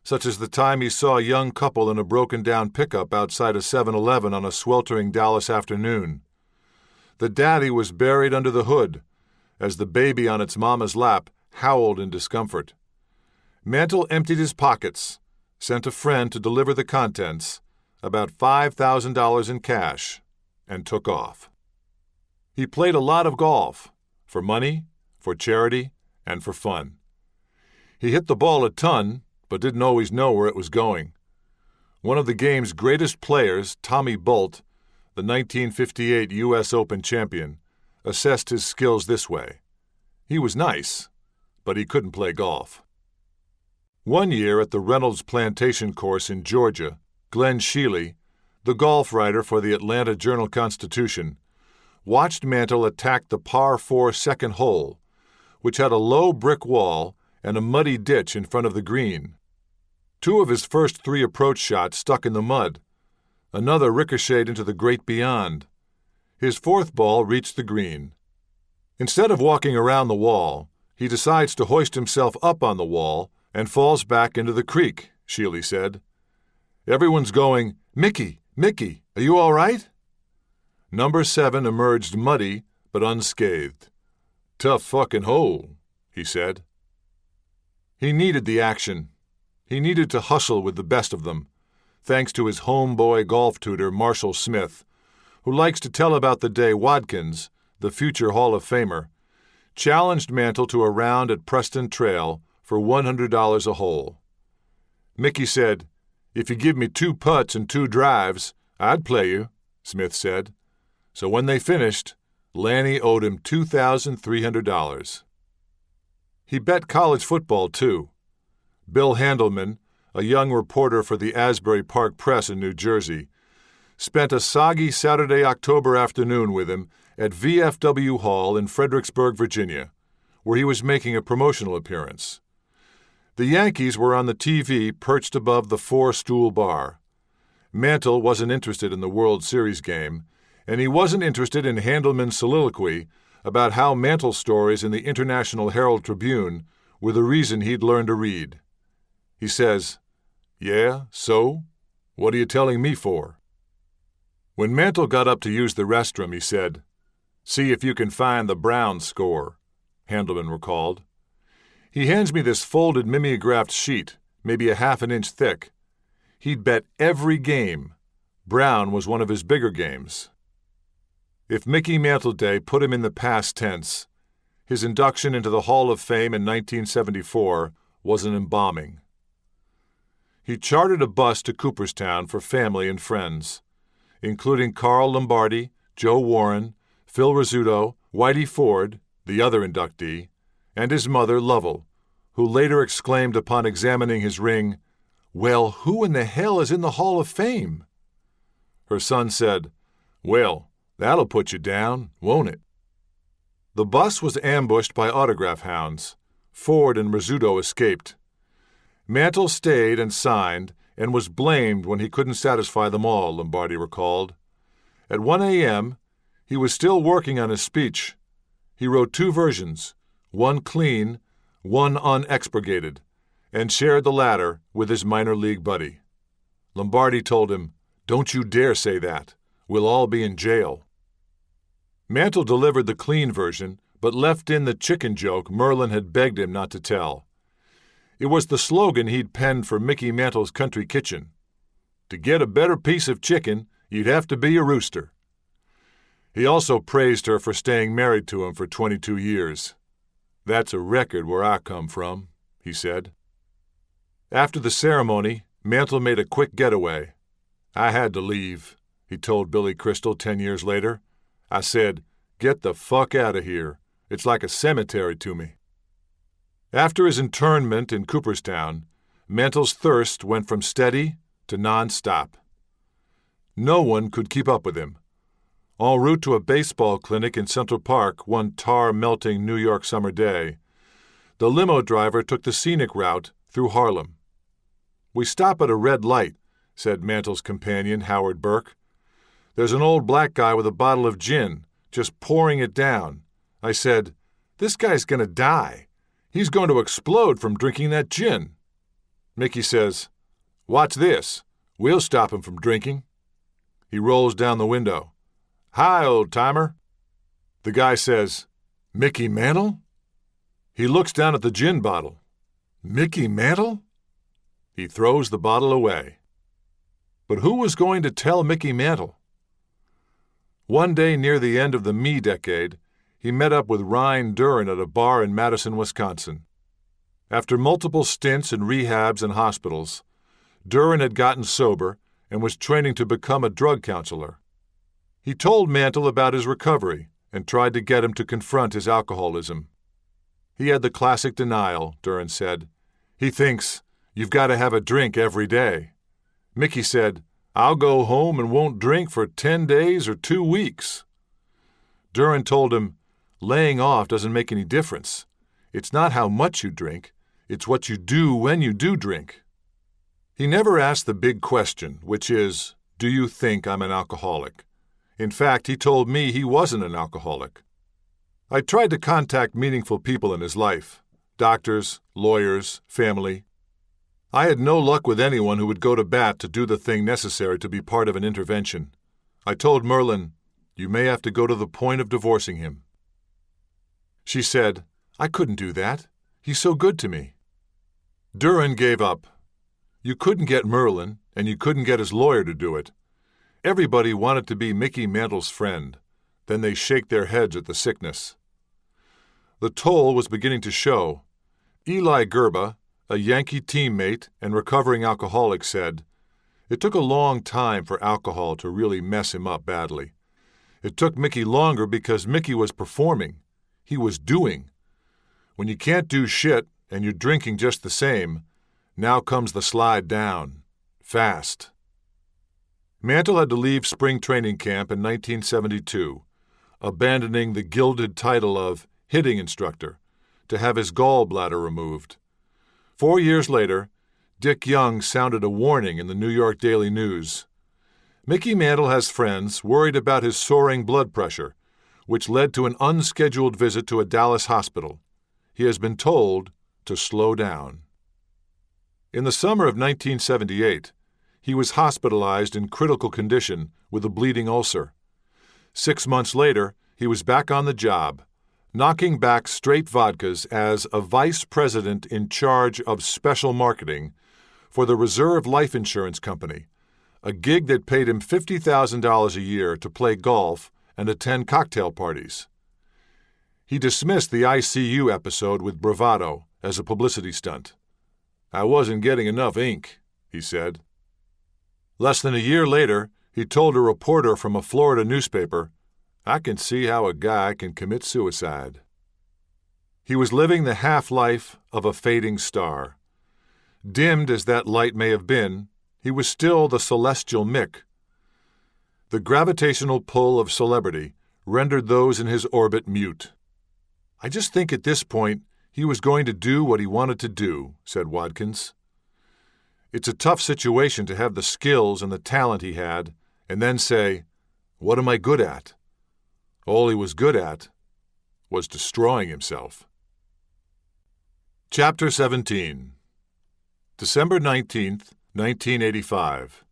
such as the time he saw a young couple in a broken-down pickup outside a 7-Eleven on a sweltering Dallas afternoon. The daddy was buried under the hood, as the baby on its mama's lap howled in discomfort. Mantle emptied his pockets, sent a friend to deliver the contents, about $5,000 in cash, and took off. He played a lot of golf, for money, for charity, and for fun. He hit the ball a ton, but didn't always know where it was going. One of the game's greatest players, Tommy Bolt, the 1958 U.S. Open champion, assessed his skills this way. He was nice, but he couldn't play golf. One year at the Reynolds Plantation course in Georgia, Glenn Sheely, the golf writer for the Atlanta Journal-Constitution, watched Mantle attack the par 4 second hole, which had a low brick wall and a muddy ditch in front of the green. 2 of his first 3 approach shots stuck in the mud. Another ricocheted into the great beyond. His 4th ball reached the green. Instead of walking around the wall, he decides to hoist himself up on the wall and falls back into the creek, Sheely said. Everyone's going, "Mickey, Mickey, are you all right?" Number 7 emerged muddy but unscathed. "Tough fucking hole," he said. He needed the action. He needed to hustle with the best of them, thanks to his homeboy golf tutor Marshall Smith, who likes to tell about the day Watkins, the future Hall of Famer, challenged Mantle to a round at Preston Trail for $100 a hole. Mickey said, "If you give me 2 putts and 2 drives, I'd play you," Smith said. So when they finished, Lanny owed him $2,300. He bet college football, too. Bill Handelman, a young reporter for the Asbury Park Press in New Jersey, spent a soggy Saturday October afternoon with him at VFW Hall in Fredericksburg, Virginia, where he was making a promotional appearance. The Yankees were on the TV perched above the 4-stool bar. Mantle wasn't interested in the World Series game, and he wasn't interested in Handelman's soliloquy about how Mantle stories in the International Herald Tribune were the reason he'd learned to read. He says, "Yeah, so? What are you telling me for?" When Mantle got up to use the restroom, he said, "See if you can find the Brown score," Handelman recalled. He hands me this folded mimeographed sheet, maybe a half an inch thick. He'd bet every game. Brown was one of his bigger games. If Mickey Mantle Day put him in the past tense, His induction into the Hall of Fame in 1974 was an embalming. He chartered a bus to Cooperstown for family and friends, including Carl Lombardi, Joe Warren, Phil Rizzuto, Whitey Ford, the other inductee, and his mother, Lovell, who later exclaimed upon examining his ring, "Well, who in the hell is in the Hall of Fame?" Her son said, "Well, that'll put you down, won't it?" The bus was ambushed by autograph hounds. Ford and Rizzuto escaped. Mantle stayed and signed and was blamed when he couldn't satisfy them all, Lombardi recalled. At 1 a.m., he was still working on his speech. He wrote 2 versions, one clean, one unexpurgated, and shared the latter with his minor league buddy. Lombardi told him, "Don't you dare say that. We'll all be in jail." Mantle delivered the clean version, but left in the chicken joke Merlin had begged him not to tell. It was the slogan he'd penned for Mickey Mantle's country kitchen. To get a better piece of chicken, you'd have to be a rooster. He also praised her for staying married to him for 22 years. "That's a record where I come from," he said. After the ceremony, Mantle made a quick getaway. "I had to leave," he told Billy Crystal 10 years later. "I said, get the fuck out of here. It's like a cemetery to me." After his internment in Cooperstown, Mantle's thirst went from steady to non-stop. No one could keep up with him. En route to a baseball clinic in Central Park one tar-melting New York summer day, the limo driver took the scenic route through Harlem. "We stop at a red light," said Mantle's companion, Howard Burke. "There's an old black guy with a bottle of gin, just pouring it down. I said, 'This guy's going to die. He's going to explode from drinking that gin.' Mickey says, 'Watch this. We'll stop him from drinking.' He rolls down the window. 'Hi, old-timer.' The guy says, 'Mickey Mantle?' He looks down at the gin bottle. 'Mickey Mantle?' He throws the bottle away. But who was going to tell Mickey Mantle? One day near the end of the me decade, he met up with Ryan Duran at a bar in Madison, Wisconsin. After multiple stints in rehabs and hospitals, Duran had gotten sober and was training to become a drug counselor. He told Mantle about his recovery and tried to get him to confront his alcoholism. He had the classic denial, Duran said. He thinks, "You've got to have a drink every day." Mickey said, "I'll go home and won't drink for 10 days or 2 weeks. Duran told him, "Laying off doesn't make any difference. It's not how much you drink, it's what you do when you do drink." He never asked the big question, which is, "Do you think I'm an alcoholic?" In fact, he told me he wasn't an alcoholic. I tried to contact meaningful people in his life, doctors, lawyers, family. I had no luck with anyone who would go to bat to do the thing necessary to be part of an intervention. I told Merlin, "You may have to go to the point of divorcing him." She said, "I couldn't do that. He's so good to me." Duran gave up. You couldn't get Merlin, and you couldn't get his lawyer to do it. Everybody wanted to be Mickey Mantle's friend. Then they shake their heads at the sickness. The toll was beginning to show. Eli Gerba, a Yankee teammate and recovering alcoholic, said, "It took a long time for alcohol to really mess him up badly. It took Mickey longer because Mickey was performing. He was doing. When you can't do shit and you're drinking just the same, now comes the slide down. Fast." Mantle had to leave spring training camp in 1972, abandoning the gilded title of hitting instructor to have his gallbladder removed. 4 years later, Dick Young sounded a warning in the New York Daily News. Mickey Mantle has friends worried about his soaring blood pressure, which led to an unscheduled visit to a Dallas hospital. He has been told to slow down. In the summer of 1978, he was hospitalized in critical condition with a bleeding ulcer. 6 months later, he was back on the job, knocking back straight vodkas as a vice president in charge of special marketing for the Reserve Life Insurance Company, a gig that paid him $50,000 a year to play golf and attend cocktail parties. He dismissed the ICU episode with bravado as a publicity stunt. "I wasn't getting enough ink," he said. Less than a year later, he told a reporter from a Florida newspaper, "I can see how a guy can commit suicide." He was living the half-life of a fading star. Dimmed as that light may have been, he was still the celestial Mick. The gravitational pull of celebrity rendered those in his orbit mute. "I just think at this point he was going to do what he wanted to do," said Watkins. "It's a tough situation to have the skills and the talent he had, and then say, 'What am I good at?' All he was good at was destroying himself." Chapter 17. December 19th, 1985.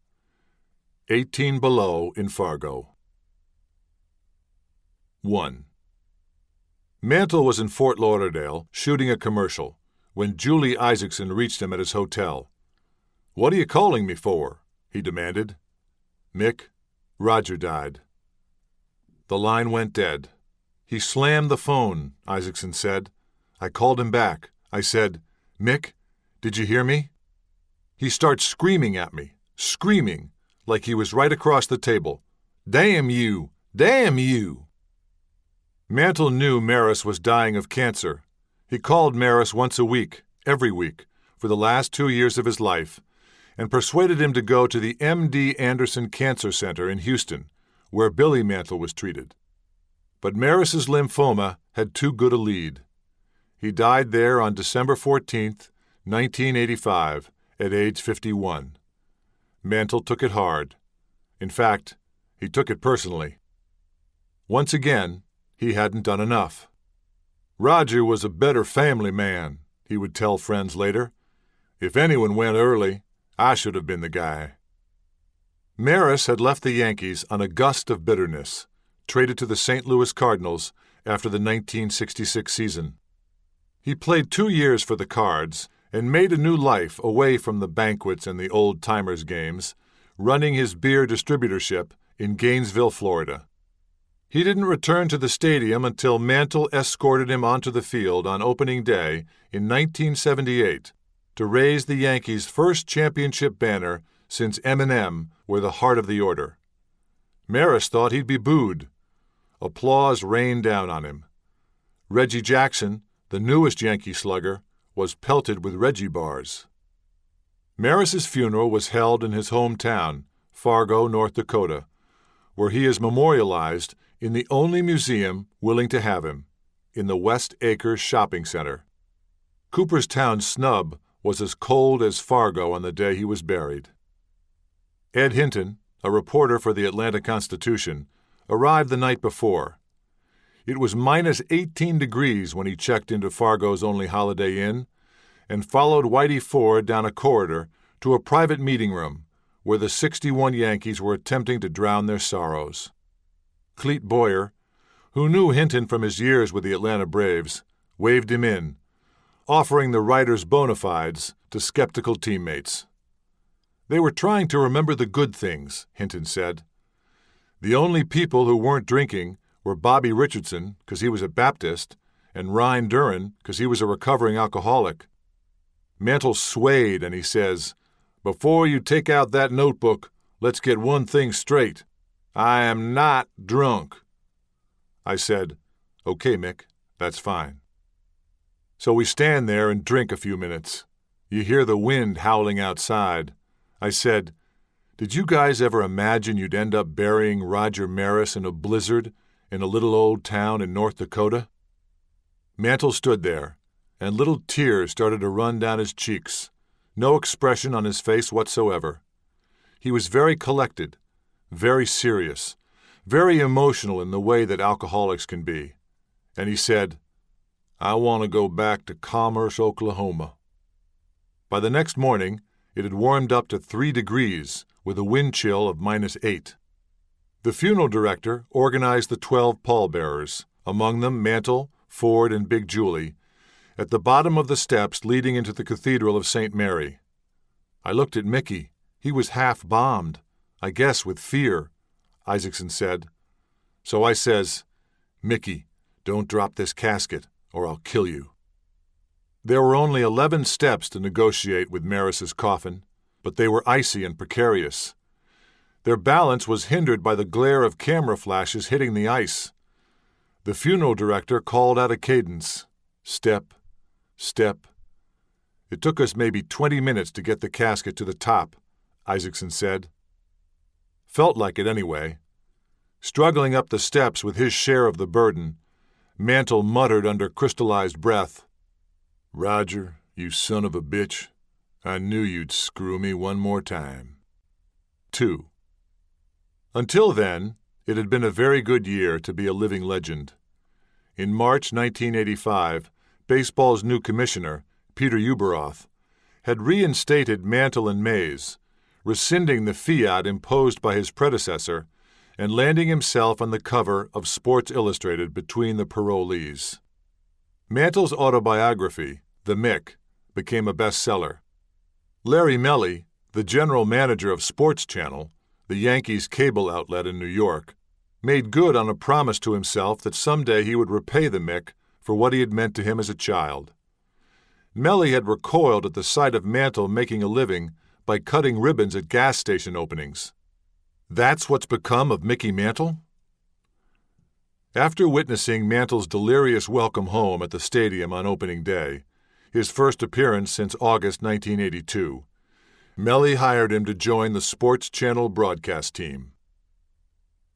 18 below in Fargo. 1. Mantle was in Fort Lauderdale shooting a commercial when Julie Isaacson reached him at his hotel. "What are you calling me for?" he demanded. "Mick, Roger died." The line went dead. "He slammed the phone," Isaacson said. "I called him back. I said, 'Mick, did you hear me?' He starts screaming at me, screaming, like he was right across the table. 'Damn you! Damn you!'" Mantle knew Maris was dying of cancer. He called Maris once a week, every week, for the last 2 years of his life, and persuaded him to go to the M.D. Anderson Cancer Center in Houston, where Billy Mantle was treated. But Maris's lymphoma had too good a lead. He died there on December 14th, 1985, at age 51. Mantle took it hard. In fact, he took it personally. Once again, he hadn't done enough. "Roger was a better family man," he would tell friends later. "If anyone went early, I should have been the guy." Maris had left the Yankees on a gust of bitterness, traded to the St. Louis Cardinals after the 1966 season. He played 2 years for the Cards and made a new life away from the banquets and the old-timers games, running his beer distributorship in Gainesville, Florida. He didn't return to the stadium until Mantle escorted him onto the field on opening day in 1978 to raise the Yankees' first championship banner since M&M were the heart of the order. Maris thought he'd be booed. Applause rained down on him. Reggie Jackson, the newest Yankee slugger, was pelted with Reggie bars. Maris's funeral was held in his hometown, Fargo, North Dakota, where he is memorialized in the only museum willing to have him, in the West Acres Shopping Center. Cooperstown snub was as cold as Fargo on the day he was buried. Ed Hinton, a reporter for the Atlanta Constitution, arrived the night before. It was minus 18 degrees when he checked into Fargo's only Holiday Inn and followed Whitey Ford down a corridor to a private meeting room where the 61 Yankees were attempting to drown their sorrows. Clete Boyer, who knew Hinton from his years with the Atlanta Braves, waved him in, offering the writer's bona fides to skeptical teammates. They were trying to remember the good things, Hinton said. The only people who weren't drinking were Bobby Richardson, because he was a Baptist, and Ryan Duran, because he was a recovering alcoholic. Mantle swayed, and he says, "Before you take out that notebook, let's get one thing straight. I am not drunk." I said, "Okay, Mick, that's fine." So we stand there and drink a few minutes. You hear the wind howling outside. I said, "Did you guys ever imagine you'd end up burying Roger Maris in a blizzard in a little old town in North Dakota?" Mantle stood there, and little tears started to run down his cheeks, no expression on his face whatsoever. He was very collected, very serious, very emotional in the way that alcoholics can be. And he said, "I want to go back to Commerce, Oklahoma." By the next morning, it had warmed up to 3 degrees with a wind chill of -8. The funeral director organized the 12 pallbearers, among them Mantle, Ford, and Big Julie, at the bottom of the steps leading into the Cathedral of St. Mary. I looked at Mickey. He was half-bombed, I guess with fear, Isaacson said. So I says, "Mickey, "Don't drop this casket, or I'll kill you." There were only 11 steps to negotiate with Maris's coffin, but they were icy and precarious. Their balance was hindered by the glare of camera flashes hitting the ice. The funeral director called out a cadence. Step, step. "It took us maybe 20 minutes to get the casket to the top," Isaacson said. Felt like it anyway. Struggling up the steps with his share of the burden, Mantle muttered under crystallized breath, "Roger, you son of a bitch, I knew you'd screw me one more time." 2. Until then, it had been a very good year to be a living legend. In March 1985, baseball's new commissioner, Peter Ueberroth, had reinstated Mantle and Mays, rescinding the fiat imposed by his predecessor and landing himself on the cover of Sports Illustrated between the parolees. Mantle's autobiography, The Mick, became a bestseller. Larry Melly, the general manager of Sports Channel, the Yankees' cable outlet in New York, made good on a promise to himself that someday he would repay the Mick for what he had meant to him as a child. Melly had recoiled at the sight of Mantle making a living by cutting ribbons at gas station openings. That's what's become of Mickey Mantle? After witnessing Mantle's delirious welcome home at the stadium on opening day, his first appearance since August 1982, Melly hired him to join the Sports Channel broadcast team.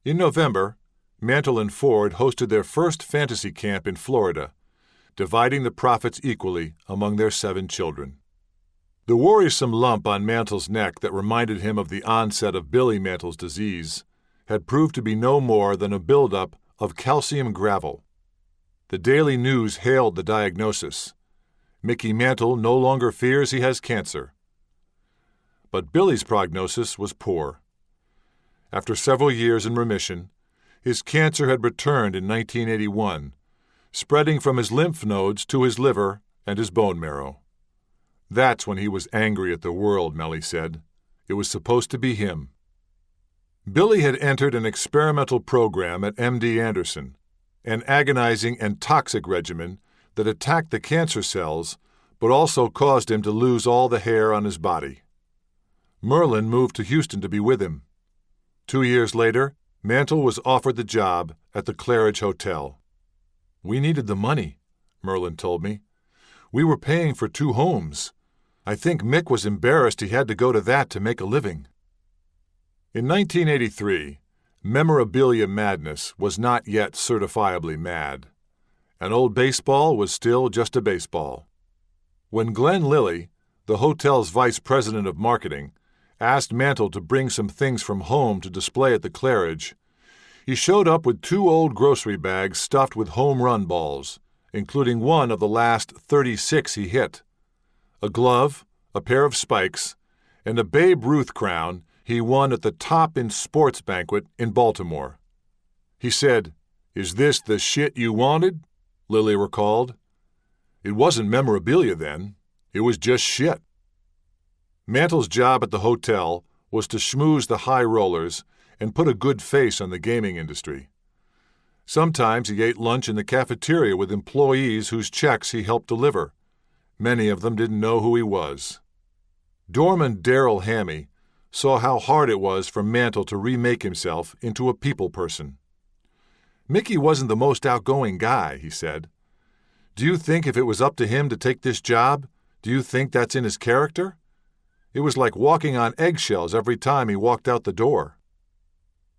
In November, Mantle and Ford hosted their first fantasy camp in Florida, dividing the profits equally among their 7 children. The worrisome lump on Mantle's neck that reminded him of the onset of Billy Mantle's disease had proved to be no more than a buildup of calcium gravel. The Daily News hailed the diagnosis. Mickey Mantle no longer fears he has cancer. But Billy's prognosis was poor. After several years in remission, his cancer had returned in 1981, spreading from his lymph nodes to his liver and his bone marrow. That's when he was angry at the world, Melly said. It was supposed to be him. Billy had entered an experimental program at MD Anderson, an agonizing and toxic regimen that attacked the cancer cells but also caused him to lose all the hair on his body. Merlin moved to Houston to be with him. 2 years later, Mantle was offered the job at the Claridge Hotel. "We needed the money," Merlin told me. "We were paying for 2 homes. I think Mick was embarrassed he had to go to that to make a living." In 1983, memorabilia madness was not yet certifiably mad. An old baseball was still just a baseball. When Glenn Lilly, the hotel's vice president of marketing, asked Mantle to bring some things from home to display at the Claridge, he showed up with 2 old grocery bags stuffed with home run balls, including one of the last 36 he hit. A glove, a pair of spikes, and a Babe Ruth crown he won at the Top in Sports banquet in Baltimore. He said, "Is this the shit you wanted?" Lilly recalled. It wasn't memorabilia then. It was just shit. Mantle's job at the hotel was to schmooze the high rollers and put a good face on the gaming industry. Sometimes he ate lunch in the cafeteria with employees whose checks he helped deliver. Many of them didn't know who he was. Doorman Darrell Hammy saw how hard it was for Mantle to remake himself into a people person. "Mickey wasn't the most outgoing guy," he said. "Do you think if it was up to him to take this job, do you think that's in his character? It was like walking on eggshells every time he walked out the door."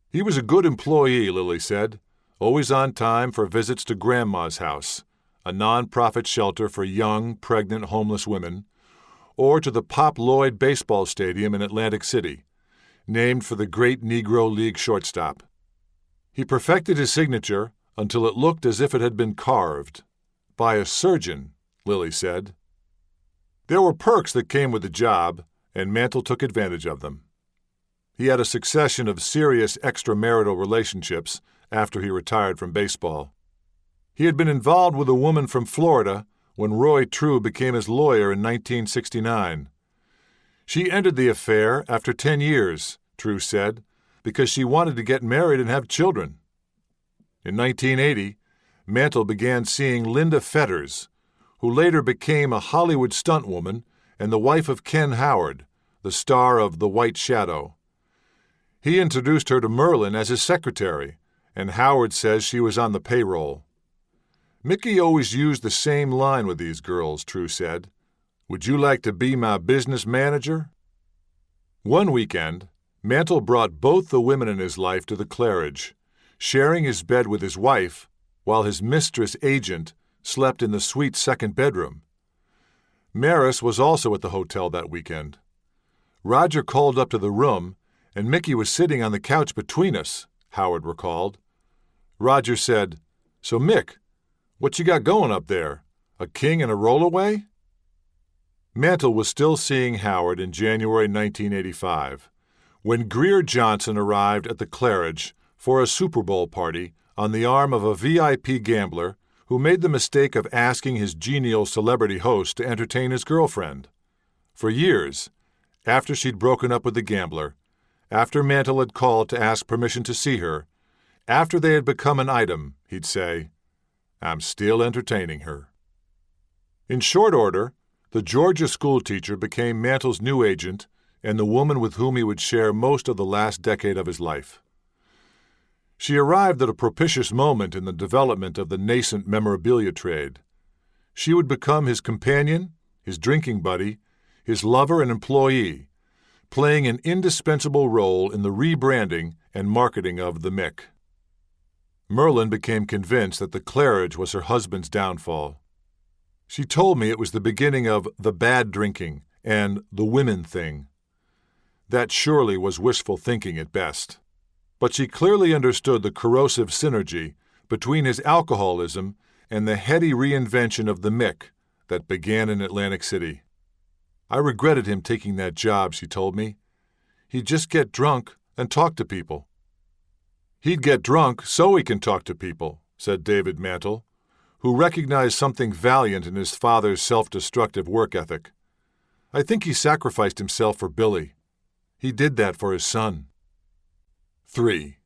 He was a good employee, Lilly said, always on time for visits to Grandma's house, a non-profit shelter for young, pregnant, homeless women, or to the Pop Lloyd Baseball Stadium in Atlantic City, named for the great Negro League shortstop. He perfected his signature until it looked as if it had been carved. By a surgeon, Lilly said. There were perks that came with the job, and Mantle took advantage of them. He had a succession of serious extramarital relationships after he retired from baseball. He had been involved with a woman from Florida when Roy True became his lawyer in 1969. She ended the affair after 10 years, True said, because she wanted to get married and have children. In 1980, Mantle began seeing Linda Fetters, who later became a Hollywood stuntwoman and the wife of Ken Howard, the star of The White Shadow. He introduced her to Merlin as his secretary, and Howard says she was on the payroll. Mickey always used the same line with these girls, True said. "Would you like to be my business manager?" One weekend, Mantle brought both the women in his life to the Claridge, sharing his bed with his wife, while his mistress agent slept in the suite second bedroom. Maris was also at the hotel that weekend. Roger called up to the room, and Mickey was sitting on the couch between us, Howard recalled. Roger said, "So, Mick, what you got going up there? A king and a rollaway?" Mantle was still seeing Howard in January 1985, when Greer Johnson arrived at the Claridge for a Super Bowl party on the arm of a VIP gambler who made the mistake of asking his genial celebrity host to entertain his girlfriend. For years, after she'd broken up with the gambler, after Mantle had called to ask permission to see her, after they had become an item, he'd say, "I'm still entertaining her." In short order, the Georgia schoolteacher became Mantle's new agent and the woman with whom he would share most of the last decade of his life. She arrived at a propitious moment in the development of the nascent memorabilia trade. She would become his companion, his drinking buddy, his lover and employee, playing an indispensable role in the rebranding and marketing of the Mick. Merlin became convinced that the Claridge was her husband's downfall. She told me it was the beginning of the bad drinking and the women thing. That surely was wishful thinking at best. But she clearly understood the corrosive synergy between his alcoholism and the heady reinvention of the Mick that began in Atlantic City. "I regretted him taking that job," she told me. "He'd just get drunk and talk to people." "He'd get drunk so he can talk to people," said David Mantle, who recognized something valiant in his father's self-destructive work ethic. "I think he sacrificed himself for Billy. He did that for his son." 3.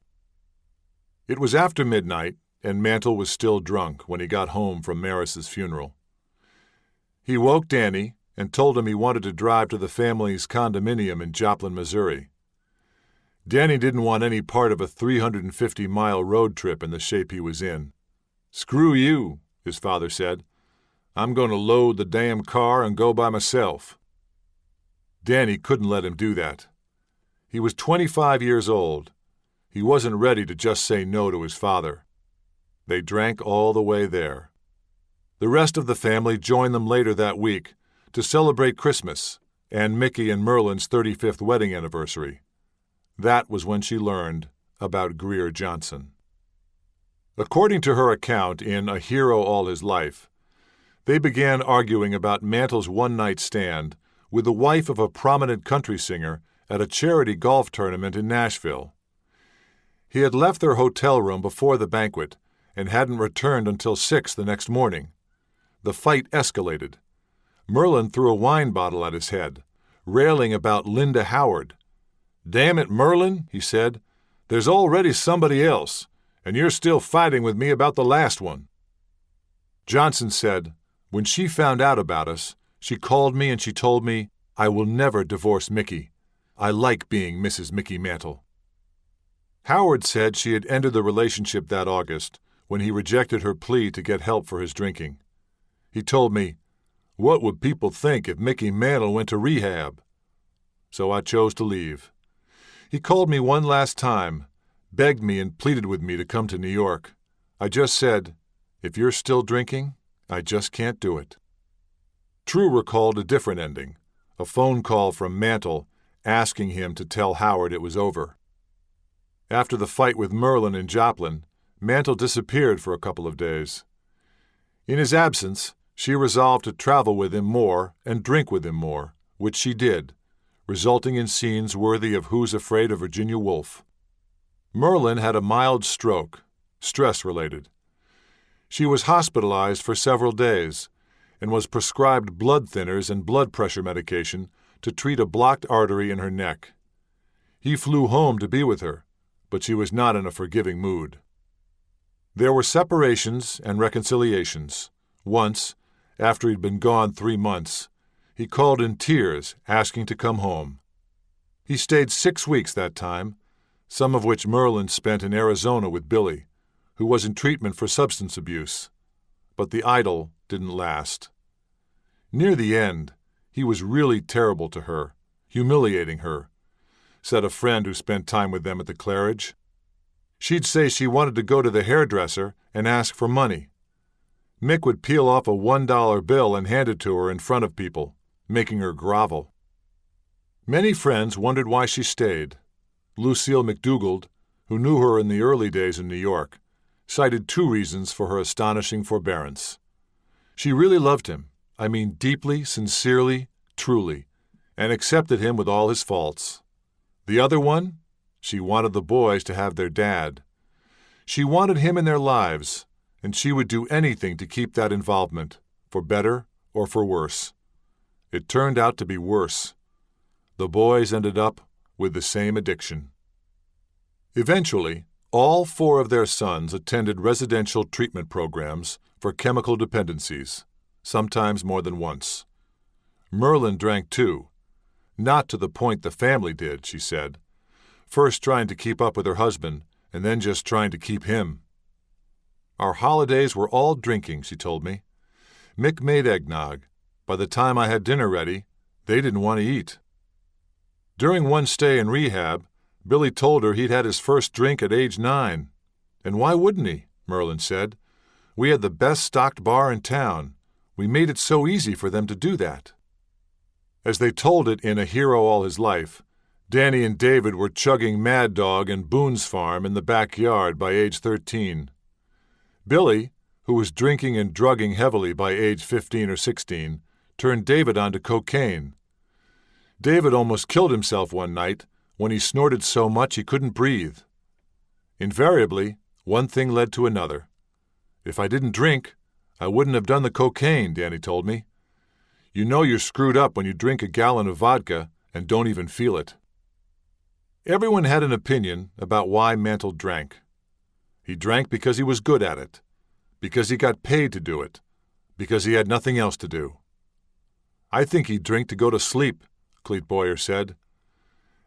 It was after midnight, and Mantle was still drunk when he got home from Maris's funeral. He woke Danny and told him he wanted to drive to the family's condominium in Joplin, Missouri. Danny didn't want any part of a 350-mile road trip in the shape he was in. "Screw you," his father said. "I'm going to load the damn car and go by myself." Danny couldn't let him do that. He was 25 years old. He wasn't ready to just say no to his father. They drank all the way there. The rest of the family joined them later that week to celebrate Christmas and Mickey and Merlin's 35th wedding anniversary. That was when she learned about Greer Johnson. According to her account in A Hero All His Life, they began arguing about Mantle's one-night stand with the wife of a prominent country singer at a charity golf tournament in Nashville. He had left their hotel room before the banquet and hadn't returned until 6 the next morning. The fight escalated. Merlin threw a wine bottle at his head, railing about Linda Howard. "Damn it, Merlin," he said, "there's already somebody else, and you're still fighting with me about the last one." Johnson said, "When she found out about us, she called me and she told me, 'I will never divorce Mickey. I like being Mrs. Mickey Mantle.'" Howard said she had ended the relationship that August when he rejected her plea to get help for his drinking. He told me, "What would people think if Mickey Mantle went to rehab?" So I chose to leave. He called me one last time, begged me and pleaded with me to come to New York. I just said, "If you're still drinking, I just can't do it." True recalled a different ending, a phone call from Mantle asking him to tell Howard it was over. After the fight with Merlin in Joplin, Mantle disappeared for a couple of days. In his absence, she resolved to travel with him more and drink with him more, which she did, resulting in scenes worthy of Who's Afraid of Virginia Woolf. Merlin had a mild stroke, stress-related. She was hospitalized for several days and was prescribed blood thinners and blood pressure medication to treat a blocked artery in her neck. He flew home to be with her, but she was not in a forgiving mood. There were separations and reconciliations. Once, after he'd been gone 3 months, he called in tears, asking to come home. He stayed 6 weeks that time, some of which Merlin spent in Arizona with Billy, who was in treatment for substance abuse. But the idyll didn't last. Near the end, he was really terrible to her, humiliating her, said a friend who spent time with them at the Claridge. She'd say she wanted to go to the hairdresser and ask for money. Mick would peel off a $1 bill and hand it to her in front of people, making her grovel. Many friends wondered why she stayed. Lucille McDougald, who knew her in the early days in New York, cited 2 reasons for her astonishing forbearance. She really loved him, I mean deeply, sincerely, truly, and accepted him with all his faults. The other one? She wanted the boys to have their dad. She wanted him in their lives, and she would do anything to keep that involvement, for better or for worse. It turned out to be worse. The boys ended up with the same addiction. Eventually, all 4 of their sons attended residential treatment programs for chemical dependencies, sometimes more than once. Merlin drank too, not to the point the family did, she said, first trying to keep up with her husband and then just trying to keep him. Our holidays were all drinking, she told me. Mick made eggnog. By the time I had dinner ready, they didn't want to eat. During one stay in rehab, Billy told her he'd had his first drink at age 9. And why wouldn't he? Merlin said. We had the best stocked bar in town. We made it so easy for them to do that. As they told it in A Hero All His Life, Danny and David were chugging Mad Dog and Boone's Farm in the backyard by age 13. Billy, who was drinking and drugging heavily by age 15 or 16, turned David onto cocaine. David almost killed himself one night when he snorted so much he couldn't breathe. Invariably, one thing led to another. If I didn't drink, I wouldn't have done the cocaine, Danny told me. You know you're screwed up when you drink a gallon of vodka and don't even feel it. Everyone had an opinion about why Mantle drank. He drank because he was good at it, because he got paid to do it, because he had nothing else to do. I think he'd drink to go to sleep, Clete Boyer said.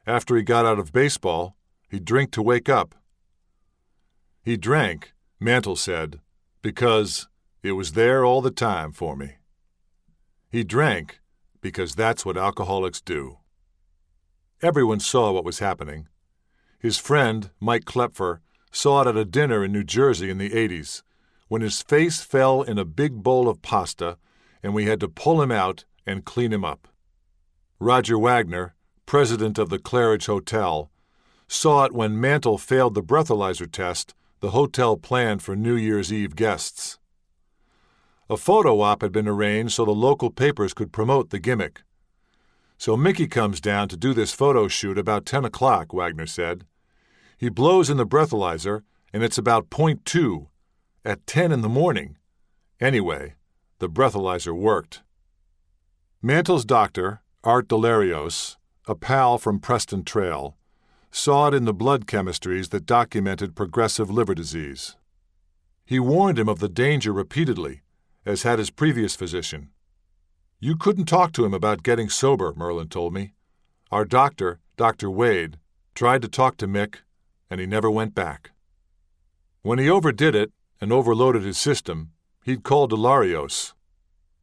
After he got out of baseball, he'd drink to wake up. He drank, Mantle said, because it was there all the time for me. He drank because that's what alcoholics do. Everyone saw what was happening. His friend, Mike Klepfer, saw it at a dinner in New Jersey in the 80s, when his face fell in a big bowl of pasta and we had to pull him out and clean him up. Roger Wagner, president of the Claridge Hotel, saw it when Mantle failed the breathalyzer test the hotel planned for New Year's Eve guests. A photo op had been arranged so the local papers could promote the gimmick. So Mickey comes down to do this photo shoot about 10 o'clock, Wagner said. He blows in the breathalyzer, and it's about .2 at 10 in the morning. Anyway, the breathalyzer worked. Mantle's doctor, Art Delarios, a pal from Preston Trail, saw it in the blood chemistries that documented progressive liver disease. He warned him of the danger repeatedly, as had his previous physician. You couldn't talk to him about getting sober, Merlin told me. Our doctor, Dr. Wade, tried to talk to Mick, and he never went back. When he overdid it and overloaded his system, he'd call Delarios.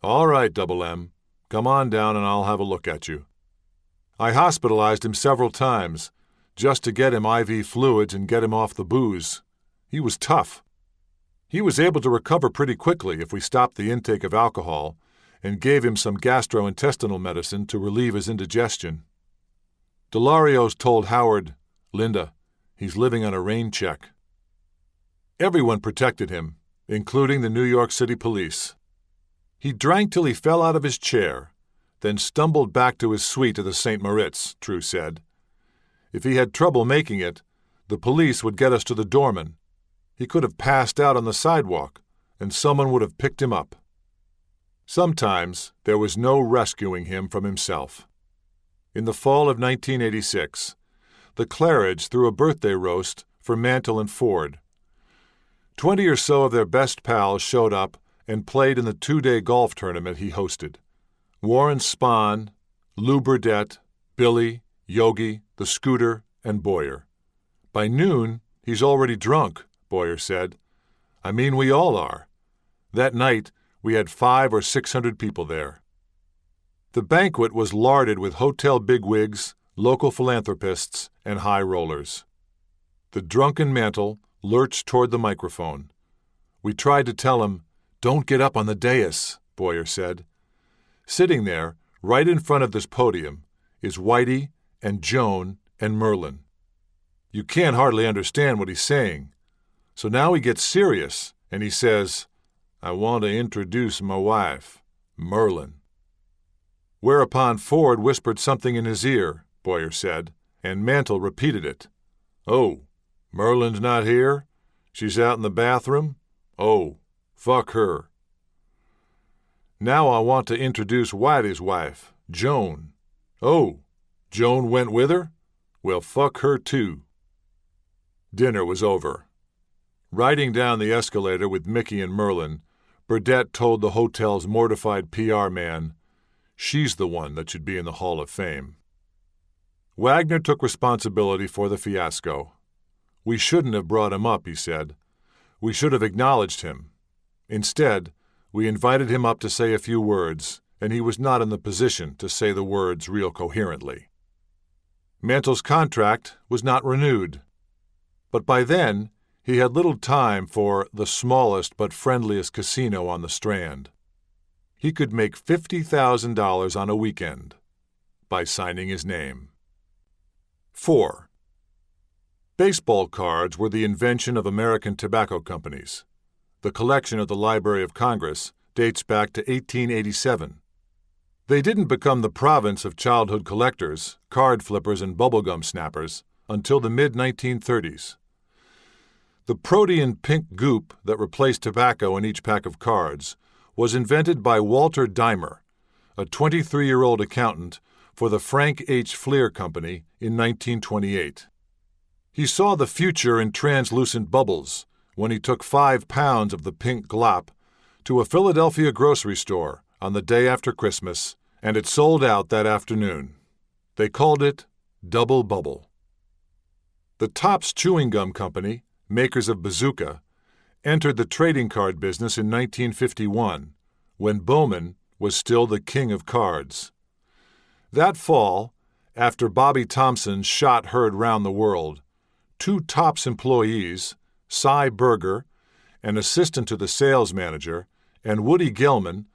All right, Double M, come on down and I'll have a look at you. I hospitalized him several times, just to get him IV fluids and get him off the booze. He was tough. He was able to recover pretty quickly if we stopped the intake of alcohol and gave him some gastrointestinal medicine to relieve his indigestion. Delarios told Howard, Linda, he's living on a rain check. Everyone protected him, including the New York City police. He drank till he fell out of his chair, then stumbled back to his suite at the St. Moritz, True said. If he had trouble making it, the police would get us to the doorman. He could have passed out on the sidewalk, and someone would have picked him up. Sometimes there was no rescuing him from himself. In the fall of 1986, the Claridge threw a birthday roast for Mantle and Ford. 20 or so of their best pals showed up and played in the 2-day golf tournament he hosted. Warren Spahn, Lou Burdett, Billy, Yogi, the Scooter, and Boyer. By noon, he's already drunk, Boyer said. I mean, we all are. That night, we had 500 or 600 people there. The banquet was larded with hotel bigwigs, local philanthropists, and high rollers. The drunken Mantle lurched toward the microphone. We tried to tell him, "Don't get up on the dais," Boyer said. Sitting there, right in front of this podium, is Whitey and Joan and Merlin. You can't hardly understand what he's saying. So now he gets serious, and he says, "I want to introduce my wife, Merlin." Whereupon Ford whispered something in his ear, Boyer said, and Mantle repeated it. "Oh, Merlin's not here? She's out in the bathroom? Oh, fuck her." "Now I want to introduce Whitey's wife, Joan." "Oh, Joan went with her? Well, fuck her too." Dinner was over. Riding down the escalator with Mickey and Merlin, Burdett told the hotel's mortified PR man, "She's the one that should be in the Hall of Fame." Wagner took responsibility for the fiasco. "We shouldn't have brought him up," he said. "We should have acknowledged him. Instead, we invited him up to say a few words, and he was not in the position to say the words real coherently." Mantle's contract was not renewed. But by then, he had little time for the smallest but friendliest casino on the Strand. He could make $50,000 on a weekend by signing his name. 4. Baseball cards were the invention of American tobacco companies. The collection of the Library of Congress dates back to 1887. They didn't become the province of childhood collectors, card flippers, and bubblegum snappers until the mid-1930s. The protein pink goop that replaced tobacco in each pack of cards was invented by Walter Dimer, a 23-year-old accountant for the Frank H. Fleer Company in 1928. He saw the future in translucent bubbles when he took 5 pounds of the pink glop to a Philadelphia grocery store on the day after Christmas, and it sold out that afternoon. They called it Double Bubble. The Topps Chewing Gum Company, makers of Bazooka, entered the trading card business in 1951, when Bowman was still the king of cards. That fall, after Bobby Thompson's shot heard round the world, 2 Topps employees, Cy Berger, an assistant to the sales manager, and Woody Gelman,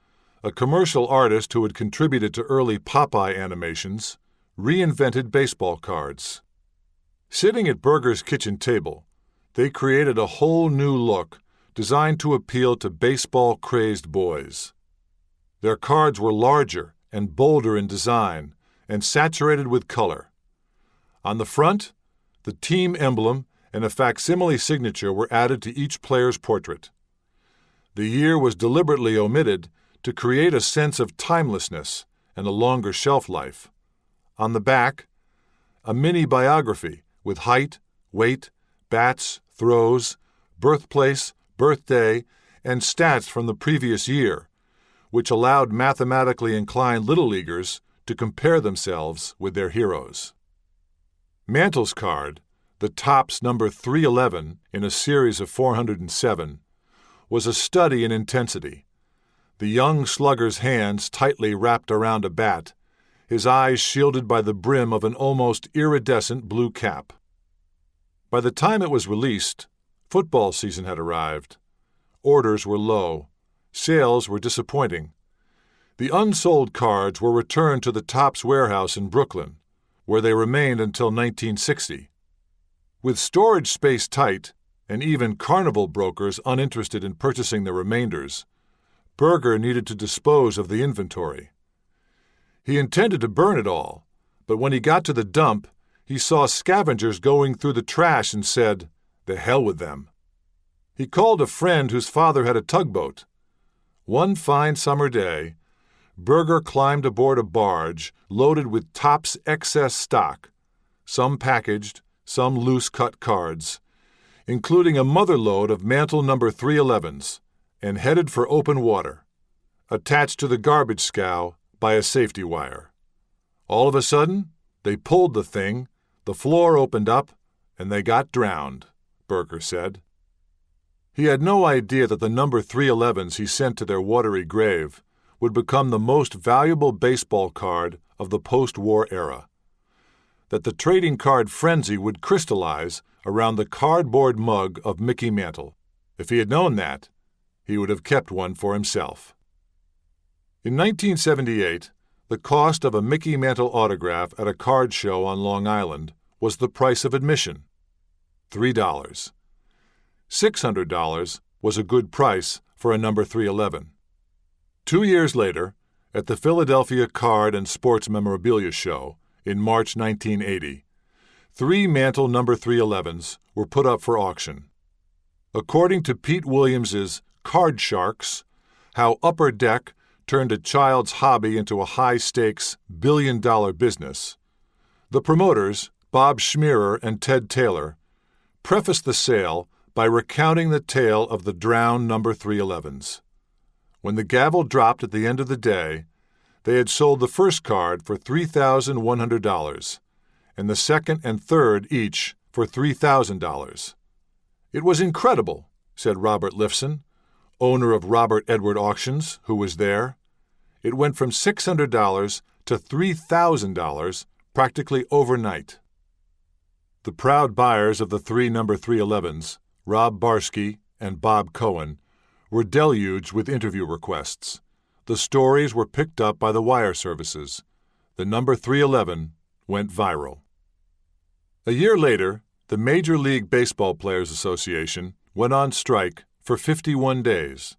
a commercial artist who had contributed to early Popeye animations, reinvented baseball cards. Sitting at Berger's kitchen table, they created a whole new look designed to appeal to baseball-crazed boys. Their cards were larger and bolder in design and saturated with color. On the front, the team emblem and a facsimile signature were added to each player's portrait. The year was deliberately omitted to create a sense of timelessness and a longer shelf life. On the back, a mini-biography with height, weight, bats, throws, birthplace, birthday, and stats from the previous year, which allowed mathematically inclined little leaguers to compare themselves with their heroes. Mantle's card, the Topps number 311 in a series of 407, was a study in intensity. The young slugger's hands tightly wrapped around a bat, his eyes shielded by the brim of an almost iridescent blue cap. By the time it was released, football season had arrived. Orders were low. Sales were disappointing. The unsold cards were returned to the Topps warehouse in Brooklyn, where they remained until 1960. With storage space tight, and even carnival brokers uninterested in purchasing the remainders, Berger needed to dispose of the inventory. He intended to burn it all, but when he got to the dump, he saw scavengers going through the trash and said, "The hell with them." He called a friend whose father had a tugboat. One fine summer day, Berger climbed aboard a barge loaded with Topps excess stock, some packaged, some loose-cut cards, including a motherload of Mantle No. 311s, and headed for open water, attached to the garbage scow by a safety wire. All of a sudden, they pulled the thing, the floor opened up, and they got drowned, Berger said. He had no idea that the No. 311s he sent to their watery grave would become the most valuable baseball card of the post-war era, that the trading card frenzy would crystallize around the cardboard mug of Mickey Mantle. If he had known that, he would have kept one for himself. In 1978, the cost of a Mickey Mantle autograph at a card show on Long Island was the price of admission, $3. $600 was a good price for a No. 311. 2 years later, at the Philadelphia Card and Sports Memorabilia Show in March 1980, 3 Mantle No. 311s were put up for auction. According to Pete Williams's Card Sharks, How Upper Deck Turned a Child's Hobby into a High-Stakes, Billion-Dollar Business, the promoters, Bob Schmierer and Ted Taylor, prefaced the sale by recounting the tale of the drowned No. 311s. When the gavel dropped at the end of the day, they had sold the first card for $3,100, and the second and third each for $3,000. "It was incredible," said Robert Lifson, owner of Robert Edward Auctions, who was there. "It went from $600 to $3,000 practically overnight." The proud buyers of the 3 No. 311s, Rob Barsky and Bob Cohen, were deluged with interview requests. The stories were picked up by the wire services. The No. 311 went viral. A year later, the Major League Baseball Players Association went on strike for 51 days.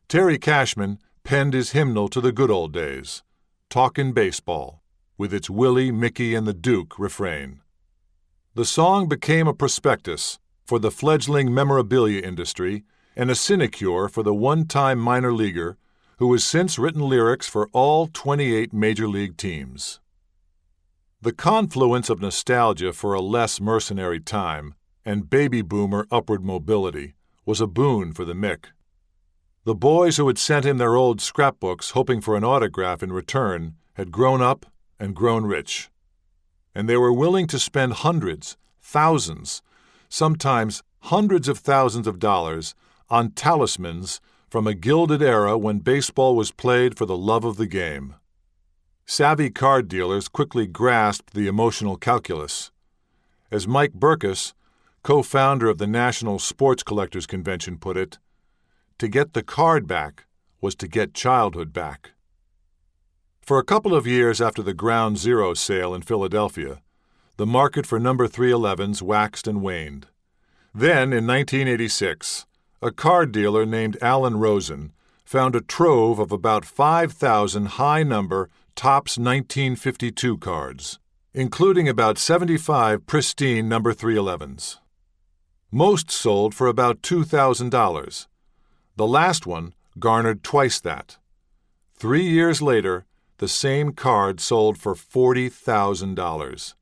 Terry Cashman penned his hymnal to the good old days, "Talkin' Baseball," with its Willie, Mickey, and the Duke refrain. The song became a prospectus for the fledgling memorabilia industry and a sinecure for the one-time minor leaguer who has since written lyrics for all 28 major league teams. The confluence of nostalgia for a less mercenary time and baby boomer upward mobility was a boon for the Mick. The boys who had sent him their old scrapbooks hoping for an autograph in return had grown up and grown rich. And they were willing to spend hundreds, thousands, sometimes hundreds of thousands of dollars on talismans from a gilded era when baseball was played for the love of the game. Savvy card dealers quickly grasped the emotional calculus. As Mike Burkus, co-founder of the National Sports Collectors Convention, put it, to get the card back was to get childhood back. For a couple of years after the Ground Zero sale in Philadelphia, the market for No. 311s waxed and waned. Then, in 1986, a card dealer named Alan Rosen found a trove of about 5,000 high-number Topps 1952 cards, including about 75 pristine No. 311s. Most sold for about $2,000. The last one garnered twice that. 3 years later, the same card sold for $40,000.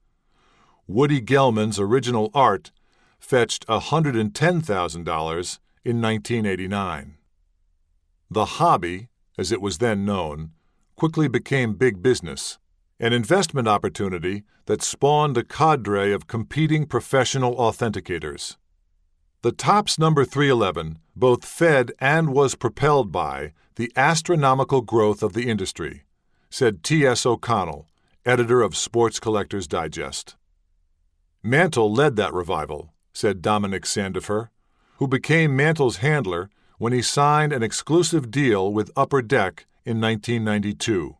Woody Gelman's original art fetched $110,000 in 1989. The hobby, as it was then known, quickly became big business, an investment opportunity that spawned a cadre of competing professional authenticators. The Topps No. 311 both fed and was propelled by the astronomical growth of the industry, said T.S. O'Connell, editor of Sports Collectors Digest. Mantle led that revival, said Dominic Sandifer, who became Mantle's handler when he signed an exclusive deal with Upper Deck in 1992.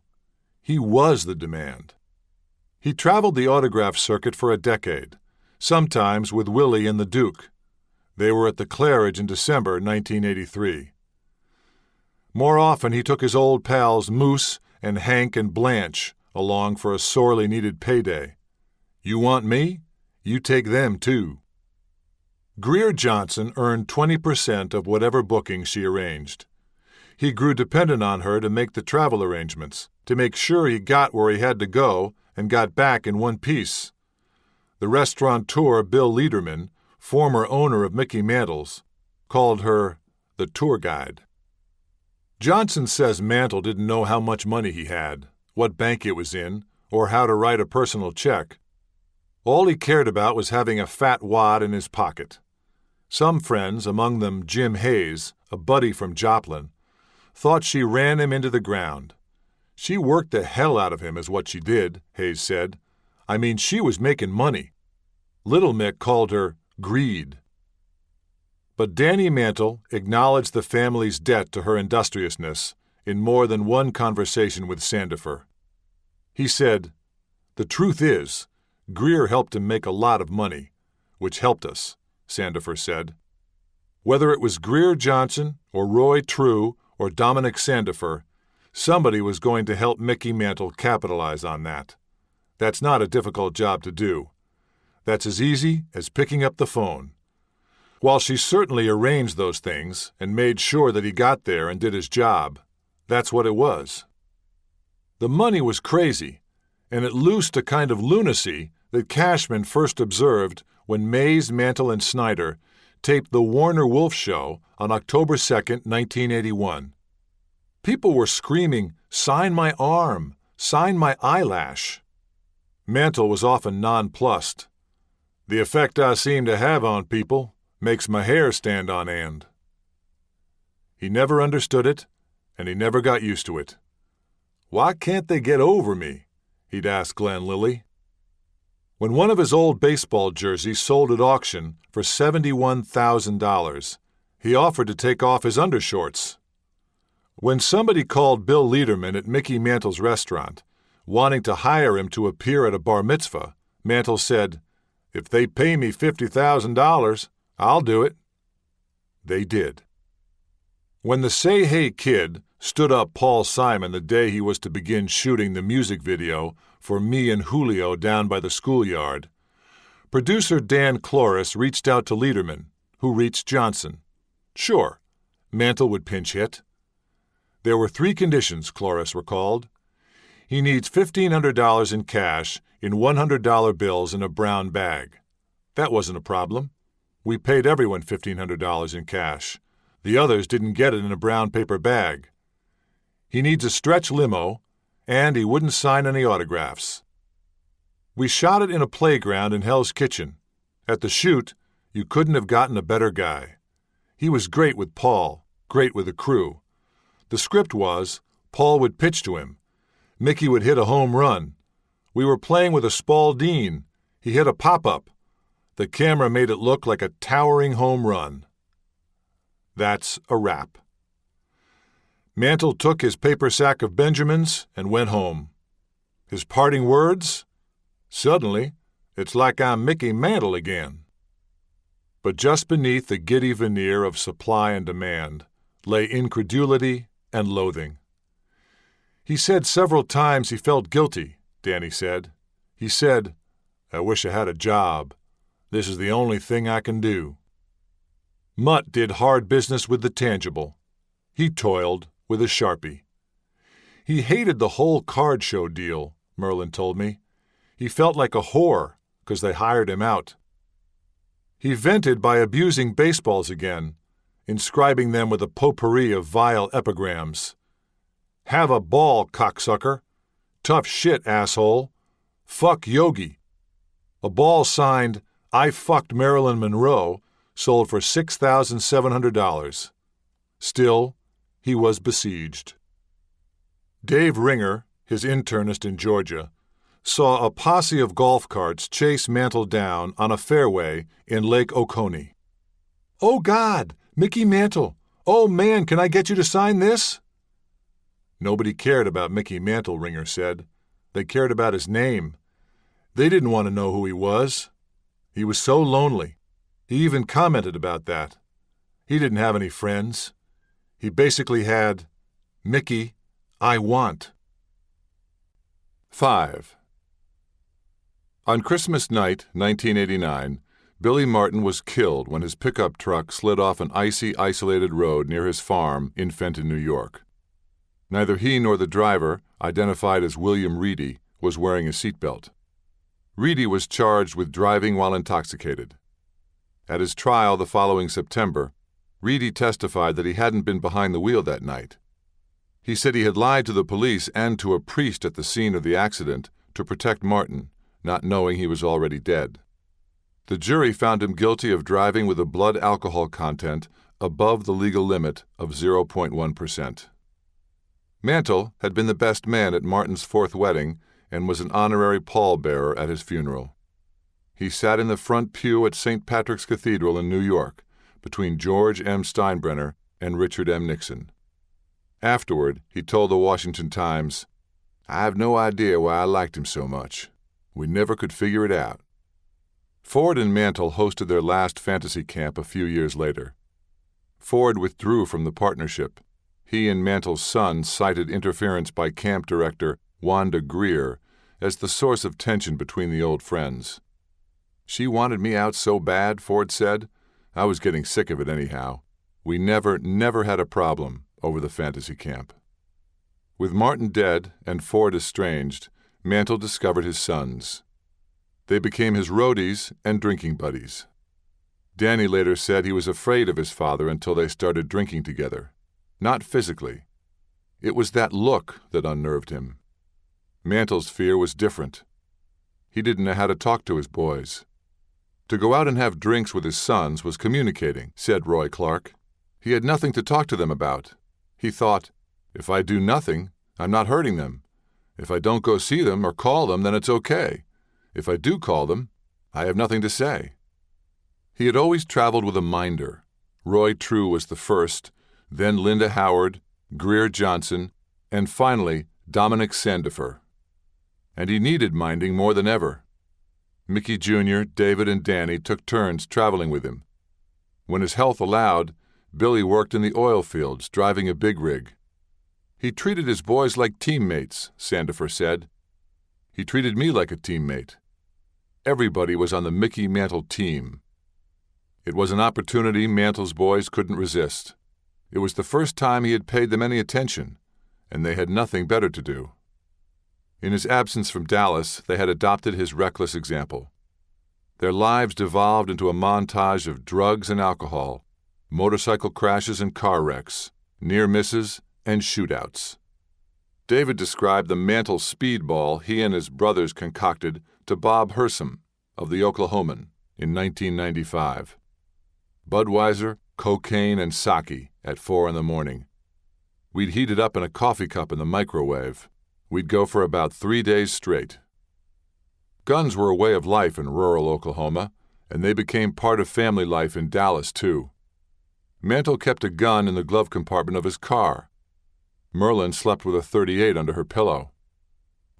He was the demand. He traveled the autograph circuit for a decade, sometimes with Willie and the Duke. They were at the Claridge in December 1983. More often he took his old pals Moose and Hank and Blanche along for a sorely needed payday. You want me? You take them too. Greer Johnson earned 20% of whatever booking she arranged. He grew dependent on her to make the travel arrangements, to make sure he got where he had to go and got back in one piece. The restaurateur Bill Lederman, former owner of Mickey Mantle's, called her the tour guide. Johnson says Mantle didn't know how much money he had, what bank it was in, or how to write a personal check. All he cared about was having a fat wad in his pocket. Some friends, among them Jim Hayes, a buddy from Joplin, thought she ran him into the ground. She worked the hell out of him is what she did, Hayes said. I mean, she was making money. Little Mick called her greed. But Danny Mantle acknowledged the family's debt to her industriousness in more than one conversation with Sandifer. He said, "The truth is, Greer helped him make a lot of money, which helped us," Sandifer said. Whether it was Greer Johnson or Roy True or Dominic Sandifer, somebody was going to help Mickey Mantle capitalize on that. That's not a difficult job to do. That's as easy as picking up the phone. While she certainly arranged those things and made sure that he got there and did his job, that's what it was. The money was crazy, and it loosed a kind of lunacy that Cashman first observed when Mays, Mantle, and Snyder taped the Warner Wolf Show on October 2, 1981. People were screaming, "Sign my arm! Sign my eyelash!" Mantle was often nonplussed. "The effect I seem to have on people makes my hair stand on end." He never understood it, and he never got used to it. "Why can't they get over me?" he'd ask Glenn Lilly. When one of his old baseball jerseys sold at auction for $71,000, he offered to take off his undershorts. When somebody called Bill Lederman at Mickey Mantle's restaurant, wanting to hire him to appear at a bar mitzvah, Mantle said, "If they pay me $50,000, I'll do it." They did. When the Say Hey Kid stood up Paul Simon the day he was to begin shooting the music video for Me and Julio down by the schoolyard, producer Dan Cloris reached out to Lederman, who reached Johnson. Sure, Mantle would pinch hit. There were 3 conditions, Cloris recalled. He needs $1,500 in cash in $100 bills in a brown bag. That wasn't a problem. We paid everyone $1,500 in cash. The others didn't get it in a brown paper bag. He needs a stretch limo, and he wouldn't sign any autographs. We shot it in a playground in Hell's Kitchen. At the shoot, you couldn't have gotten a better guy. He was great with Paul, great with the crew. The script was, Paul would pitch to him. Mickey would hit a home run. We were playing with a Spalding. He hit a pop-up. The camera made it look like a towering home run. That's a wrap. Mantle took his paper sack of Benjamins and went home. His parting words? Suddenly, it's like I'm Mickey Mantle again. But just beneath the giddy veneer of supply and demand lay incredulity and loathing. He said several times he felt guilty, Danny said. He said, "I wish I had a job. This is the only thing I can do." Mutt did hard business with the tangible. He toiled with a Sharpie. He hated the whole card show deal, Merlin told me. He felt like a whore because they hired him out. He vented by abusing baseballs again, inscribing them with a potpourri of vile epigrams. "Have a ball, cocksucker. Tough shit, asshole. Fuck Yogi." A ball signed, "I fucked Marilyn Monroe," sold for $6,700. Still, he was besieged. Dave Ringer, his internist in Georgia, saw a posse of golf carts chase Mantle down on a fairway in Lake Oconee. "Oh, God! Mickey Mantle! Oh, man, can I get you to sign this?" Nobody cared about Mickey Mantle, Ringer said. They cared about his name. They didn't want to know who he was. He was so lonely. He even commented about that. He didn't have any friends. He basically had, "Mickey, I want." 5. On Christmas night, 1989, Billy Martin was killed when his pickup truck slid off an icy, isolated road near his farm in Fenton, New York. Neither he nor the driver, identified as William Reedy, was wearing a seatbelt. Reedy was charged with driving while intoxicated. At his trial the following September, Reedy testified that he hadn't been behind the wheel that night. He said he had lied to the police and to a priest at the scene of the accident to protect Martin, not knowing he was already dead. The jury found him guilty of driving with a blood alcohol content above the legal limit of 0.1%. Mantle had been the best man at Martin's fourth wedding and was an honorary pallbearer at his funeral. He sat in the front pew at St. Patrick's Cathedral in New York, between George M. Steinbrenner and Richard M. Nixon. Afterward, he told the Washington Times, "I have no idea why I liked him so much. We never could figure it out." Ford and Mantle hosted their last fantasy camp a few years later. Ford withdrew from the partnership. He and Mantle's son cited interference by camp director Wanda Greer as the source of tension between the old friends. "She wanted me out so bad," Ford said. "I was getting sick of it anyhow. We never had a problem over the fantasy camp." With Martin dead and Ford estranged, Mantle discovered his sons. They became his roadies and drinking buddies. Danny later said he was afraid of his father until they started drinking together. Not physically. It was that look that unnerved him. Mantle's fear was different. He didn't know how to talk to his boys. To go out and have drinks with his sons was communicating, said Roy Clark. He had nothing to talk to them about. He thought, if I do nothing, I'm not hurting them. If I don't go see them or call them, then it's okay. If I do call them, I have nothing to say. He had always traveled with a minder. Roy True was the first, then Linda Howard, Greer Johnson, and finally Dominic Sandifer. And he needed minding more than ever. Mickey Jr., David, and Danny took turns traveling with him. When his health allowed, Billy worked in the oil fields, driving a big rig. He treated his boys like teammates, Sandifer said. He treated me like a teammate. Everybody was on the Mickey Mantle team. It was an opportunity Mantle's boys couldn't resist. It was the first time he had paid them any attention, and they had nothing better to do. In his absence from Dallas, they had adopted his reckless example. Their lives devolved into a montage of drugs and alcohol, motorcycle crashes and car wrecks, near misses, and shootouts. David described the Mantle speedball he and his brothers concocted to Bob Hersom of the Oklahoman in 1995. Budweiser, cocaine, and sake at 4 a.m. We'd heat it up in a coffee cup in the microwave. We'd go for about 3 days straight. Guns were a way of life in rural Oklahoma, and they became part of family life in Dallas, too. Mantle kept a gun in the glove compartment of his car. Merlin slept with a .38 under her pillow.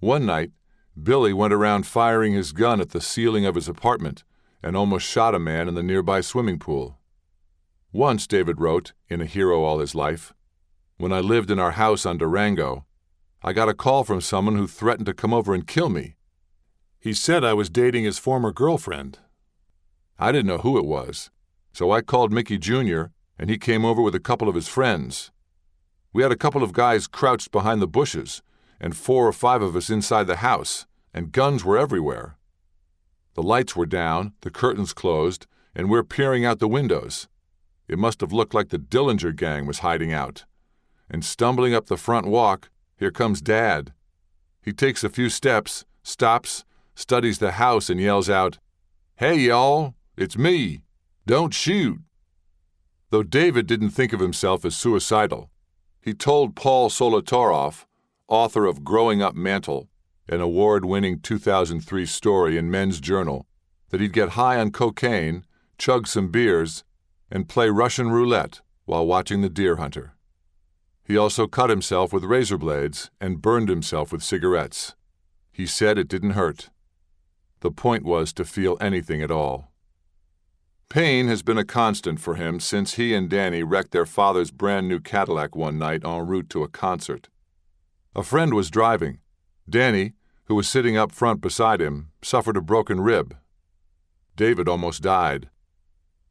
One night, Billy went around firing his gun at the ceiling of his apartment and almost shot a man in the nearby swimming pool. Once, David wrote, in A Hero All His Life, when I lived in our house on Durango, I got a call from someone who threatened to come over and kill me. He said I was dating his former girlfriend. I didn't know who it was, so I called Mickey Jr., and he came over with a couple of his friends. We had a couple of guys crouched behind the bushes, and 4 or 5 of us inside the house, and guns were everywhere. The lights were down, the curtains closed, and we're peering out the windows. It must have looked like the Dillinger gang was hiding out. And stumbling up the front walk, here comes Dad. He takes a few steps, stops, studies the house, and yells out, "Hey, y'all, it's me. Don't shoot." Though David didn't think of himself as suicidal, he told Paul Solotoroff, author of Growing Up Mantle, an award-winning 2003 story in Men's Journal, that he'd get high on cocaine, chug some beers, and play Russian roulette while watching The Deer Hunter. He also cut himself with razor blades and burned himself with cigarettes. He said it didn't hurt. The point was to feel anything at all. Pain has been a constant for him since he and Danny wrecked their father's brand-new Cadillac one night en route to a concert. A friend was driving. Danny, who was sitting up front beside him, suffered a broken rib. David almost died.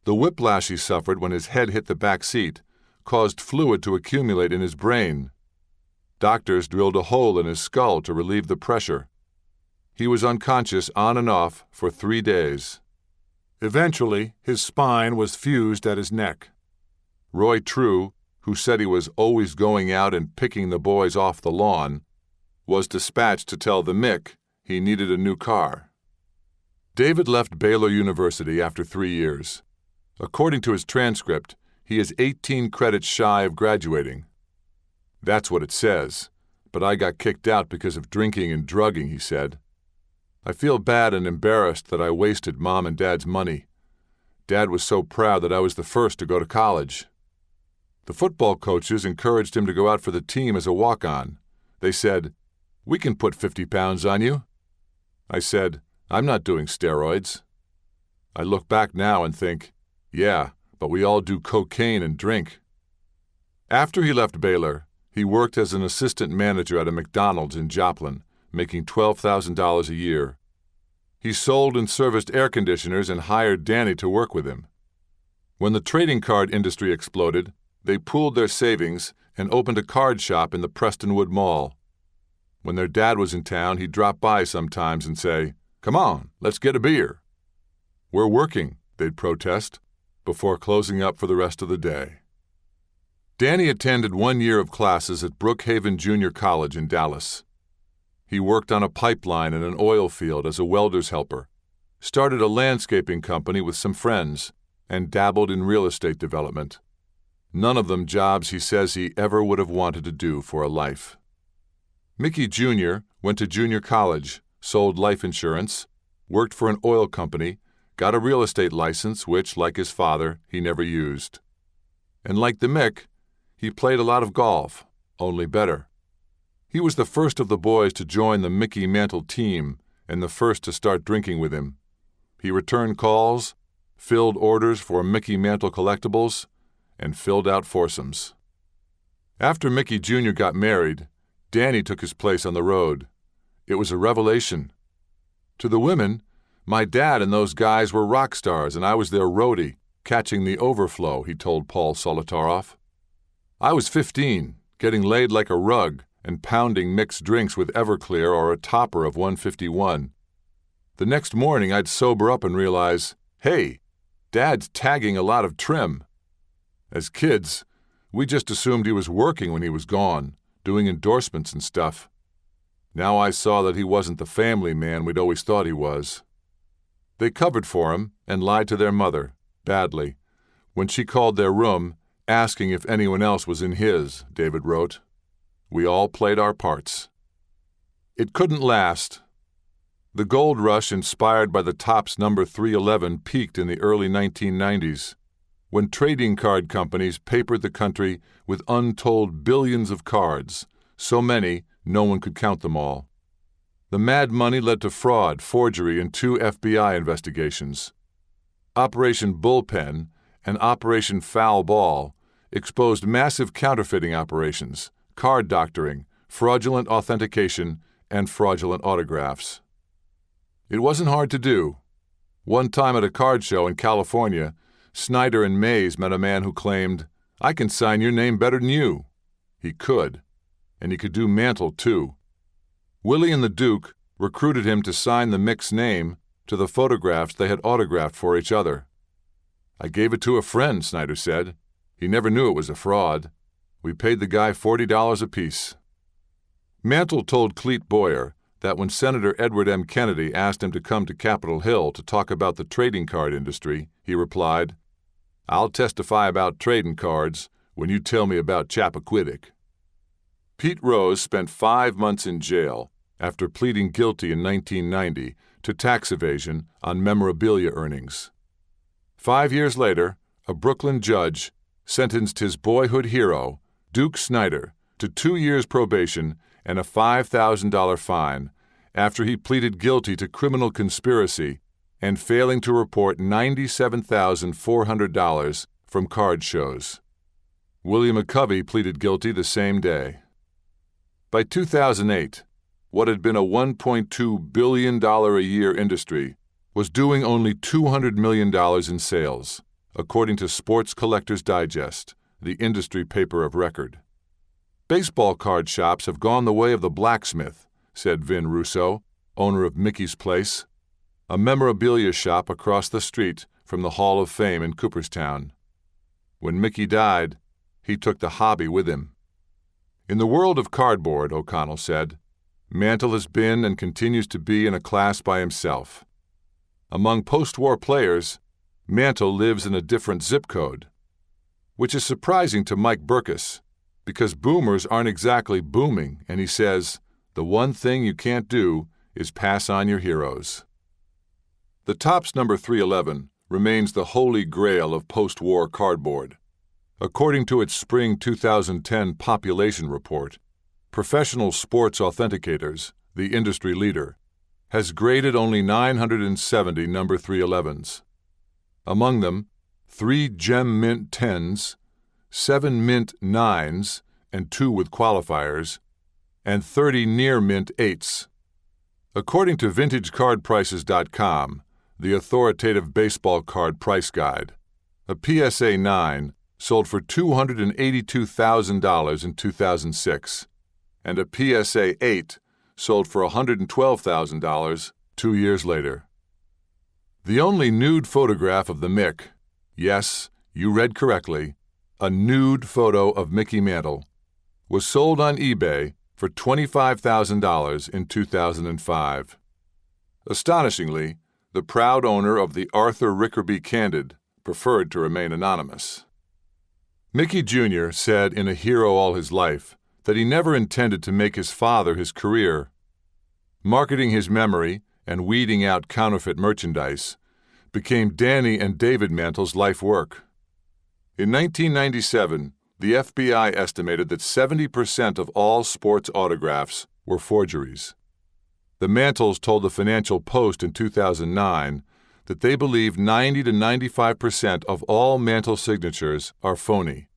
The whiplash he suffered when his head hit the back seat caused fluid to accumulate in his brain. Doctors drilled a hole in his skull to relieve the pressure. He was unconscious on and off for 3 days. Eventually, his spine was fused at his neck. Roy True, who said he was always going out and picking the boys off the lawn, was dispatched to tell the Mick he needed a new car. David left Baylor University after 3 years. According to his transcript, he is 18 credits shy of graduating. That's what it says, but I got kicked out because of drinking and drugging, he said. I feel bad and embarrassed that I wasted Mom and Dad's money. Dad was so proud that I was the first to go to college. The football coaches encouraged him to go out for the team as a walk-on. They said, "We can put 50 pounds on you." I said, "I'm not doing steroids." I look back now and think, yeah, but we all do cocaine and drink. After he left Baylor, he worked as an assistant manager at a McDonald's in Joplin, making $12,000 a year. He sold and serviced air conditioners and hired Danny to work with him. When the trading card industry exploded, they pooled their savings and opened a card shop in the Prestonwood Mall. When their dad was in town, he'd drop by sometimes and say, "Come on, let's get a beer." "We're working," they'd protest, before closing up for the rest of the day. Danny attended 1 year of classes at Brookhaven Junior College in Dallas. He worked on a pipeline in an oil field as a welder's helper, started a landscaping company with some friends, and dabbled in real estate development. None of them jobs he says he ever would have wanted to do for a life. Mickey Jr. went to junior college, sold life insurance, worked for an oil company, got a real estate license which, like his father, he never used. And like the Mick, he played a lot of golf, only better. He was the first of the boys to join the Mickey Mantle team and the first to start drinking with him. He returned calls, filled orders for Mickey Mantle collectibles, and filled out foursomes. After Mickey Jr. got married, Danny took his place on the road. It was a revelation. To the women, my dad and those guys were rock stars and I was their roadie, catching the overflow, he told Paul Solitaroff. I was 15, getting laid like a rug and pounding mixed drinks with Everclear or a topper of 151. The next morning I'd sober up and realize, hey, Dad's tagging a lot of trim. As kids, we just assumed he was working when he was gone, doing endorsements and stuff. Now I saw that he wasn't the family man we'd always thought he was. They covered for him and lied to their mother, badly, when she called their room, asking if anyone else was in his, David wrote. We all played our parts. It couldn't last. The gold rush inspired by the Topps number 311 peaked in the early 1990s, when trading card companies papered the country with untold billions of cards, so many no one could count them all. The mad money led to fraud, forgery, and 2 FBI investigations. Operation Bullpen and Operation Foul Ball exposed massive counterfeiting operations, card doctoring, fraudulent authentication, and fraudulent autographs. It wasn't hard to do. One time at a card show in California, Snyder and Mays met a man who claimed, I can sign your name better than you. He could, and he could do Mantle too. Willie and the Duke recruited him to sign the Mick's name to the photographs they had autographed for each other. I gave it to a friend, Snyder said. He never knew it was a fraud. We paid the guy $40 apiece. Mantle told Cleet Boyer that when Senator Edward M. Kennedy asked him to come to Capitol Hill to talk about the trading card industry, he replied, I'll testify about trading cards when you tell me about Chappaquiddick. Pete Rose spent 5 months in jail after pleading guilty in 1990 to tax evasion on memorabilia earnings. 5 years later, a Brooklyn judge sentenced his boyhood hero, Duke Snyder, to 2 years probation and a $5,000 fine after he pleaded guilty to criminal conspiracy and failing to report $97,400 from card shows. William McCovey pleaded guilty the same day. By 2008, what had been a $1.2 billion a year industry was doing only $200 million in sales, according to Sports Collectors Digest, the industry paper of record. Baseball card shops have gone the way of the blacksmith, said Vin Russo, owner of Mickey's Place. a memorabilia shop across the street from the Hall of Fame in Cooperstown. When Mickey died, he took the hobby with him. In the world of cardboard, O'Connell said, Mantle has been and continues to be in a class by himself. Among post-war players, Mantle lives in a different zip code, which is surprising to Mike Burkus, because boomers aren't exactly booming, and he says, the one thing you can't do is pass on your heroes. The Topps number 311 remains the holy grail of post-war cardboard. According to its spring 2010 population report, Professional Sports Authenticators, the industry leader, has graded only 970 number 311s. Among them, 3 Gem Mint 10s, 7 Mint 9s, and 2 with qualifiers, and 30 Near Mint 8s. According to VintageCardPrices.com, the authoritative baseball card price guide, a PSA 9 sold for $282,000 in 2006, and a PSA 8 sold for $112,000 2 years later. The only nude photograph of the Mick, yes, you read correctly, a nude photo of Mickey Mantle, was sold on eBay for $25,000 in 2005. Astonishingly, the proud owner of the Arthur Rickerby Candid preferred to remain anonymous. Mickey Jr. said in A Hero All His Life that he never intended to make his father his career. Marketing his memory and weeding out counterfeit merchandise became Danny and David Mantle's life work. In 1997, the FBI estimated that 70% of all sports autographs were forgeries. The Mantles told the Financial Post in 2009 that they believe 90 to 95% of all Mantle signatures are phony.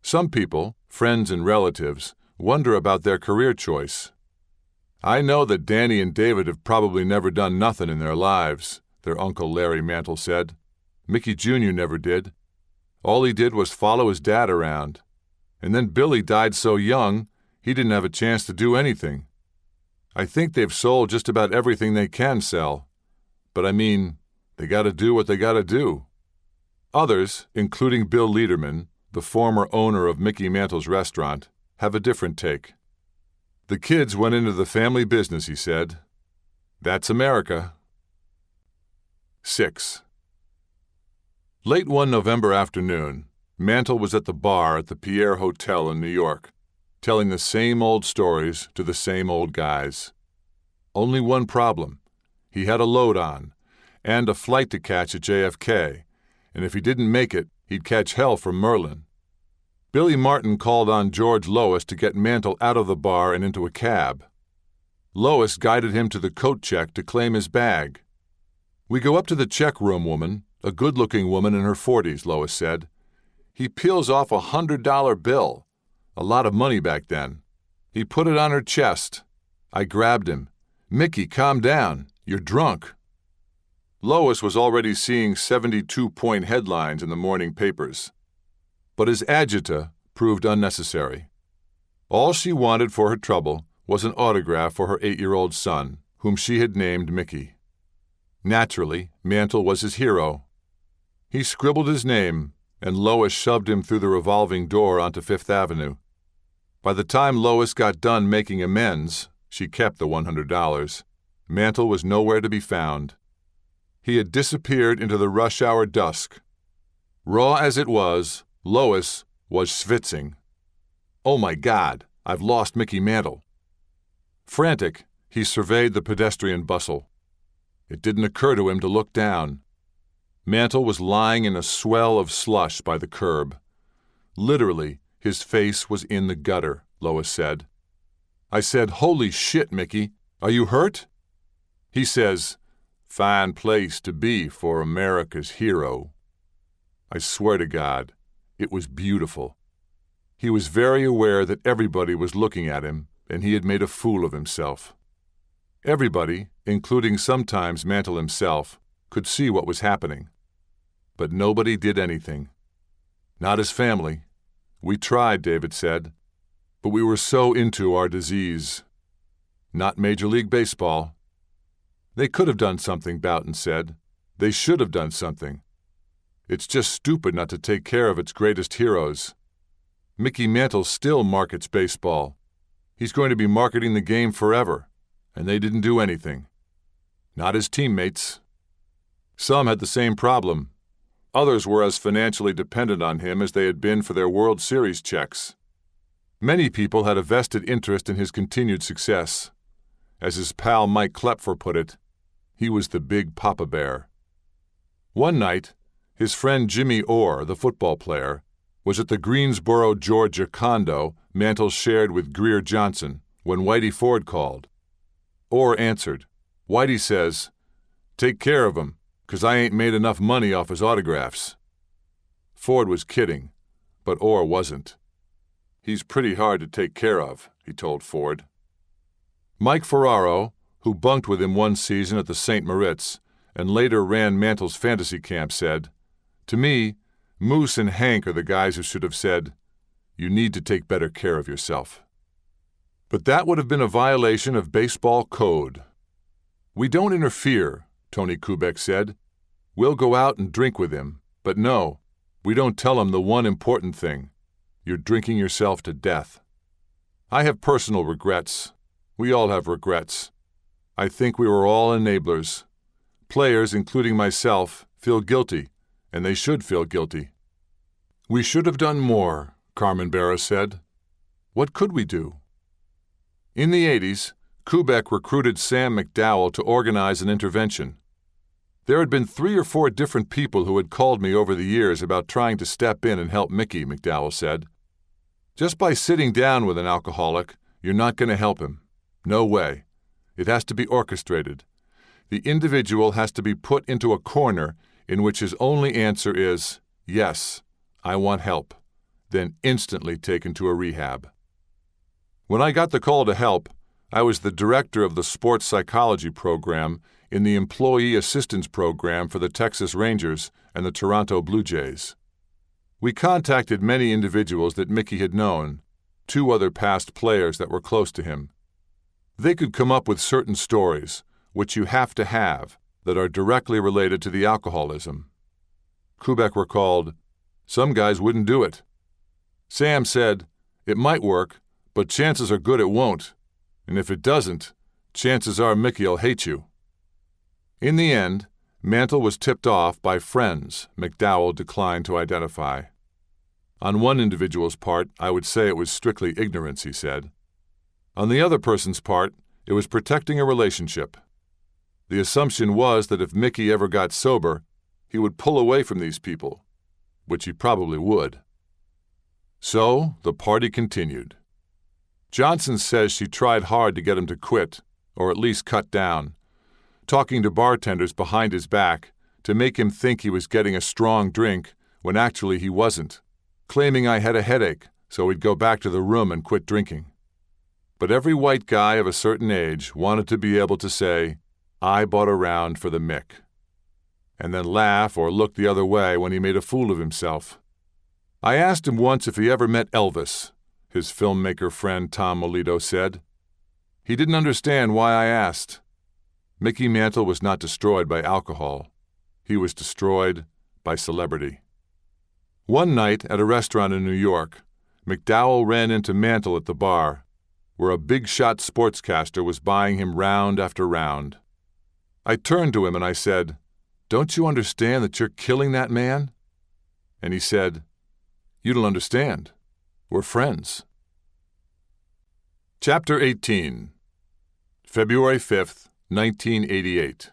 Some people, friends and relatives, wonder about their career choice. I know that Danny and David have probably never done nothing in their lives, their Uncle Larry Mantle said. Mickey Jr. never did. All he did was follow his dad around. And then Billy died so young, he didn't have a chance to do anything. I think they've sold just about everything they can sell. But I mean, they gotta do what they gotta do. Others, including Bill Lederman, the former owner of Mickey Mantle's restaurant, have a different take. The kids went into the family business, he said. That's America. 6. Late one November afternoon, Mantle was at the bar at the Pierre Hotel in New York, telling the same old stories to the same old guys. Only one problem. He had a load on, and a flight to catch at JFK, and if he didn't make it, he'd catch hell from Merlin. Billy Martin called on George Lois to get Mantle out of the bar and into a cab. Lois guided him to the coat check to claim his bag. We go up to the check room woman, a good-looking woman in her 40s, Lois said. He peels off a $100 bill, a lot of money back then. He put it on her chest. I grabbed him. Mickey, calm down. You're drunk. Lois was already seeing 72-point headlines in the morning papers. But his agita proved unnecessary. All she wanted for her trouble was an autograph for her 8-year-old son, whom she had named Mickey. Naturally, Mantle was his hero. He scribbled his name, and Lois shoved him through the revolving door onto Fifth Avenue. By the time Lois got done making amends, she kept the $100. Mantle was nowhere to be found. He had disappeared into the rush-hour dusk. Raw as it was, Lois was schwitzing. Oh my God, I've lost Mickey Mantle. Frantic, he surveyed the pedestrian bustle. It didn't occur to him to look down. Mantle was lying in a swell of slush by the curb. Literally, his face was in the gutter, Lois said. I said, "Holy shit, Mickey, are you hurt?" He says, "Fine place to be for America's hero." I swear to God, it was beautiful. He was very aware that everybody was looking at him, and he had made a fool of himself. Everybody, including sometimes Mantle himself, could see what was happening. But nobody did anything. Not his family. We tried, David said, but we were so into our disease. Not Major League Baseball. They could have done something, Boughton said. They should have done something. It's just stupid not to take care of its greatest heroes. Mickey Mantle still markets baseball. He's going to be marketing the game forever, and they didn't do anything. Not his teammates. Some had the same problem. Others were as financially dependent on him as they had been for their World Series checks. Many people had a vested interest in his continued success. As his pal Mike Klepfer put it, he was the big Papa Bear. One night, his friend Jimmy Orr, the football player, was at the Greensboro, Georgia condo Mantle shared with Greer Johnson when Whitey Ford called. Orr answered. Whitey says, "Take care of him, 'cause I ain't made enough money off his autographs." Ford was kidding, but Orr wasn't. "He's pretty hard to take care of," he told Ford. Mike Ferraro, who bunked with him one season at the St. Moritz and later ran Mantle's fantasy camp, said, "To me, Moose and Hank are the guys who should have said, 'You need to take better care of yourself.'" But that would have been a violation of baseball code. "We don't interfere," Tony Kubek said. "We'll go out and drink with him, but no, we don't tell him the one important thing. You're drinking yourself to death." I have personal regrets. We all have regrets. I think we were all enablers. Players, including myself, feel guilty, and they should feel guilty. "We should have done more," Carmen Barra said. "What could we do?" In the 80s, Kubek recruited Sam McDowell to organize an intervention. There had been 3 or 4 different people who had called me over the years about trying to step in and help Mickey, McDowell said. "Just by sitting down with an alcoholic, you're not going to help him. No way. It has to be orchestrated. The individual has to be put into a corner in which his only answer is, 'Yes, I want help,' then instantly taken to a rehab." When I got the call to help, I was the director of the sports psychology program in the Employee Assistance Program for the Texas Rangers and the Toronto Blue Jays. We contacted many individuals that Mickey had known, 2 other past players that were close to him. They could come up with certain stories, which you have to have, that are directly related to the alcoholism. Kubek recalled, "Some guys wouldn't do it. Sam said, 'It might work, but chances are good it won't. And if it doesn't, chances are Mickey'll hate you.'" In the end, Mantle was tipped off by friends McDowell declined to identify. On one individual's part, I would say it was strictly ignorance, he said. On the other person's part, it was protecting a relationship. The assumption was that if Mickey ever got sober, he would pull away from these people, which he probably would. So, the party continued. Johnson says she tried hard to get him to quit, or at least cut down, talking to bartenders behind his back to make him think he was getting a strong drink when actually he wasn't, claiming I had a headache so he'd go back to the room and quit drinking. But every white guy of a certain age wanted to be able to say, "I bought a round for the Mick," and then laugh or look the other way when he made a fool of himself. I asked him once if he ever met Elvis, his filmmaker friend Tom Molito said. He didn't understand why I asked. Mickey Mantle was not destroyed by alcohol. He was destroyed by celebrity. One night at a restaurant in New York, McDowell ran into Mantle at the bar, where a big-shot sportscaster was buying him round after round. I turned to him and I said, "Don't you understand that you're killing that man?" And he said, "You don't understand. We're friends." Chapter 18. February 5th, 1988.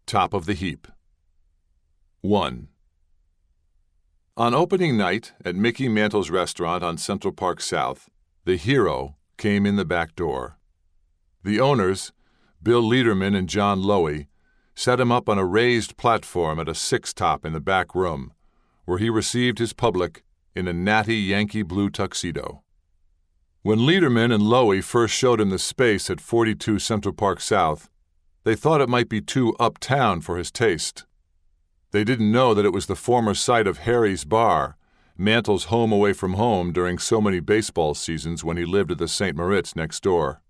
Top of the heap. 1. On opening night at Mickey Mantle's restaurant on Central Park South, the hero came in the back door. The owners, Bill Lederman and John Lowy, set him up on a raised platform at a six-top in the back room, where he received his public in a natty Yankee blue tuxedo. When Lederman and Lowy first showed him the space at 42 Central Park South, they thought it might be too uptown for his taste. They didn't know that it was the former site of Harry's Bar, Mantle's home away from home during so many baseball seasons when he lived at the St. Moritz next door.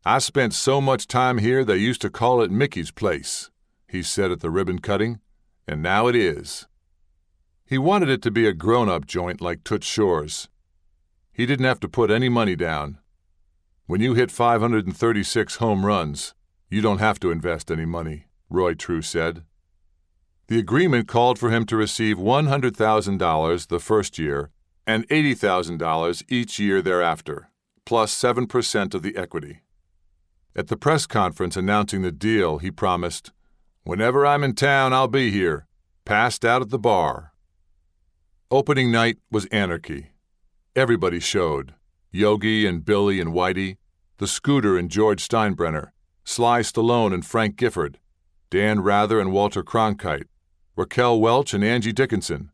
"I spent so much time here they used to call it Mickey's place," he said at the ribbon cutting, "and now it is." He wanted it to be a grown-up joint like Toots Shor's. He didn't have to put any money down. When you hit 536 home runs, you don't have to invest any money, Roy True said. The agreement called for him to receive $100,000 the first year and $80,000 each year thereafter, plus 7% of the equity. At the press conference announcing the deal, he promised, "Whenever I'm in town, I'll be here, passed out at the bar." Opening night was anarchy. Everybody showed. Yogi and Billy and Whitey, the Scooter and George Steinbrenner, Sly Stallone and Frank Gifford, Dan Rather and Walter Cronkite, Raquel Welch and Angie Dickinson,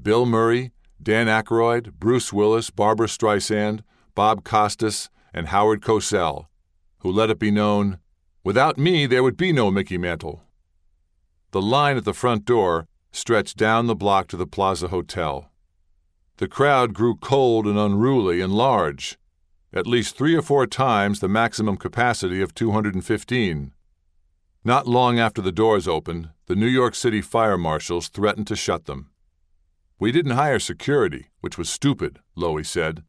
Bill Murray, Dan Aykroyd, Bruce Willis, Barbra Streisand, Bob Costas, and Howard Cosell, who let it be known, "Without me, there would be no Mickey Mantle." The line at the front door stretched down the block to the Plaza Hotel. The crowd grew cold and unruly and large, at least 3 or 4 times the maximum capacity of 215. Not long after the doors opened, the New York City fire marshals threatened to shut them. "We didn't hire security, which was stupid," Lowy said.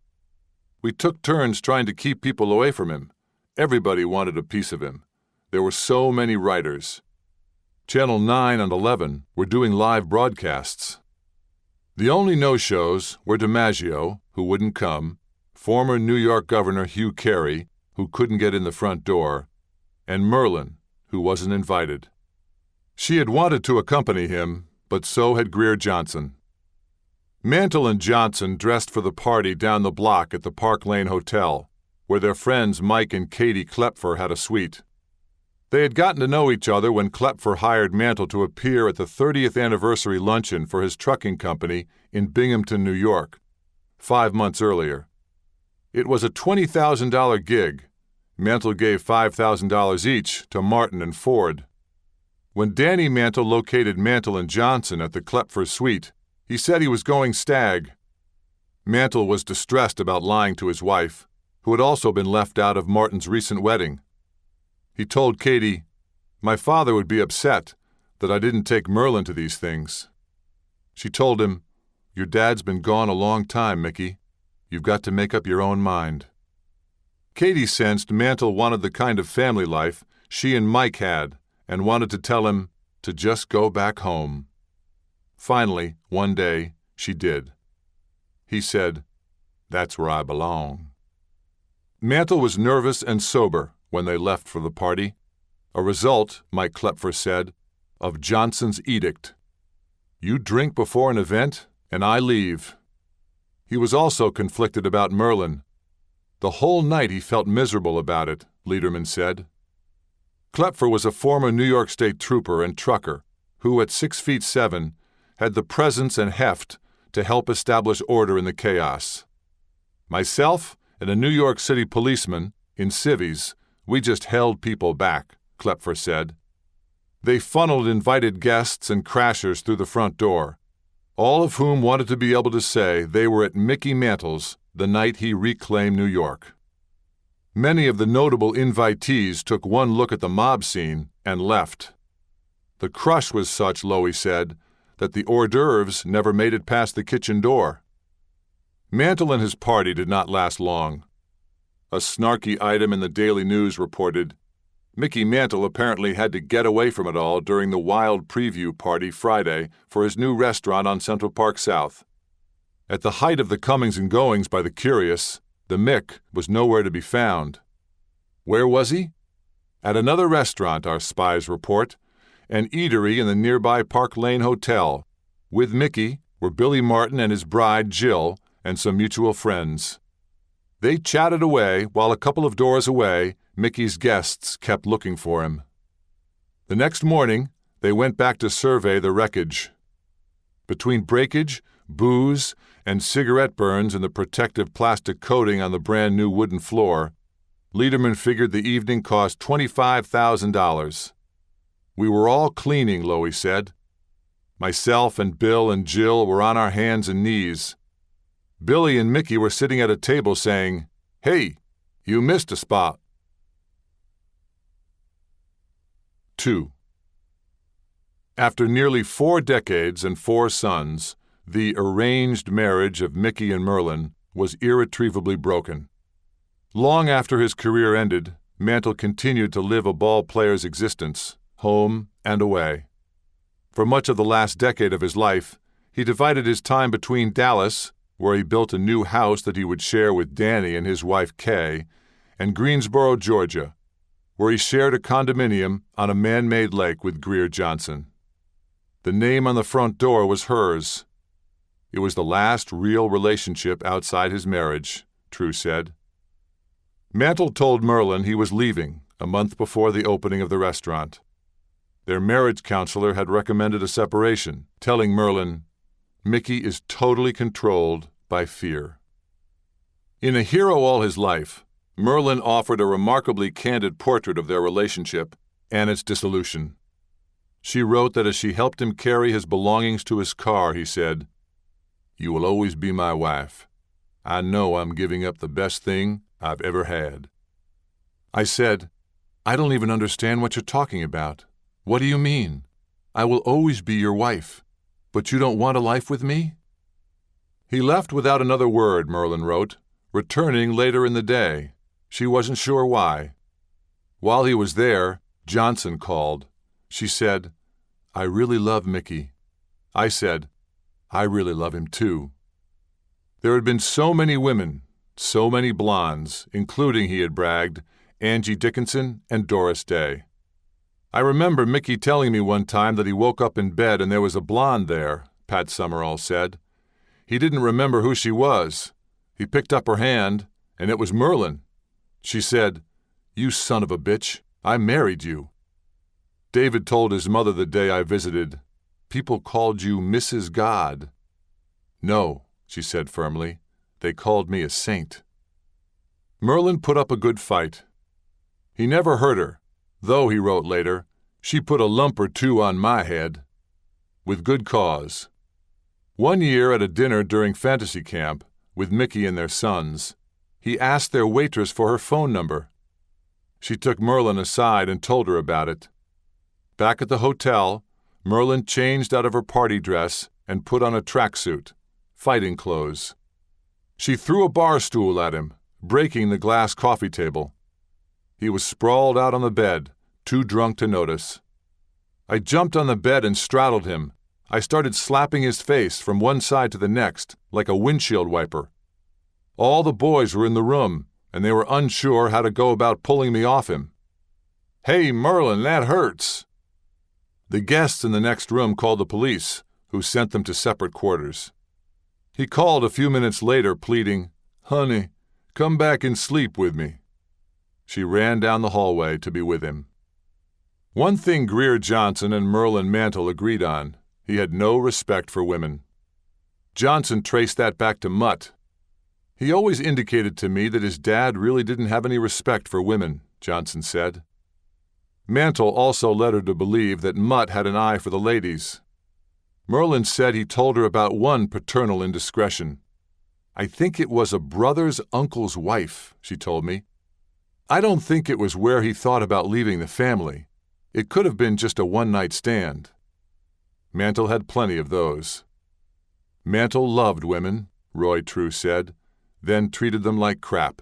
"We took turns trying to keep people away from him. Everybody wanted a piece of him. There were so many writers. Channel 9 and 11 were doing live broadcasts. The only no-shows were DiMaggio, who wouldn't come, former New York Governor Hugh Carey, who couldn't get in the front door, and Merlin, who wasn't invited. She had wanted to accompany him, but so had Greer Johnson. Mantle and Johnson dressed for the party down the block at the Park Lane Hotel, where their friends Mike and Katie Klepfer had a suite. They had gotten to know each other when Klepfer hired Mantle to appear at the 30th anniversary luncheon for his trucking company in Binghamton, New York, 5 months earlier. It was a $20,000 gig. Mantle gave $5,000 each to Martin and Ford. When Danny Mantle located Mantle and Johnson at the Klepfer suite, he said he was going stag. Mantle was distressed about lying to his wife, who had also been left out of Martin's recent wedding. He told Katie, "My father would be upset that I didn't take Merlin to these things." She told him, "Your dad's been gone a long time, Mickey. You've got to make up your own mind." Katie sensed Mantle wanted the kind of family life she and Mike had and wanted to tell him to just go back home. Finally, one day, she did. He said, "That's where I belong." Mantle was nervous and sober when they left for the party, a result, Mike Klepfer said, of Johnson's edict. "You drink before an event, and I leave." He was also conflicted about Merlin. The whole night he felt miserable about it, Lederman said. Klepfer was a former New York State trooper and trucker who, at 6'7", had the presence and heft to help establish order in the chaos. "Myself and a New York City policeman, in civvies, we just held people back," Klepfer said. They funneled invited guests and crashers through the front door, all of whom wanted to be able to say they were at Mickey Mantle's the night he reclaimed New York. Many of the notable invitees took one look at the mob scene and left. The crush was such, Lowy said, that the hors d'oeuvres never made it past the kitchen door. Mantle and his party did not last long. A snarky item in the Daily News reported, Mickey Mantle apparently had to get away from it all during the wild preview party Friday for his new restaurant on Central Park South. At the height of the comings and goings by the curious, the Mick was nowhere to be found. Where was he? At another restaurant, our spies report, an eatery in the nearby Park Lane Hotel. With Mickey were Billy Martin and his bride, Jill, and some mutual friends. They chatted away while a couple of doors away, Mickey's guests kept looking for him. The next morning, they went back to survey the wreckage. Between breakage, booze, and cigarette burns in the protective plastic coating on the brand-new wooden floor, Lederman figured the evening cost $25,000. "We were all cleaning," Lowy said. "Myself and Bill and Jill were on our hands and knees. Billy and Mickey were sitting at a table saying, 'Hey, you missed a spot.' 2. After nearly 4 decades and 4 sons, the arranged marriage of Mickey and Merlin was irretrievably broken. Long after his career ended, Mantle continued to live a ball player's existence, home and away. For much of the last decade of his life, he divided his time between Dallas, where he built a new house that he would share with Danny and his wife Kay, and Greensboro, Georgia, where he shared a condominium on a man-made lake with Greer Johnson. The name on the front door was hers. It was the last real relationship outside his marriage, True said. Mantle told Merlin he was leaving a month before the opening of the restaurant. Their marriage counselor had recommended a separation, telling Merlin, "Mickey is totally controlled by fear." In A Hero All His Life, Merlin offered a remarkably candid portrait of their relationship and its dissolution. She wrote that as she helped him carry his belongings to his car, he said, "You will always be my wife. I know I'm giving up the best thing I've ever had." I said, "I don't even understand what you're talking about. What do you mean? I will always be your wife, but you don't want a life with me?" He left without another word, Merlin wrote, returning later in the day. She wasn't sure why. While he was there, Johnson called. She said, "I really love Mickey." I said, "I really love him too." There had been so many women, so many blondes, including, he had bragged, Angie Dickinson and Doris Day. I remember Mickey telling me one time that he woke up in bed and there was a blonde there, Pat Summerall said. He didn't remember who she was. He picked up her hand, and it was Merlin. She said, "You son of a bitch, I married you." David told his mother the day I visited, "People called you Mrs. God." "No," she said firmly, "they called me a saint." Merlin put up a good fight. He never hurt her, though, he wrote later, "She put a lump or two on my head." With good cause. One year at a dinner during fantasy camp, with Mickey and their sons, he asked their waitress for her phone number. She took Merlin aside and told her about it. Back at the hotel, Merlin changed out of her party dress and put on a tracksuit, fighting clothes. She threw a bar stool at him, breaking the glass coffee table. He was sprawled out on the bed, too drunk to notice. I jumped on the bed and straddled him. I started slapping his face from one side to the next, like a windshield wiper. All the boys were in the room, and they were unsure how to go about pulling me off him. "Hey, Merlin, that hurts." The guests in the next room called the police, who sent them to separate quarters. He called a few minutes later, pleading, "Honey, come back and sleep with me." She ran down the hallway to be with him. One thing Greer Johnson and Merlin Mantle agreed on: he had no respect for women. Johnson traced that back to Mutt. "He always indicated to me that his dad really didn't have any respect for women," Johnson said. Mantle also led her to believe that Mutt had an eye for the ladies. Merlin said he told her about one paternal indiscretion. "I think it was a brother's uncle's wife," she told me. "I don't think it was where he thought about leaving the family. It could have been just a one-night stand." Mantle had plenty of those. Mantle loved women, Roy True said, then treated them like crap.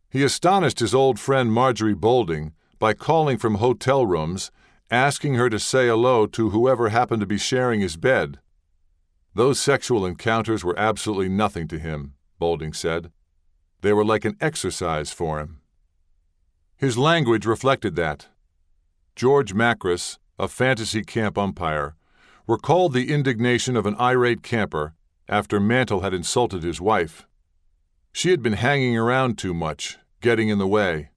He astonished his old friend Marjorie Bolding by calling from hotel rooms, asking her to say hello to whoever happened to be sharing his bed. Those sexual encounters were absolutely nothing to him, Bolding said. They were like an exercise for him. His language reflected that. George Macris, a fantasy camp umpire, recalled the indignation of an irate camper after Mantle had insulted his wife. She had been hanging around too much, getting in the way.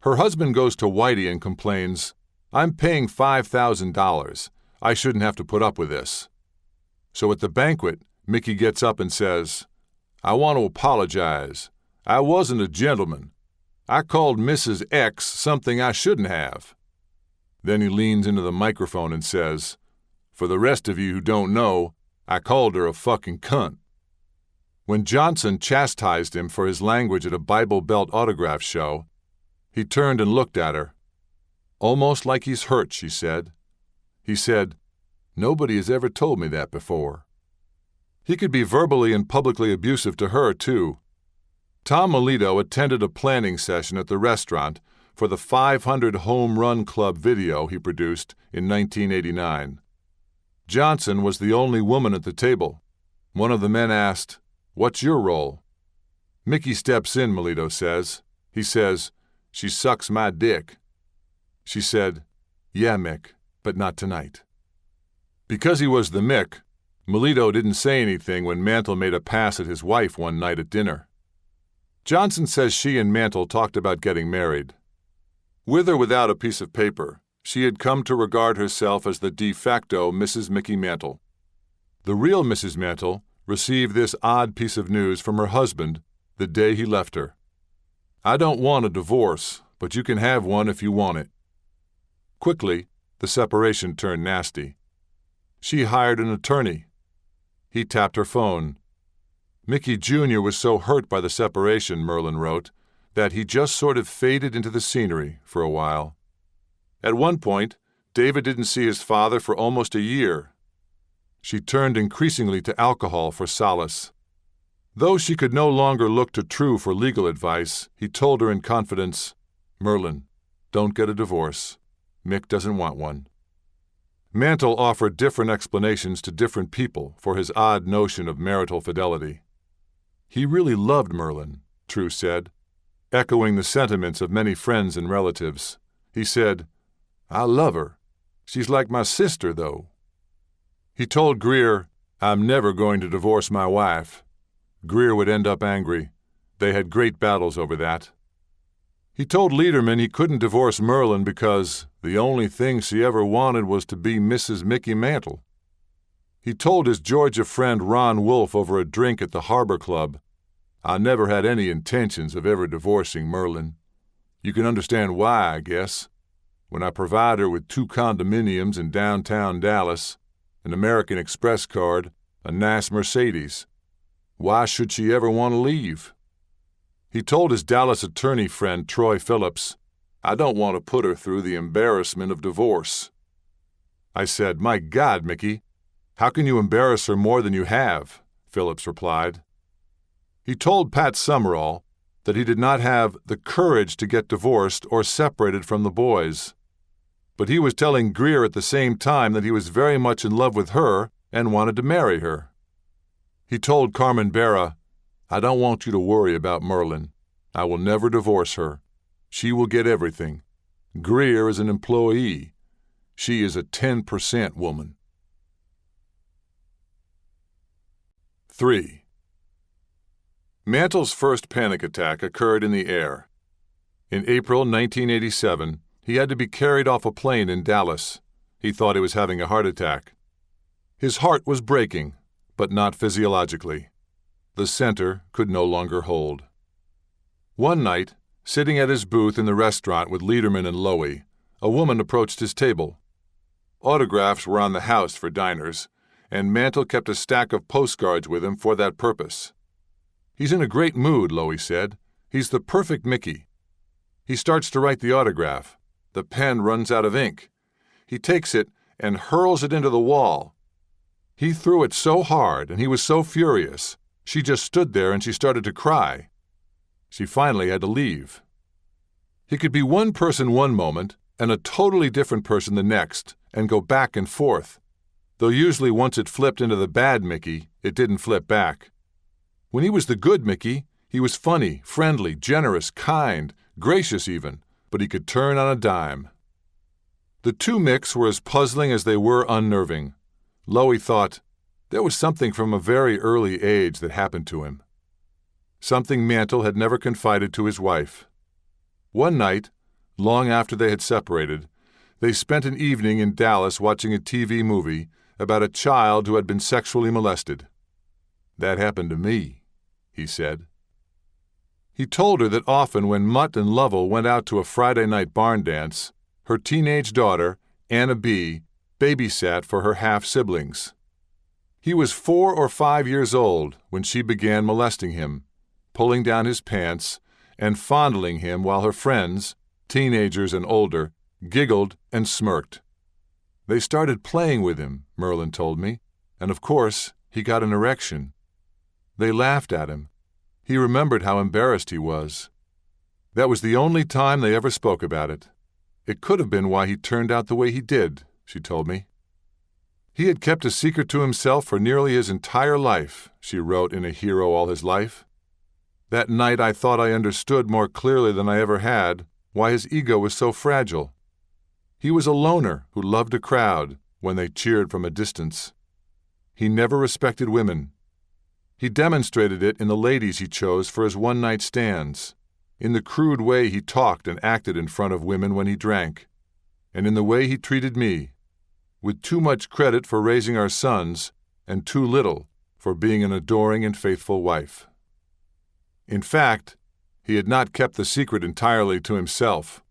Her husband goes to Whitey and complains, "I'm paying $5,000. I shouldn't have to put up with this." So at the banquet, Mickey gets up and says, "I want to apologize. I wasn't a gentleman. I called Mrs. X something I shouldn't have." Then he leans into the microphone and says, "For the rest of you who don't know, I called her a fucking cunt." When Johnson chastised him for his language at a Bible Belt autograph show, he turned and looked at her. Almost like he's hurt, she said. He said, "Nobody has ever told me that before." He could be verbally and publicly abusive to her, too. Tom Melito attended a planning session at the restaurant for the 500 Home Run Club video he produced in 1989. Johnson was the only woman at the table. One of the men asked, "What's your role?" Mickey steps in, Melito says. He says, "She sucks my dick." She said, "Yeah, Mick, but not tonight." Because he was the Mick, Melito didn't say anything when Mantle made a pass at his wife one night at dinner. Johnson says she and Mantle talked about getting married. With or without a piece of paper, she had come to regard herself as the de facto Mrs. Mickey Mantle. The real Mrs. Mantle received this odd piece of news from her husband the day he left her. "I don't want a divorce, but you can have one if you want it." Quickly, the separation turned nasty. She hired an attorney. He tapped her phone. Mickey Jr. was so hurt by the separation, Merlin wrote, that he just sort of faded into the scenery for a while. At one point, David didn't see his father for almost a year. She turned increasingly to alcohol for solace. Though she could no longer look to True for legal advice, he told her in confidence, "Merlin, don't get a divorce. Mick doesn't want one." Mantle offered different explanations to different people for his odd notion of marital fidelity. He really loved Merlin, True said, echoing the sentiments of many friends and relatives. He said, "I love her. She's like my sister, though." He told Greer, "I'm never going to divorce my wife." Greer would end up angry. They had great battles over that. He told Lederman he couldn't divorce Merlin because the only thing she ever wanted was to be Mrs. Mickey Mantle. He told his Georgia friend Ron Wolf over a drink at the Harbor Club, "I never had any intentions of ever divorcing Merlin. You can understand why, I guess. When I provide her with 2 condominiums in downtown Dallas, an American Express card, a nice Mercedes, why should she ever want to leave?" He told his Dallas attorney friend Troy Phillips, "I don't want to put her through the embarrassment of divorce." I said, "My God, Mickey, how can you embarrass her more than you have?" Phillips replied. He told Pat Summerall that he did not have the courage to get divorced or separated from the boys. But he was telling Greer at the same time that he was very much in love with her and wanted to marry her. He told Carmen Barra, "I don't want you to worry about Merlin. I will never divorce her. She will get everything. Greer is an employee. She is a 10% woman." 3. Mantle's first panic attack occurred in the air. In April 1987, he had to be carried off a plane in Dallas. He thought he was having a heart attack. His heart was breaking, but not physiologically. The center could no longer hold. One night, sitting at his booth in the restaurant with Lederman and Lowy, a woman approached his table. Autographs were on the house for diners, and Mantle kept a stack of postcards with him for that purpose. "He's in a great mood," Lowy said. "He's the perfect Mickey." He starts to write the autograph. The pen runs out of ink. He takes it and hurls it into the wall. He threw it so hard, and he was so furious. She just stood there and she started to cry. She finally had to leave. He could be one person one moment and a totally different person the next, and go back and forth. Though usually once it flipped into the bad Mickey, it didn't flip back. When he was the good Mickey, he was funny, friendly, generous, kind, gracious even, but he could turn on a dime. The two Micks were as puzzling as they were unnerving. Lowy thought, there was something from a very early age that happened to him. Something Mantle had never confided to his wife. One night, long after they had separated, they spent an evening in Dallas watching a TV movie about a child who had been sexually molested. "That happened to me," he said. He told her that often when Mutt and Lovell went out to a Friday night barn dance, her teenage daughter, Anna B., babysat for her half-siblings. He was 4 or 5 years old when she began molesting him, pulling down his pants and fondling him while her friends, teenagers and older, giggled, and smirked. They started playing with him, Merlin told me, and of course, he got an erection. They laughed at him. He remembered how embarrassed he was. That was the only time they ever spoke about it. It could have been why he turned out the way he did, she told me. He had kept a secret to himself for nearly his entire life, she wrote in A Hero All His Life. That night I thought I understood more clearly than I ever had why his ego was so fragile. He was a loner who loved a crowd when they cheered from a distance. He never respected women. He demonstrated it in the ladies he chose for his one-night stands, in the crude way he talked and acted in front of women when he drank, and in the way he treated me, with too much credit for raising our sons and too little for being an adoring and faithful wife. In fact, he had not kept the secret entirely to himself,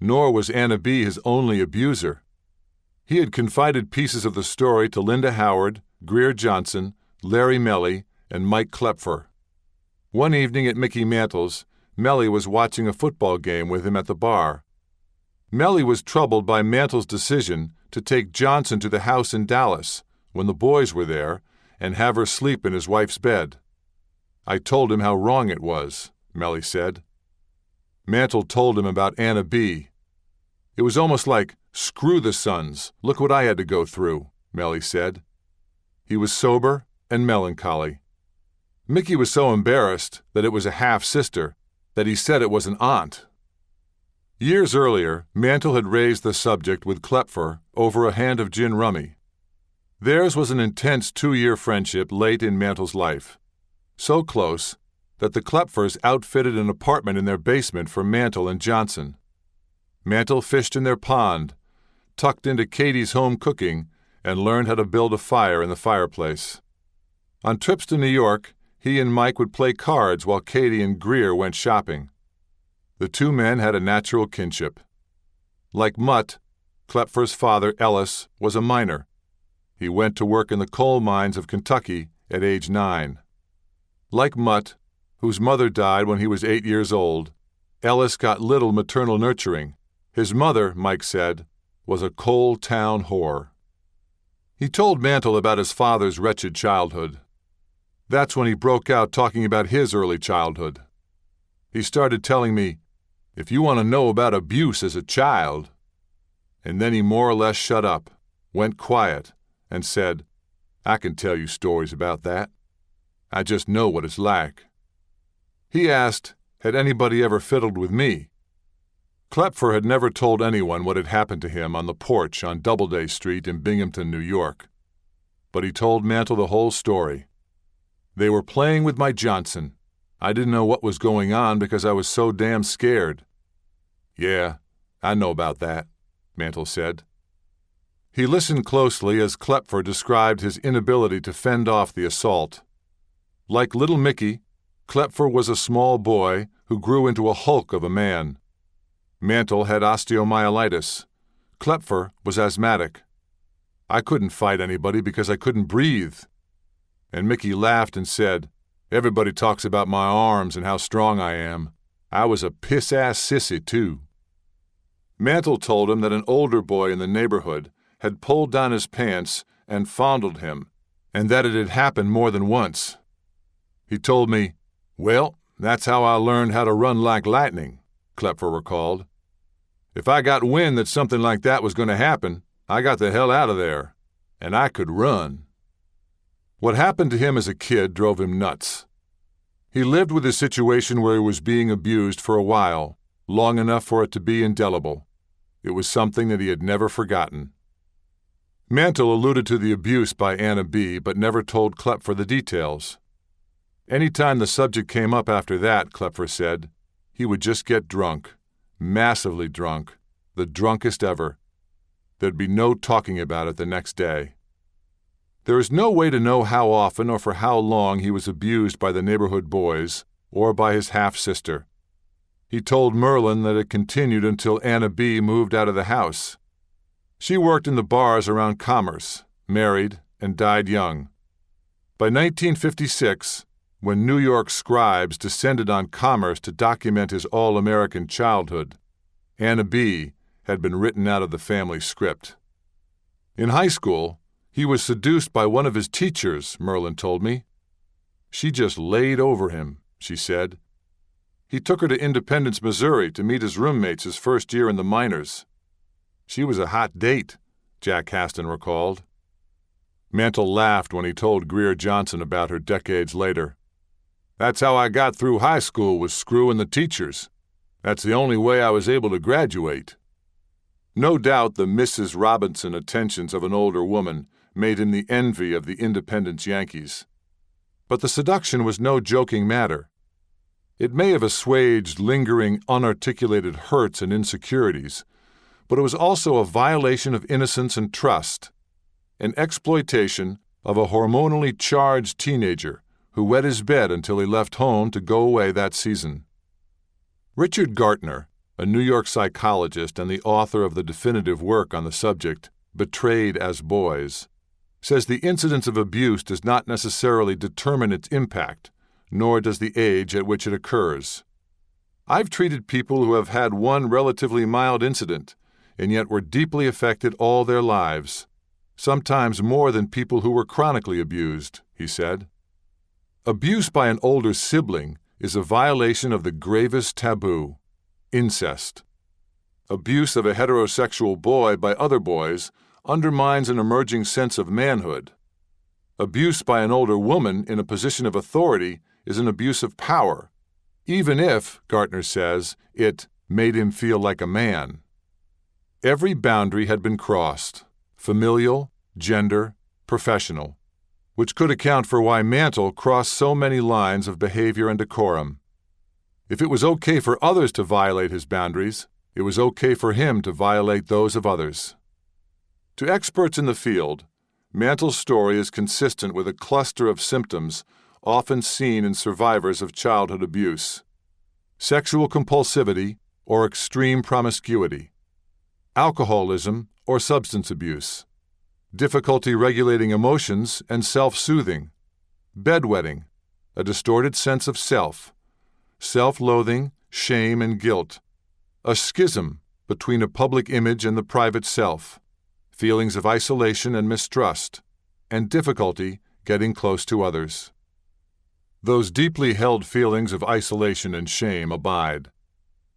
nor was Anna B. his only abuser. He had confided pieces of the story to Linda Howard, Greer Johnson, Larry Melly, and Mike Klepfer. One evening at Mickey Mantle's, Melly was watching a football game with him at the bar. Melly was troubled by Mantle's decision to take Johnson to the house in Dallas when the boys were there and have her sleep in his wife's bed. I told him how wrong it was, Melly said. Mantle told him about Anna B. It was almost like, screw the sons, look what I had to go through, Melly said. He was sober and melancholy. Mickey was so embarrassed that it was a half-sister that he said it was an aunt. Years earlier, Mantle had raised the subject with Klepfer over a hand of gin rummy. Theirs was an intense 2-year friendship late in Mantle's life, so close that the Klepfers outfitted an apartment in their basement for Mantle and Johnson. Mantle fished in their pond, tucked into Katie's home cooking, and learned how to build a fire in the fireplace. On trips to New York, he and Mike would play cards while Katie and Greer went shopping. The two men had a natural kinship. Like Mutt, Klepfer's father, Ellis, was a miner. He went to work in the coal mines of Kentucky at age 9. Like Mutt, whose mother died when he was 8 years old, Ellis got little maternal nurturing. His mother, Mike said, was a coal town whore. He told Mantle about his father's wretched childhood. That's when he broke out talking about his early childhood. He started telling me, if you want to know about abuse as a child. And then he more or less shut up, went quiet, and said, I can tell you stories about that. I just know what it's like. He asked, had anybody ever fiddled with me? Klepfer had never told anyone what had happened to him on the porch on Doubleday Street in Binghamton, New York. But he told Mantle the whole story. They were playing with my Johnson. I didn't know what was going on because I was so damn scared. Yeah, I know about that, Mantle said. He listened closely as Klepfer described his inability to fend off the assault. Like little Mickey, Klepfer was a small boy who grew into a hulk of a man. Mantle had osteomyelitis. Klepfer was asthmatic. I couldn't fight anybody because I couldn't breathe. And Mickey laughed and said, everybody talks about my arms and how strong I am. I was a piss-ass sissy, too. Mantle told him that an older boy in the neighborhood had pulled down his pants and fondled him, and that it had happened more than once. He told me, well, that's how I learned how to run like lightning, Klepfer recalled. If I got wind that something like that was going to happen, I got the hell out of there, and I could run. What happened to him as a kid drove him nuts. He lived with a situation where he was being abused for a while, long enough for it to be indelible. It was something that he had never forgotten. Mantle alluded to the abuse by Anna B., but never told Klepfer the details. Any time the subject came up after that, Klepfer said, he would just get drunk, massively drunk, the drunkest ever. There'd be no talking about it the next day. There is no way to know how often or for how long he was abused by the neighborhood boys or by his half-sister. He told Merlin that it continued until Anna B. moved out of the house. She worked in the bars around Commerce, married, and died young. By 1956, when New York scribes descended on Commerce to document his all-American childhood, Anna B. had been written out of the family script. In high school, he was seduced by one of his teachers, Merlin told me. She just laid over him, she said. He took her to Independence, Missouri to meet his roommates his first year in the minors. She was a hot date, Jack Haston recalled. Mantle laughed when he told Greer Johnson about her decades later. That's how I got through high school, was screwing the teachers. That's the only way I was able to graduate. No doubt the Mrs. Robinson attentions of an older woman made him the envy of the Independence Yankees. But the seduction was no joking matter. It may have assuaged lingering, unarticulated hurts and insecurities, but it was also a violation of innocence and trust, an exploitation of a hormonally charged teenager who wet his bed until he left home to go away that season. Richard Gartner, a New York psychologist and the author of the definitive work on the subject, Betrayed as Boys, says the incidence of abuse does not necessarily determine its impact, nor does the age at which it occurs. I've treated people who have had one relatively mild incident, and yet were deeply affected all their lives, sometimes more than people who were chronically abused, he said. Abuse by an older sibling is a violation of the gravest taboo, incest. Abuse of a heterosexual boy by other boys undermines an emerging sense of manhood. Abuse by an older woman in a position of authority is an abuse of power, even if, Gartner says, it made him feel like a man. Every boundary had been crossed, familial, gender, professional, which could account for why Mantle crossed so many lines of behavior and decorum. If it was okay for others to violate his boundaries, it was okay for him to violate those of others. To experts in the field, Mantle's story is consistent with a cluster of symptoms often seen in survivors of childhood abuse: sexual compulsivity or extreme promiscuity, alcoholism or substance abuse, difficulty regulating emotions and self-soothing, bedwetting, a distorted sense of self, self-loathing, shame, and guilt, a schism between a public image and the private self, feelings of isolation and mistrust, and difficulty getting close to others. Those deeply held feelings of isolation and shame abide.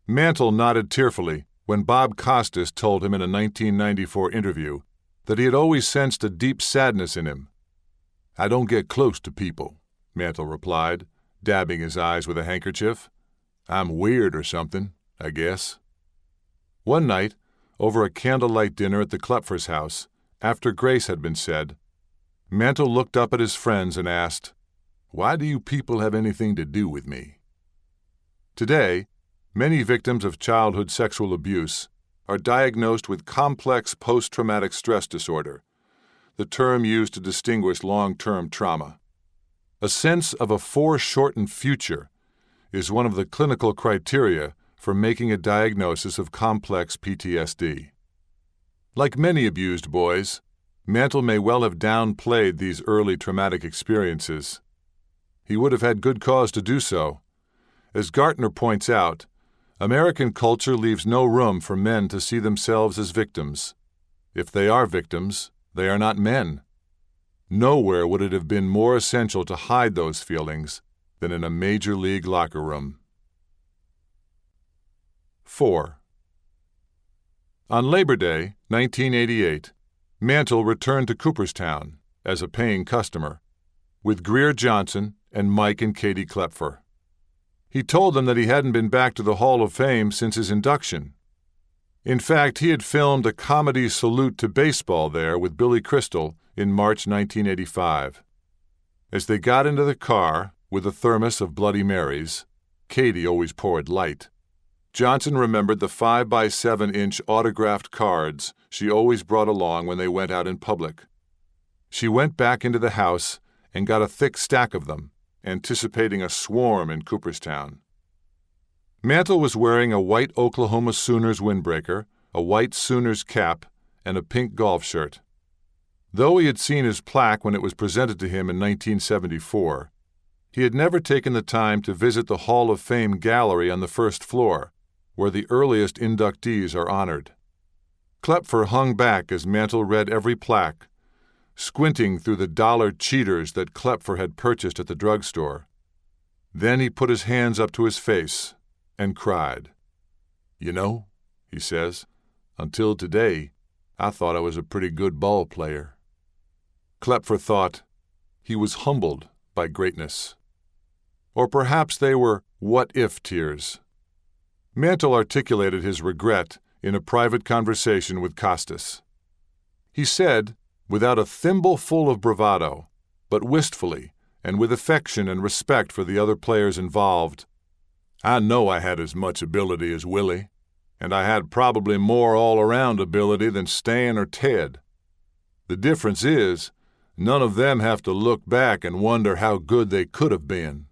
Mantle nodded tearfully when Bob Costas told him in a 1994 interview that he had always sensed a deep sadness in him. "I don't get close to people," Mantle replied, dabbing his eyes with a handkerchief. "I'm weird or something, I guess." One night, over a candlelight dinner at the Klepfer's house, after grace had been said, Mantle looked up at his friends and asked, "Why do you people have anything to do with me?" Today, many victims of childhood sexual abuse are diagnosed with complex post-traumatic stress disorder, the term used to distinguish long-term trauma. A sense of a foreshortened future is one of the clinical criteria for making a diagnosis of complex PTSD. Like many abused boys, Mantle may well have downplayed these early traumatic experiences. He would have had good cause to do so. As Gartner points out, American culture leaves no room for men to see themselves as victims. If they are victims, they are not men. Nowhere would it have been more essential to hide those feelings than in a major league locker room. 4. On Labor Day, 1988, Mantle returned to Cooperstown as a paying customer with Greer Johnson and Mike and Katie Klepfer. He told them that he hadn't been back to the Hall of Fame since his induction. In fact, he had filmed a comedy salute to baseball there with Billy Crystal in March 1985. As they got into the car with a thermos of Bloody Marys, Katie always poured light, Johnson remembered the 5x7-inch autographed cards she always brought along when they went out in public. She went back into the house and got a thick stack of them, anticipating a swarm in Cooperstown. Mantle was wearing a white Oklahoma Sooners windbreaker, a white Sooners cap, and a pink golf shirt. Though he had seen his plaque when it was presented to him in 1974, he had never taken the time to visit the Hall of Fame gallery on the first floor, where the earliest inductees are honored. Klepfer hung back as Mantle read every plaque, squinting through the dollar cheaters that Klepfer had purchased at the drugstore. Then he put his hands up to his face and cried. "You know," he says, "until today, I thought I was a pretty good ball player." Klepfer thought he was humbled by greatness. Or perhaps they were what-if tears. Mantle articulated his regret in a private conversation with Costas. He said, without a thimbleful of bravado, but wistfully and with affection and respect for the other players involved, "I know I had as much ability as Willie, and I had probably more all-around ability than Stan or Ted. The difference is, none of them have to look back and wonder how good they could have been."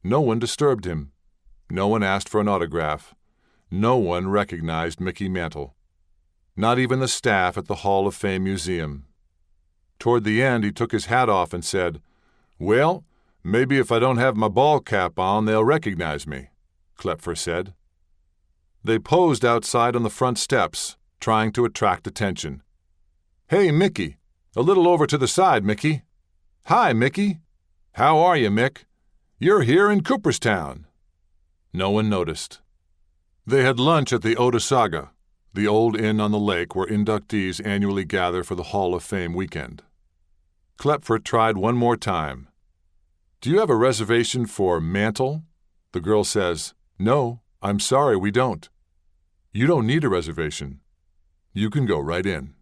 No one disturbed him. No one asked for an autograph. No one recognized Mickey Mantle. Not even the staff at the Hall of Fame Museum. Toward the end, he took his hat off and said, "Well, maybe if I don't have my ball cap on, they'll recognize me," Klepfer said. They posed outside on the front steps, trying to attract attention. "Hey, Mickey! A little over to the side, Mickey." "Hi, Mickey!" "How are you, Mick? You're here in Cooperstown." No one noticed. They had lunch at the Otesaga, the old inn on the lake where inductees annually gather for the Hall of Fame weekend. Klepfer tried one more time. "Do you have a reservation for Mantle?" The girl says, "No, I'm sorry, we don't." "You don't need a reservation. You can go right in."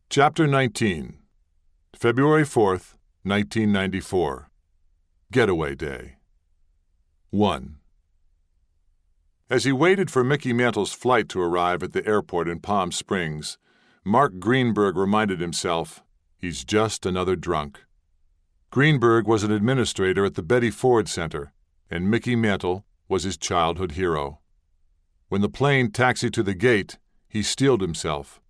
Chapter 19, February 4th, 1994. Getaway Day. 1. As he waited for Mickey Mantle's flight to arrive at the airport in Palm Springs, Mark Greenberg reminded himself, he's just another drunk. Greenberg was an administrator at the Betty Ford Center, and Mickey Mantle was his childhood hero. When the plane taxied to the gate, he steeled himself.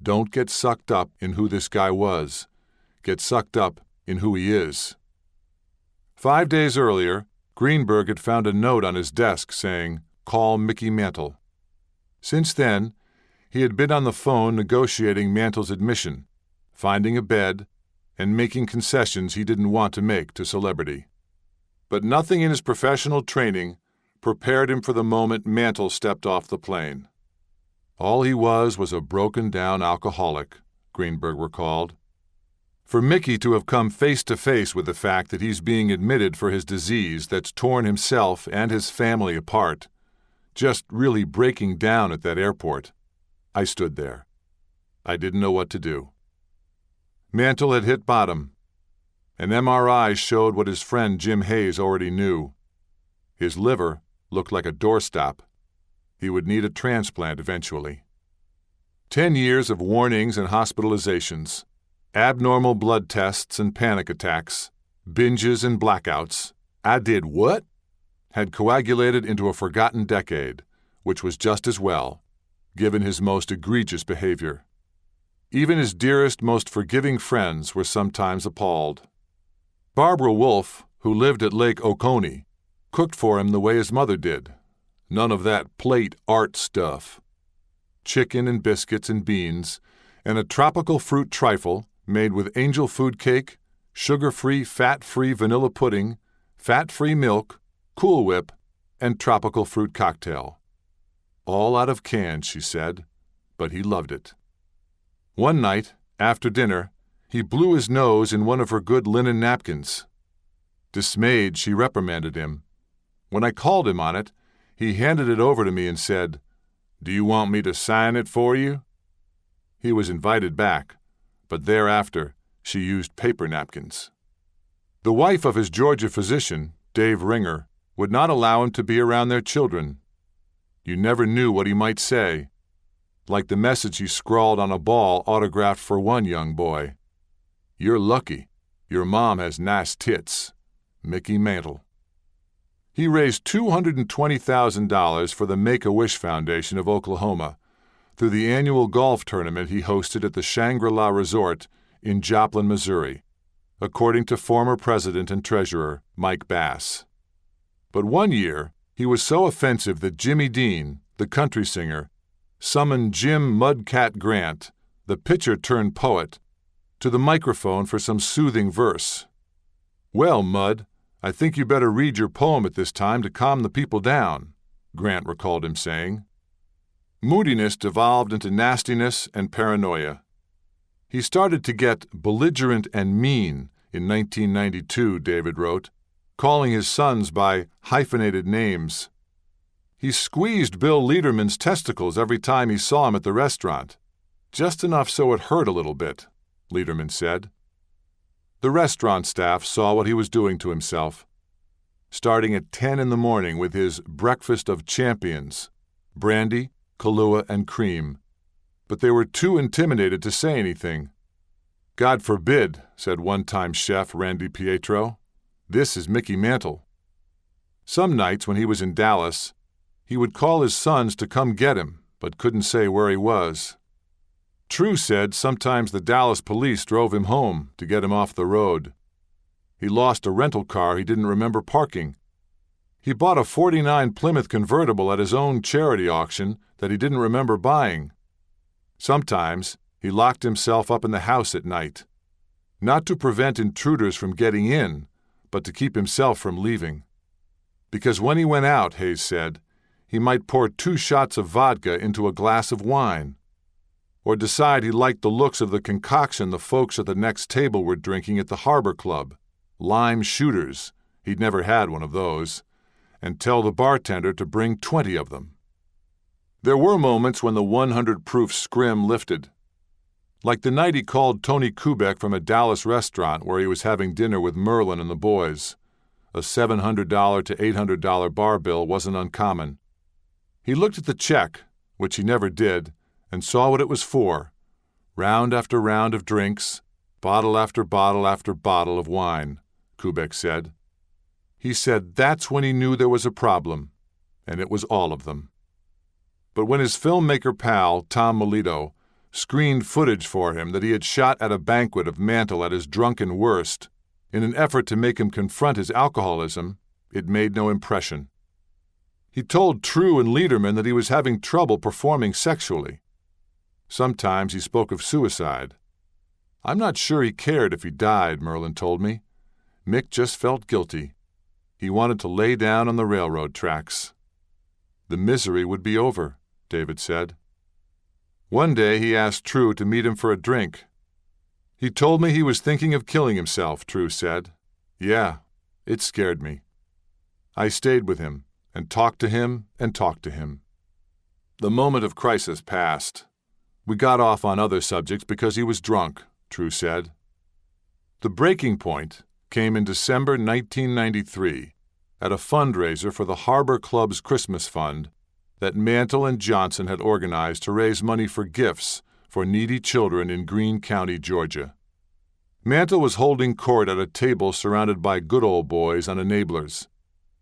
Don't get sucked up in who this guy was. Get sucked up in who he is. 5 days earlier, Greenberg had found a note on his desk saying, "Call Mickey Mantle." Since then, he had been on the phone negotiating Mantle's admission, finding a bed, and making concessions he didn't want to make to celebrity. But nothing in his professional training prepared him for the moment Mantle stepped off the plane. All he was a broken-down alcoholic, Greenberg recalled. For Mickey to have come face-to-face with the fact that he's being admitted for his disease that's torn himself and his family apart, just really breaking down at that airport, I stood there. I didn't know what to do. Mantle had hit bottom. An MRI showed what his friend Jim Hayes already knew. His liver looked like a doorstop. He would need a transplant eventually. 10 years of warnings and hospitalizations, abnormal blood tests and panic attacks, binges and blackouts, I did what? Had coagulated into a forgotten decade, which was just as well, given his most egregious behavior. Even his dearest, most forgiving friends were sometimes appalled. Barbara Wolfe, who lived at Lake Oconee, cooked for him the way his mother did. None of that plate art stuff. Chicken and biscuits and beans, and a tropical fruit trifle made with angel food cake, sugar-free, fat-free vanilla pudding, fat-free milk, Cool Whip, and tropical fruit cocktail. All out of cans, she said, but he loved it. One night, after dinner, he blew his nose in one of her good linen napkins. Dismayed, she reprimanded him. When I called him on it, he handed it over to me and said, "Do you want me to sign it for you?" He was invited back, but thereafter she used paper napkins. The wife of his Georgia physician, Dave Ringer, would not allow him to be around their children. You never knew what he might say, like the message he scrawled on a ball autographed for one young boy. "You're lucky. Your mom has nice tits. Mickey Mantle." He raised $220,000 for the Make-A-Wish Foundation of Oklahoma through the annual golf tournament he hosted at the Shangri-La Resort in Joplin, Missouri, according to former president and treasurer Mike Bass. But one year, he was so offensive that Jimmy Dean, the country singer, summoned Jim Mudcat Grant, the pitcher-turned-poet, to the microphone for some soothing verse. "Well, Mud, I think you better read your poem at this time to calm the people down," Grant recalled him saying. Moodiness devolved into nastiness and paranoia. He started to get belligerent and mean in 1992, David wrote, calling his sons by hyphenated names. He squeezed Bill Lederman's testicles every time he saw him at the restaurant, just enough so it hurt a little bit, Lederman said. The restaurant staff saw what he was doing to himself. Starting at 10 in the morning with his breakfast of champions, brandy, Kahlua, and cream. But they were too intimidated to say anything. "God forbid," said one-time chef Randy Pietro. "This is Mickey Mantle." Some nights when he was in Dallas, he would call his sons to come get him, but couldn't say where he was. True said sometimes the Dallas police drove him home to get him off the road. He lost a rental car he didn't remember parking. He bought a '49 Plymouth convertible at his own charity auction that he didn't remember buying. Sometimes he locked himself up in the house at night, not to prevent intruders from getting in, but to keep himself from leaving. Because when he went out, Hayes said, he might pour 2 shots of vodka into a glass of wine, or decide he liked the looks of the concoction the folks at the next table were drinking at the Harbor Club, lime shooters, he'd never had one of those, and tell the bartender to bring 20 of them. There were moments when the 100-proof scrim lifted, like the night he called Tony Kubek from a Dallas restaurant where he was having dinner with Merlin and the boys. A $700 to $800 bar bill wasn't uncommon. He looked at the check, which he never did, and saw what it was for. Round after round of drinks, bottle after bottle after bottle of wine, Kubek said. He said that's when he knew there was a problem, and it was all of them. But when his filmmaker pal, Tom Melito, screened footage for him that he had shot at a banquet of Mantle at his drunken worst, in an effort to make him confront his alcoholism, it made no impression. He told True and Lederman that he was having trouble performing sexually. Sometimes he spoke of suicide. "I'm not sure he cared if he died," Merlin told me. Mick just felt guilty. He wanted to lay down on the railroad tracks. The misery would be over, David said. One day he asked True to meet him for a drink. "He told me he was thinking of killing himself," True said. "Yeah, it scared me." I stayed with him and talked to him and talked to him. The moment of crisis passed. We got off on other subjects because he was drunk, True said. The breaking point came in December 1993 at a fundraiser for the Harbor Club's Christmas Fund that Mantle and Johnson had organized to raise money for gifts for needy children in Greene County, Georgia. Mantle was holding court at a table surrounded by good old boys and enablers,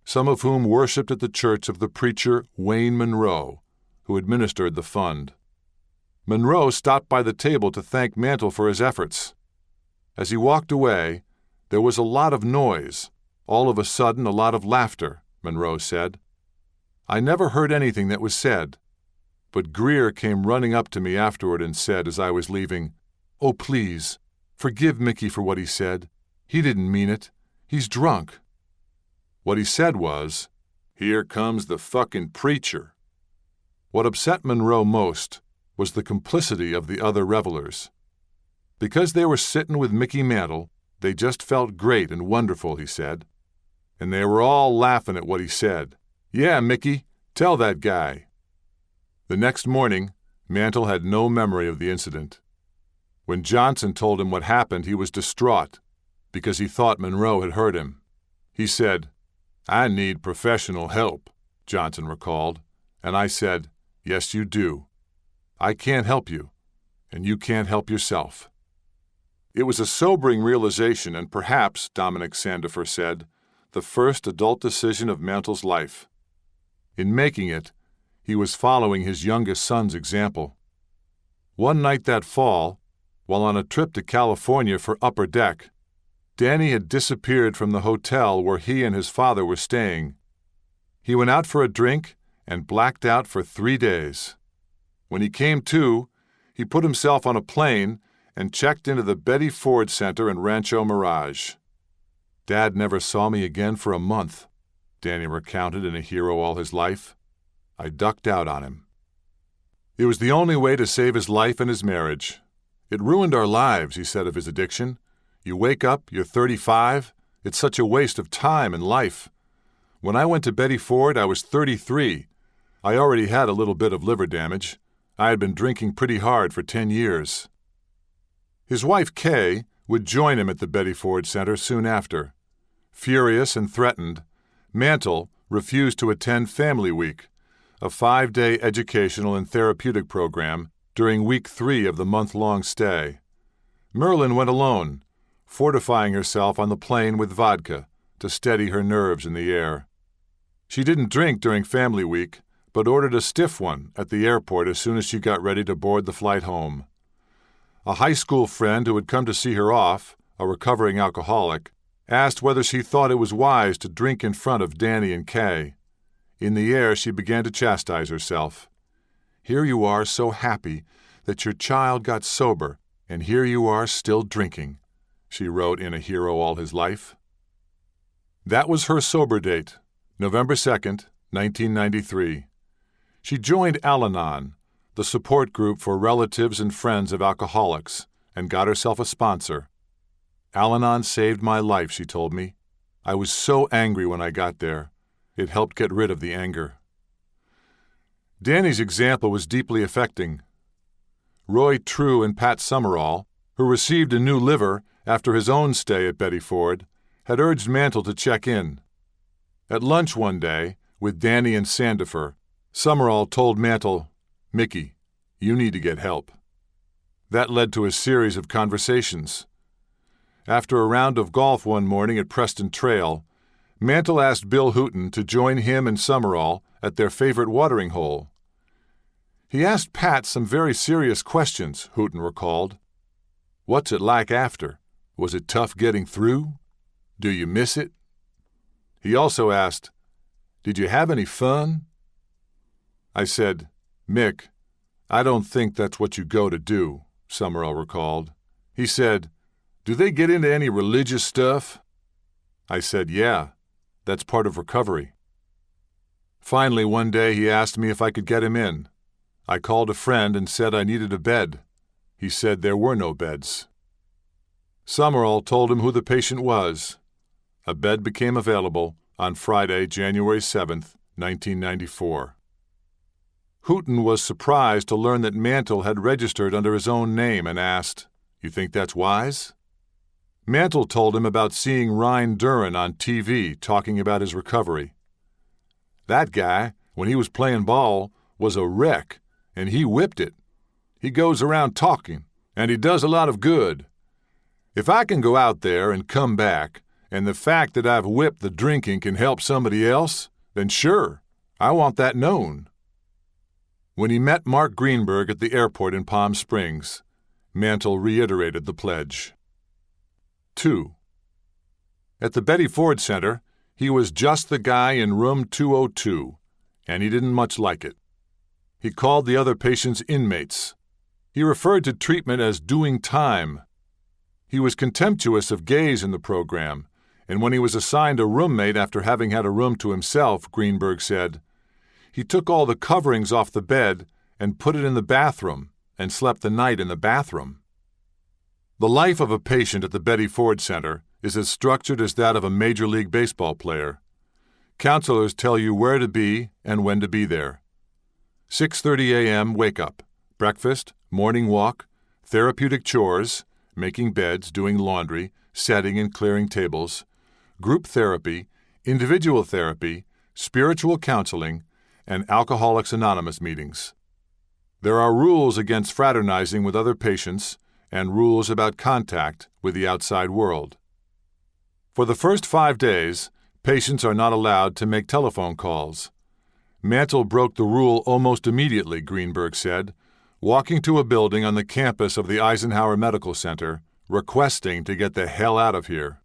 some of whom worshipped at the church of the preacher Wayne Monroe, who administered the fund. Monroe stopped by the table to thank Mantle for his efforts. As he walked away, there was a lot of noise, all of a sudden a lot of laughter, Monroe said. I never heard anything that was said, but Greer came running up to me afterward and said as I was leaving, "Oh, please, forgive Mickey for what he said. He didn't mean it. He's drunk." What he said was, "Here comes the fucking preacher." What upset Monroe most was the complicity of the other revelers. Because they were sitting with Mickey Mantle, they just felt great and wonderful, he said. And they were all laughing at what he said. "Yeah, Mickey, tell that guy." The next morning, Mantle had no memory of the incident. When Johnson told him what happened, he was distraught because he thought Monroe had hurt him. He said, "I need professional help," Johnson recalled, and I said, "Yes, you do. I can't help you, and you can't help yourself." It was a sobering realization and perhaps, Dominic Sandifer said, the first adult decision of Mantle's life. In making it, he was following his youngest son's example. One night that fall, while on a trip to California for Upper Deck, Danny had disappeared from the hotel where he and his father were staying. He went out for a drink and blacked out for 3 days. When he came to, he put himself on a plane and checked into the Betty Ford Center in Rancho Mirage. Dad never saw me again for a month, Danny recounted in A Hero All His Life. I ducked out on him. It was the only way to save his life and his marriage. It ruined our lives, he said of his addiction. You wake up, you're 35. It's such a waste of time and life. When I went to Betty Ford, I was 33. I already had a little bit of liver damage. I had been drinking pretty hard for 10 years. His wife, Kay, would join him at the Betty Ford Center soon after. Furious and threatened, Mantle refused to attend Family Week, a 5-day educational and therapeutic program during week 3 of the month-long stay. Merlin went alone, fortifying herself on the plane with vodka to steady her nerves in the air. She didn't drink during Family Week, but ordered a stiff one at the airport as soon as she got ready to board the flight home. A high school friend who had come to see her off, a recovering alcoholic, asked whether she thought it was wise to drink in front of Danny and Kay. In the air, she began to chastise herself. Here you are so happy that your child got sober, and here you are still drinking, she wrote in A Hero All His Life. That was her sober date, November 2nd, 1993. She joined Al-Anon, the support group for relatives and friends of alcoholics, and got herself a sponsor. Al-Anon saved my life, she told me. I was so angry when I got there. It helped get rid of the anger. Danny's example was deeply affecting. Roy True and Pat Summerall, who received a new liver after his own stay at Betty Ford, had urged Mantle to check in. At lunch one day, with Danny and Sandifer, Summerall told Mantle, "Mickey, you need to get help." That led to a series of conversations. After a round of golf one morning at Preston Trail, Mantle asked Bill Hooton to join him and Summerall at their favorite watering hole. He asked Pat some very serious questions, Hooton recalled. What's it like after? Was it tough getting through? Do you miss it? He also asked, Did you have any fun? I said, Mick, I don't think that's what you go to do, Summerall recalled. He said, Do they get into any religious stuff? I said, Yeah, that's part of recovery. Finally, one day he asked me if I could get him in. I called a friend and said I needed a bed. He said there were no beds. Summerall told him who the patient was. A bed became available on Friday, January 7th, 1994. Hooton was surprised to learn that Mantle had registered under his own name and asked, You think that's wise? Mantle told him about seeing Ryan Duran on TV talking about his recovery. That guy, when he was playing ball, was a wreck, and he whipped it. He goes around talking, and he does a lot of good. If I can go out there and come back, and the fact that I've whipped the drinking can help somebody else, then sure, I want that known. When he met Mark Greenberg at the airport in Palm Springs, Mantle reiterated the pledge. 2. At the Betty Ford Center, he was just the guy in room 202, and he didn't much like it. He called the other patients inmates. He referred to treatment as doing time. He was contemptuous of gays in the program, and when he was assigned a roommate after having had a room to himself, Greenberg said, he took all the coverings off the bed and put it in the bathroom and slept the night in the bathroom. The life of a patient at the Betty Ford Center is as structured as that of a Major League Baseball player. Counselors tell you where to be and when to be there. 6:30 a.m. wake up, breakfast, morning walk, therapeutic chores, making beds, doing laundry, setting and clearing tables, group therapy, individual therapy, spiritual counseling, and Alcoholics Anonymous meetings. There are rules against fraternizing with other patients and rules about contact with the outside world. For the first 5 days, patients are not allowed to make telephone calls. Mantle broke the rule almost immediately, Greenberg said, walking to a building on the campus of the Eisenhower Medical Center, requesting to get the hell out of here.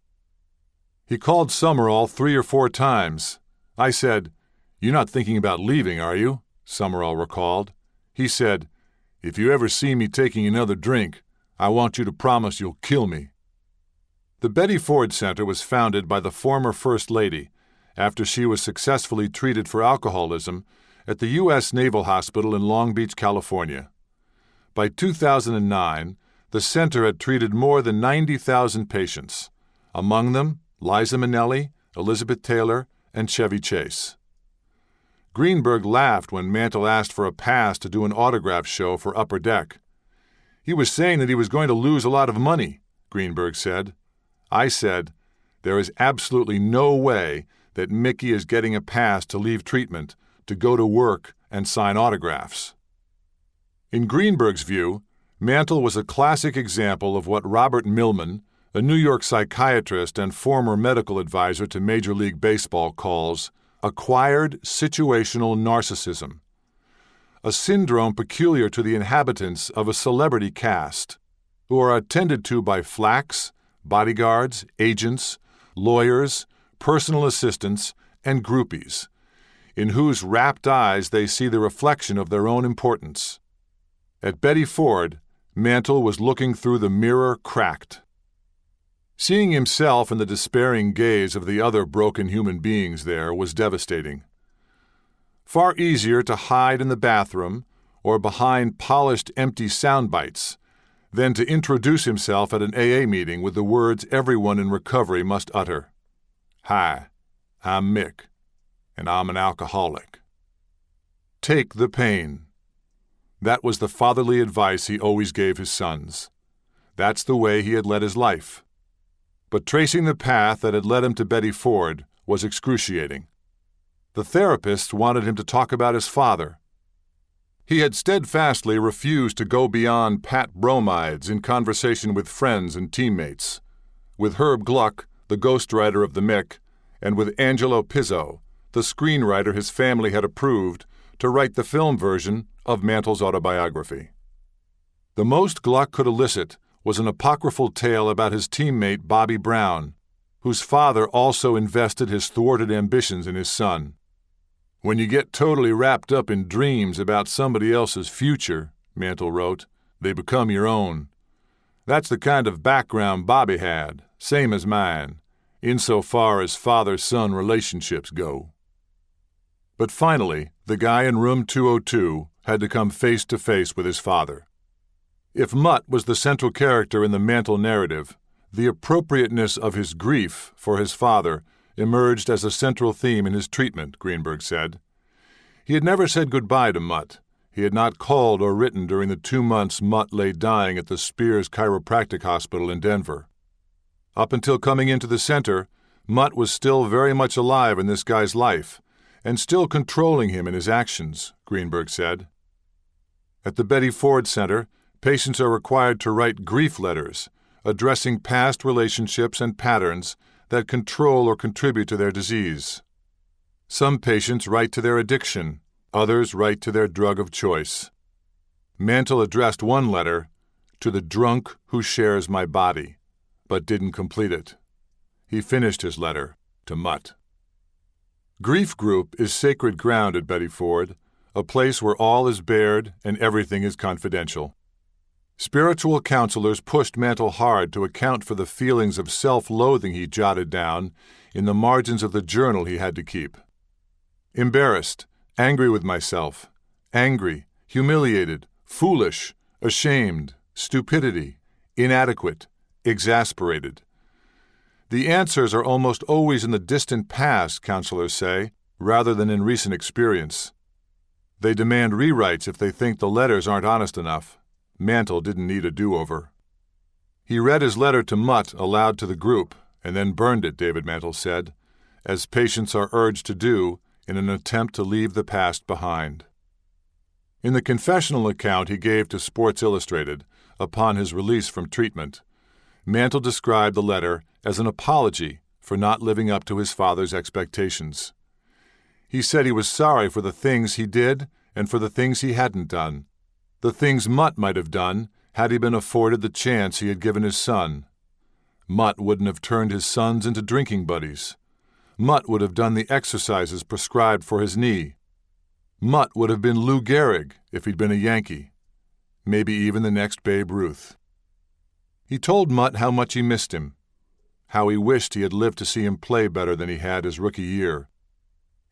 He called Summerall 3 or 4 times. I said, You're not thinking about leaving, are you? Summerall recalled. He said, If you ever see me taking another drink, I want you to promise you'll kill me." The Betty Ford Center was founded by the former First Lady after she was successfully treated for alcoholism at the U.S. Naval Hospital in Long Beach, California. By 2009, the center had treated more than 90,000 patients, among them Liza Minnelli, Elizabeth Taylor, and Chevy Chase. Greenberg laughed when Mantle asked for a pass to do an autograph show for Upper Deck. "He was saying that he was going to lose a lot of money," Greenberg said. I said, "There is absolutely no way that Mickey is getting a pass to leave treatment, to go to work and sign autographs." In Greenberg's view, Mantle was a classic example of what Robert Millman, a New York psychiatrist and former medical advisor to Major League Baseball, calls acquired situational narcissism, a syndrome peculiar to the inhabitants of a celebrity caste, who are attended to by flacks, bodyguards, agents, lawyers, personal assistants, and groupies, in whose rapt eyes they see the reflection of their own importance. At Betty Ford, Mantle was looking through the mirror cracked. Seeing himself in the despairing gaze of the other broken human beings there was devastating. Far easier to hide in the bathroom or behind polished empty sound bites than to introduce himself at an AA meeting with the words everyone in recovery must utter. "Hi, I'm Mick, and I'm an alcoholic." Take the pain. That was the fatherly advice he always gave his sons. That's the way he had led his life. But tracing the path that had led him to Betty Ford was excruciating. The therapists wanted him to talk about his father. He had steadfastly refused to go beyond pat bromides in conversation with friends and teammates, with Herb Gluck, the ghostwriter of the Mick, and with Angelo Pizzo, the screenwriter his family had approved to write the film version of Mantle's autobiography. The most Gluck could elicit was an apocryphal tale about his teammate Bobby Brown, whose father also invested his thwarted ambitions in his son. "When you get totally wrapped up in dreams about somebody else's future," Mantle wrote, "they become your own. That's the kind of background Bobby had, same as mine, insofar as father-son relationships go." But finally, the guy in room 202 had to come face to face with his father. If Mutt was the central character in the Mantle narrative, the appropriateness of his grief for his father emerged as a central theme in his treatment, Greenberg said. He had never said goodbye to Mutt. He had not called or written during the 2 months Mutt lay dying at the Spears Chiropractic Hospital in Denver. Up until coming into the center, Mutt was still very much alive in this guy's life, and still controlling him in his actions, Greenberg said. At the Betty Ford Center, patients are required to write grief letters, addressing past relationships and patterns that control or contribute to their disease. Some patients write to their addiction, others write to their drug of choice. Mantle addressed one letter, "To the drunk who shares my body," but didn't complete it. He finished his letter to Mutt. Grief Group is sacred ground at Betty Ford, a place where all is bared and everything is confidential. Spiritual counselors pushed Mantle hard to account for the feelings of self-loathing he jotted down in the margins of the journal he had to keep. Embarrassed, angry with myself, angry, humiliated, foolish, ashamed, stupidity, inadequate, exasperated. The answers are almost always in the distant past, counselors say, rather than in recent experience. They demand rewrites if they think the letters aren't honest enough. Mantle didn't need a do-over. He read his letter to Mutt aloud to the group and then burned it, David Mantle said, as patients are urged to do in an attempt to leave the past behind. In the confessional account he gave to Sports Illustrated upon his release from treatment, Mantle described the letter as an apology for not living up to his father's expectations. He said he was sorry for the things he did and for the things he hadn't done, the things Mutt might have done had he been afforded the chance he had given his son. Mutt wouldn't have turned his sons into drinking buddies. Mutt would have done the exercises prescribed for his knee. Mutt would have been Lou Gehrig if he'd been a Yankee. maybe even the next Babe Ruth. He told Mutt how much he missed him, how he wished he had lived to see him play better than he had his rookie year.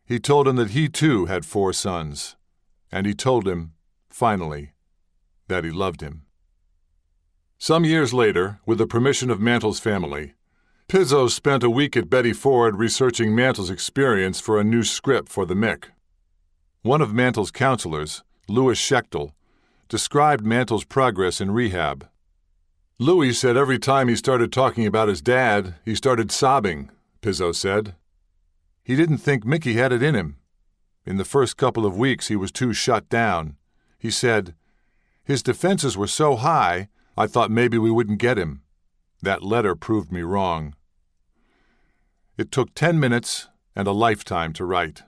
He told him that he too had 4 sons, and he told him, finally, that he loved him. Some years later, with the permission of Mantle's family, Pizzo spent a week at Betty Ford researching Mantle's experience for a new script for the Mick. One of Mantle's counselors, Louis Schechtel, described Mantle's progress in rehab. Louis said every time he started talking about his dad, he started sobbing, Pizzo said. He didn't think Mickey had it in him. In the first couple of weeks, he was too shut down. He said, "His defenses were so high, I thought maybe we wouldn't get him. That letter proved me wrong." It took 10 minutes and a lifetime to write.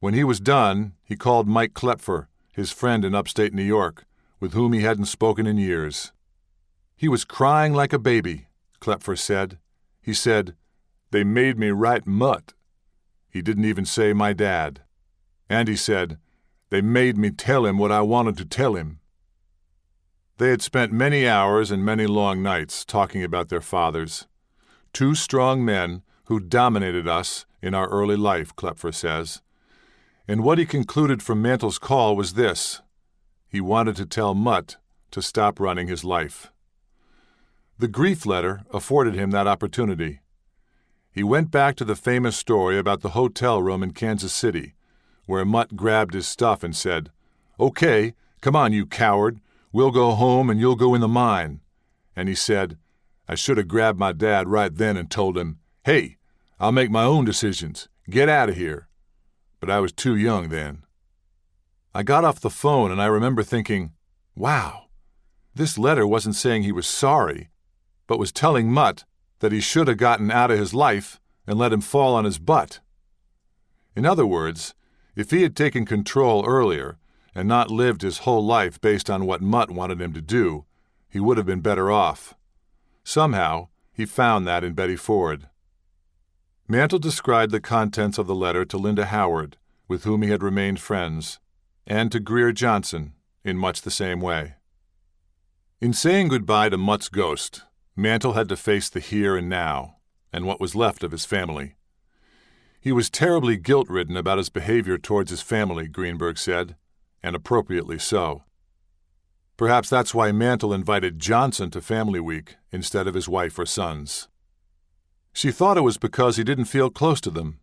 When he was done, he called Mike Klepfer, his friend in upstate New York, with whom he hadn't spoken in years. He was crying like a baby, Klepfer said. He said, "They made me write Mutt." He didn't even say my dad. And he said, "They made me tell him what I wanted to tell him." They had spent many hours and many long nights talking about their fathers. 2 strong men who dominated us in our early life, Klepfer says. And what he concluded from Mantle's call was this: he wanted to tell Mutt to stop running his life. The grief letter afforded him that opportunity. He went back to the famous story about the hotel room in Kansas City, where Mutt grabbed his stuff and said, "Okay, come on, you coward. We'll go home and you'll go in the mine." And he said, "I should have grabbed my dad right then and told him, 'Hey, I'll make my own decisions. Get out of here.' But I was too young then." I got off the phone and I remember thinking, wow, this letter wasn't saying he was sorry, but was telling Mutt that he should have gotten out of his life and let him fall on his butt. In other words, if he had taken control earlier and not lived his whole life based on what Mutt wanted him to do, he would have been better off. Somehow, he found that in Betty Ford. Mantle described the contents of the letter to Linda Howard, with whom he had remained friends, and to Greer Johnson in much the same way. In saying goodbye to Mutt's ghost, Mantle had to face the here and now, and what was left of his family. He was terribly guilt-ridden about his behavior towards his family, Greenberg said, and appropriately so. Perhaps that's why Mantle invited Johnson to Family Week instead of his wife or sons. She thought it was because he didn't feel close to them.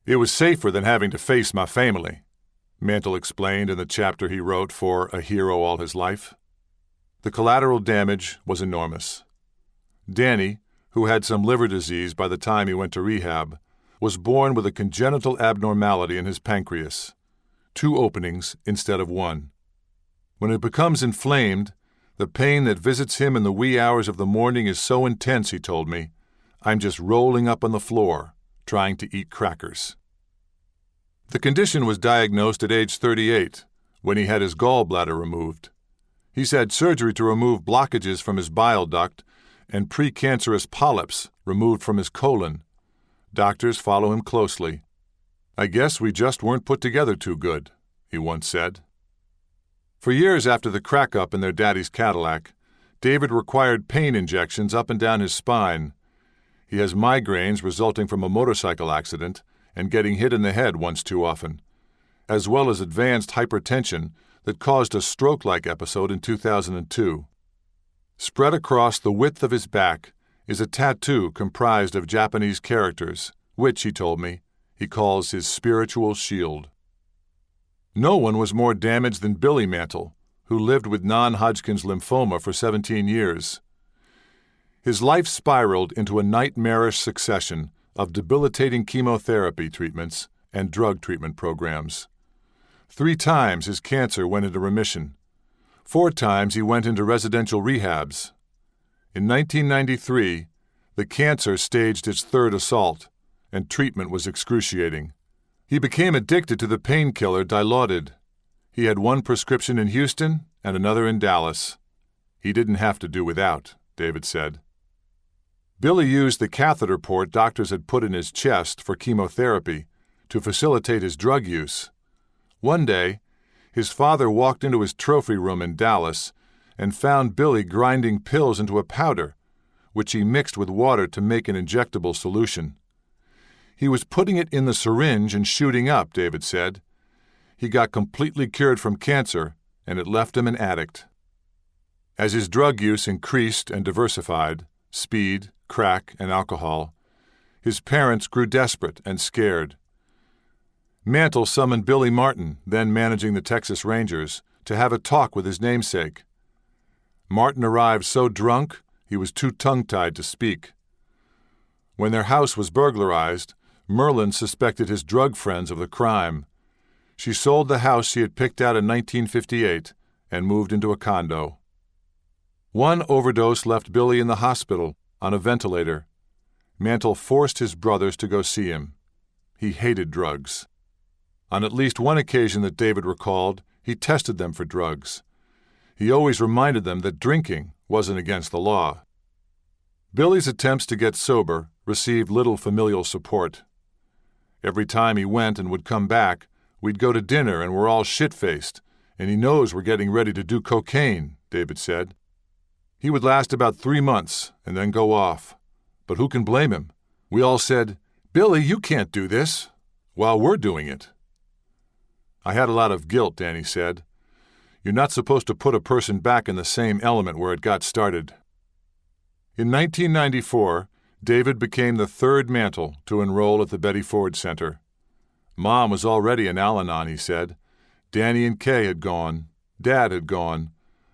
"It was safer than having to face my family," Mantle explained in the chapter he wrote for A Hero All His Life. The collateral damage was enormous. Danny, who had some liver disease by the time he went to rehab, was born with a congenital abnormality in his pancreas, 2 openings instead of 1. When it becomes inflamed, the pain that visits him in the wee hours of the morning is so intense, he told me, I'm just rolling up on the floor, trying to eat crackers. The condition was diagnosed at age 38, when he had his gallbladder removed. He's had surgery to remove blockages from his bile duct and precancerous polyps removed from his colon. Doctors follow him closely. "I guess we just weren't put together too good," he once said. For years after the crack-up in their daddy's Cadillac, David required pain injections up and down his spine. He has migraines resulting from a motorcycle accident and getting hit in the head once too often, as well as advanced hypertension that caused a stroke-like episode in 2002. Spread across the width of his back is a tattoo comprised of Japanese characters, which, he told me, he calls his spiritual shield. No one was more damaged than Billy Mantle, who lived with non-Hodgkin's lymphoma for 17 years. His life spiraled into a nightmarish succession of debilitating chemotherapy treatments and drug treatment programs. 3 times his cancer went into remission. 4 times he went into residential rehabs. In 1993, the cancer staged its 3rd assault, and treatment was excruciating. He became addicted to the painkiller Dilaudid. He had 1 prescription in Houston and another in Dallas. He didn't have to do without, David said. Billy used the catheter port doctors had put in his chest for chemotherapy to facilitate his drug use. One day, his father walked into his trophy room in Dallas and found Billy grinding pills into a powder, which he mixed with water to make an injectable solution. He was putting it in the syringe and shooting up, David said. He got completely cured from cancer, and it left him an addict. As his drug use increased and diversified, speed, crack, and alcohol, his parents grew desperate and scared. Mantle summoned Billy Martin, then managing the Texas Rangers, to have a talk with his namesake. Martin arrived so drunk he was too tongue-tied to speak. When their house was burglarized, Merlin suspected his drug friends of the crime. She sold the house she had picked out in 1958 and moved into a condo. One overdose left Billy in the hospital on a ventilator. Mantle forced his brothers to go see him. He hated drugs. On at least one occasion that David recalled, he tested them for drugs. He always reminded them that drinking wasn't against the law. Billy's attempts to get sober received little familial support. Every time he went and would come back, we'd go to dinner and we're all shit-faced, and he knows we're getting ready to do cocaine, David said. He would last about 3 months and then go off. But who can blame him? We all said, "Billy, you can't do this," while we're doing it. I had a lot of guilt, Danny said. You're not supposed to put a person back in the same element where it got started. In 1994, David became the third Mantle to enroll at the Betty Ford Center. Mom was already an Al-Anon, he said. Danny and Kay had gone. Dad had gone.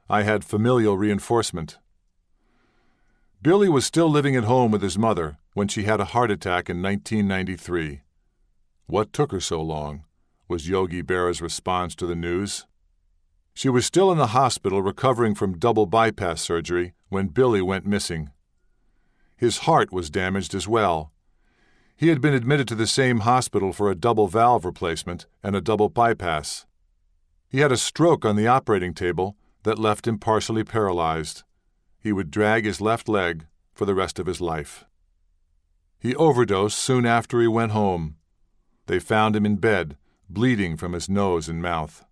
I had familial reinforcement. Billy was still living at home with his mother when she had a heart attack in 1993. What took her so long? Was Yogi Berra's response to the news. She was still in the hospital recovering from double bypass surgery when Billy went missing. His heart was damaged as well. He had been admitted to the same hospital for a double valve replacement and a double bypass. He had a stroke on the operating table that left him partially paralyzed. He would drag his left leg for the rest of his life. He overdosed soon after he went home. They found him in bed, bleeding from his nose and mouth.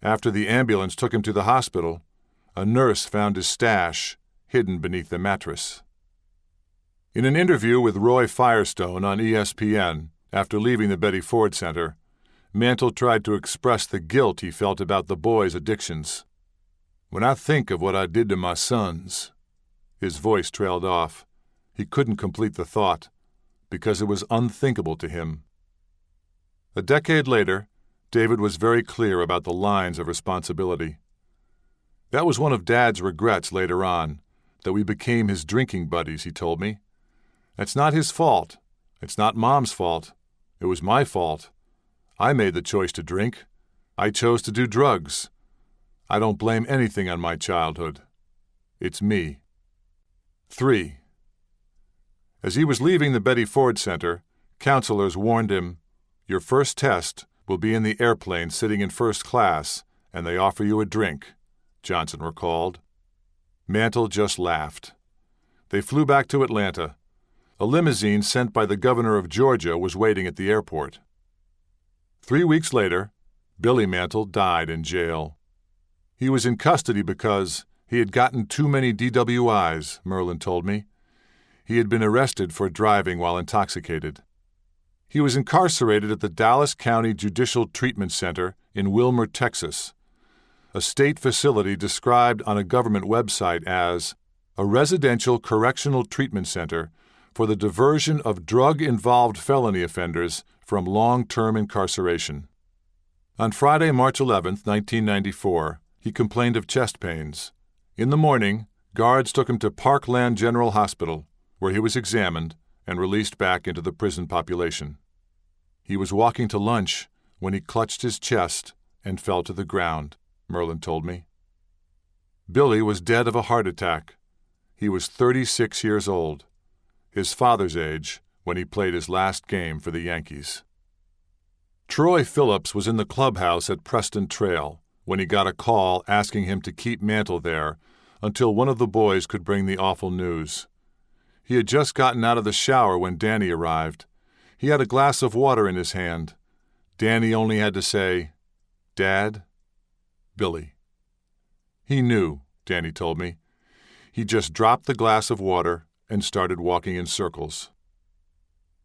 After the ambulance took him to the hospital, a nurse found his stash hidden beneath the mattress. In an interview with Roy Firestone on ESPN after leaving the Betty Ford Center, Mantle tried to express the guilt he felt about the boys' addictions. When I think of what I did to my sons, his voice trailed off. He couldn't complete the thought because it was unthinkable to him. A decade later, David was very clear about the lines of responsibility. That was one of Dad's regrets later on, that we became his drinking buddies, he told me. That's not his fault. It's not Mom's fault. It was my fault. I made the choice to drink. I chose to do drugs. I don't blame anything on my childhood. It's me. 3. As he was leaving the Betty Ford Center, counselors warned him, "Your first test will be in the airplane sitting in first class, and they offer you a drink," Johnson recalled. Mantle just laughed. They flew back to Atlanta. A limousine sent by the governor of Georgia was waiting at the airport. 3 weeks later, Billy Mantle died in jail. He was in custody because he had gotten too many DWIs, Merlin told me. He had been arrested for driving while intoxicated. He was incarcerated at the Dallas County Judicial Treatment Center in Wilmer, Texas, a state facility described on a government website as a residential correctional treatment center for the diversion of drug-involved felony offenders from long-term incarceration. On Friday, March 11, 1994, he complained of chest pains. In the morning, guards took him to Parkland General Hospital, where he was examined and released back into the prison population. He was walking to lunch when he clutched his chest and fell to the ground, Merlin told me. Billy was dead of a heart attack. He was 36 years old, his father's age when he played his last game for the Yankees. Troy Phillips was in the clubhouse at Preston Trail when he got a call asking him to keep Mantle there until one of the boys could bring the awful news. He had just gotten out of the shower when Danny arrived. He had a glass of water in his hand. Danny only had to say, "Dad, Billy." He knew, Danny told me. He just dropped the glass of water and started walking in circles.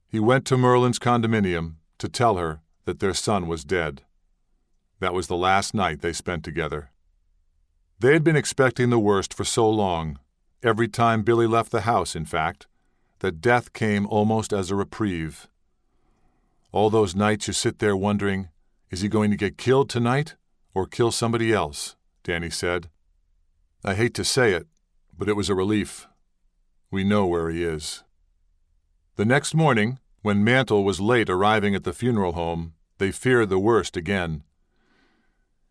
He went to Merlin's condominium to tell her that their son was dead. That was the last night they spent together. They had been expecting the worst for so long, every time Billy left the house, in fact, that death came almost as a reprieve. All those nights you sit there wondering, is he going to get killed tonight or kill somebody else? Danny said. I hate to say it, but it was a relief. We know where he is. The next morning, when Mantle was late arriving at the funeral home, they feared the worst again.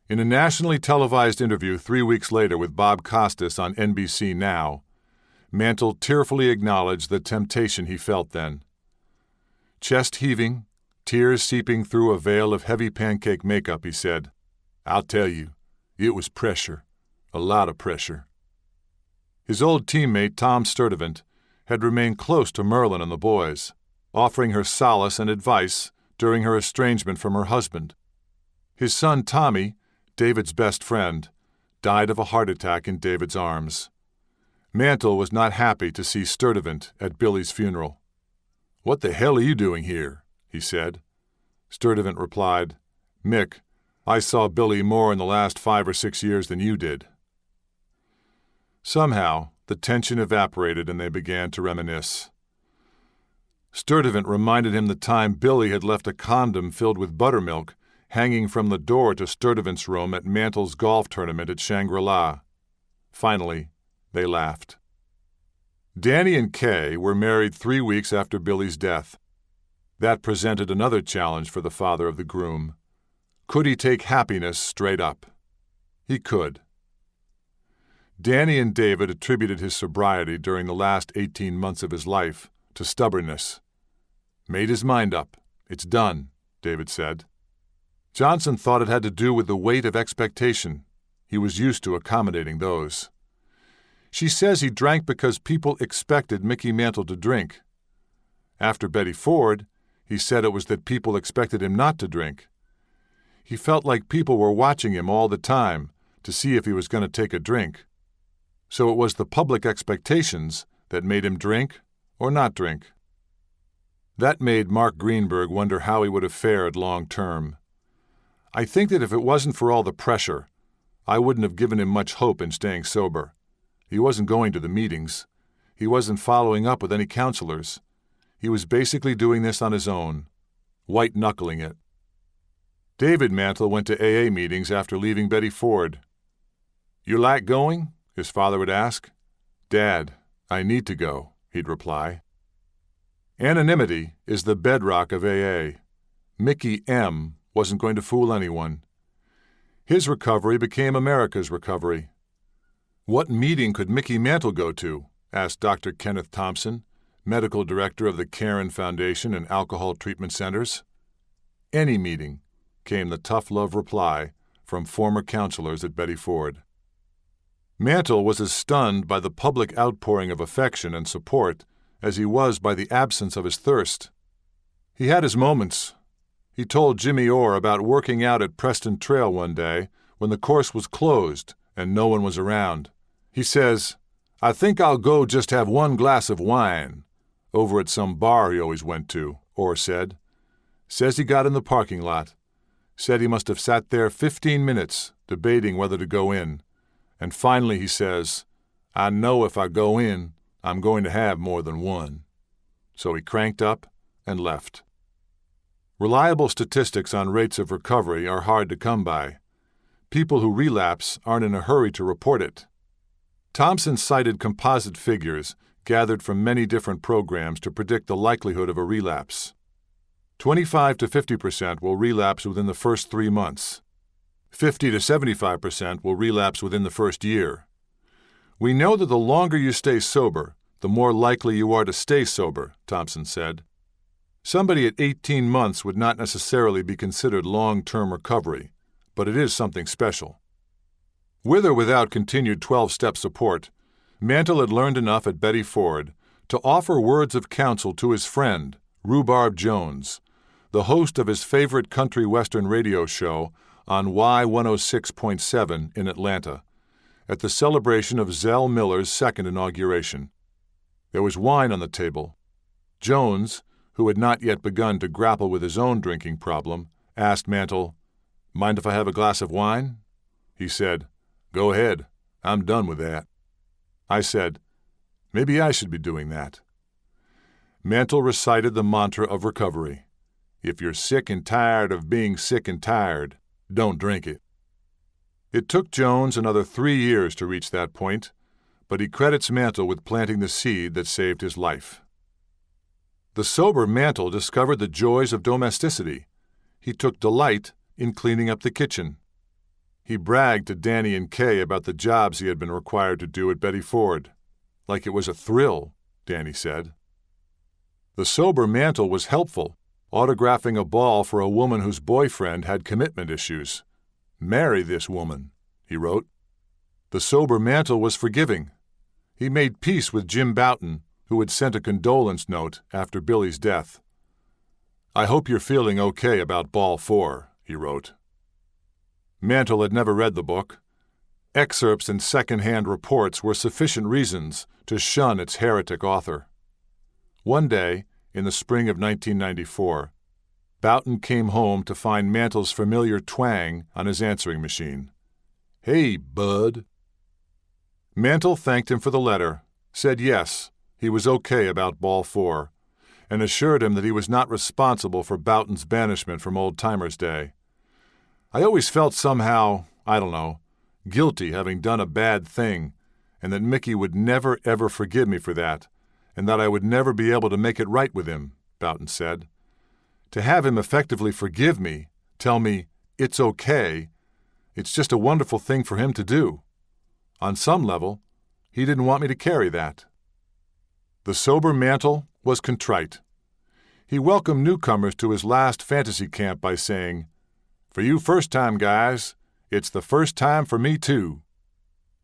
In a nationally televised interview 3 weeks later with Bob Costas on NBC Now, Mantle tearfully acknowledged the temptation he felt then. Chest heaving, tears seeping through a veil of heavy pancake makeup, he said, I'll tell you, it was pressure, a lot of pressure. His old teammate, Tom Sturdivant, had remained close to Merlin and the boys, offering her solace and advice during her estrangement from her husband. His son Tommy, David's best friend, died of a heart attack in David's arms. Mantle was not happy to see Sturdivant at Billy's funeral. What the hell are you doing here? He said. Sturdivant replied, Mick, I saw Billy more in the last 5 or 6 years than you did. Somehow, the tension evaporated and they began to reminisce. Sturdivant reminded him the time Billy had left a condom filled with buttermilk hanging from the door to Sturdivant's room at Mantle's golf tournament at Shangri-La. Finally, they laughed. Danny and Kay were married 3 weeks after Billy's death. That presented another challenge for the father of the groom. Could he take happiness straight up? He could. Danny and David attributed his sobriety during the last 18 months of his life to stubbornness. Made his mind up. It's done, David said. Johnson thought it had to do with the weight of expectation. He was used to accommodating those. She says he drank because people expected Mickey Mantle to drink. After Betty Ford, he said it was that people expected him not to drink. He felt like people were watching him all the time to see if he was going to take a drink. So it was the public expectations that made him drink or not drink. That made Mark Greenberg wonder how he would have fared long term. I think that if it wasn't for all the pressure, I wouldn't have given him much hope in staying sober. He wasn't going to the meetings. He wasn't following up with any counselors. He was basically doing this on his own, white-knuckling it. David Mantle went to AA meetings after leaving Betty Ford. You like going? His father would ask. Dad, I need to go, he'd reply. Anonymity is the bedrock of AA. Mickey M. wasn't going to fool anyone. His recovery became America's recovery. What meeting could Mickey Mantle go to? Asked Dr. Kenneth Thompson, medical director of the Caron Foundation and Alcohol Treatment Centers. Any meeting, came the tough love reply from former counselors at Betty Ford. Mantle was as stunned by the public outpouring of affection and support as he was by the absence of his thirst. He had his moments. He told Jimmy Orr about working out at Preston Trail one day when the course was closed and no one was around. He says, I think I'll go just have one glass of wine, over at some bar he always went to, Orr said. Says he got in the parking lot. Said he must have sat there 15 minutes debating whether to go in. And finally he says, I know if I go in, I'm going to have more than one. So he cranked up and left. Reliable statistics on rates of recovery are hard to come by. People who relapse aren't in a hurry to report it. Thompson cited composite figures gathered from many different programs to predict the likelihood of a relapse. 25 to 50% will relapse within the first 3 months. 50 to 75% will relapse within the first year. We know that the longer you stay sober, the more likely you are to stay sober, Thompson said. Somebody at 18 months would not necessarily be considered long-term recovery, but it is something special. With or without continued 12-step support, Mantle had learned enough at Betty Ford to offer words of counsel to his friend, Rhubarb Jones, the host of his favorite country western radio show on Y106.7 in Atlanta, at the celebration of Zell Miller's second inauguration. There was wine on the table. Jones, who had not yet begun to grapple with his own drinking problem, asked Mantle, "Mind if I have a glass of wine?" He said, "Go ahead. I'm done with that." I said, "Maybe I should be doing that." Mantle recited the mantra of recovery. If you're sick and tired of being sick and tired, don't drink it. It took Jones another 3 years to reach that point, but he credits Mantle with planting the seed that saved his life. The sober Mantle discovered the joys of domesticity. He took delight in cleaning up the kitchen. He bragged to Danny and Kay about the jobs he had been required to do at Betty Ford. Like it was a thrill, Danny said. The sober Mantle was helpful, autographing a ball for a woman whose boyfriend had commitment issues. "Marry this woman," he wrote. The sober Mantle was forgiving. He made peace with Jim Boughton, who had sent a condolence note after Billy's death. "I hope you're feeling okay about Ball 4, he wrote. Mantle had never read the book. Excerpts and second-hand reports were sufficient reasons to shun its heretic author. One day, in the spring of 1994, Boughton came home to find Mantle's familiar twang on his answering machine. "Hey, bud." Mantle thanked him for the letter, said yes, he was okay about Ball 4, and assured him that he was not responsible for Boughton's banishment from Old Timers Day. "I always felt somehow, guilty having done a bad thing, and that Mickey would never ever forgive me for that, and that I would never be able to make it right with him," Boughton said. "To have him effectively forgive me, tell me, 'It's okay,' it's just a wonderful thing for him to do. On some level, he didn't want me to carry that." The sober Mantle was contrite. He welcomed newcomers to his last fantasy camp by saying, "For you first-time guys, it's the first time for me too."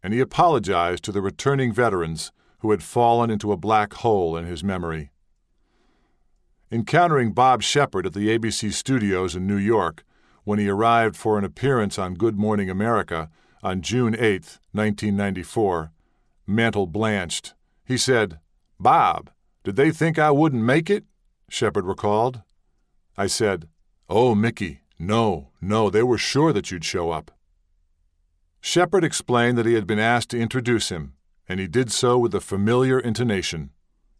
And he apologized to the returning veterans who had fallen into a black hole in his memory. Encountering Bob Shepard at the ABC studios in New York when he arrived for an appearance on Good Morning America on June 8, 1994, Mantle blanched. He said, "Bob, did they think I wouldn't make it?" Shepard recalled. I said, "Oh, Mickey, no, they were sure that you'd show up." Shepard explained that he had been asked to introduce him, and he did so with a familiar intonation.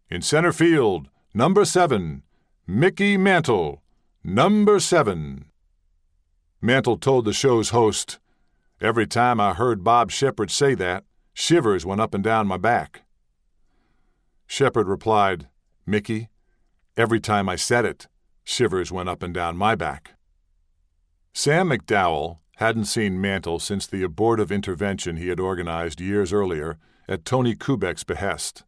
"In center field, number 7, Mickey Mantle, number 7. Mantle told the show's host, "Every time I heard Bob Shepard say that, shivers went up and down my back." Shepard replied, "Mickey, every time I said it, shivers went up and down my back." Sam McDowell hadn't seen Mantle since the abortive intervention he had organized years earlier at Tony Kubek's behest.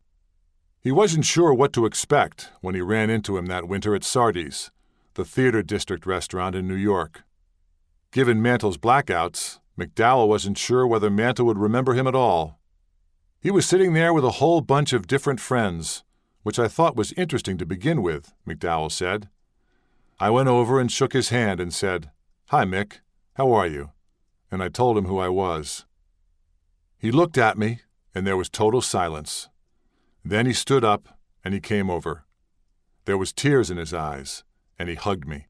He wasn't sure what to expect when he ran into him that winter at Sardi's, the theater district restaurant in New York. Given Mantle's blackouts, McDowell wasn't sure whether Mantle would remember him at all. "He was sitting there with a whole bunch of different friends, which I thought was interesting to begin with," McDowell said. "I went over and shook his hand and said, 'Hi, Mick, how are you?' And I told him who I was. He looked at me, and there was total silence. Then he stood up, and he came over. There was tears in his eyes, and he hugged me.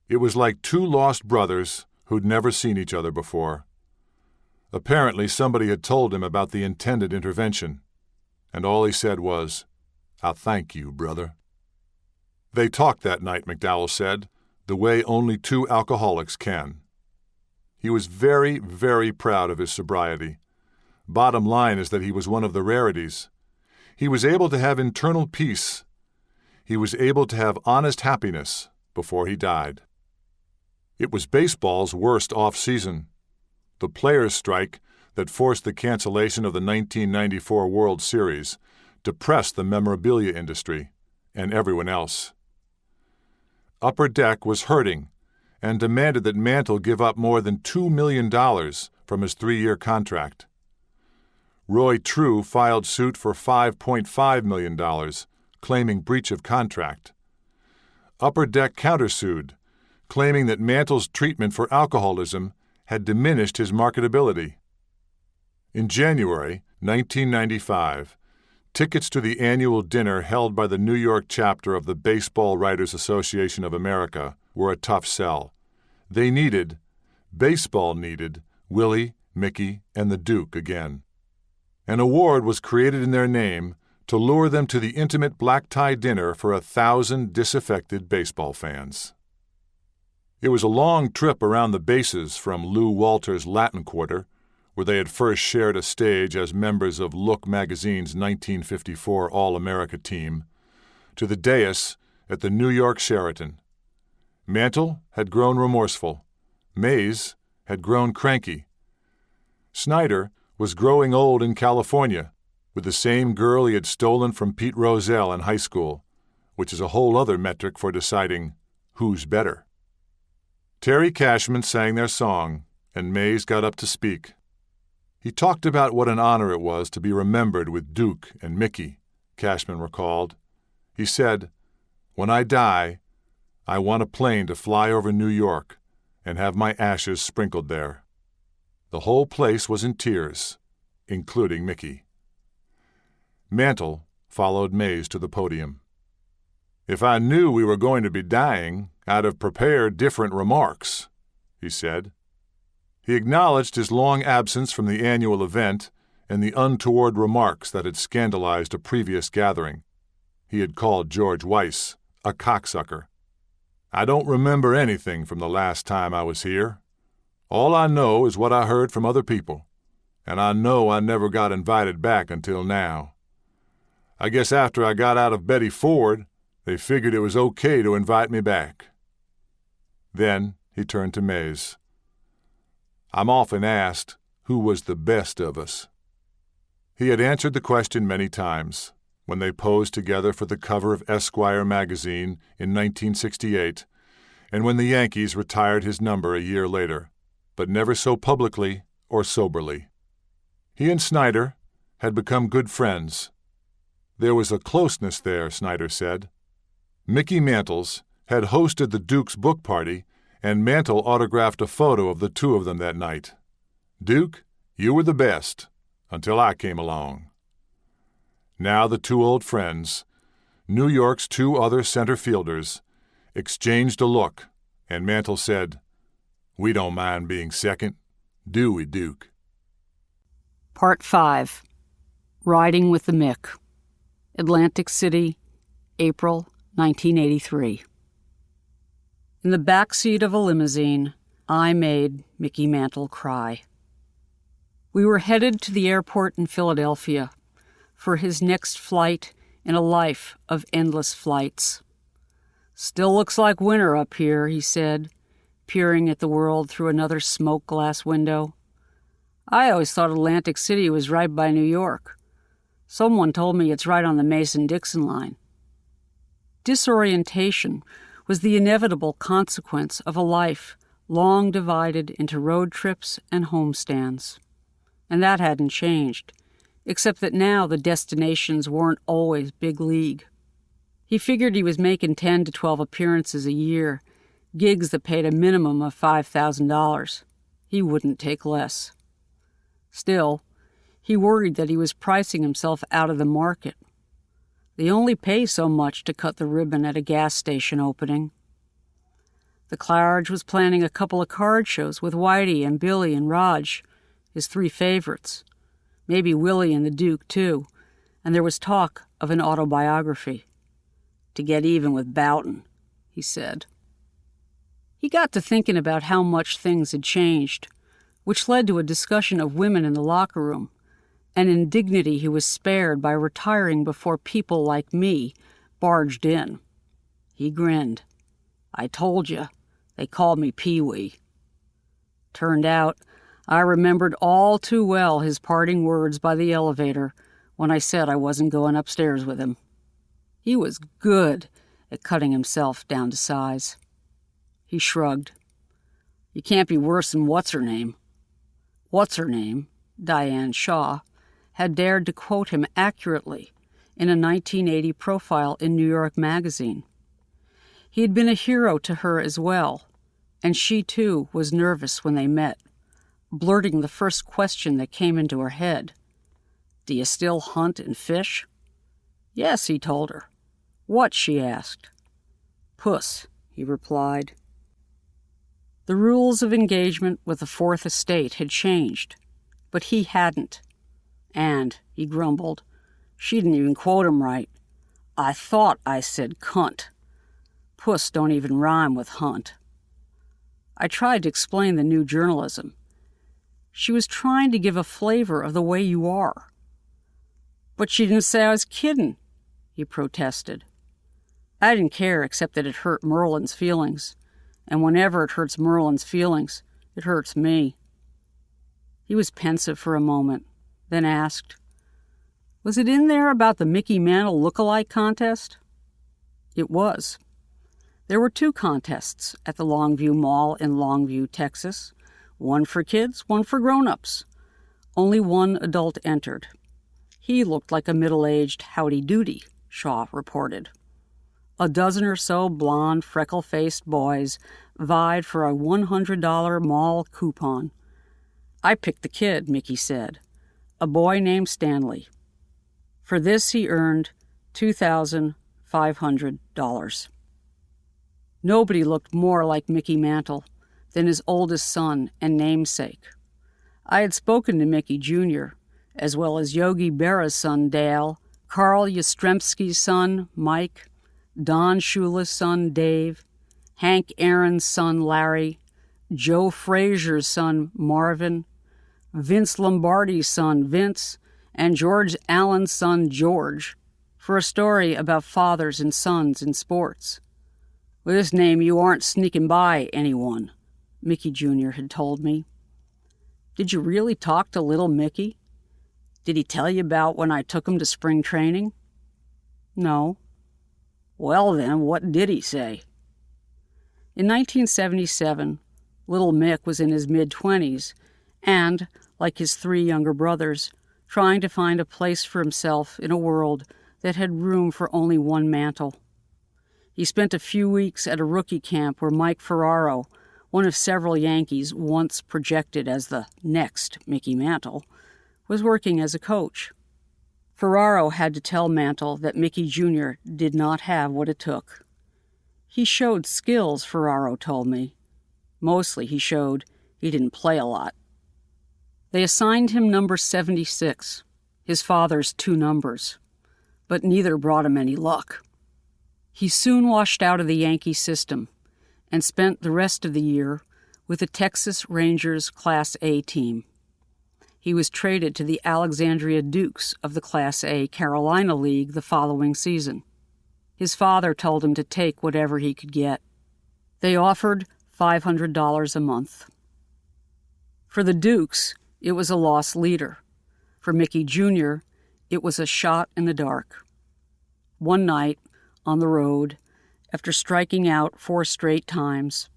It was like two lost brothers who'd never seen each other before. Apparently somebody had told him about the intended intervention, and all he said was, 'I thank you, brother.'" They talked that night, McDowell said, the way only two alcoholics can. He was very, very proud of his sobriety. Bottom line is that he was one of the rarities. He was able to have internal peace. He was able to have honest happiness before he died. It was baseball's worst off-season. The players' strike that forced the cancellation of the 1994 World Series depressed the memorabilia industry and everyone else. Upper Deck was hurting and demanded that Mantle give up more than $2 million from his 3-year contract. Roy True filed suit for $5.5 million, claiming breach of contract. Upper Deck countersued, claiming that Mantle's treatment for alcoholism had diminished his marketability. In January 1995, tickets to the annual dinner held by the New York chapter of the Baseball Writers Association of America were a tough sell. Baseball needed Willie, Mickey, and the Duke again. An award was created in their name to lure them to the intimate black-tie dinner for 1,000 disaffected baseball fans. It was a long trip around the bases from Lou Walter's Latin Quarter, where they had first shared a stage as members of Look magazine's 1954 All-America team, to the dais at the New York Sheraton. Mantle had grown remorseful. Mays had grown cranky. Snyder was growing old in California, with the same girl he had stolen from Pete Rozelle in high school, which is a whole other metric for deciding who's better. Terry Cashman sang their song, and Mays got up to speak. He talked about what an honor it was to be remembered with Duke and Mickey, Cashman recalled. He said, "When I die, I want a plane to fly over New York and have my ashes sprinkled there." The whole place was in tears, including Mickey. Mantle followed Mays to the podium. "If I knew we were going to be dying, I'd have prepared different remarks," he said. He acknowledged his long absence from the annual event and the untoward remarks that had scandalized a previous gathering. He had called George Weiss a cocksucker. "I don't remember anything from the last time I was here. All I know is what I heard from other people, and I know I never got invited back until now. I guess after I got out of Betty Ford, they figured it was okay to invite me back." Then he turned to Mays. "I'm often asked who was the best of us." He had answered the question many times, when they posed together for the cover of Esquire magazine in 1968, and when the Yankees retired his number a year later, but never so publicly or soberly. He and Snyder had become good friends. There was a closeness there, Snyder said. Mickey Mantles had hosted the Duke's book party, and Mantle autographed a photo of the two of them that night. "Duke, you were the best, until I came along." Now the two old friends, New York's two other center fielders, exchanged a look, and Mantle said, "We don't mind being second, do we, Duke?" Part 5. Riding with the Mick. Atlantic City, April 1983. In the back seat of a limousine, I made Mickey Mantle cry. We were headed to the airport in Philadelphia for his next flight in a life of endless flights. "Still looks like winter up here," he said, peering at the world through another smoke glass window. "I always thought Atlantic City was right by New York. Someone told me it's right on the Mason-Dixon line." Disorientation was the inevitable consequence of a life long divided into road trips and homestands. And that hadn't changed, except that now the destinations weren't always big league. He figured he was making 10 to 12 appearances a year, gigs that paid a minimum of $5,000. He wouldn't take less. Still, he worried that he was pricing himself out of the market. They only pay so much to cut the ribbon at a gas station opening. The Claridge was planning a couple of card shows with Whitey and Billy and Raj, his three favorites, maybe Willie and the Duke, too, and there was talk of an autobiography. "To get even with Boughton," he said. He got to thinking about how much things had changed, which led to a discussion of women in the locker room, an indignity he was spared by retiring before people like me barged in. He grinned. "I told you, they called me Pee-wee." Turned out, I remembered all too well his parting words by the elevator when I said I wasn't going upstairs with him. He was good at cutting himself down to size. He shrugged. "You can't be worse than What's-Her-Name." What's-Her-Name, Diane Shaw, had dared to quote him accurately in a 1980 profile in New York Magazine. He had been a hero to her as well, and she too was nervous when they met, blurting the first question that came into her head. "Do you still hunt and fish?" "Yes," he told her. "What?" she asked. "Puss," he replied. The rules of engagement with the Fourth Estate had changed, but he hadn't. And, he grumbled, she didn't even quote him right. "I thought I said cunt. Puss don't even rhyme with hunt." I tried to explain the new journalism. She was trying to give a flavor of the way you are. "But she didn't say I was kidding," he protested. I didn't care except that it hurt Merlin's feelings, and whenever it hurts Merlin's feelings, it hurts me. He was pensive for a moment, then asked, "Was it in there about the Mickey Mantle look-alike contest?" It was. There were 2 contests at the Longview Mall in Longview, Texas, one for kids, one for grown-ups. Only one adult entered. He looked like a middle-aged howdy-doody, Shaw reported. A dozen or so blonde, freckle-faced boys vied for a $100 mall coupon. "I picked the kid," Mickey said, "a boy named Stanley. For this he earned $2,500. Nobody looked more like Mickey Mantle than his oldest son and namesake. I had spoken to Mickey Jr., as well as Yogi Berra's son Dale, Carl Yastrzemski's son Mike, Don Shula's son Dave, Hank Aaron's son Larry, Joe Frazier's son Marvin, Vince Lombardi's son Vince, and George Allen's son George, for a story about fathers and sons in sports. "With this name you aren't sneaking by anyone," Mickey Jr. had told me. "Did you really talk to little Mickey? Did he tell you about when I took him to spring training?" "No." "Well then, what did he say?" In 1977, little Mick was in his mid-20s and, like his 3 younger brothers, trying to find a place for himself in a world that had room for only one Mantle. He spent a few weeks at a rookie camp where Mike Ferraro, one of several Yankees once projected as the next Mickey Mantle, was working as a coach. Ferraro had to tell Mantle that Mickey Jr. did not have what it took. He showed skills, Ferraro told me. Mostly he showed he didn't play a lot. They assigned him number 76, his father's 2 numbers, but neither brought him any luck. He soon washed out of the Yankee system and spent the rest of the year with the Texas Rangers Class A team. He was traded to the Alexandria Dukes of the Class A Carolina League the following season. His father told him to take whatever he could get. They offered $500 a month. For the Dukes, it was a lost leader. For Mickey Jr., it was a shot in the dark. One night, on the road, after striking out 4 straight times,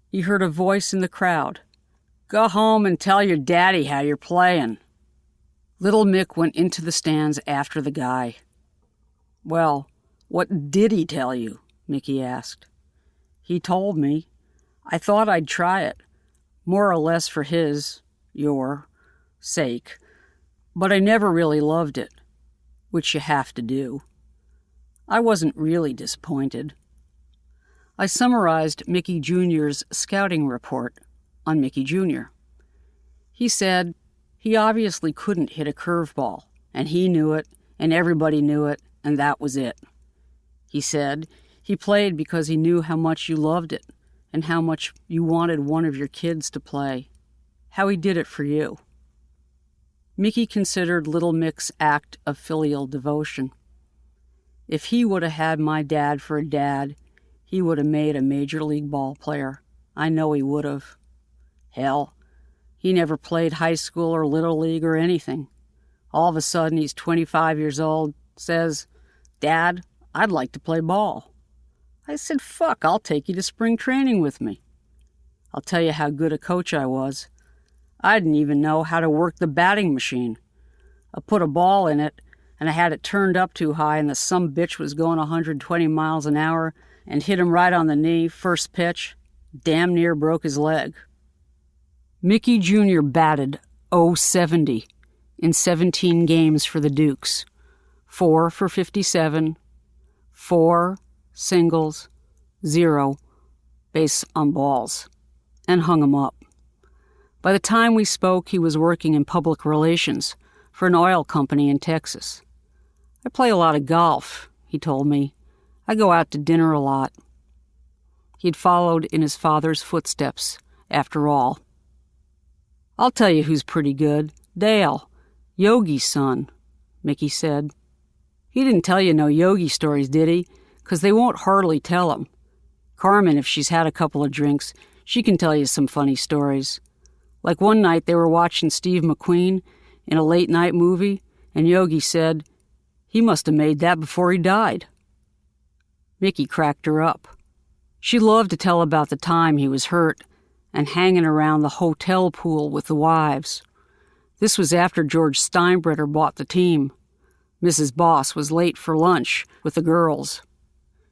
he heard a voice in the crowd. "Go home and tell your daddy how you're playing." Little Mick went into the stands after the guy. "Well, what did he tell you?" Mickey asked. "He told me. I thought I'd try it, more or less for your sake, but I never really loved it, which you have to do." I wasn't really disappointed. I summarized Mickey Jr.'s scouting report on Mickey Jr. He said he obviously couldn't hit a curveball, and he knew it, and everybody knew it, and that was it. He said he played because he knew how much you loved it, and how much you wanted one of your kids to play, how he did it for you. Mickey considered little Mick's act of filial devotion. If he would have had my dad for a dad, he would have made a major league ball player. I know he would have. Hell, he never played high school or little league or anything. All of a sudden, he's 25 years old, says, "Dad, I'd like to play ball." I said, "Fuck, I'll take you to spring training with me." I'll tell you how good a coach I was. I didn't even know how to work the batting machine. I put a ball in it, and I had it turned up too high, and the sumbitch was going 120 miles an hour, and hit him right on the knee, first pitch, damn near broke his leg. Mickey Jr. batted .070 in 17 games for the Dukes. 4 for 57, 4 singles, 0 base on balls, and hung him up. By the time we spoke, he was working in public relations for an oil company in Texas. I play a lot of golf, he told me. I go out to dinner a lot. He'd followed in his father's footsteps, after all. I'll tell you who's pretty good. Dale, Yogi's son, Mickey said. He didn't tell you no Yogi stories, did he? 'Cause they won't hardly tell 'em. Carmen, if she's had a couple of drinks, she can tell you some funny stories. Like one night they were watching Steve McQueen in a late-night movie, and Yogi said he must have made that before he died. Mickey cracked her up. She loved to tell about the time he was hurt and hanging around the hotel pool with the wives. This was after George Steinbrenner bought the team. Mrs. Boss was late for lunch with the girls.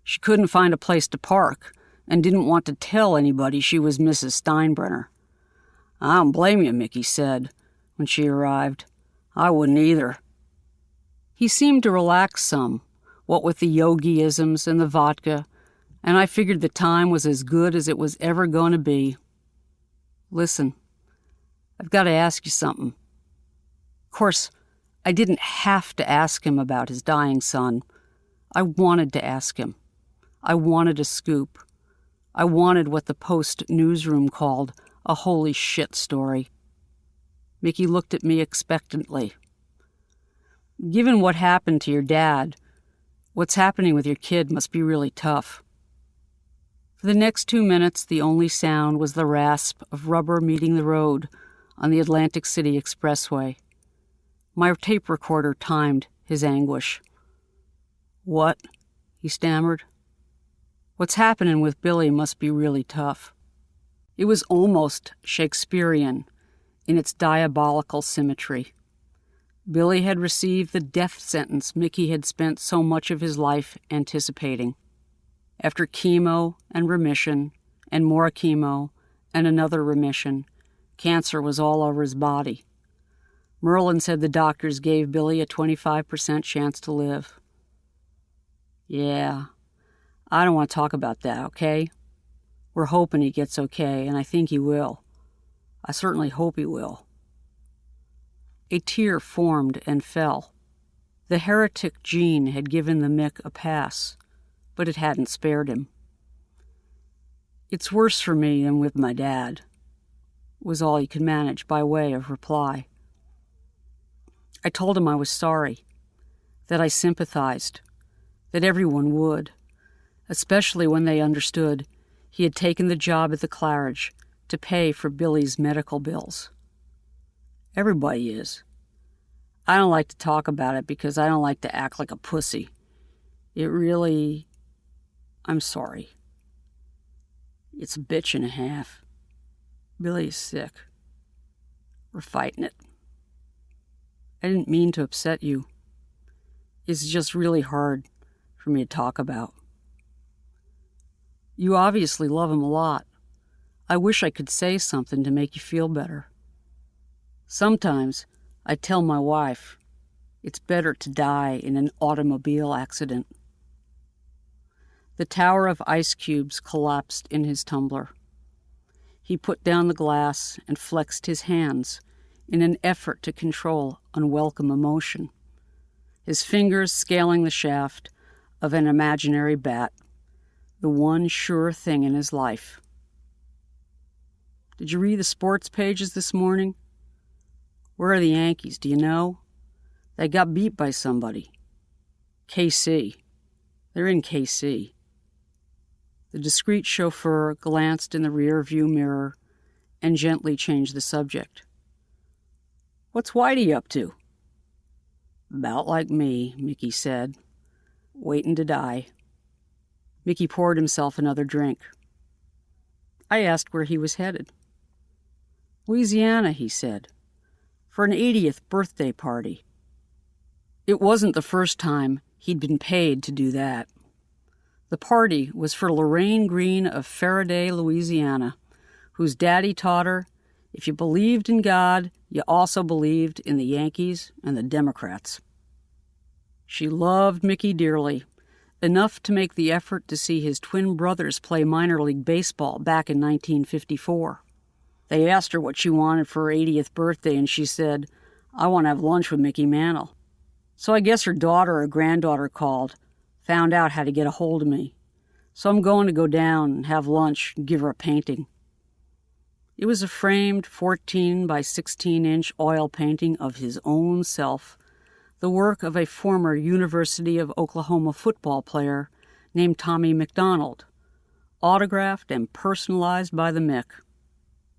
She couldn't find a place to park and didn't want to tell anybody she was Mrs. Steinbrenner. I don't blame you, Mickey said when she arrived. I wouldn't either. He seemed to relax some, what with the yogiisms and the vodka, and I figured the time was as good as it was ever going to be. Listen, I've got to ask you something. Of course, I didn't have to ask him about his dying son. I wanted to ask him. I wanted a scoop. I wanted what the Post newsroom called a holy shit story. Mickey looked at me expectantly. Given what happened to your dad, what's happening with your kid must be really tough. For the next 2 minutes, the only sound was the rasp of rubber meeting the road on the Atlantic City Expressway. My tape recorder timed his anguish. What? He stammered. What's happening with Billy must be really tough. It was almost Shakespearean in its diabolical symmetry. Billy had received the death sentence Mickey had spent so much of his life anticipating. After chemo and remission, and more chemo, and another remission, cancer was all over his body. Merlin said the doctors gave Billy a 25% chance to live. Yeah, I don't want to talk about that, okay? We're hoping he gets okay, and I think he will. I certainly hope he will. A tear formed and fell. The heretic gene had given the Mick a pass, but it hadn't spared him. It's worse for me than with my dad, was all he could manage by way of reply. I told him I was sorry, that I sympathized, that everyone would, especially when they understood he had taken the job at the Claridge to pay for Billy's medical bills. Everybody is. I don't like to talk about it because I don't like to act like a pussy. I'm sorry. It's a bitch and a half. Billy is sick. We're fighting it. I didn't mean to upset you. It's just really hard for me to talk about. You obviously love him a lot. I wish I could say something to make you feel better. Sometimes I tell my wife it's better to die in an automobile accident. The tower of ice cubes collapsed in his tumbler. He put down the glass and flexed his hands in an effort to control unwelcome emotion, his fingers scaling the shaft of an imaginary bat, the one sure thing in his life. Did you read the sports pages this morning? Where are the Yankees, do you know? They got beat by somebody. KC. They're in KC. The discreet chauffeur glanced in the rear-view mirror and gently changed the subject. What's Whitey up to? About like me, Mickey said. Waiting to die. Mickey poured himself another drink. I asked where he was headed. Louisiana, he said, for an 80th birthday party. It wasn't the first time he'd been paid to do that. The party was for Lorraine Green of Faraday, Louisiana, whose daddy taught her If you believed in God, you also believed in the Yankees and the Democrats. She loved Mickey dearly, enough to make the effort to see his twin brothers play minor league baseball back in 1954. They asked her what she wanted for her 80th birthday, and she said, "I want to have lunch with Mickey Mantle." So I guess her daughter or granddaughter called, found out how to get a hold of me. So I'm going to go down and have lunch and give her a painting. It was a framed 14 by 16-inch oil painting of his own self, the work of a former University of Oklahoma football player named Tommy McDonald, autographed and personalized by the Mick.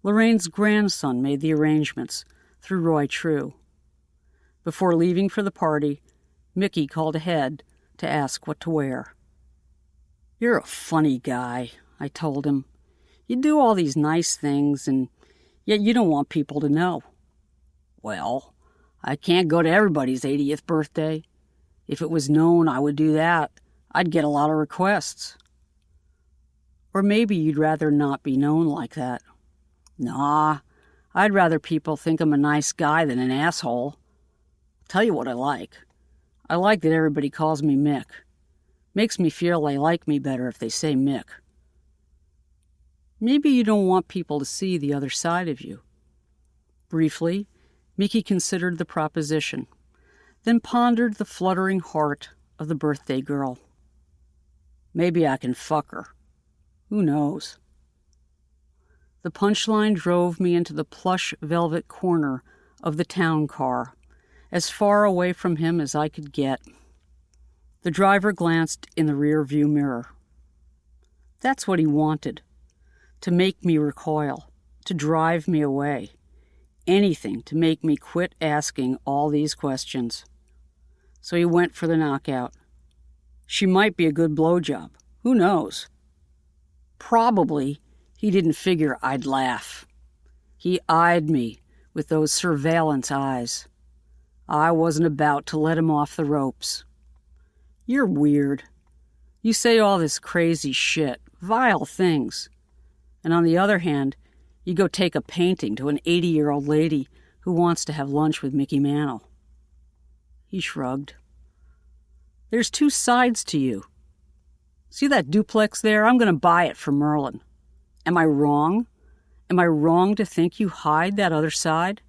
Lorraine's grandson made the arrangements through Roy True. Before leaving for the party, Mickey called ahead to ask what to wear. "You're a funny guy," I told him. "You do all these nice things, and yet you don't want people to know." "Well, I can't go to everybody's 80th birthday. If it was known I would do that, I'd get a lot of requests." "Or maybe you'd rather not be known like that." "Nah, I'd rather people think I'm a nice guy than an asshole. Tell you what I like. I like that everybody calls me Mick. Makes me feel they like me better if they say Mick." "Maybe you don't want people to see the other side of you." Briefly, Mickey considered the proposition, then pondered the fluttering heart of the birthday girl. "Maybe I can fuck her. Who knows?" The punchline drove me into the plush velvet corner of the town car, as far away from him as I could get. The driver glanced in the rear view mirror. That's what he wanted, to make me recoil, to drive me away. Anything to make me quit asking all these questions. So he went for the knockout. She might be a good blowjob. Who knows? Probably he didn't figure I'd laugh. He eyed me with those surveillance eyes. I wasn't about to let him off the ropes. "You're weird. You say all this crazy shit, vile things. And on the other hand, you go take a painting to an 80-year-old lady who wants to have lunch with Mickey Mantle." He shrugged. "There's two sides to you. See that duplex there? I'm going to buy it for Merlin. Am I wrong? Am I wrong to think you hide that other side?"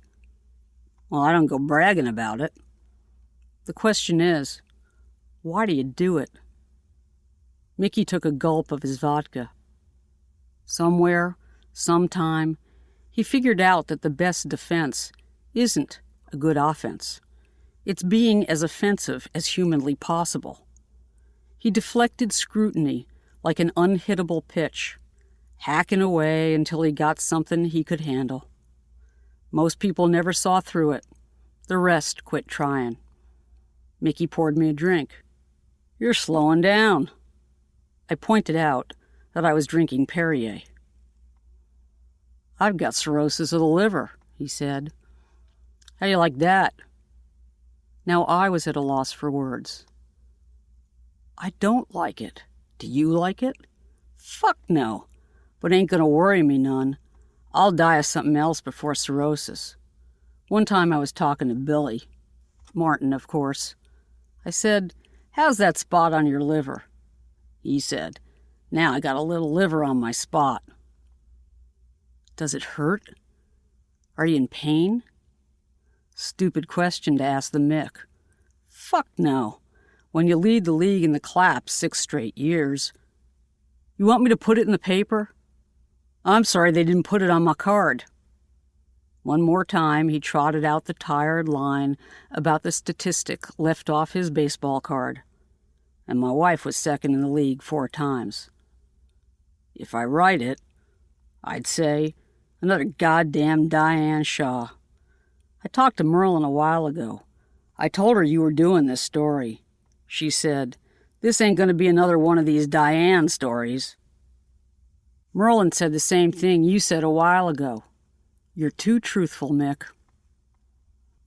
"Well, I don't go bragging about it." "The question is, why do you do it?" Mickey took a gulp of his vodka. Somewhere, sometime, he figured out that the best defense isn't a good offense. It's being as offensive as humanly possible. He deflected scrutiny like an unhittable pitch, hacking away until he got something he could handle. Most people never saw through it. The rest quit trying. Mickey poured me a drink. "You're slowing down." I pointed out that I was drinking Perrier. "I've got cirrhosis of the liver," he said. "How do you like that?" Now I was at a loss for words. "I don't like it. Do you like it?" "Fuck no. But ain't gonna worry me none. I'll die of something else before cirrhosis. One time I was talking to Billy. Martin, of course. I said, 'How's that spot on your liver?' He said, 'Now I got a little liver on my spot.'" "Does it hurt? Are you in pain?" Stupid question to ask the Mick. "Fuck no. When you lead the league in the clap 6 straight years. You want me to put it in the paper?" "I'm sorry they didn't put it on my card." One more time he trotted out the tired line about the statistic left off his baseball card. And my wife was second in the league 4 times. If I write it, I'd say, another goddamn Diane Shaw. I talked to Merlin a while ago. I told her you were doing this story. She said, "This ain't going to be another one of these Diane stories." Merlin said the same thing you said a while ago. "You're too truthful, Mick."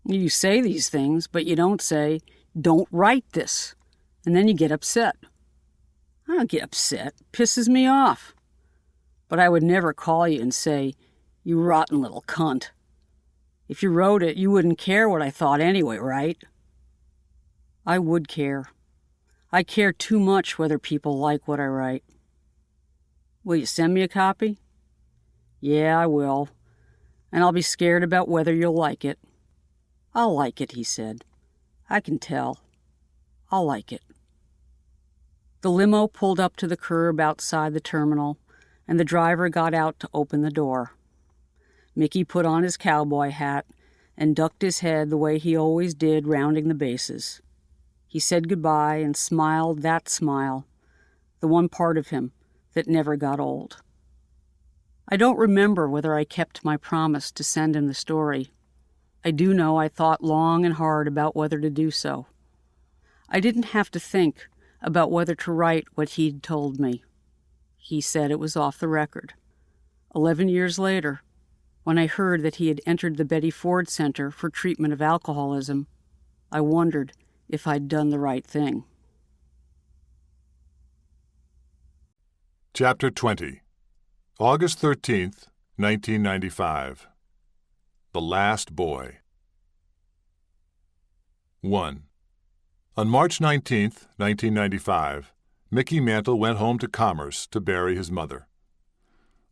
You say these things, but you don't say, "Don't write this." And then you get upset. I don't get upset. It pisses me off. But I would never call you and say, You rotten little cunt. If you wrote it, you wouldn't care what I thought anyway, right? I would care. I care too much whether people like what I write. Will you send me a copy? Yeah, I will. And I'll be scared about whether you'll like it. I'll like it, he said. I can tell. I'll like it. The limo pulled up to the curb outside the terminal, and the driver got out to open the door. Mickey put on his cowboy hat and ducked his head the way he always did rounding the bases. He said goodbye and smiled that smile, the one part of him that never got old. I don't remember whether I kept my promise to send him the story. I do know I thought long and hard about whether to do so. I didn't have to think about whether to write what he'd told me. He said it was off the record. 11 years later, when I heard that he had entered the Betty Ford Center for treatment of alcoholism, I wondered if I'd done the right thing. Chapter 20. August 13th, 1995. The Last Boy. 1. On March 19th, 1995, Mickey Mantle went home to Commerce to bury his mother.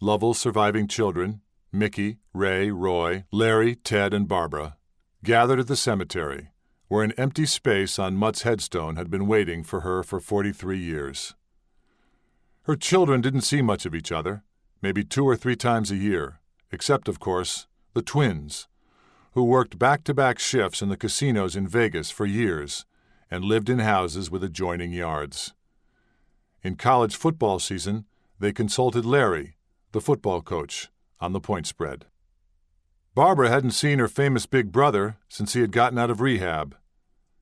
Lovell's surviving children, Mickey, Ray, Roy, Larry, Ted, and Barbara, gathered at the cemetery, where an empty space on Mutt's headstone had been waiting for her for 43 years. Her children didn't see much of each other, maybe 2 or 3 times a year, except, of course, the twins, who worked back-to-back shifts in the casinos in Vegas for years and lived in houses with adjoining yards. In college football season, they consulted Larry, the football coach, on the point spread. Barbara hadn't seen her famous big brother since he had gotten out of rehab.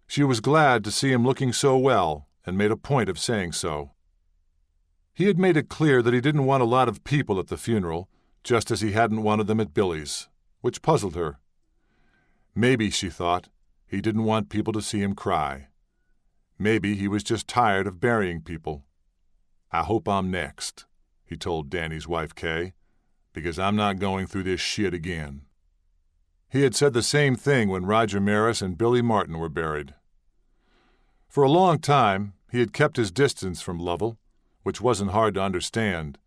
She was glad to see him looking so well and made a point of saying so. He had made it clear that he didn't want a lot of people at the funeral, just as he hadn't wanted them at Billy's, which puzzled her. Maybe, she thought, he didn't want people to see him cry. Maybe he was just tired of burying people. "I hope I'm next," he told Danny's wife, Kay, "because I'm not going through this shit again." He had said the same thing when Roger Maris and Billy Martin were buried. For a long time, he had kept his distance from Lovell, which wasn't hard to understand,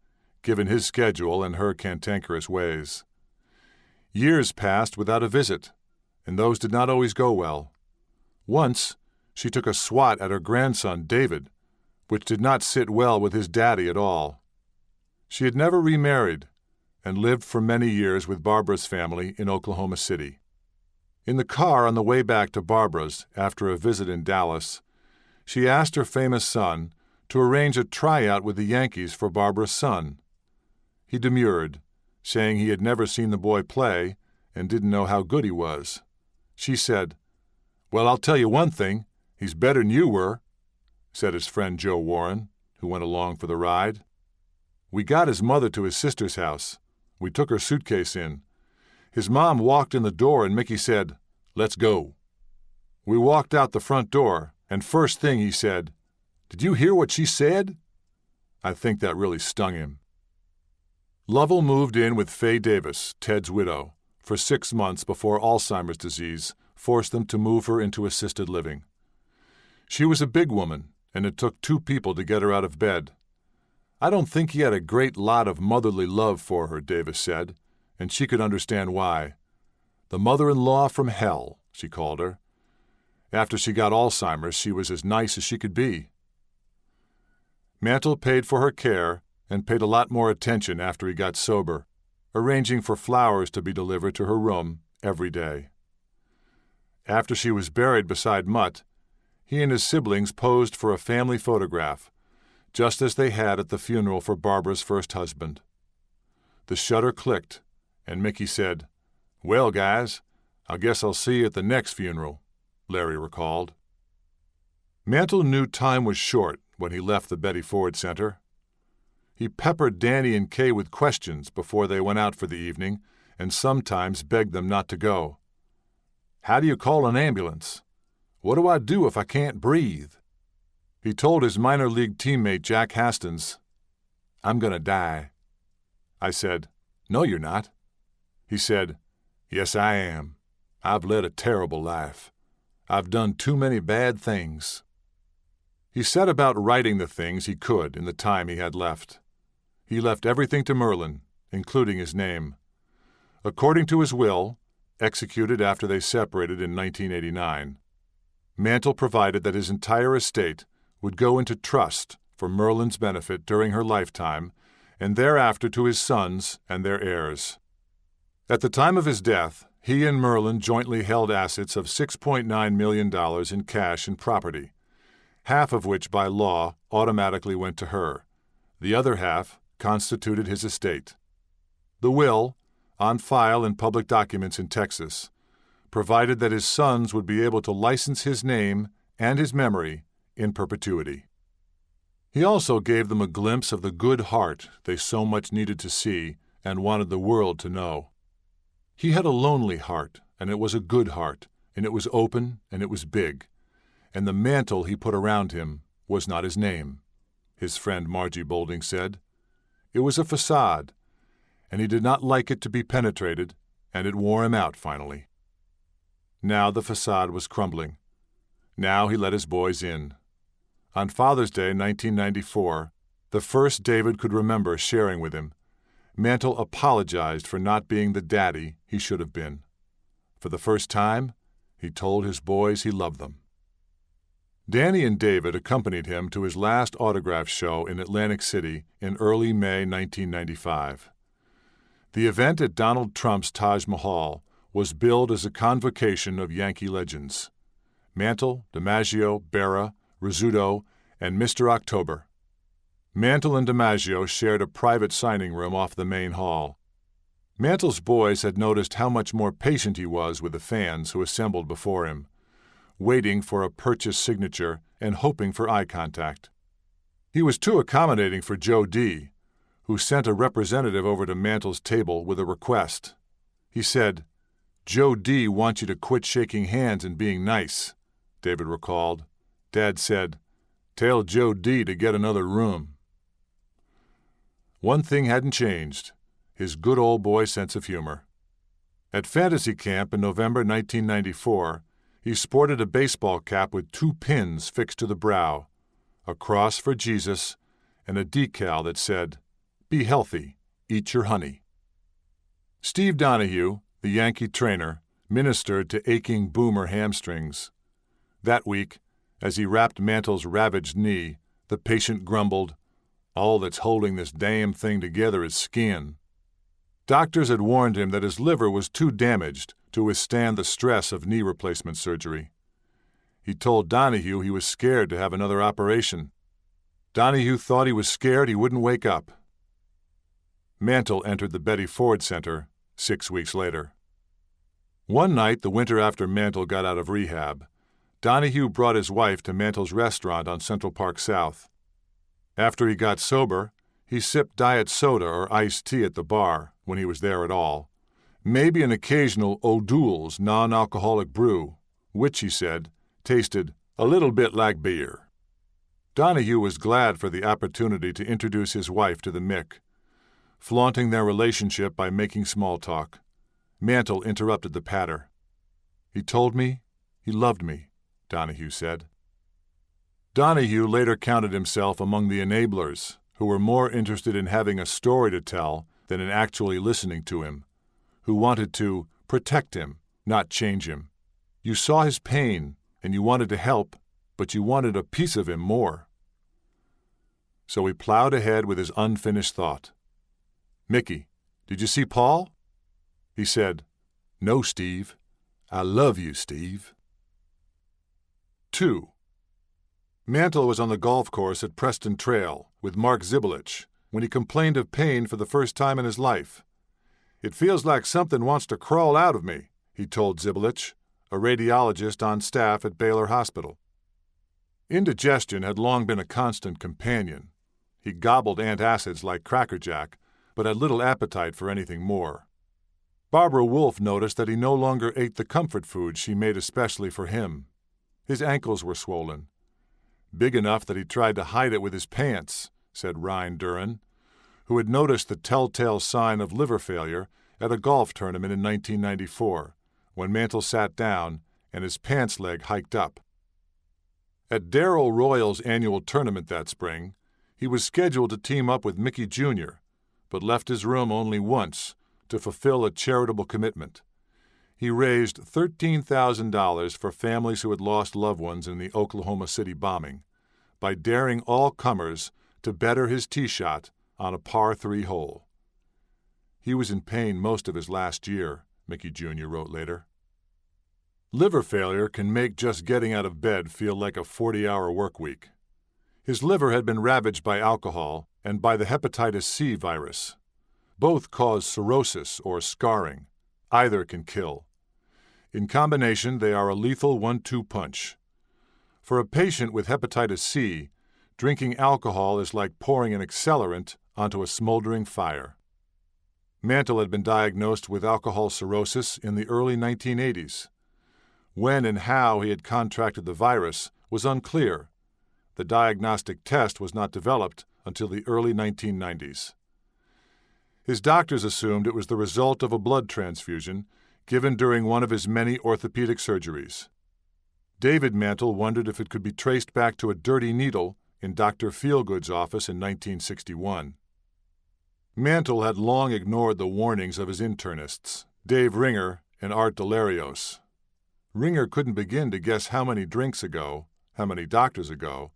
given his schedule and her cantankerous ways. Years passed without a visit, and those did not always go well. Once, she took a swat at her grandson, David, which did not sit well with his daddy at all. She had never remarried, and lived for many years with Barbara's family in Oklahoma City. In the car on the way back to Barbara's after a visit in Dallas, she asked her famous son to arrange a tryout with the Yankees for Barbara's son. He demurred, saying he had never seen the boy play and didn't know how good he was. She said, "Well, I'll tell you one thing, he's better than you were," said his friend Joe Warren, who went along for the ride. "We got his mother to his sister's house. We took her suitcase in. His mom walked in the door and Mickey said, 'Let's go.' We walked out the front door, and first thing he said, 'Did you hear what she said?' I think that really stung him." Lovell moved in with Fay Davis, Ted's widow, for 6 months before Alzheimer's disease forced them to move her into assisted living. She was a big woman, and it took 2 people to get her out of bed. I don't think he had a great lot of motherly love for her, Davis said, and she could understand why. The mother-in-law from hell, she called her. After she got Alzheimer's, she was as nice as she could be. Mantle paid for her care and paid a lot more attention after he got sober, arranging for flowers to be delivered to her room every day. After she was buried beside Mutt, he and his siblings posed for a family photograph, just as they had at the funeral for Barbara's first husband. The shutter clicked, and Mickey said, "Well, guys, I guess I'll see you at the next funeral," Larry recalled. Mantle knew time was short when he left the Betty Ford Center. He peppered Danny and Kay with questions before they went out for the evening, and sometimes begged them not to go. "How do you call an ambulance? What do I do if I can't breathe?" He told his minor league teammate Jack Hastings, "I'm going to die." I said, "No, you're not." He said, "Yes, I am. I've led a terrible life. I've done too many bad things." He set about writing the things he could in the time he had left. He left everything to Merlin, including his name. According to his will, executed after they separated in 1989, Mantle provided that his entire estate would go into trust for Merlin's benefit during her lifetime and thereafter to his sons and their heirs. At the time of his death, he and Merlin jointly held assets of $6.9 million in cash and property, half of which by law automatically went to her. The other half constituted his estate. The will, on file in public documents in Texas, provided that his sons would be able to license his name and his memory in perpetuity. He also gave them a glimpse of the good heart they so much needed to see and wanted the world to know. He had a lonely heart, and it was a good heart, and it was open, and it was big, and the mantle he put around him was not his name, his friend Margie Boulding said. It was a facade, and he did not like it to be penetrated, and it wore him out finally. Now the facade was crumbling. Now he let his boys in. On Father's Day 1994, the first David could remember sharing with him, Mantle apologized for not being the daddy he should have been. For the first time, he told his boys he loved them. Danny and David accompanied him to his last autograph show in Atlantic City in early May 1995. The event at Donald Trump's Taj Mahal was billed as a convocation of Yankee legends: Mantle, DiMaggio, Berra, Rizzuto, and Mr. October. Mantle and DiMaggio shared a private signing room off the main hall. Mantle's boys had noticed how much more patient he was with the fans who assembled before him, waiting for a purchase signature and hoping for eye contact. He was too accommodating for Joe D., who sent a representative over to Mantle's table with a request. He said, "Joe D. wants you to quit shaking hands and being nice," David recalled. Dad said, "Tell Joe D. to get another room." One thing hadn't changed: his good old boy sense of humor. At Fantasy Camp in November 1994, he sported a baseball cap with 2 pins fixed to the brow, a cross for Jesus, and a decal that said, "Be healthy, eat your honey." Steve Donahue, the Yankee trainer, ministered to aching Boomer hamstrings. That week, as he wrapped Mantle's ravaged knee, the patient grumbled, "All that's holding this damn thing together is skin." Doctors had warned him that his liver was too damaged to withstand the stress of knee replacement surgery. He told Donahue he was scared to have another operation. Donahue thought he was scared he wouldn't wake up. Mantle entered the Betty Ford Center 6 weeks later. One night, the winter after Mantle got out of rehab, Donahue brought his wife to Mantle's restaurant on Central Park South. After he got sober, he sipped diet soda or iced tea at the bar when he was there at all, maybe an occasional O'Doul's non-alcoholic brew, which, he said, tasted a little bit like beer. Donahue was glad for the opportunity to introduce his wife to the Mick, flaunting their relationship by making small talk. Mantle interrupted the patter. "He told me he loved me," Donahue said. Donahue later counted himself among the enablers, who were more interested in having a story to tell than in actually listening to him, who wanted to protect him, not change him. You saw his pain, and you wanted to help, but you wanted a piece of him more. So he plowed ahead with his unfinished thought. "Mickey, did you see Paul?" He said, "No, Steve. I love you, Steve." 2. Mantle was on the golf course at Preston Trail with Mark Zibelich when he complained of pain for the first time in his life. "It feels like something wants to crawl out of me," he told Zibelich, a radiologist on staff at Baylor Hospital. Indigestion had long been a constant companion. He gobbled antacids like Cracker Jack, but had little appetite for anything more. Barbara Wolfe noticed that he no longer ate the comfort food she made especially for him. His ankles were swollen. "Big enough that he tried to hide it with his pants," said Ryan Duran, who had noticed the telltale sign of liver failure at a golf tournament in 1994, when Mantle sat down and his pants leg hiked up. At Darrell Royal's annual tournament that spring, he was scheduled to team up with Mickey Jr., but left his room only once to fulfill a charitable commitment. He raised $13,000 for families who had lost loved ones in the Oklahoma City bombing by daring all comers to better his tee shot on a par 3 hole. He was in pain most of his last year, Mickey Jr. wrote later. Liver failure can make just getting out of bed feel like a 40-hour work week. His liver had been ravaged by alcohol and by the hepatitis C virus. Both cause cirrhosis or scarring. Either can kill. In combination, they are a lethal 1-2 punch. For a patient with hepatitis C, drinking alcohol is like pouring an accelerant onto a smoldering fire. Mantle had been diagnosed with alcohol cirrhosis in the early 1980s. When and how he had contracted the virus was unclear. The diagnostic test was not developed until the early 1990s. His doctors assumed it was the result of a blood transfusion given during one of his many orthopedic surgeries. David Mantle wondered if it could be traced back to a dirty needle in Dr. Feelgood's office in 1961. Mantle had long ignored the warnings of his internists, Dave Ringer and Art Delarios. Ringer couldn't begin to guess how many drinks ago, how many doctors ago,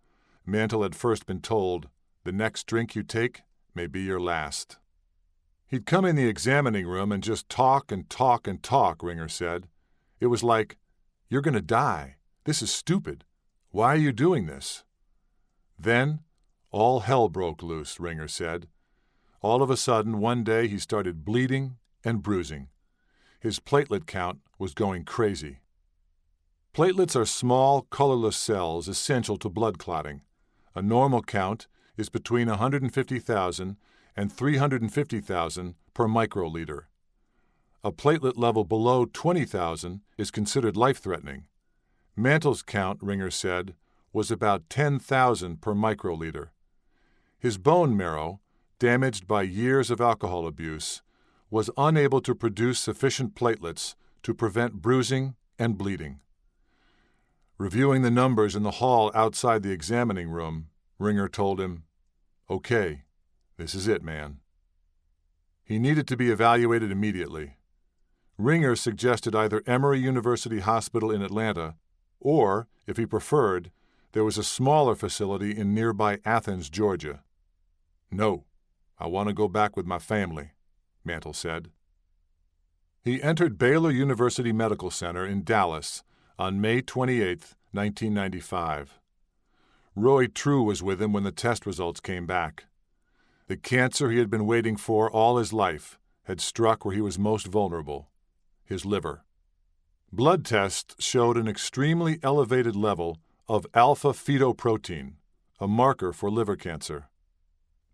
Mantle had first been told, "The next drink you take may be your last." He'd come in the examining room and just talk and talk and talk, Ringer said. It was like, "You're going to die. This is stupid. Why are you doing this?" Then, all hell broke loose, Ringer said. All of a sudden, one day he started bleeding and bruising. His platelet count was going crazy. Platelets are small, colorless cells essential to blood clotting. A normal count is between 150,000 and 350,000 per microliter. A platelet level below 20,000 is considered life-threatening. Mantle's count, Ringer said, was about 10,000 per microliter. His bone marrow, damaged by years of alcohol abuse, was unable to produce sufficient platelets to prevent bruising and bleeding. Reviewing the numbers in the hall outside the examining room, Ringer told him, "Okay, this is it, man." He needed to be evaluated immediately. Ringer suggested either Emory University Hospital in Atlanta or, if he preferred, there was a smaller facility in nearby Athens, Georgia. "No, I want to go back with my family," Mantle said. He entered Baylor University Medical Center in Dallas on May 28, 1995. Roy True was with him when the test results came back. The cancer he had been waiting for all his life had struck where he was most vulnerable, his liver. Blood tests showed an extremely elevated level of alpha-fetoprotein, a marker for liver cancer.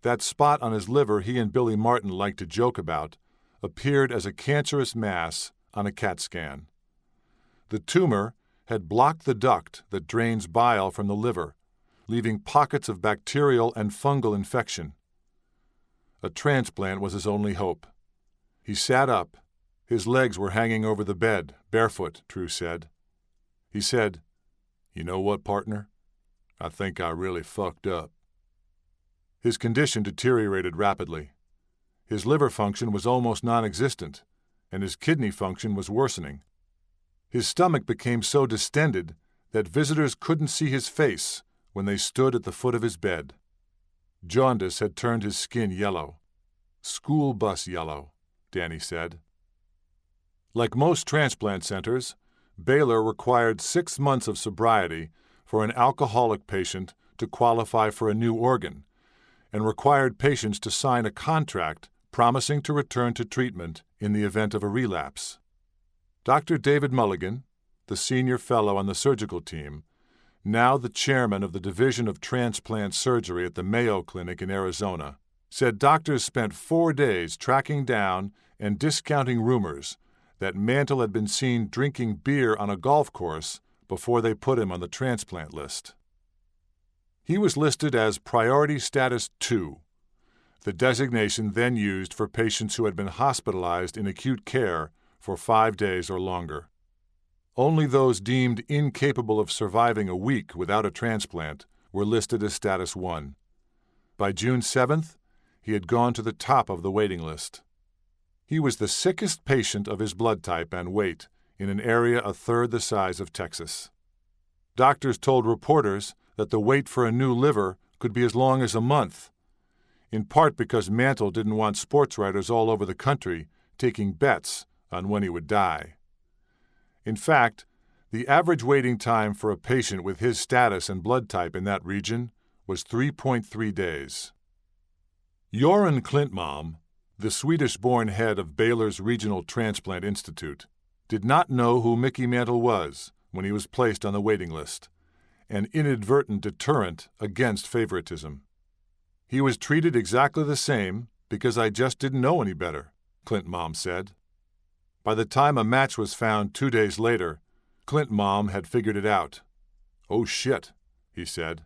That spot on his liver he and Billy Martin liked to joke about appeared as a cancerous mass on a CAT scan. The tumor had blocked the duct that drains bile from the liver, leaving pockets of bacterial and fungal infection. A transplant was his only hope. He sat up. His legs were hanging over the bed, barefoot, True said. He said, "You know what, partner? I think I really fucked up." His condition deteriorated rapidly. His liver function was almost non-existent, and his kidney function was worsening. His stomach became so distended that visitors couldn't see his face when they stood at the foot of his bed. Jaundice had turned his skin yellow. School bus yellow, Danny said. Like most transplant centers, Baylor required 6 months of sobriety for an alcoholic patient to qualify for a new organ, and required patients to sign a contract promising to return to treatment in the event of a relapse. Dr. David Mulligan, the senior fellow on the surgical team, now the chairman of the Division of Transplant Surgery at the Mayo Clinic in Arizona, said doctors spent 4 days tracking down and discounting rumors that Mantle had been seen drinking beer on a golf course before they put him on the transplant list. He was listed as Priority Status 2. the designation then used for patients who had been hospitalized in acute care for 5 days or longer. Only those deemed incapable of surviving a week without a transplant were listed as Status 1. By June 7th, he had gone to the top of the waiting list. He was the sickest patient of his blood type and weight in an area a third the size of Texas. Doctors told reporters that the wait for a new liver could be as long as a month, in part because Mantle didn't want sports writers all over the country taking bets on when he would die. In fact, the average waiting time for a patient with his status and blood type in that region was 3.3 days. Göran Klintmalm, the Swedish-born head of Baylor's Regional Transplant Institute, did not know who Mickey Mantle was when he was placed on the waiting list, an inadvertent deterrent against favoritism. "He was treated exactly the same because I just didn't know any better," Klintmalm said. By the time a match was found 2 days later, Klintmalm had figured it out. "Oh shit," he said.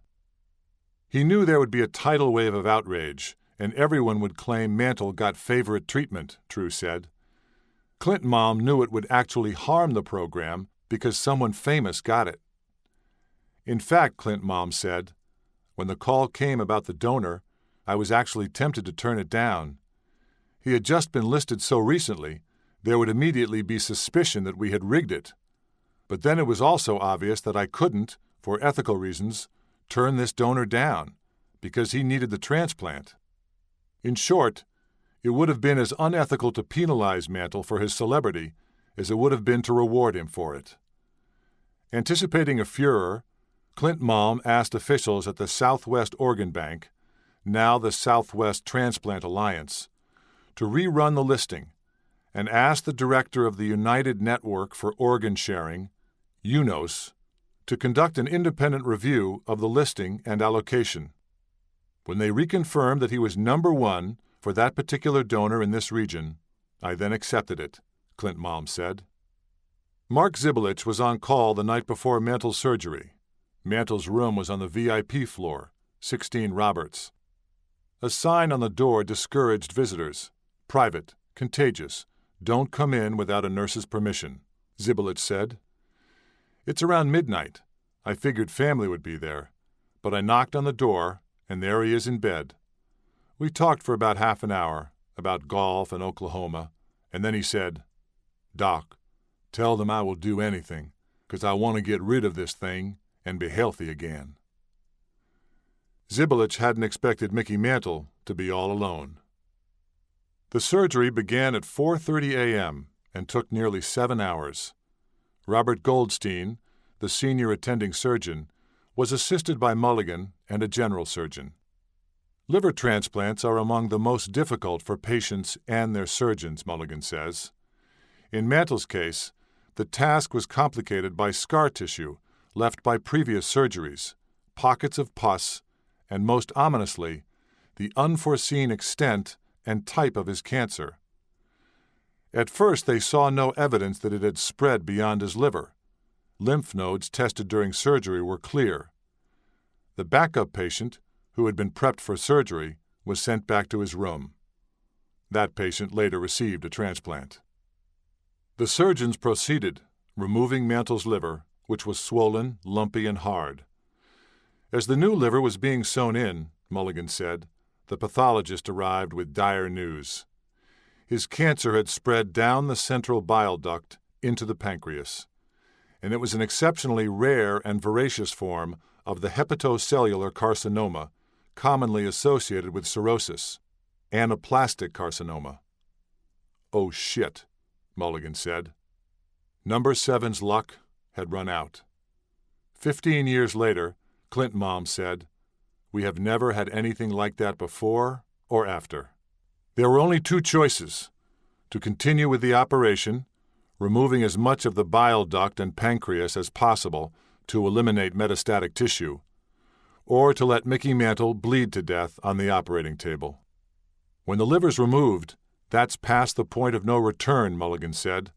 He knew there would be a tidal wave of outrage, and everyone would claim Mantle got favorite treatment, True said. Klintmalm knew it would actually harm the program because someone famous got it. In fact, Klintmalm said, when the call came about the donor, I was actually tempted to turn it down. He had just been listed so recently, there would immediately be suspicion that we had rigged it. But then it was also obvious that I couldn't, for ethical reasons, turn this donor down, because he needed the transplant. In short, it would have been as unethical to penalize Mantle for his celebrity as it would have been to reward him for it. Anticipating a furor, Klintmalm asked officials at the Southwest Organ Bank, now the Southwest Transplant Alliance, to rerun the listing and asked the director of the United Network for Organ Sharing, UNOS, to conduct an independent review of the listing and allocation. When they reconfirmed that he was number one for that particular donor in this region, I then accepted it, Klintmalm said. Mark Zibelich was on call the night before Mantle's surgery. Mantle's room was on the VIP floor, 16 Roberts. A sign on the door discouraged visitors. Private, contagious, don't come in without a nurse's permission, Zibelich said. It's around midnight. I figured family would be there, but I knocked on the door, and there he is in bed. We talked for about half an hour, about golf and Oklahoma, and then he said, Doc, tell them I will do anything, 'cause I want to get rid of this thing and be healthy again. Zibelich hadn't expected Mickey Mantle to be all alone. The surgery began at 4:30 a.m. and took nearly 7 hours. Robert Goldstein, the senior attending surgeon, was assisted by Mulligan and a general surgeon. Liver transplants are among the most difficult for patients and their surgeons, Mulligan says. In Mantle's case, the task was complicated by scar tissue left by previous surgeries, pockets of pus, and most ominously, the unforeseen extent and type of his cancer. At first they saw no evidence that it had spread beyond his liver. Lymph nodes tested during surgery were clear. The backup patient, who had been prepped for surgery, was sent back to his room. That patient later received a transplant. The surgeons proceeded, removing Mantle's liver, which was swollen, lumpy, and hard. As the new liver was being sewn in, Mulligan said, the pathologist arrived with dire news. His cancer had spread down the central bile duct into the pancreas, and it was an exceptionally rare and voracious form of the hepatocellular carcinoma, commonly associated with cirrhosis, anaplastic carcinoma. Oh shit, Mulligan said. Number 7's luck had run out. 15 years later, Klintmalm said, we have never had anything like that before or after. There were only 2 choices, to continue with the operation, removing as much of the bile duct and pancreas as possible to eliminate metastatic tissue, or to let Mickey Mantle bleed to death on the operating table. When the liver's removed, that's past the point of no return, Mulligan said.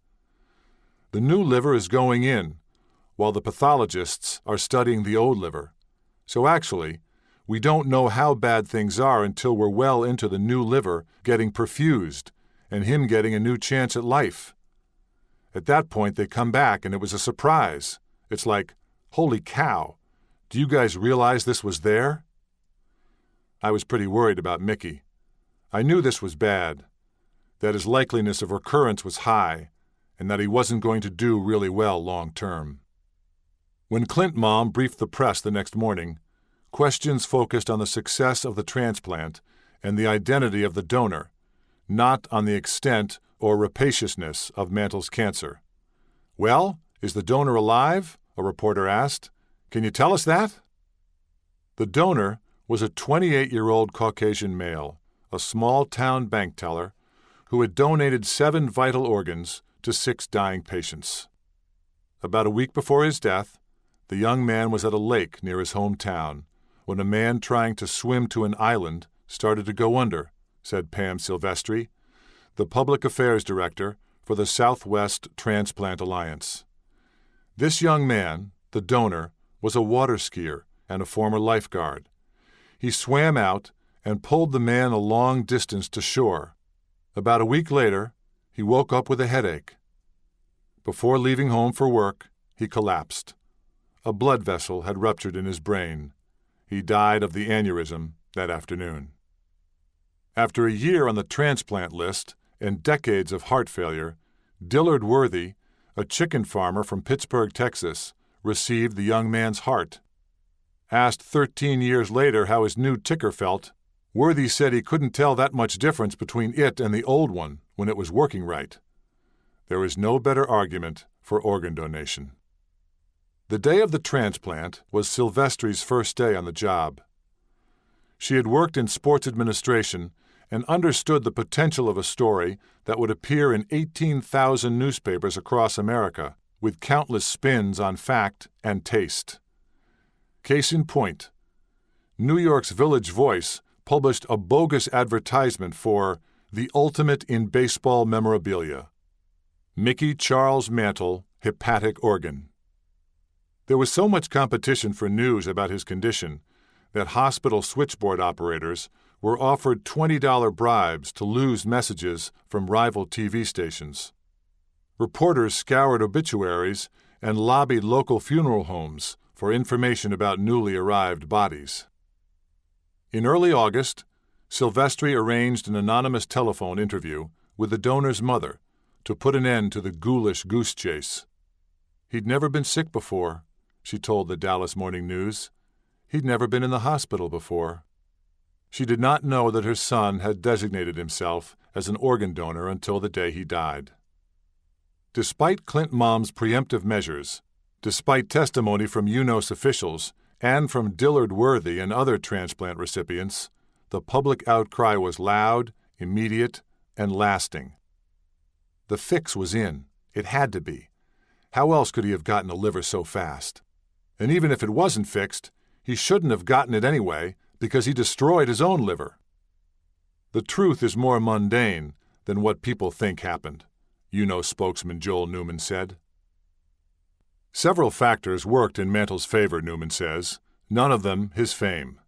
The new liver is going in, while the pathologists are studying the old liver. So actually, We don't know how bad things are until we're well into the new liver getting perfused and him getting a new chance at life. At that point, they come back and it was a surprise. It's like, holy cow, do you guys realize this was there? I was pretty worried about Mickey. I knew this was bad, that his likeliness of recurrence was high, and that he wasn't going to do really well long term. When Clint Mom briefed the press the next morning, questions focused on the success of the transplant and the identity of the donor, not on the extent or rapaciousness of Mantle's cancer. "Well, is the donor alive?" a reporter asked. "Can you tell us that?" The donor was a 28-year-old Caucasian male, a small-town bank teller, who had donated 7 vital organs to 6 dying patients. About a week before his death, the young man was at a lake near his hometown when a man trying to swim to an island started to go under, said Pam Silvestri, the public affairs director for the Southwest Transplant Alliance. This young man, the donor, was a water skier and a former lifeguard. He swam out and pulled the man a long distance to shore. About a week later, he woke up with a headache. Before leaving home for work, he collapsed. A blood vessel had ruptured in his brain. He died of the aneurysm that afternoon. After a year on the transplant list and decades of heart failure, Dillard Worthy, a chicken farmer from Pittsburgh, Texas, received the young man's heart. Asked 13 years later how his new ticker felt, Worthy said he couldn't tell that much difference between it and the old one when it was working right. There is no better argument for organ donation. The day of the transplant was Silvestri's first day on the job. She had worked in sports administration and understood the potential of a story that would appear in 18,000 newspapers across America, with countless spins on fact and taste. Case in point, New York's Village Voice published a bogus advertisement for the ultimate in baseball memorabilia, Mickey Charles Mantle hepatic organ. There was so much competition for news about his condition that hospital switchboard operators were offered $20 bribes to lose messages from rival TV stations. Reporters scoured obituaries and lobbied local funeral homes for information about newly arrived bodies. In early August, Silvestri arranged an anonymous telephone interview with the donor's mother to put an end to the ghoulish goose chase. He'd never been sick before, she told the Dallas Morning News. He'd never been in the hospital before. She did not know that her son had designated himself as an organ donor until the day he died. Despite Clint Mom's preemptive measures, despite testimony from UNOS officials and from Dillard Worthy and other transplant recipients, the public outcry was loud, immediate, and lasting. The fix was in. It had to be. How else could he have gotten a liver so fast? And even if it wasn't fixed, he shouldn't have gotten it anyway because he destroyed his own liver. The truth is more mundane than what people think happened, UNOS spokesman Joel Newman said. Several factors worked in Mantle's favor, Newman says, none of them his fame.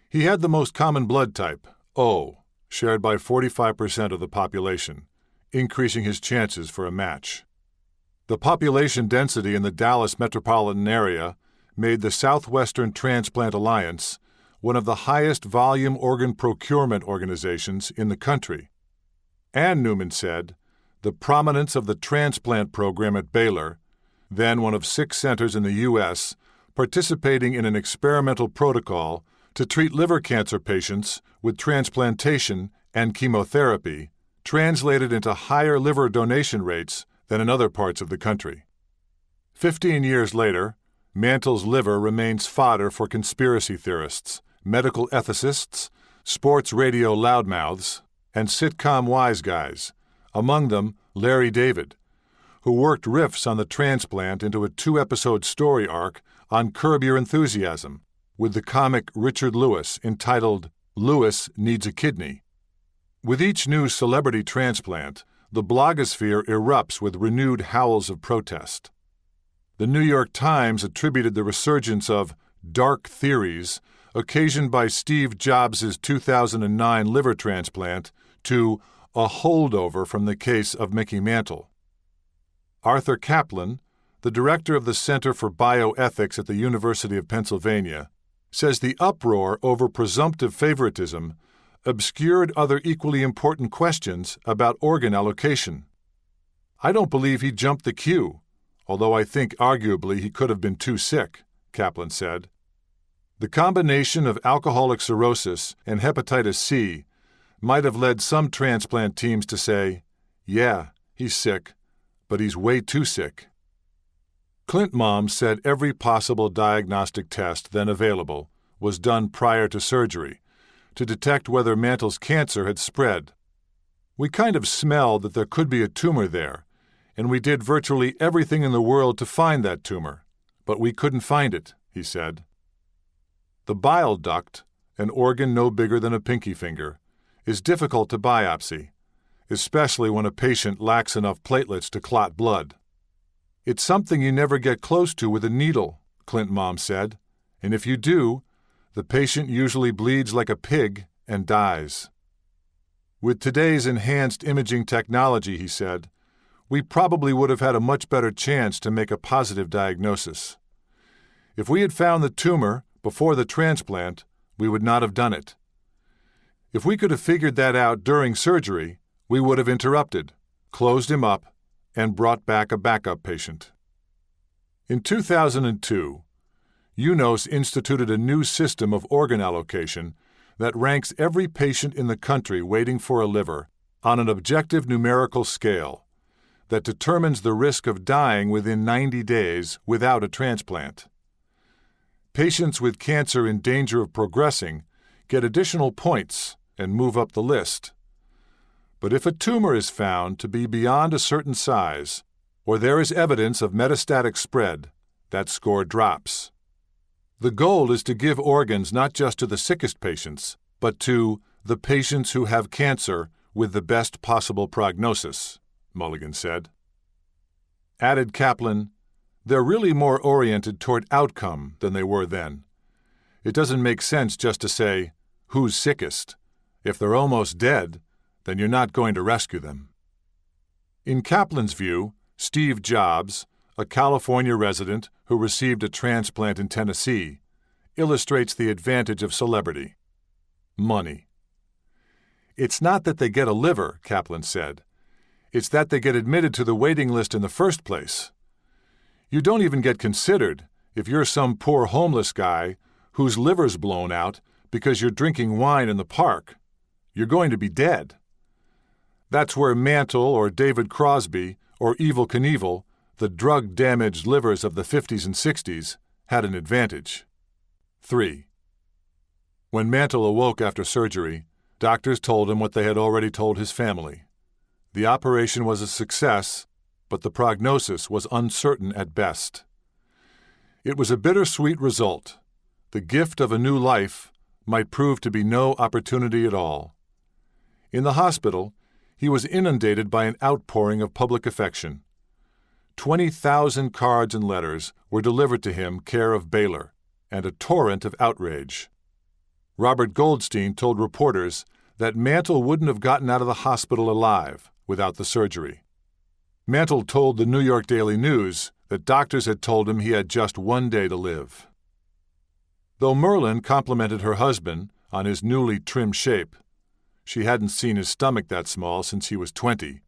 He had the most common blood type, O, shared by 45% of the population, increasing his chances for a match. The population density in the Dallas metropolitan area made the Southwestern Transplant Alliance one of the highest volume organ procurement organizations in the country. And, Newman said, the prominence of the transplant program at Baylor, then one of 6 centers in the U.S., participating in an experimental protocol to treat liver cancer patients with transplantation and chemotherapy, translated into higher liver donation rates than in other parts of the country. 15 years later, Mantle's liver remains fodder for conspiracy theorists, medical ethicists, sports radio loudmouths, and sitcom wise guys, among them Larry David, who worked riffs on the transplant into a 2-episode story arc on Curb Your Enthusiasm, with the comic Richard Lewis entitled Lewis Needs a Kidney. With each new celebrity transplant, the blogosphere erupts with renewed howls of protest. The New York Times attributed the resurgence of dark theories occasioned by Steve Jobs' 2009 liver transplant, to a holdover from the case of Mickey Mantle. Arthur Kaplan, the director of the Center for Bioethics at the University of Pennsylvania, says the uproar over presumptive favoritism obscured other equally important questions about organ allocation. "I don't believe he jumped the queue, although I think arguably he could have been too sick," Kaplan said. The combination of alcoholic cirrhosis and hepatitis C might have led some transplant teams to say, "Yeah, he's sick, but he's way too sick." Clint Mom said every possible diagnostic test then available was done prior to surgery to detect whether Mantle's cancer had spread. "We kind of smelled that there could be a tumor there, and we did virtually everything in the world to find that tumor, but we couldn't find it," he said. The bile duct, an organ no bigger than a pinky finger, is difficult to biopsy, especially when a patient lacks enough platelets to clot blood. "It's something you never get close to with a needle," Clint Mom said, "and if you do, the patient usually bleeds like a pig and dies." "With today's enhanced imaging technology," he said, "we probably would have had a much better chance to make a positive diagnosis. If we had found the tumor before the transplant, we would not have done it. If we could have figured that out during surgery, we would have interrupted, closed him up, and brought back a backup patient." In 2002, UNOS instituted a new system of organ allocation that ranks every patient in the country waiting for a liver on an objective numerical scale that determines the risk of dying within 90 days without a transplant. Patients with cancer in danger of progressing get additional points and move up the list. But if a tumor is found to be beyond a certain size, or there is evidence of metastatic spread, that score drops. The goal is to give organs not just to the sickest patients, but to the patients who have cancer with the best possible prognosis, Mulligan said. Added Kaplan, "They're really more oriented toward outcome than they were then. It doesn't make sense just to say, 'Who's sickest?' If they're almost dead, then you're not going to rescue them." In Kaplan's view, Steve Jobs, a California resident who received a transplant in Tennessee, illustrates the advantage of celebrity. Money. "It's not that they get a liver," Kaplan said. "It's that they get admitted to the waiting list in the first place. You don't even get considered if you're some poor homeless guy whose liver's blown out because you're drinking wine in the park. You're going to be dead." That's where Mantle or David Crosby or Evel Knievel, the drug-damaged livers of the 50s and 60s, had an advantage. 3. When Mantle awoke after surgery, doctors told him what they had already told his family. The operation was a success, but the prognosis was uncertain at best. It was a bittersweet result. The gift of a new life might prove to be no opportunity at all. In the hospital, he was inundated by an outpouring of public affection. 20,000 cards and letters were delivered to him care of Baylor, and a torrent of outrage. Robert Goldstein told reporters that Mantle wouldn't have gotten out of the hospital alive without the surgery. Mantle told the New York Daily News that doctors had told him he had just one day to live. Though Merlin complimented her husband on his newly trim shape, she hadn't seen his stomach that small since he was 20.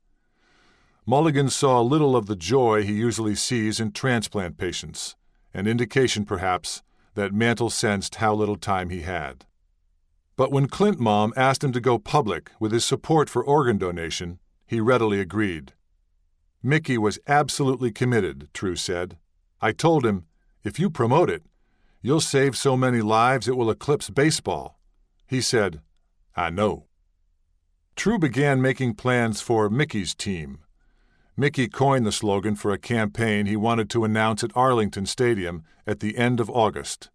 Mulligan saw little of the joy he usually sees in transplant patients, an indication perhaps that Mantle sensed how little time he had. But when Clint Mom asked him to go public with his support for organ donation, he readily agreed. "Mickey was absolutely committed," True said. "I told him, if you promote it, you'll save so many lives it will eclipse baseball." He said, "I know." True began making plans for Mickey's team. Mickey coined the slogan for a campaign he wanted to announce at Arlington Stadium at the end of August.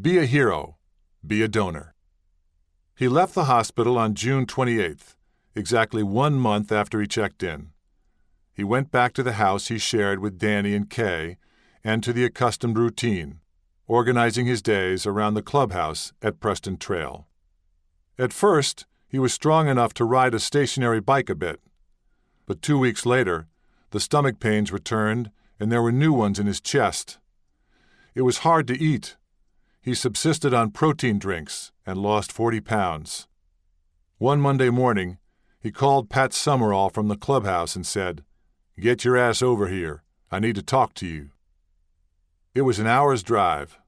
"Be a hero. Be a donor." He left the hospital on June 28th, exactly 1 month after he checked in. He went back to the house he shared with Danny and Kay and to the accustomed routine, organizing his days around the clubhouse at Preston Trail. At first, he was strong enough to ride a stationary bike a bit, but 2 weeks later, the stomach pains returned and there were new ones in his chest. It was hard to eat. He subsisted on protein drinks and lost 40 pounds. One Monday morning, he called Pat Summerall from the clubhouse and said, "Get your ass over here. I need to talk to you." It was an hour's drive.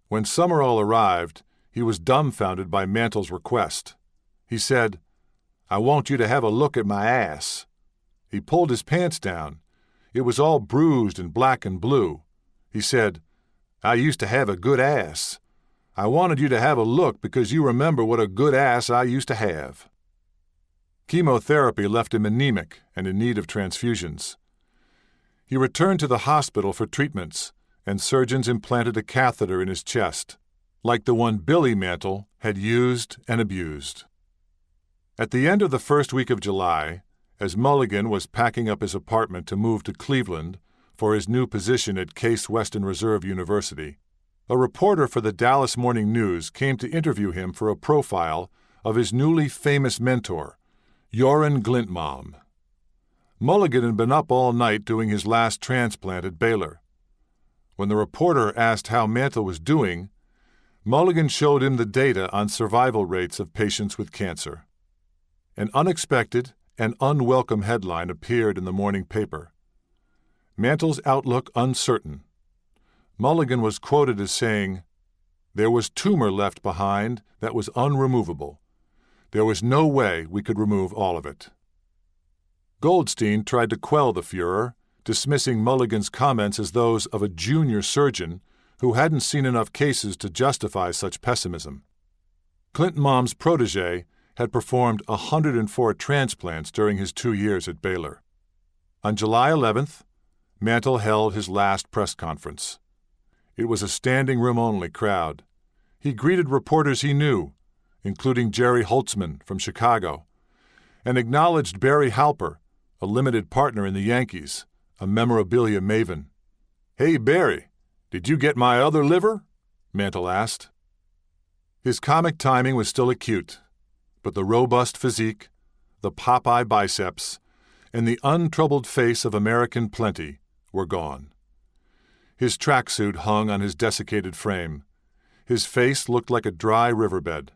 When Summerall arrived, he was dumbfounded by Mantle's request. He said, "I want you to have a look at my ass." He pulled his pants down. It was all bruised and black and blue. He said, "I used to have a good ass. I wanted you to have a look because you remember what a good ass I used to have." Chemotherapy left him anemic and in need of transfusions. He returned to the hospital for treatments, and surgeons implanted a catheter in his chest, like the one Billy Mantle had used and abused. At the end of the first week of July, as Mulligan was packing up his apartment to move to Cleveland for his new position at Case Western Reserve University, a reporter for the Dallas Morning News came to interview him for a profile of his newly famous mentor, Joran Glintmalm. Mulligan had been up all night doing his last transplant at Baylor. When the reporter asked how Mantle was doing, Mulligan showed him the data on survival rates of patients with cancer. An unexpected and unwelcome headline appeared in the morning paper. Mantle's outlook uncertain. Mulligan was quoted as saying, "There was tumor left behind that was unremovable. There was no way we could remove all of it." Goldstein tried to quell the furor, dismissing Mulligan's comments as those of a junior surgeon who hadn't seen enough cases to justify such pessimism. Glintmalm's protege had performed 104 transplants during his 2 years at Baylor. On July 11th, Mantle held his last press conference. It was a standing-room-only crowd. He greeted reporters he knew, including Jerry Holtzman from Chicago, and acknowledged Barry Halper, a limited partner in the Yankees, a memorabilia maven. "Hey, Barry, did you get my other liver?" Mantle asked. His comic timing was still acute, but the robust physique, the Popeye biceps, and the untroubled face of American plenty were gone. His tracksuit hung on his desiccated frame. His face looked like a dry riverbed.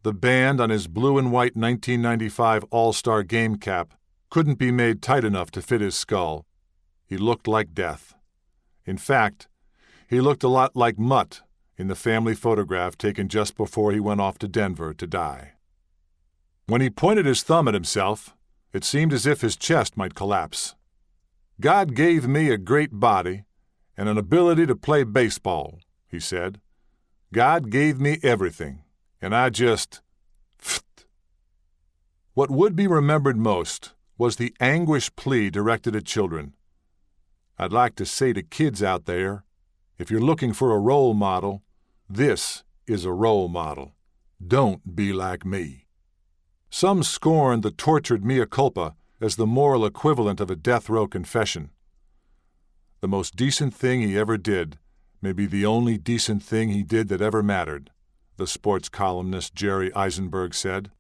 The band on his blue and white 1995 All-Star game cap couldn't be made tight enough to fit his skull. He looked like death. In fact, he looked a lot like Mutt in the family photograph taken just before he went off to Denver to die. When he pointed his thumb at himself, it seemed as if his chest might collapse. "God gave me a great body and an ability to play baseball," he said. "God gave me everything, and I just... pfft." What would be remembered most was the anguished plea directed at children. "I'd like to say to kids out there, if you're looking for a role model, this is a role model. Don't be like me." Some scorned the tortured mea culpa as the moral equivalent of a death row confession. The most decent thing he ever did may be the only decent thing he did that ever mattered, the sports columnist Jerry Eisenberg said.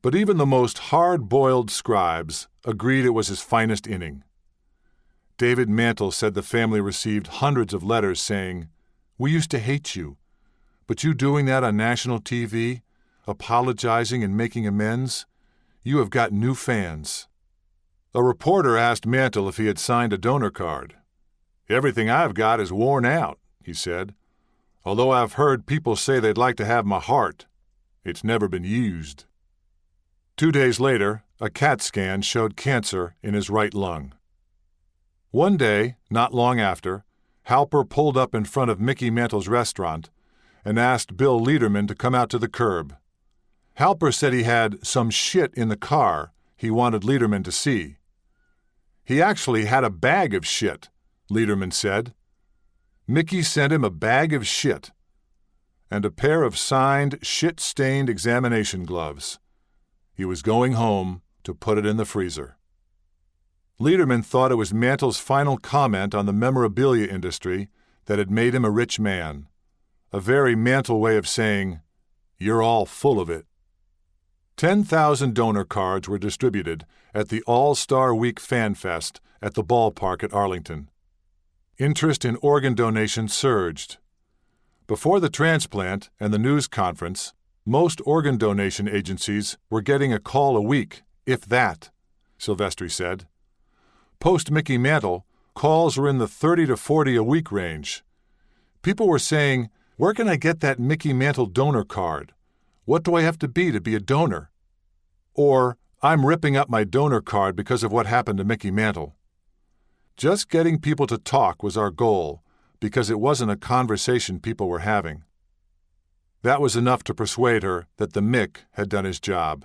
But even the most hard-boiled scribes agreed it was his finest inning. David Mantle said the family received hundreds of letters saying, "We used to hate you, but you doing that on national TV, apologizing and making amends, you have got new fans." A reporter asked Mantle if he had signed a donor card. "Everything I've got is worn out," he said, "although I've heard people say they'd like to have my heart. It's never been used." 2 days later, a CAT scan showed cancer in his right lung. One day, not long after, Halper pulled up in front of Mickey Mantle's restaurant and asked Bill Lederman to come out to the curb. Halper said he had some shit in the car he wanted Lederman to see. He actually had a bag of shit, Lederman said. Mickey sent him a bag of shit and a pair of signed, shit-stained examination gloves. He was going home to put it in the freezer. Lederman thought it was Mantle's final comment on the memorabilia industry that had made him a rich man, a very Mantle way of saying, "You're all full of it." 10,000 donor cards were distributed at the All-Star Week Fan Fest at the ballpark at Arlington. Interest in organ donation surged. Before the transplant and the news conference, most organ donation agencies were getting a call a week, if that, Silvestri said. Post Mickey Mantle, calls were in the 30 to 40 a week range. People were saying, "Where can I get that Mickey Mantle donor card? What do I have to be a donor?" Or, "I'm ripping up my donor card because of what happened to Mickey Mantle." Just getting people to talk was our goal, because it wasn't a conversation people were having. That was enough to persuade her that the Mick had done his job.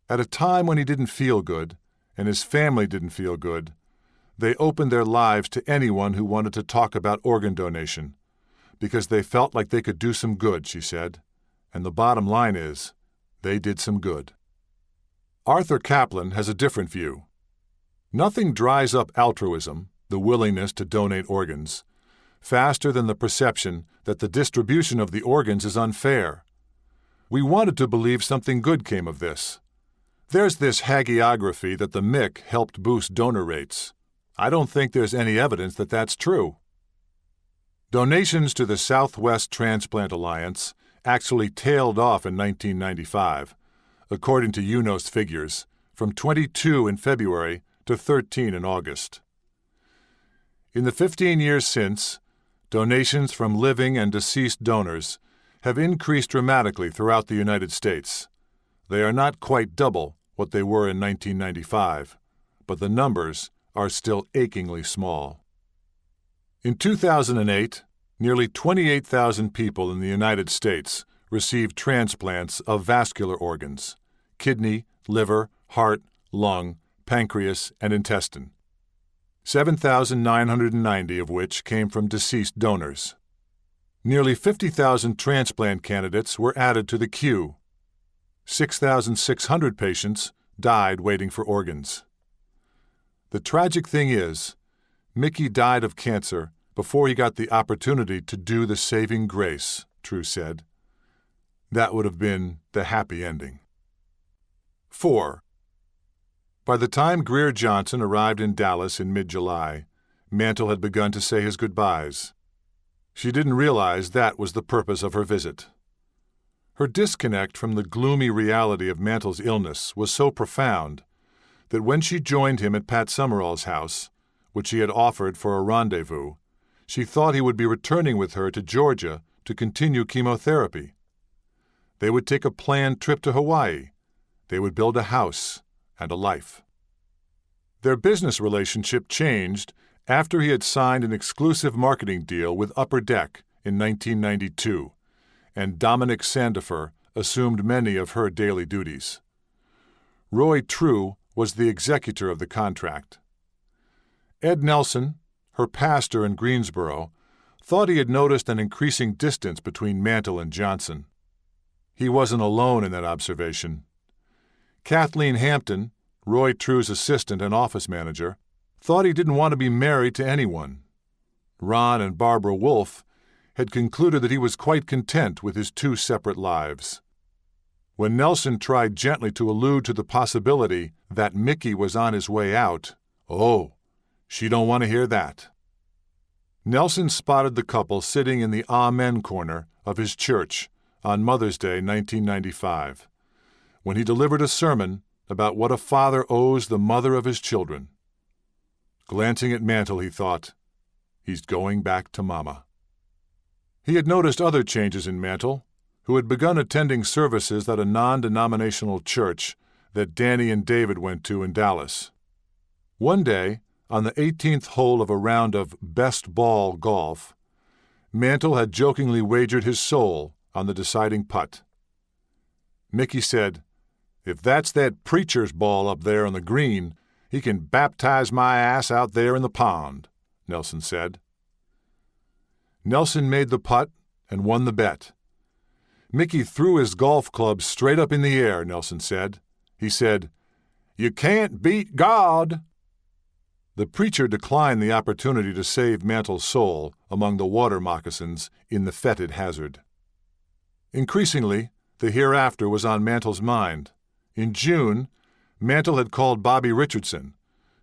At a time when he didn't feel good, and his family didn't feel good, they opened their lives to anyone who wanted to talk about organ donation, because they felt like they could do some good, she said. And the bottom line is, they did some good. Arthur Caplan has a different view. Nothing dries up altruism, the willingness to donate organs, faster than the perception that the distribution of the organs is unfair. We wanted to believe something good came of this. There's this hagiography that the Mick helped boost donor rates. I don't think there's any evidence that that's true. Donations to the Southwest Transplant Alliance actually tailed off in 1995, according to UNOS figures, from 22 in February to 13 in August. In the 15 years since, donations from living and deceased donors have increased dramatically throughout the United States. They are not quite double what they were in 1995, but the numbers are still achingly small. In 2008, nearly 28,000 people in the United States received transplants of vascular organs: kidney, liver, heart, lung, pancreas, and intestine. 7,990 of which came from deceased donors. Nearly 50,000 transplant candidates were added to the queue. 6,600 patients died waiting for organs. The tragic thing is, Mickey died of cancer before he got the opportunity to do the saving grace, True said. That would have been the happy ending. 4. By the time Greer Johnson arrived in Dallas in mid-July, Mantle had begun to say his goodbyes. She didn't realize that was the purpose of her visit. Her disconnect from the gloomy reality of Mantle's illness was so profound that when she joined him at Pat Summerall's house, which he had offered for a rendezvous, she thought he would be returning with her to Georgia to continue chemotherapy. They would take a planned trip to Hawaii. They would build a house and a life. Their business relationship changed after he had signed an exclusive marketing deal with Upper Deck in 1992, and Dominic Sandifer assumed many of her daily duties. Roy True was the executor of the contract. Ed Nelson, her pastor in Greensboro, thought he had noticed an increasing distance between Mantle and Johnson. He wasn't alone in that observation. Kathleen Hampton, Roy True's assistant and office manager, thought he didn't want to be married to anyone. Ron and Barbara Wolfe had concluded that he was quite content with his two separate lives. When Nelson tried gently to allude to the possibility that Mickey was on his way out, oh, she don't want to hear that. Nelson spotted the couple sitting in the Amen corner of his church on Mother's Day 1995, when he delivered a sermon about what a father owes the mother of his children. Glancing at Mantle, he thought, he's going back to Mama. He had noticed other changes in Mantle, who had begun attending services at a non-denominational church that Danny and David went to in Dallas. One day, on the 18th hole of a round of best ball golf, Mantle had jokingly wagered his soul on the deciding putt. Mickey said, "If that's that preacher's ball up there on the green, he can baptize my ass out there in the pond," Nelson said. Nelson made the putt and won the bet. Mickey threw his golf club straight up in the air, Nelson said. He said, "You can't beat God." The preacher declined the opportunity to save Mantle's soul among the water moccasins in the fetid hazard. Increasingly, the hereafter was on Mantle's mind. In June, Mantle had called Bobby Richardson,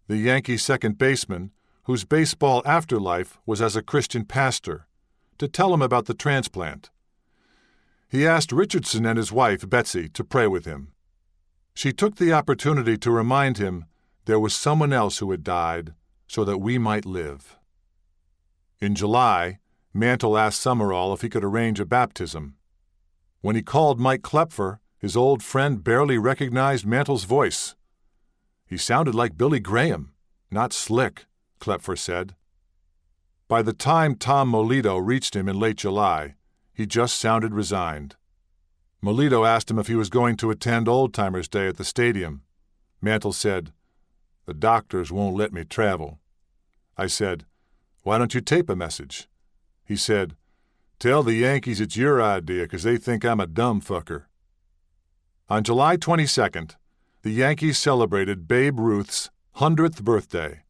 the Yankee second baseman whose baseball afterlife was as a Christian pastor, to tell him about the transplant. He asked Richardson and his wife, Betsy, to pray with him. She took the opportunity to remind him there was someone else who had died so that we might live. In July, Mantle asked Summerall if he could arrange a baptism. When he called Mike Klepfer, his old friend barely recognized Mantle's voice. He sounded like Billy Graham, not slick, Klepfer said. By the time Tom Molito reached him in late July, he just sounded resigned. Molito asked him if he was going to attend Old Timers' Day at the stadium. Mantle said, "The doctors won't let me travel." I said, "Why don't you tape a message?" He said, "Tell the Yankees it's your idea 'cause they think I'm a dumb fucker." On July 22nd, the Yankees celebrated Babe Ruth's 100th birthday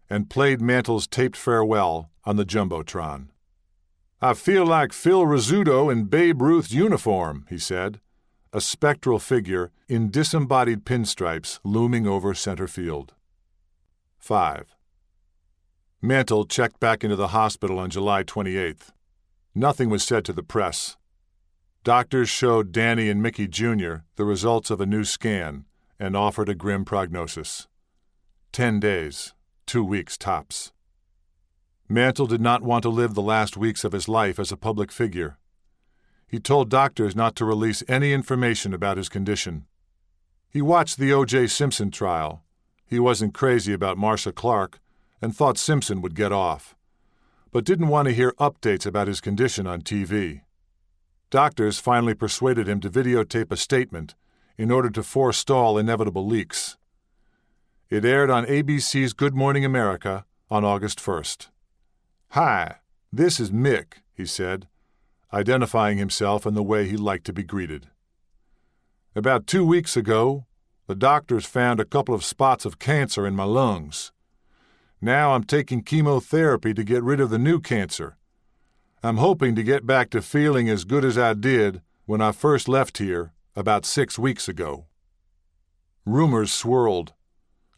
and played Mantle's taped farewell on the Jumbotron. "I feel like Phil Rizzuto in Babe Ruth's uniform," he said, a spectral figure in disembodied pinstripes looming over center field. 5. Mantle checked back into the hospital on July 28th. Nothing was said to the press. Doctors showed Danny and Mickey Jr. the results of a new scan and offered a grim prognosis. 10 days, 2 weeks tops. Mantle did not want to live the last weeks of his life as a public figure. He told doctors not to release any information about his condition. He watched the O.J. Simpson trial. He wasn't crazy about Marcia Clark and thought Simpson would get off, but didn't want to hear updates about his condition on TV. Doctors finally persuaded him to videotape a statement in order to forestall inevitable leaks. It aired on ABC's Good Morning America on August 1st. "Hi, this is Mick," he said, identifying himself in the way he liked to be greeted. "About 2 weeks ago, the doctors found a couple of spots of cancer in my lungs. Now I'm taking chemotherapy to get rid of the new cancer. I'm hoping to get back to feeling as good as I did when I first left here about 6 weeks ago." Rumors swirled.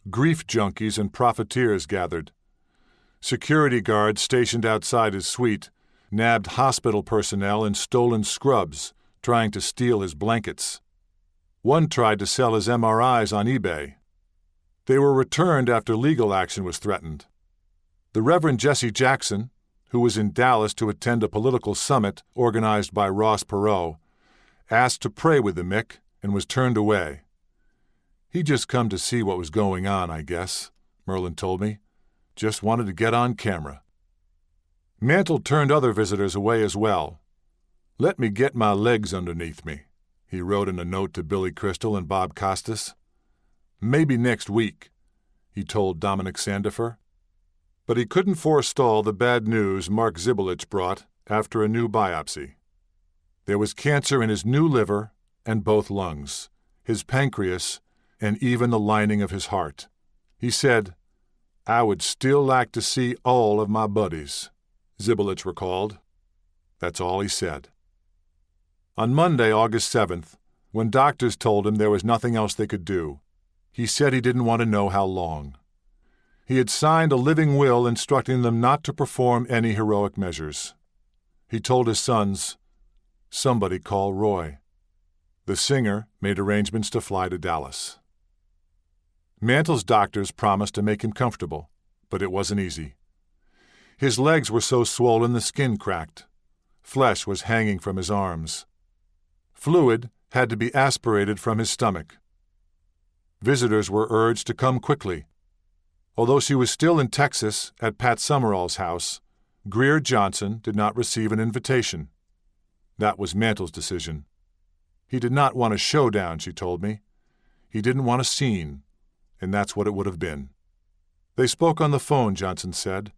Grief junkies and profiteers gathered. Security guards stationed outside his suite nabbed hospital personnel in stolen scrubs, trying to steal his blankets. One tried to sell his MRIs on eBay. They were returned after legal action was threatened. The Reverend Jesse Jackson, who was in Dallas to attend a political summit organized by Ross Perot, asked to pray with the Mick and was turned away. "He'd just come to see what was going on, I guess," Merlin told me. "Just wanted to get on camera." Mantle turned other visitors away as well. "Let me get my legs underneath me," he wrote in a note to Billy Crystal and Bob Costas. "Maybe next week," he told Dominic Sandifer. But he couldn't forestall the bad news Mark Zibelich brought after a new biopsy. There was cancer in his new liver and both lungs, his pancreas, and even the lining of his heart. He said, "I would still like to see all of my buddies," Zibelich recalled. That's all he said. On Monday, August 7th, when doctors told him there was nothing else they could do, he said he didn't want to know how long. He had signed a living will instructing them not to perform any heroic measures. He told his sons, "Somebody call Roy." The singer made arrangements to fly to Dallas. Mantle's doctors promised to make him comfortable, but it wasn't easy. His legs were so swollen the skin cracked. Flesh was hanging from his arms. Fluid had to be aspirated from his stomach. Visitors were urged to come quickly. Although she was still in Texas at Pat Summerall's house, Greer Johnson did not receive an invitation. That was Mantle's decision. He did not want a showdown, she told me. He didn't want a scene, and that's what it would have been. They spoke on the phone, Johnson said,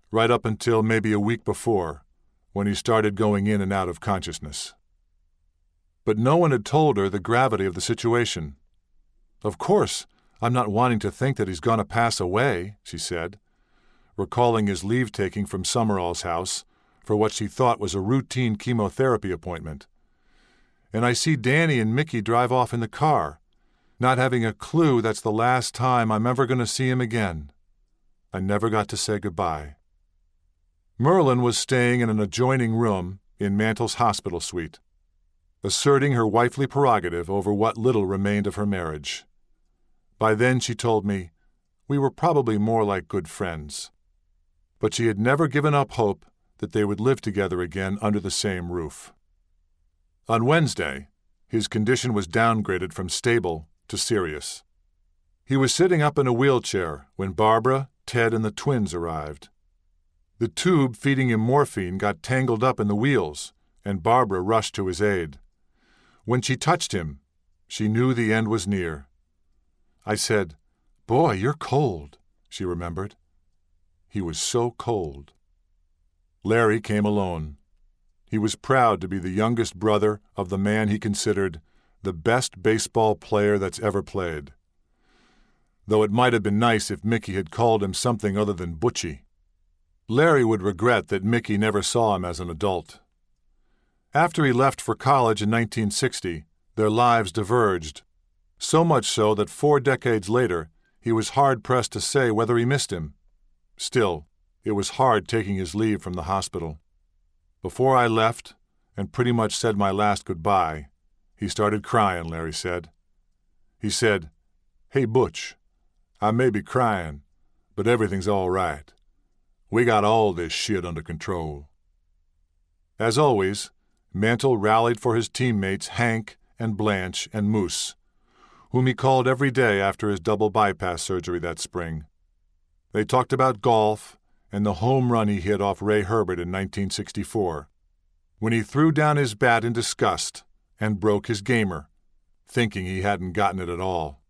right up until maybe a week before, when he started going in and out of consciousness. But no one had told her the gravity of the situation. "Of course, I'm not wanting to think that he's going to pass away, she said, recalling his leave-taking from Summerall's house for what she thought was a routine chemotherapy appointment. And I see Danny and Mickey drive off in the car, not having a clue that's the last time I'm ever going to see him again. I never got to say goodbye. Merlin was staying in an adjoining room in Mantle's hospital suite, asserting her wifely prerogative over what little remained of her marriage. By then, she told me, we were probably more like good friends. But she had never given up hope that they would live together again under the same roof. On Wednesday, his condition was downgraded from stable to serious. He was sitting up in a wheelchair when Barbara, Ted, and the twins arrived. The tube feeding him morphine got tangled up in the wheels, and Barbara rushed to his aid. When she touched him, she knew the end was near. I said, "Boy, you're cold," she remembered. He was so cold. Larry came alone. He was proud to be the youngest brother of the man he considered the best baseball player that's ever played. Though it might have been nice if Mickey had called him something other than Butchie. Larry would regret that Mickey never saw him as an adult. After he left for college in 1960, their lives diverged, so much so that 4 decades later, he was hard-pressed to say whether he missed him. Still, it was hard taking his leave from the hospital. Before I left, and pretty much said my last goodbye, he started crying, Larry said. He said, "Hey, Butch, I may be crying, but everything's all right. We got all this shit under control." As always, Mantle rallied for his teammates Hank and Blanche and Moose, whom he called every day after his double bypass surgery that spring. They talked about golf and the home run he hit off Ray Herbert in 1964, when he threw down his bat in disgust and broke his gamer, thinking he hadn't gotten it at all.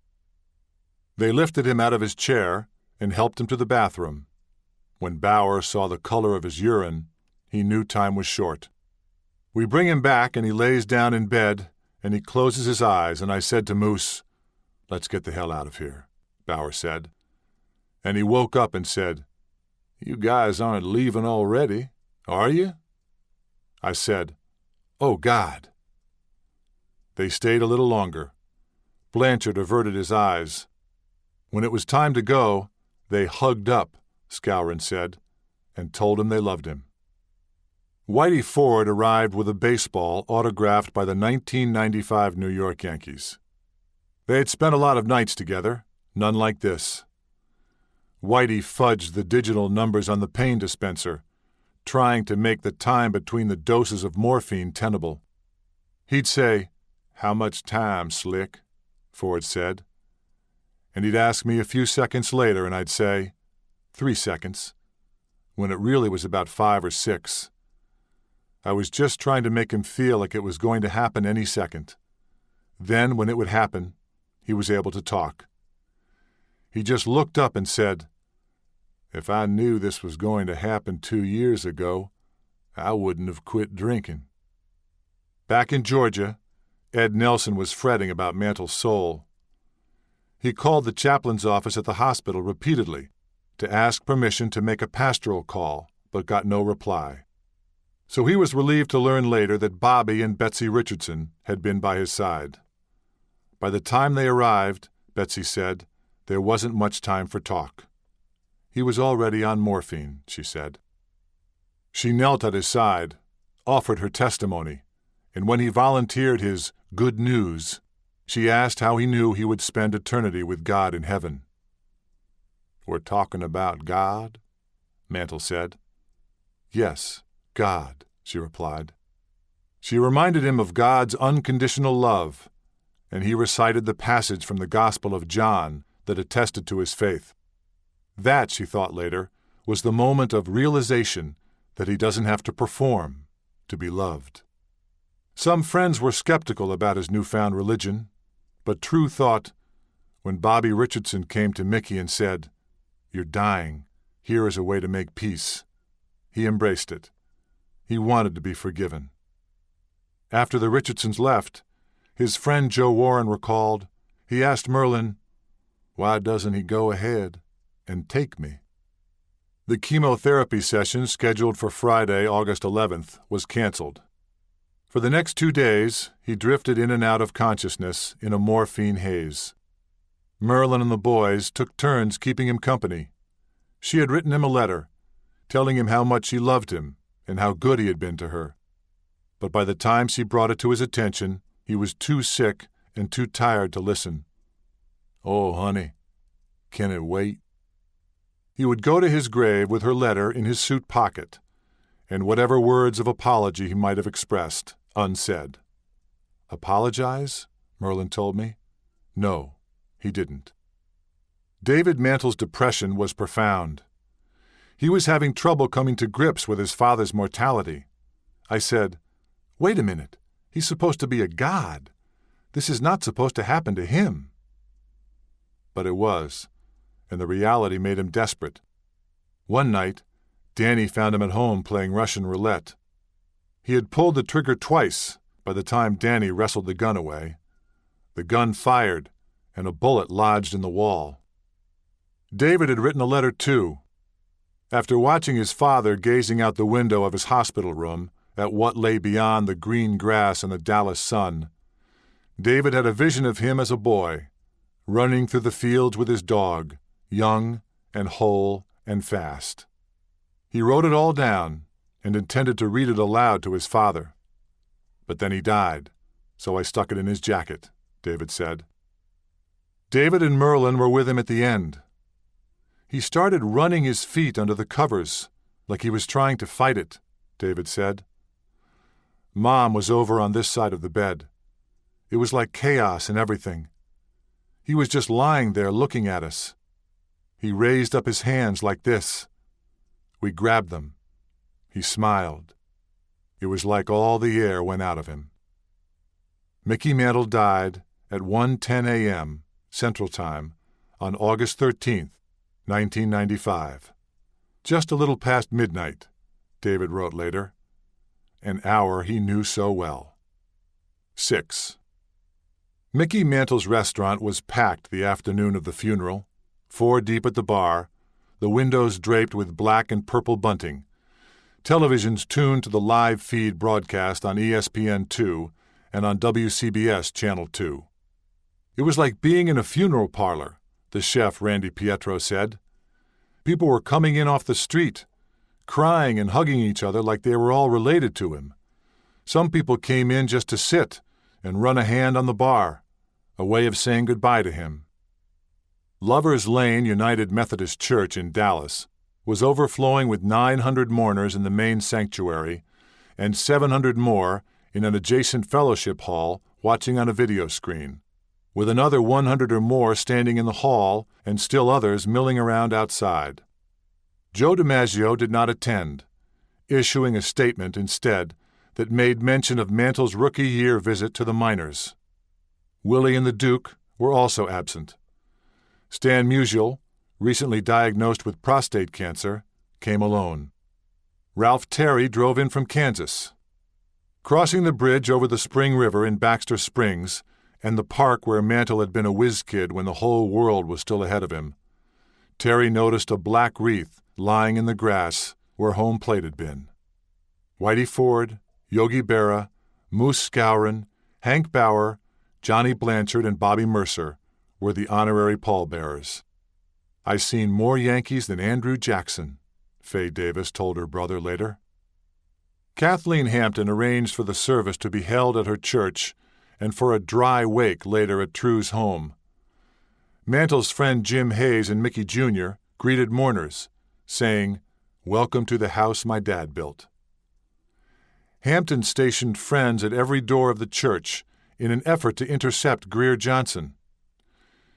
They lifted him out of his chair and helped him to the bathroom. When Bauer saw the color of his urine, he knew time was short. We bring him back, and he lays down in bed, and he closes his eyes, and I said to Moose, "Let's get the hell out of here," Bauer said. And he woke up and said, "You guys aren't leaving already, are you?" I said, "Oh, God." They stayed a little longer. Blanchard averted his eyes. When it was time to go, they hugged up, Skowron said, and told him they loved him. Whitey Ford arrived with a baseball autographed by the 1995 New York Yankees. They had spent a lot of nights together, none like this. Whitey fudged the digital numbers on the pain dispenser, trying to make the time between the doses of morphine tenable. He'd say, "How much time, Slick?" Ford said. And he'd ask me a few seconds later, and I'd say, 3 seconds, when it really was about 5 or 6. I was just trying to make him feel like it was going to happen any second. Then, when it would happen, he was able to talk. He just looked up and said, "If I knew this was going to happen 2 years ago, I wouldn't have quit drinking." Back in Georgia, Ed Nelson was fretting about Mantle's soul. He called the chaplain's office at the hospital repeatedly to ask permission to make a pastoral call, but got no reply. So he was relieved to learn later that Bobby and Betsy Richardson had been by his side. By the time they arrived, Betsy said, there wasn't much time for talk. He was already on morphine, she said. She knelt at his side, offered her testimony, and when he volunteered his good news, she asked how he knew he would spend eternity with God in heaven. "We're talking about God?" Mantle said. "Yes, God," she replied. She reminded him of God's unconditional love, and he recited the passage from the Gospel of John that attested to his faith. That, she thought later, was the moment of realization that he doesn't have to perform to be loved. Some friends were skeptical about his newfound religion, but True thought, when Bobby Richardson came to Mickey and said, "You're dying. Here is a way to make peace," he embraced it. He wanted to be forgiven. After the Richardsons left, his friend Joe Warren recalled, he asked Merlin, Why doesn't he go ahead and take me? The chemotherapy session scheduled for Friday, August 11th, was canceled. For the next 2 days, he drifted in and out of consciousness in a morphine haze. Merlin and the boys took turns keeping him company. She had written him a letter, telling him how much she loved him and how good he had been to her. But by the time she brought it to his attention, he was too sick and too tired to listen. Oh, honey, can it wait? He would go to his grave with her letter in his suit pocket, and whatever words of apology he might have expressed, unsaid. Apologize? Merlin told me. No, he didn't. David Mantle's depression was profound. He was having trouble coming to grips with his father's mortality. I said, "Wait a minute. He's supposed to be a god. This is not supposed to happen to him." But it was, and the reality made him desperate. One night, Danny found him at home playing Russian roulette. He had pulled the trigger twice by the time Danny wrestled the gun away. The gun fired, and a bullet lodged in the wall. David had written a letter too. After watching his father gazing out the window of his hospital room at what lay beyond the green grass and the Dallas sun, David had a vision of him as a boy, running through the fields with his dog, young and whole and fast. He wrote it all down and intended to read it aloud to his father. But then he died, so I stuck it in his jacket, David said. David and Merlin were with him at the end. He started running his feet under the covers, like he was trying to fight it, David said. Mom was over on this side of the bed. It was like chaos and everything. He was just lying there looking at us. He raised up his hands like this. We grabbed them. He smiled. It was like all the air went out of him. Mickey Mantle died at 1:10 a.m. Central Time on August 13th, 1995. Just a little past midnight, David wrote later. An hour he knew so well. 6. Mickey Mantle's restaurant was packed the afternoon of the funeral, 4 deep at the bar, the windows draped with black and purple bunting, televisions tuned to the live feed broadcast on ESPN2 and on WCBS Channel 2. It was like being in a funeral parlor, the chef Randy Pietro said. People were coming in off the street, crying and hugging each other like they were all related to him. Some people came in just to sit and run a hand on the bar, a way of saying goodbye to him. Lover's Lane United Methodist Church in Dallas was overflowing with 900 mourners in the main sanctuary and 700 more in an adjacent fellowship hall watching on a video screen, with another 100 or more standing in the hall and still others milling around outside. Joe DiMaggio did not attend, issuing a statement instead that made mention of Mantle's rookie year visit to the minors. Willie and the Duke were also absent. Stan Musial, recently diagnosed with prostate cancer, came alone. Ralph Terry drove in from Kansas. Crossing the bridge over the Spring River in Baxter Springs and the park where Mantle had been a whiz kid when the whole world was still ahead of him, Terry noticed a black wreath lying in the grass where home plate had been. Whitey Ford, Yogi Berra, Moose Skowron, Hank Bauer, Johnny Blanchard, and Bobby Mercer were the honorary pallbearers. "I seen more Yankees than Andrew Jackson," Faye Davis told her brother later. Kathleen Hampton arranged for the service to be held at her church and for a dry wake later at True's home. Mantle's friend Jim Hayes and Mickey Jr. greeted mourners, saying, "Welcome to the house my dad built." Hampton stationed friends at every door of the church in an effort to intercept Greer Johnson.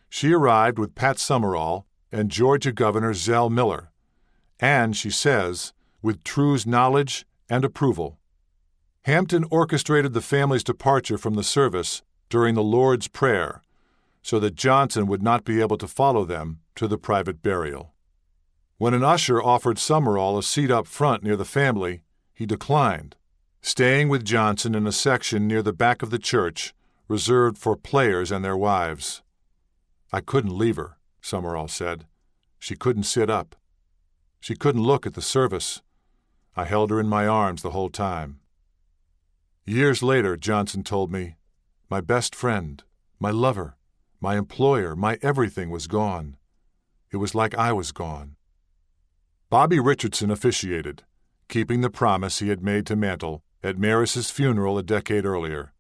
She arrived with Pat Summerall and Georgia Governor Zell Miller, and, she says, with True's knowledge and approval. Hampton orchestrated the family's departure from the service during the Lord's Prayer so that Johnson would not be able to follow them to the private burial. When an usher offered Summerall a seat up front near the family, he declined, staying with Johnson in a section near the back of the church reserved for players and their wives. "I couldn't leave her," Summerall said. She couldn't sit up. She couldn't look at the service. I held her in my arms the whole time. Years later, Johnson told me, my best friend, my lover, my employer, my everything was gone. It was like I was gone. Bobby Richardson officiated, keeping the promise he had made to Mantle at Maris's funeral a decade earlier.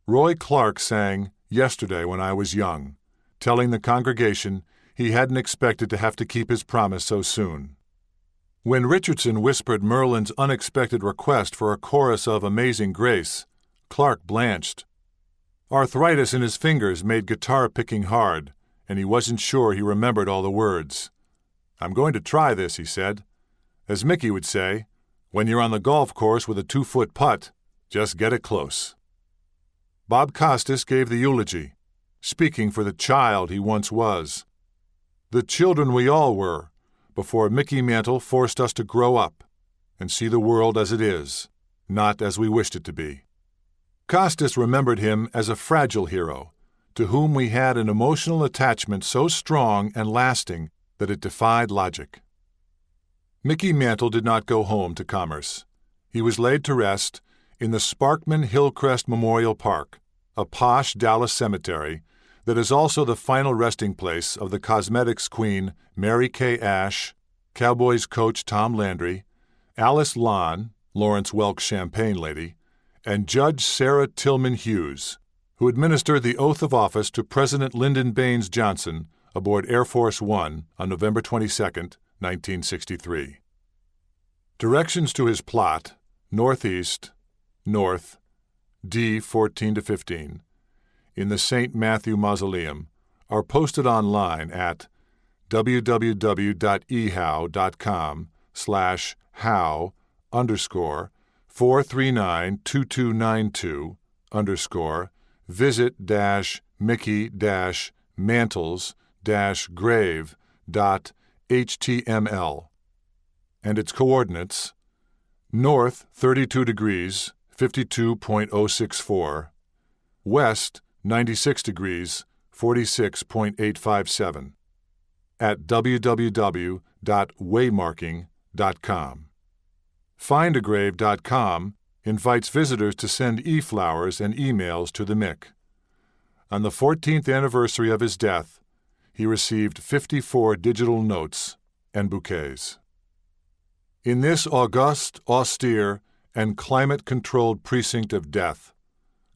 Roy Clark sang Yesterday When I Was Young, telling the congregation he hadn't expected to have to keep his promise so soon. When Richardson whispered Merlin's unexpected request for a chorus of Amazing Grace, Clark blanched. Arthritis in his fingers made guitar picking hard, and he wasn't sure he remembered all the words. I'm going to try this, he said. As Mickey would say, when you're on the golf course with a 2-foot putt, just get it close. Bob Costas gave the eulogy, speaking for the child he once was. The children we all were, before Mickey Mantle forced us to grow up and see the world as it is, not as we wished it to be. Costas remembered him as a fragile hero, to whom we had an emotional attachment so strong and lasting that it defied logic. Mickey Mantle did not go home to Commerce. He was laid to rest in the Sparkman Hillcrest Memorial Park, a posh Dallas cemetery that is also the final resting place of the cosmetics queen Mary Kay Ash, Cowboys coach Tom Landry, Alice Lon, Lawrence Welk Champagne lady, and Judge Sarah Tillman Hughes, who administered the oath of office to President Lyndon Baines Johnson aboard Air Force One on November 22, 1963. Directions to his plot, northeast, north, D 14 to 15, in the St. Matthew Mausoleum, are posted online at www.ehow.com/how_visit-mickey-mantles-grave.html, and its coordinates: north 32 degrees 52.064, west 96 degrees 46.857, at www.waymarking.com. Findagrave.com invites visitors to send e-flowers and emails to the Mick. On the 14th anniversary of his death, he received 54 digital notes and bouquets. In this august, austere, and climate-controlled precinct of death,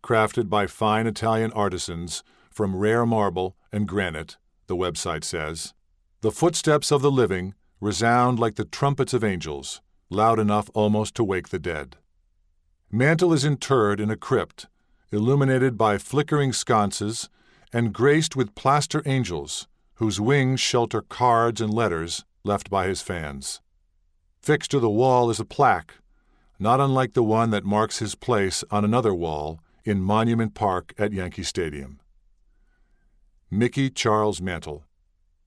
crafted by fine Italian artisans from rare marble and granite, the website says, the footsteps of the living resound like the trumpets of angels, loud enough almost to wake the dead. Mantle is interred in a crypt, illuminated by flickering sconces and graced with plaster angels whose wings shelter cards and letters left by his fans. Fixed to the wall is a plaque, not unlike the one that marks his place on another wall in Monument Park at Yankee Stadium. Mickey Charles Mantle,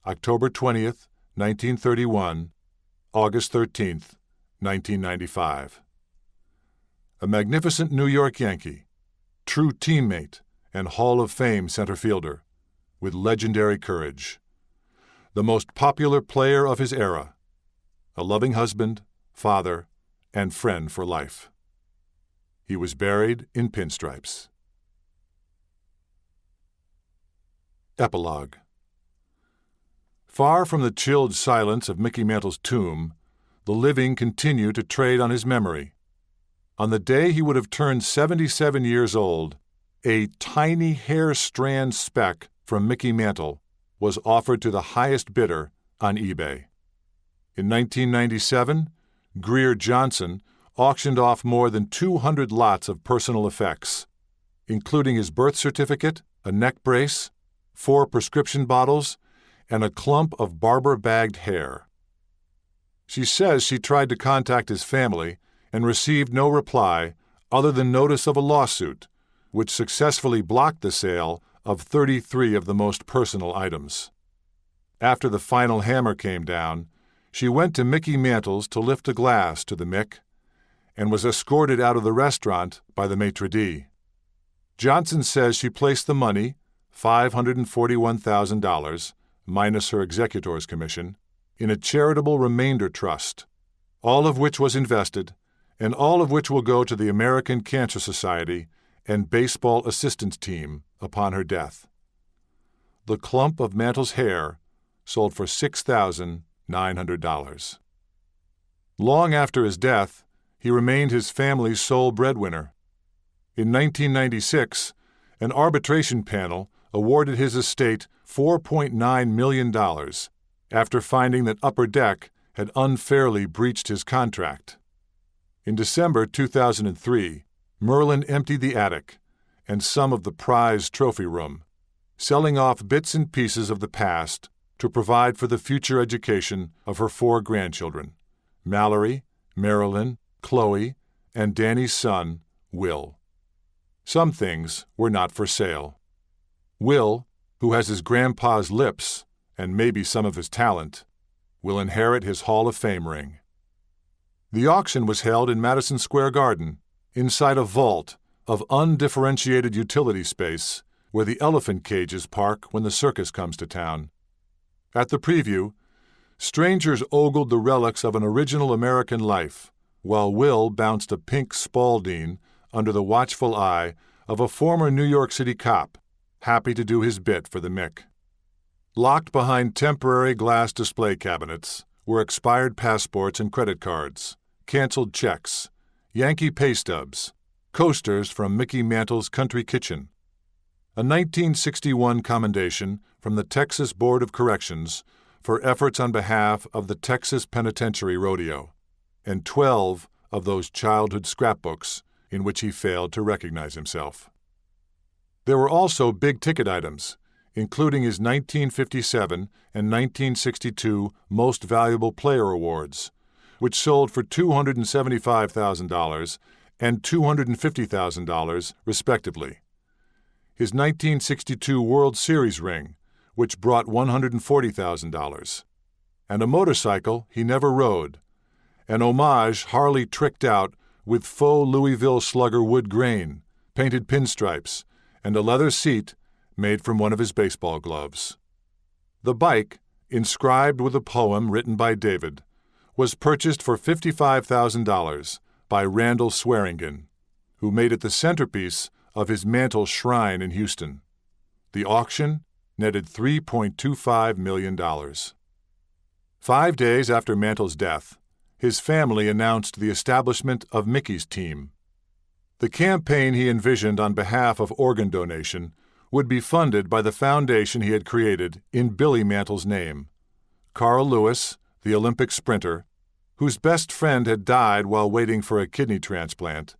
October 20th, 1931, August 13th, 1995. A magnificent New York Yankee, true teammate and Hall of Fame center fielder, with legendary courage. The most popular player of his era, a loving husband, father, and friend for life. He was buried in pinstripes. Epilogue. Far from the chilled silence of Mickey Mantle's tomb, the living continue to trade on his memory. On the day he would have turned 77 years old, a tiny hair strand speck from Mickey Mantle was offered to the highest bidder on eBay. In 1997, Greer Johnson auctioned off more than 200 lots of personal effects, including his birth certificate, a neck brace, 4 prescription bottles, and a clump of barber-bagged hair. She says she tried to contact his family and received no reply other than notice of a lawsuit, which successfully blocked the sale of 33 of the most personal items. After the final hammer came down, she went to Mickey Mantle's to lift a glass to the Mick and was escorted out of the restaurant by the maitre d'. Johnson says she placed the money, $541,000, minus her executor's commission, in a charitable remainder trust, all of which was invested, and all of which will go to the American Cancer Society and baseball assistance team upon her death. The clump of Mantle's hair sold for $6,900. Long after his death, he remained his family's sole breadwinner. In 1996, an arbitration panel awarded his estate $4.9 million after finding that Upper Deck had unfairly breached his contract. In December 2003, Merlin emptied the attic and some of the prized trophy room, selling off bits and pieces of the past to provide for the future education of her 4 grandchildren, Mallory, Marilyn, Chloe, and Danny's son, Will. Some things were not for sale. Will, who has his grandpa's lips and maybe some of his talent, will inherit his Hall of Fame ring. The auction was held in Madison Square Garden, inside a vault of undifferentiated utility space where the elephant cages park when the circus comes to town. At the preview, strangers ogled the relics of an original American life, while Will bounced a pink Spalding under the watchful eye of a former New York City cop, happy to do his bit for the Mick. Locked behind temporary glass display cabinets were expired passports and credit cards, canceled checks, Yankee pay stubs, coasters from Mickey Mantle's Country Kitchen, a 1961 commendation from the Texas Board of Corrections for efforts on behalf of the Texas Penitentiary Rodeo, and 12 of those childhood scrapbooks in which he failed to recognize himself. There were also big-ticket items, including his 1957 and 1962 Most Valuable Player Awards, which sold for $275,000 and $250,000, respectively. His 1962 World Series ring, which brought $140,000, and a motorcycle he never rode, an homage Harley tricked out with faux Louisville Slugger wood grain, painted pinstripes, and a leather seat made from one of his baseball gloves. The bike, inscribed with a poem written by David, was purchased for $55,000 by Randall Swearingen, who made it the centerpiece of his Mantle shrine in Houston. The auction netted $3.25 million. 5 days after Mantle's death, his family announced the establishment of Mickey's team. The campaign he envisioned on behalf of organ donation would be funded by the foundation he had created in Billy Mantle's name. Carl Lewis, the Olympic sprinter, whose best friend had died while waiting for a kidney transplant,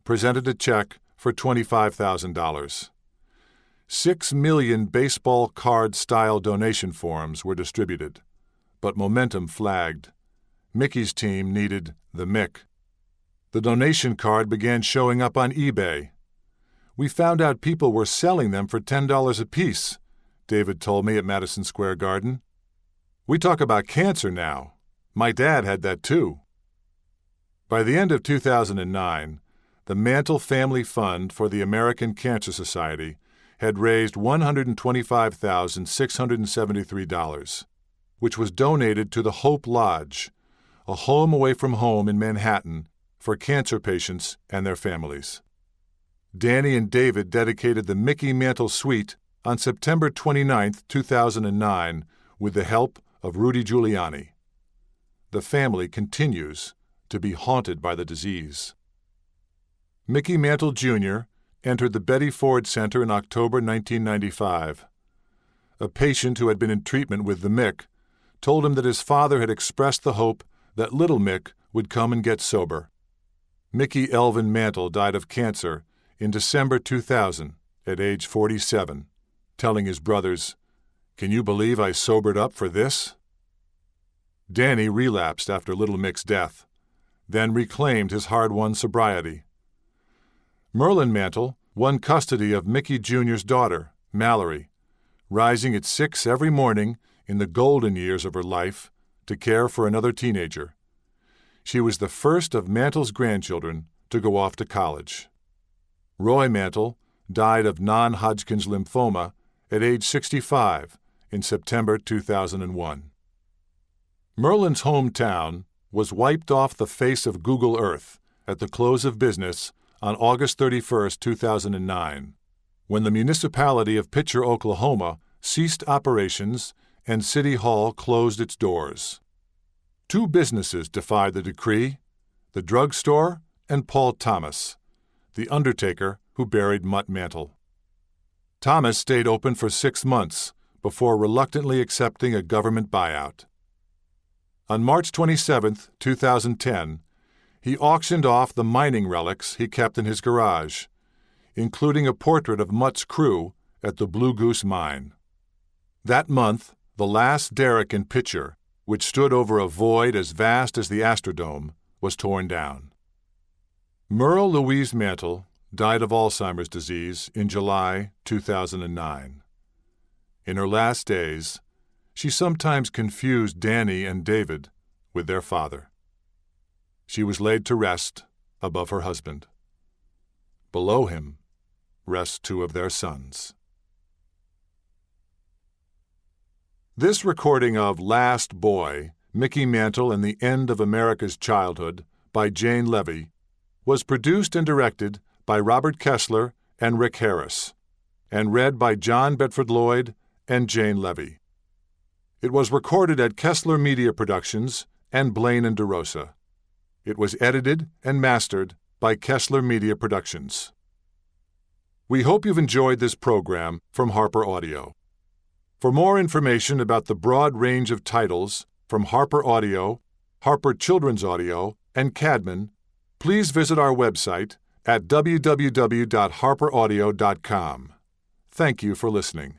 presented a check for $25,000. 6 million baseball card-style donation forms were distributed, but momentum flagged. Mickey's team needed the Mick. The donation card began showing up on eBay. "We found out people were selling them for $10 apiece," David told me at Madison Square Garden. "We talk about cancer now. My dad had that too." By the end of 2009, the Mantle Family Fund for the American Cancer Society had raised $125,673, which was donated to the Hope Lodge, a home away from home in Manhattan for cancer patients and their families. Danny and David dedicated the Mickey Mantle Suite on September 29, 2009, with the help of Rudy Giuliani. The family continues to be haunted by the disease. Mickey Mantle Jr. entered the Betty Ford Center in October 1995. A patient who had been in treatment with the Mick told him that his father had expressed the hope that little Mick would come and get sober. Mickey Elvin Mantle died of cancer in December 2000 at age 47, telling his brothers, "Can you believe I sobered up for this?" Danny relapsed after Little Mick's death, then reclaimed his hard-won sobriety. Merlin Mantle won custody of Mickey Jr.'s daughter, Mallory, rising at 6 every morning in the golden years of her life to care for another teenager. She was the first of Mantle's grandchildren to go off to college. Roy Mantle died of non-Hodgkin's lymphoma at age 65 in September 2001. Merlin's hometown was wiped off the face of Google Earth at the close of business on August 31, 2009, when the municipality of Pitcher, Oklahoma, ceased operations and City Hall closed its doors. 2 businesses defied the decree: the drugstore and Paul Thomas, the undertaker who buried Mutt Mantle. Thomas stayed open for 6 months before reluctantly accepting a government buyout. On March 27, 2010, he auctioned off the mining relics he kept in his garage, including a portrait of Mutt's crew at the Blue Goose Mine. That month, the last derrick in Pitcher, which stood over a void as vast as the Astrodome, was torn down. Merle Louise Mantle died of Alzheimer's disease in July 2009. In her last days, she sometimes confused Danny and David with their father. She was laid to rest above her husband. Below him rest 2 of their sons. This recording of Last Boy, Mickey Mantle and the End of America's Childhood by Jane Levy was produced and directed by Robert Kessler and Rick Harris, and read by John Bedford Lloyd and Jane Levy. It was recorded at Kessler Media Productions and Blaine and DeRosa. It was edited and mastered by Kessler Media Productions. We hope you've enjoyed this program from Harper Audio. For more information about the broad range of titles from Harper Audio, Harper Children's Audio, and Cadman, please visit our website at www.harperaudio.com. Thank you for listening.